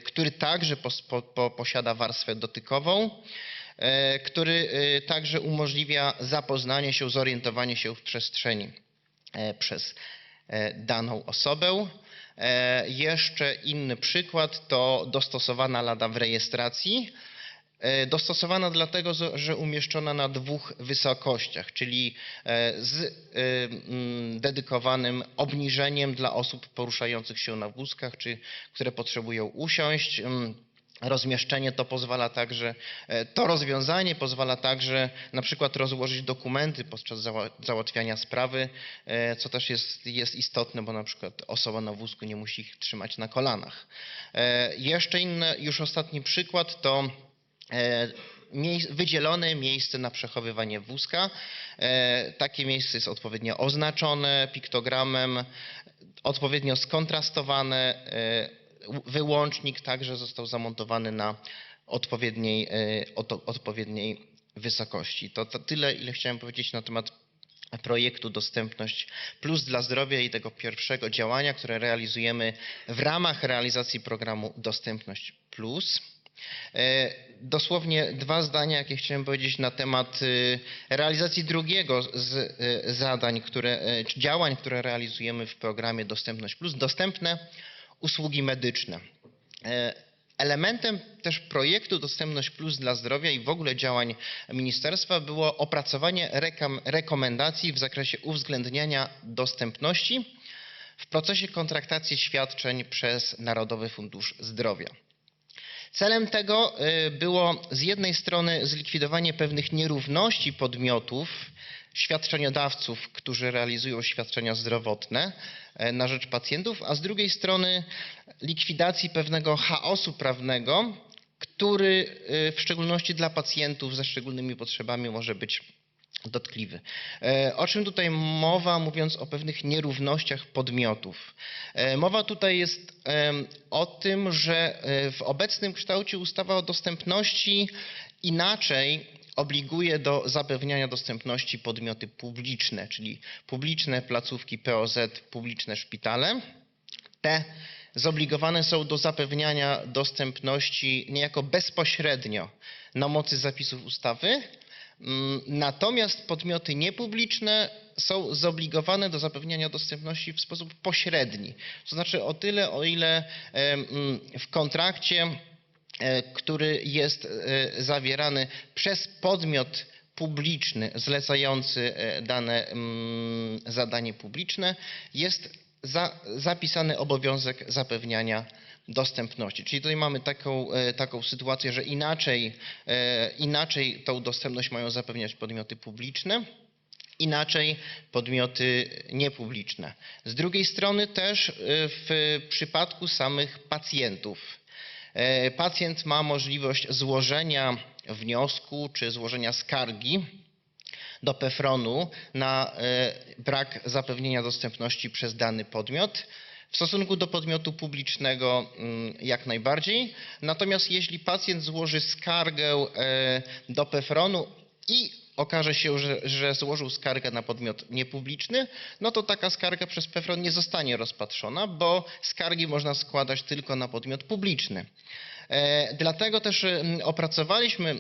który także posiada warstwę dotykową, który także umożliwia zapoznanie się, zorientowanie się w przestrzeni przez daną osobę. Jeszcze inny przykład to dostosowana LADA w rejestracji. Dostosowana dlatego, że umieszczona na dwóch wysokościach, czyli z dedykowanym obniżeniem dla osób poruszających się na wózkach, czy które potrzebują usiąść. Rozmieszczenie to rozwiązanie pozwala także na przykład rozłożyć dokumenty podczas załatwiania sprawy, co też jest istotne, bo na przykład osoba na wózku nie musi ich trzymać na kolanach. Jeszcze już ostatni przykład to wydzielone miejsce na przechowywanie wózka. Takie miejsce jest odpowiednio oznaczone piktogramem, odpowiednio skontrastowane. Wyłącznik także został zamontowany na odpowiedniej wysokości. To tyle, ile chciałem powiedzieć na temat projektu Dostępność Plus dla zdrowia i tego pierwszego działania, które realizujemy w ramach realizacji programu Dostępność Plus. Dosłownie dwa zdania, jakie chciałem powiedzieć na temat realizacji drugiego z działań, które realizujemy w programie Dostępność Plus. Dostępne usługi medyczne. Elementem też projektu Dostępność Plus dla zdrowia i w ogóle działań ministerstwa było opracowanie rekomendacji w zakresie uwzględniania dostępności w procesie kontraktacji świadczeń przez Narodowy Fundusz Zdrowia. Celem tego było z jednej strony zlikwidowanie pewnych nierówności podmiotów świadczeniodawców, którzy realizują świadczenia zdrowotne na rzecz pacjentów, a z drugiej strony likwidacji pewnego chaosu prawnego, który w szczególności dla pacjentów ze szczególnymi potrzebami może być dotkliwy. O czym tutaj mowa, mówiąc o pewnych nierównościach podmiotów? Mowa tutaj jest o tym, że w obecnym kształcie ustawa o dostępności inaczej obliguje do zapewniania dostępności podmioty publiczne, czyli publiczne placówki POZ, publiczne szpitale. Te zobligowane są do zapewniania dostępności niejako bezpośrednio na mocy zapisów ustawy, natomiast podmioty niepubliczne są zobligowane do zapewniania dostępności w sposób pośredni. To znaczy o tyle, o ile w kontrakcie, który jest zawierany przez podmiot publiczny zlecający dane zadanie publiczne, jest zapisany obowiązek zapewniania dostępności. Czyli tutaj mamy taką sytuację, że inaczej tą dostępność mają zapewniać podmioty publiczne, inaczej podmioty niepubliczne. Z drugiej strony też w przypadku samych pacjentów. Pacjent ma możliwość złożenia wniosku czy złożenia skargi do PFRON-u na brak zapewnienia dostępności przez dany podmiot. W stosunku do podmiotu publicznego jak najbardziej. Natomiast jeśli pacjent złoży skargę do PFRON-u i okaże się, że złożył skargę na podmiot niepubliczny, no to taka skarga przez PFRON nie zostanie rozpatrzona, bo skargi można składać tylko na podmiot publiczny. Dlatego też opracowaliśmy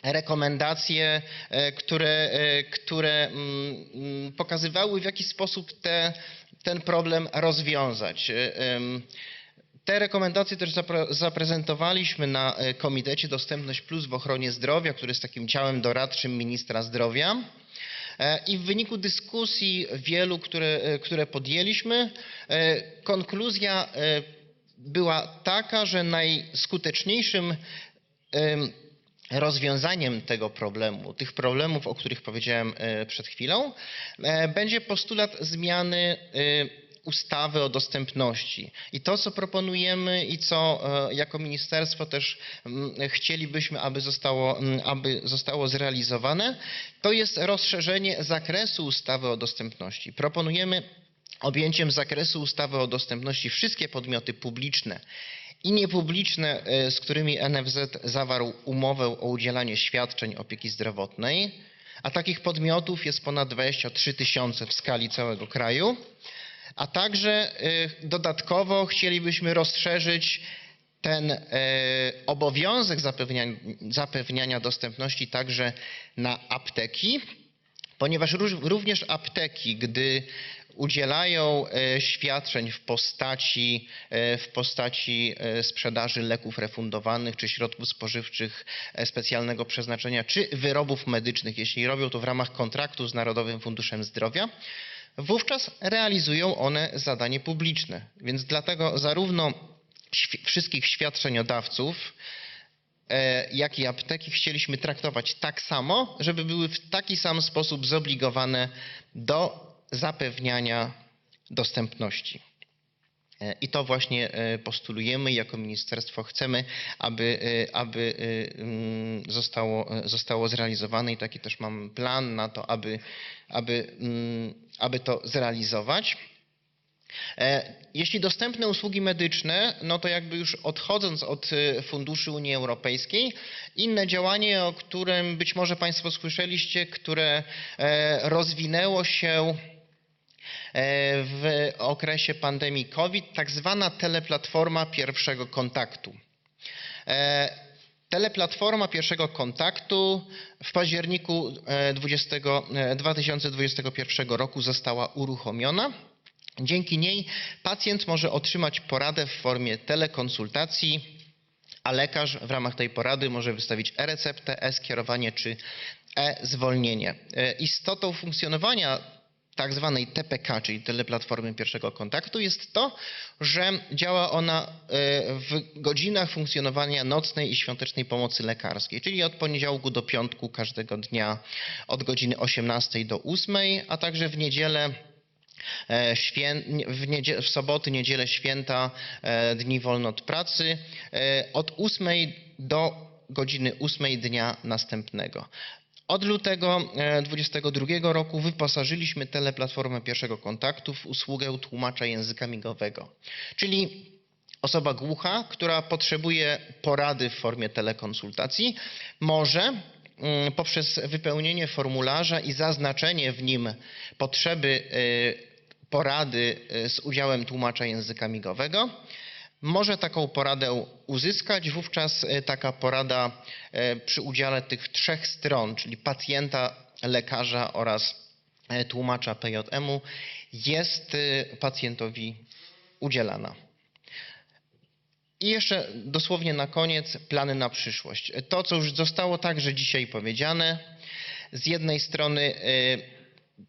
rekomendacje, które pokazywały, w jaki sposób ten problem rozwiązać. Te rekomendacje też zaprezentowaliśmy na Komitecie Dostępność Plus w ochronie zdrowia, który jest takim ciałem doradczym ministra zdrowia. I w wyniku dyskusji wielu, które podjęliśmy, konkluzja była taka, że najskuteczniejszym rozwiązaniem tego problemu, tych problemów, o których powiedziałem przed chwilą, będzie postulat zmiany ustawy o dostępności. I to, co proponujemy i co jako ministerstwo też chcielibyśmy, aby zostało zrealizowane, to jest rozszerzenie zakresu ustawy o dostępności. Proponujemy objęciem zakresu ustawy o dostępności wszystkie podmioty publiczne i niepubliczne, z którymi NFZ zawarł umowę o udzielanie świadczeń opieki zdrowotnej, a takich podmiotów jest ponad 23 000 w skali całego kraju, a także dodatkowo chcielibyśmy rozszerzyć ten obowiązek zapewniania dostępności także na apteki, ponieważ również apteki, gdy udzielają świadczeń w postaci sprzedaży leków refundowanych, czy środków spożywczych specjalnego przeznaczenia, czy wyrobów medycznych, jeśli robią to w ramach kontraktu z Narodowym Funduszem Zdrowia, wówczas realizują one zadanie publiczne. Więc dlatego zarówno wszystkich świadczeniodawców, jak i apteki chcieliśmy traktować tak samo, żeby były w taki sam sposób zobligowane do zapewniania dostępności. I to właśnie postulujemy jako ministerstwo. Chcemy, aby zostało zrealizowane i taki też mamy plan na to, aby to zrealizować. Jeśli dostępne usługi medyczne, no to jakby już odchodząc od funduszy Unii Europejskiej, inne działanie, o którym być może Państwo słyszeliście, które rozwinęło się w okresie pandemii COVID, tak zwana teleplatforma pierwszego kontaktu. Teleplatforma pierwszego kontaktu w październiku 2021 roku została uruchomiona. Dzięki niej pacjent może otrzymać poradę w formie telekonsultacji, a lekarz w ramach tej porady może wystawić e-receptę, e-skierowanie czy e-zwolnienie. Istotą funkcjonowania tak zwanej TPK, czyli Teleplatformy Pierwszego Kontaktu, jest to, że działa ona w godzinach funkcjonowania nocnej i świątecznej pomocy lekarskiej, czyli od poniedziałku do piątku każdego dnia od godziny 18 do 8, a także w niedzielę, w soboty, niedzielę, święta, dni wolne od pracy od 8 do godziny 8 dnia następnego. Od lutego 2022 roku wyposażyliśmy Teleplatformę Pierwszego Kontaktu w usługę tłumacza języka migowego, czyli osoba głucha, która potrzebuje porady w formie telekonsultacji, może poprzez wypełnienie formularza i zaznaczenie w nim potrzeby porady z udziałem tłumacza języka migowego, może taką poradę uzyskać. Wówczas taka porada przy udziale tych 3 stron, czyli pacjenta, lekarza oraz tłumacza PJM-u, jest pacjentowi udzielana. I jeszcze dosłownie na koniec plany na przyszłość. To, co już zostało także dzisiaj powiedziane, z jednej strony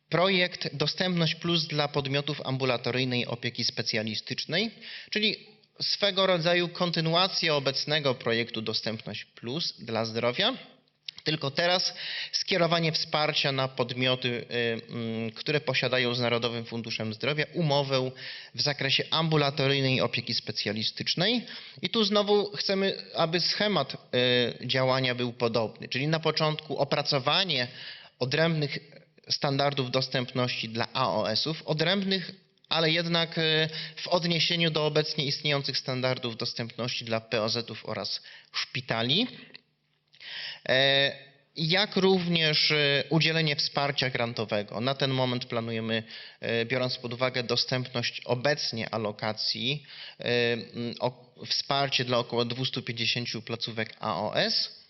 projekt Dostępność Plus dla podmiotów ambulatoryjnej opieki specjalistycznej, czyli swego rodzaju kontynuacja obecnego projektu Dostępność Plus dla zdrowia, tylko teraz skierowanie wsparcia na podmioty, które posiadają z Narodowym Funduszem Zdrowia umowę w zakresie ambulatoryjnej opieki specjalistycznej. I tu znowu chcemy, aby schemat działania był podobny, czyli na początku opracowanie odrębnych standardów dostępności dla AOS-ów, odrębnych, ale jednak w odniesieniu do obecnie istniejących standardów dostępności dla POZ-ów oraz szpitali, jak również udzielenie wsparcia grantowego. Na ten moment planujemy, biorąc pod uwagę dostępność obecnie alokacji, wsparcie dla około 250 placówek AOS.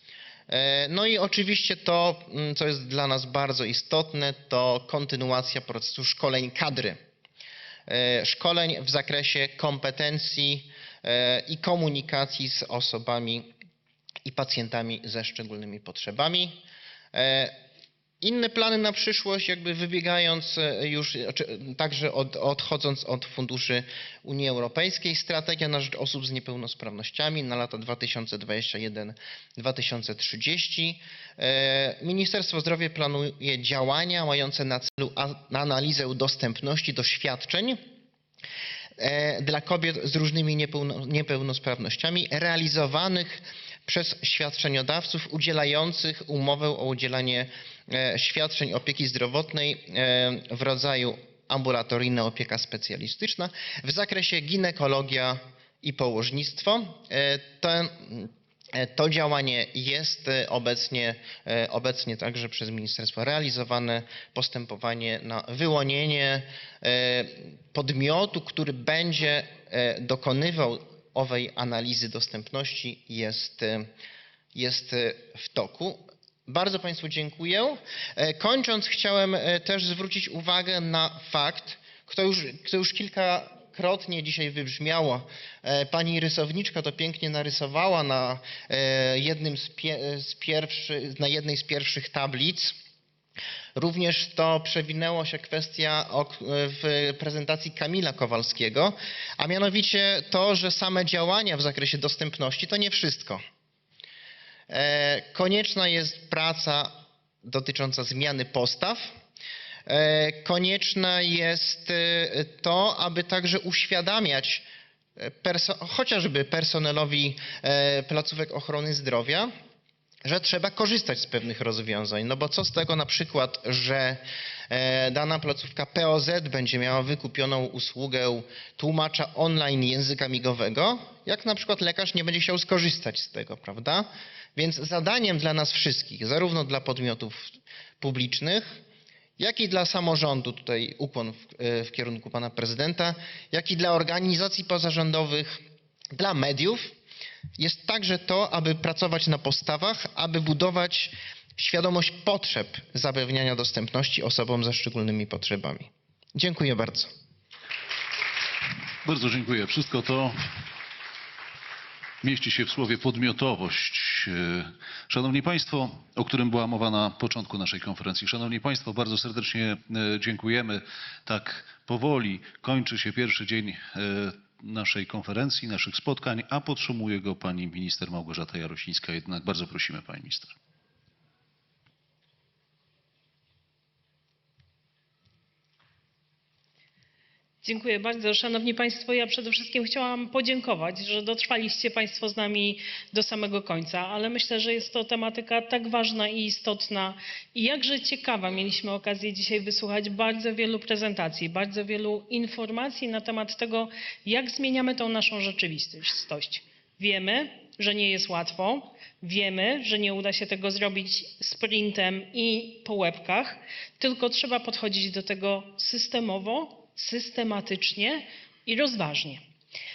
No i oczywiście to, co jest dla nas bardzo istotne, to kontynuacja procesu szkoleń kadry. Szkoleń w zakresie kompetencji i komunikacji z osobami i pacjentami ze szczególnymi potrzebami. Inne plany na przyszłość, jakby wybiegając już, także odchodząc od funduszy Unii Europejskiej, strategia na rzecz osób z niepełnosprawnościami na lata 2021-2030. Ministerstwo Zdrowia planuje działania mające na celu analizę dostępności do świadczeń dla kobiet z różnymi niepełnosprawnościami realizowanych przez świadczeniodawców udzielających umowę o udzielanie świadczeń opieki zdrowotnej w rodzaju ambulatoryjna opieka specjalistyczna w zakresie ginekologia i położnictwo. To działanie jest obecnie także przez ministerstwo realizowane. Postępowanie na wyłonienie podmiotu, który będzie dokonywał owej analizy dostępności, jest w toku. Bardzo Państwu dziękuję. Kończąc, chciałem też zwrócić uwagę na fakt, kto już kilkakrotnie dzisiaj wybrzmiało. Pani rysowniczka to pięknie narysowała na jednej z pierwszych tablic. Również to przewinęła się kwestia w prezentacji Kamila Kowalskiego, a mianowicie to, że same działania w zakresie dostępności to nie wszystko. Konieczna jest praca dotycząca zmiany postaw. Konieczne jest to, aby także uświadamiać chociażby personelowi placówek ochrony zdrowia, że trzeba korzystać z pewnych rozwiązań. No bo co z tego na przykład, że dana placówka POZ będzie miała wykupioną usługę tłumacza online języka migowego, jak na przykład lekarz nie będzie chciał skorzystać z tego, prawda? Więc zadaniem dla nas wszystkich, zarówno dla podmiotów publicznych, jak i dla samorządu, tutaj ukłon w kierunku pana prezydenta, jak i dla organizacji pozarządowych, dla mediów, jest także to, aby pracować na postawach, aby budować świadomość potrzeb zapewniania dostępności osobom ze szczególnymi potrzebami. Dziękuję bardzo. Bardzo dziękuję. Wszystko to mieści się w słowie podmiotowość. Szanowni Państwo, o którym była mowa na początku naszej konferencji. Szanowni Państwo, bardzo serdecznie dziękujemy. Tak powoli kończy się pierwszy dzień naszej konferencji, naszych spotkań, a podsumuje go pani minister Małgorzata Jarosińska. Jednak bardzo prosimy, pani minister. Dziękuję bardzo. Szanowni Państwo, ja przede wszystkim chciałam podziękować, że dotrwaliście Państwo z nami do samego końca, ale myślę, że jest to tematyka tak ważna i istotna i jakże ciekawa. Mieliśmy okazję dzisiaj wysłuchać bardzo wielu prezentacji, bardzo wielu informacji na temat tego, jak zmieniamy tą naszą rzeczywistość. Wiemy, że nie jest łatwo, wiemy, że nie uda się tego zrobić sprintem i po łebkach, tylko trzeba podchodzić do tego systemowo, systematycznie i rozważnie.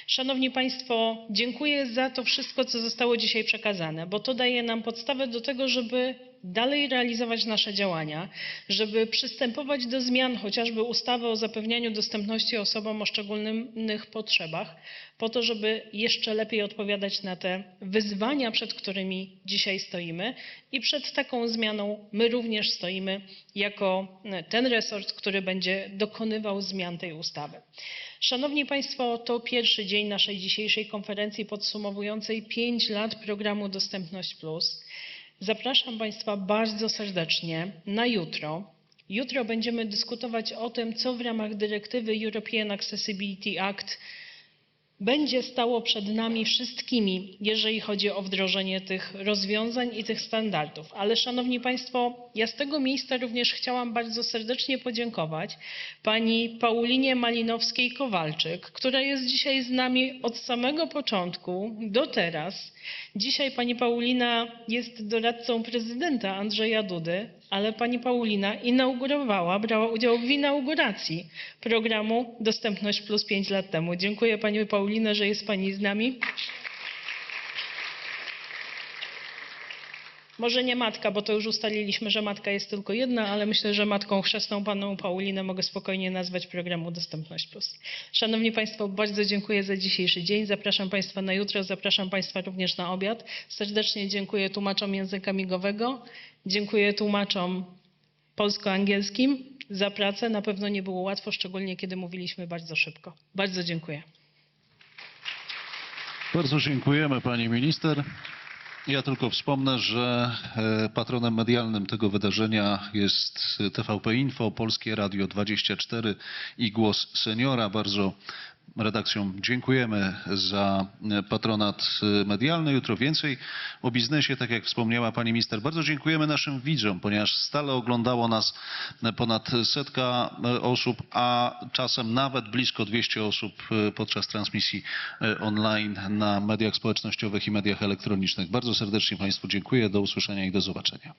Szanowni Państwo, dziękuję za to wszystko, co zostało dzisiaj przekazane, bo to daje nam podstawę do tego, żeby dalej realizować nasze działania, żeby przystępować do zmian chociażby ustawy o zapewnianiu dostępności osobom o szczególnych potrzebach, po to, żeby jeszcze lepiej odpowiadać na te wyzwania, przed którymi dzisiaj stoimy i przed taką zmianą my również stoimy jako ten resort, który będzie dokonywał zmian tej ustawy. Szanowni Państwo, to pierwszy dzień naszej dzisiejszej konferencji podsumowującej 5 lat programu Dostępność Plus. Zapraszam Państwa bardzo serdecznie na jutro. Jutro będziemy dyskutować o tym, co w ramach dyrektywy European Accessibility Act będzie stało przed nami wszystkimi, jeżeli chodzi o wdrożenie tych rozwiązań i tych standardów. Ale szanowni Państwo, ja z tego miejsca również chciałam bardzo serdecznie podziękować pani Paulinie Malinowskiej-Kowalczyk, która jest dzisiaj z nami od samego początku do teraz. Dzisiaj pani Paulina jest doradcą prezydenta Andrzeja Dudy, ale pani Paulina brała udział w inauguracji programu Dostępność Plus 5 lat temu. Dziękuję pani Paulina, że jest pani z nami. Może nie matka, bo to już ustaliliśmy, że matka jest tylko jedna, ale myślę, że matką chrzestną panią Paulinę mogę spokojnie nazwać programu Dostępność Plus. Szanowni Państwo, bardzo dziękuję za dzisiejszy dzień. Zapraszam Państwa na jutro, zapraszam Państwa również na obiad. Serdecznie dziękuję tłumaczom języka migowego, dziękuję tłumaczom polsko-angielskim za pracę. Na pewno nie było łatwo, szczególnie kiedy mówiliśmy bardzo szybko. Bardzo dziękuję. Bardzo dziękujemy pani minister. Ja tylko wspomnę, że patronem medialnym tego wydarzenia jest TVP Info, Polskie Radio 24 i Głos Seniora. Bardzo redakcjom dziękujemy za patronat medialny. Jutro więcej o biznesie, tak jak wspomniała pani minister. Bardzo dziękujemy naszym widzom, ponieważ stale oglądało nas ponad 100 osób, a czasem nawet blisko 200 osób podczas transmisji online na mediach społecznościowych i mediach elektronicznych. Bardzo serdecznie Państwu dziękuję. Do usłyszenia i do zobaczenia.